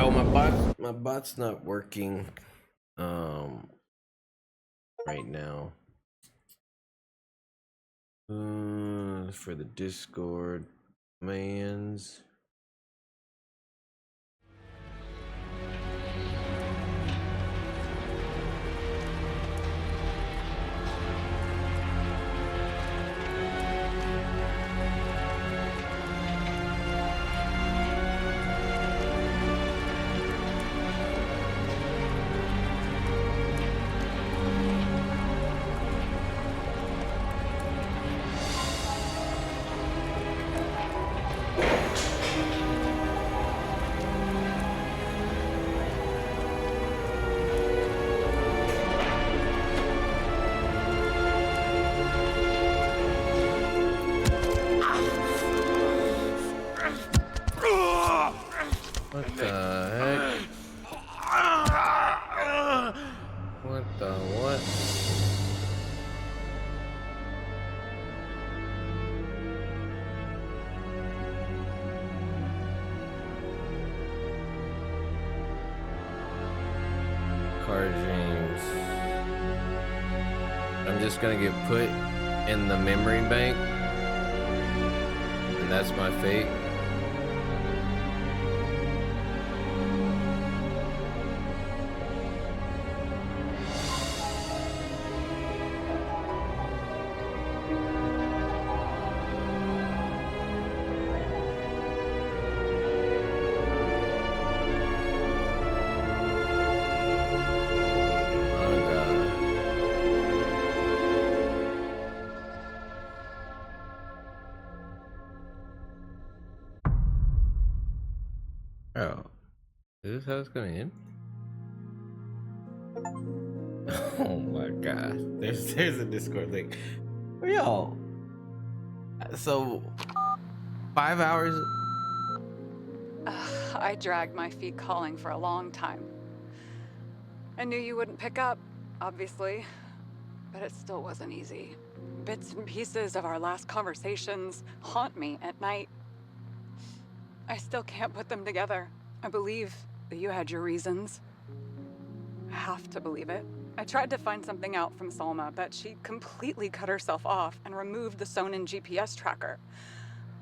Oh, my bot's not working right now. For the Discord commands. What the heck? What the what? Car James. I'm just gonna get put in the memory bank, and that's my fate. Oh, is this how it's gonna end? Oh my god, there's a Discord link. Yo, so 5 hours. I dragged my feet calling for a long time. I knew you wouldn't pick up, obviously, but it still wasn't easy. Bits and pieces of our last conversations haunt me at night. I still can't put them together. I believe that you had your reasons. I have to believe it. I tried to find something out from Salma, but she completely cut herself off and removed the Sonin GPS tracker.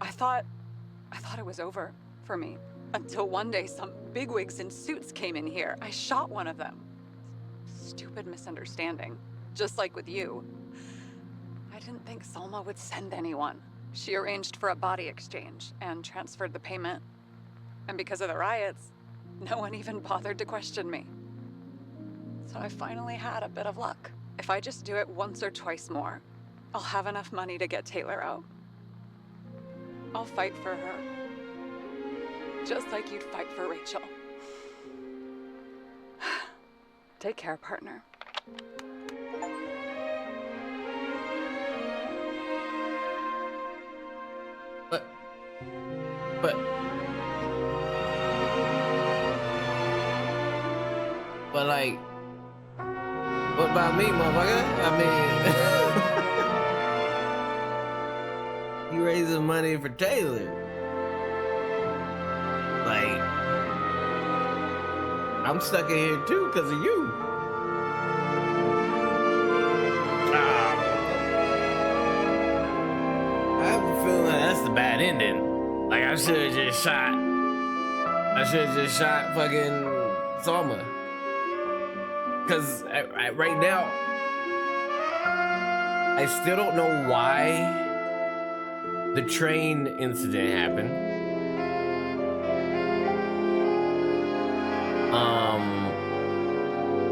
I thought it was over for me. Until one day some bigwigs in suits came in here. I shot one of them. Stupid misunderstanding, just like with you. I didn't think Salma would send anyone. She arranged for a body exchange and transferred the payment. And because of the riots, no one even bothered to question me. So I finally had a bit of luck. If I just do it once or twice more, I'll have enough money to get Taylor out. I'll fight for her. Just like you'd fight for Rachel. Take care, partner. But like, what about me, motherfucker? I mean, you raising money for Taylor. Like, I'm stuck in here too because of you. feeling like that's the bad ending. Like I should have just shot. I should have just shot fucking Salma. Cause right now, I still don't know why the train incident happened.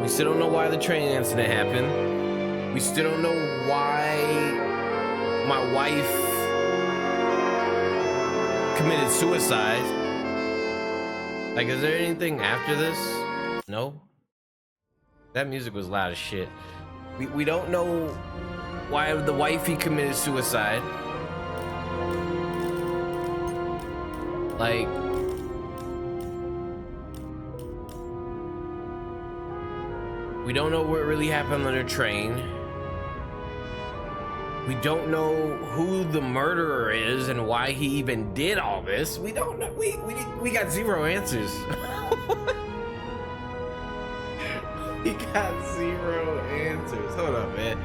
We still don't know why the train incident happened. We still don't know why my wife committed suicide. Like, is there anything after this? No? That music was loud as shit. We don't know why the wifey committed suicide. Like, we don't know what really happened on the train. We don't know who the murderer is and why he even did all this. We don't know. We got zero answers. We got zero answers. Hold on, man.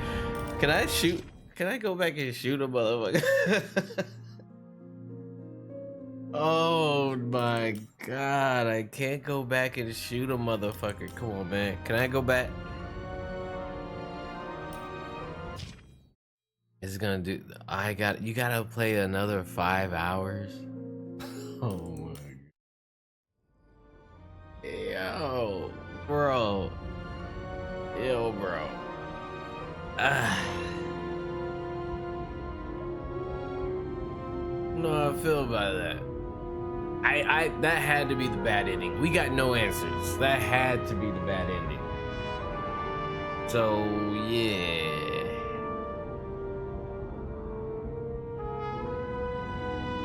Can I shoot? Can I go back and shoot a motherfucker? Oh my god, I can't go back and shoot a motherfucker. Come on, man. Can I go back? It's gonna do. You gotta play another 5 hours. Oh my god. Yo, bro. Yo, bro. No, I feel about that. That had to be the bad ending. We got no answers. That had to be the bad ending. So yeah.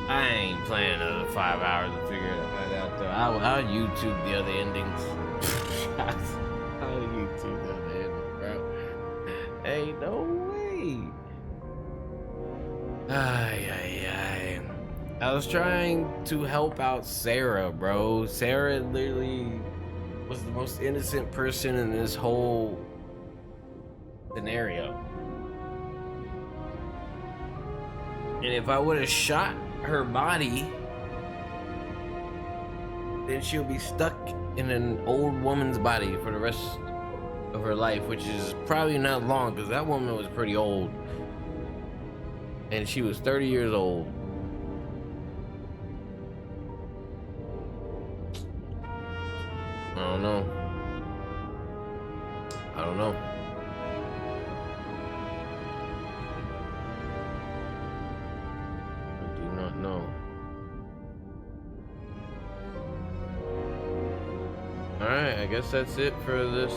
I ain't playing another 5 hours to figure it out though. I'll YouTube the other endings. I'll YouTube the other endings, bro. Ain't no way. I was trying to help out Sarah, bro. Sarah literally was the most innocent person in this whole scenario. And if I would have shot her body, then she'll be stuck in an old woman's body for the rest of her life, which is probably not long because that woman was pretty old. And she was 30 years old. I don't know. I don't know. I do not know. Alright, I guess that's it for this,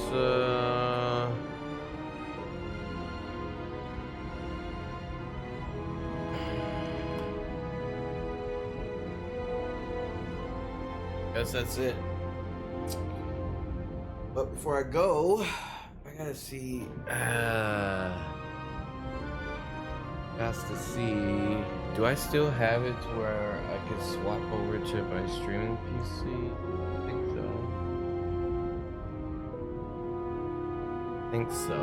guess that's it. But before I go, I gotta see. Has to see. Do I still have it to where I can swap over to my streaming PC? I think so.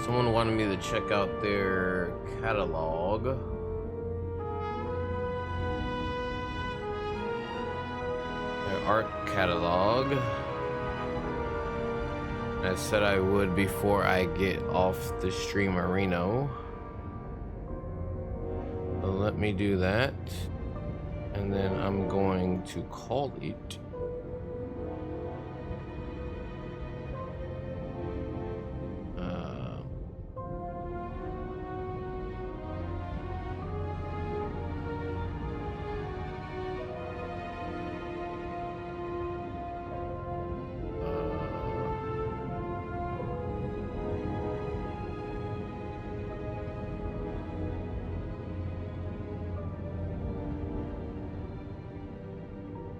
Someone wanted me to check out their catalog. Their art catalog. I said I would before I get off the Streamerino. So let me do that. And then I'm going to call it.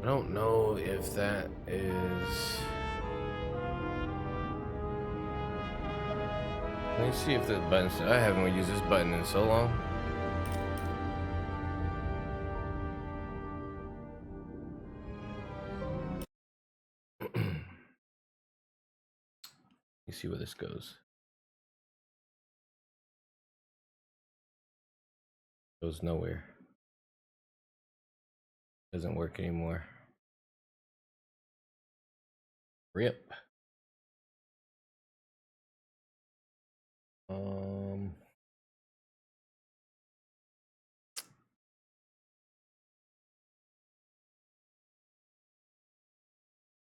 I don't know if that is. Let me see if this button. I haven't used this button in so long. Let me see where this goes. Goes nowhere. Doesn't work anymore. Rip.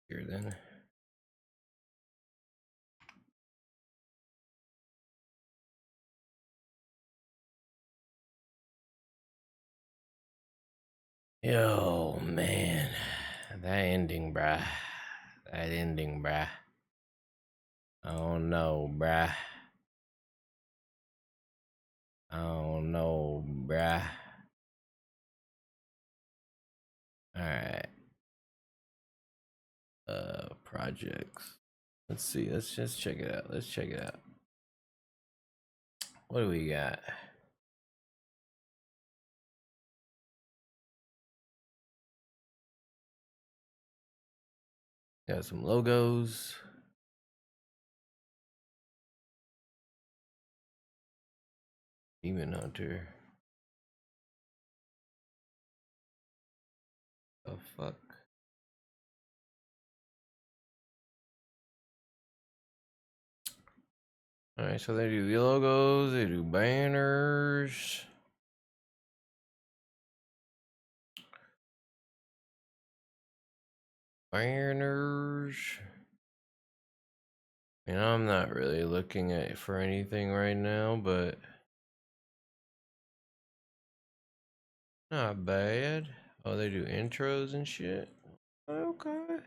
Here then. Yo, man. That ending, bruh. That ending, bruh. I don't know, bruh. I don't know, bruh. Alright. Projects. Let's see. Let's just check it out. Let's check it out. What do we got? Got some logos. Demon Hunter. Oh fuck. Alright, so they do the logos, they do banners. Banners. And I'm not really looking at for anything right now, but not bad. Oh, they do intros and shit. Okay.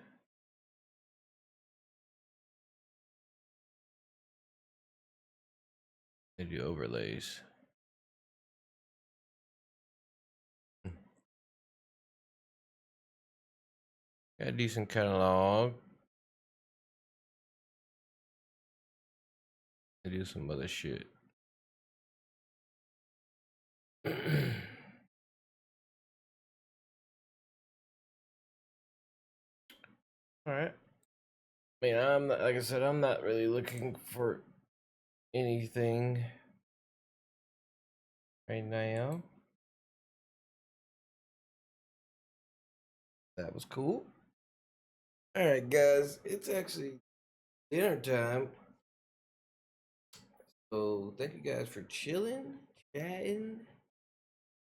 They do overlays. Got a decent catalog. They do some other shit. Alright. I mean, I'm not, like I said, I'm not really looking for anything right now. That was cool. Alright, guys, it's actually dinner time. So, thank you guys for chilling, chatting,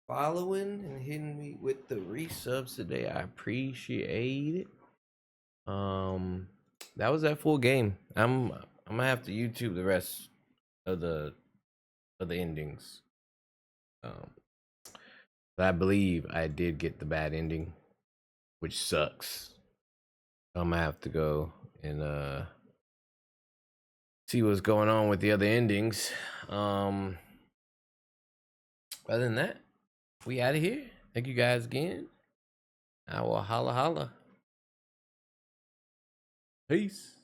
following, and hitting me with the resubs today. I appreciate it. That was that full game. I'm gonna have to YouTube the rest of the endings. But I believe I did get the bad ending, which sucks. I'm gonna have to go and see what's going on with the other endings. Other than that, we out of here. Thank you guys again. I will holla. Peace.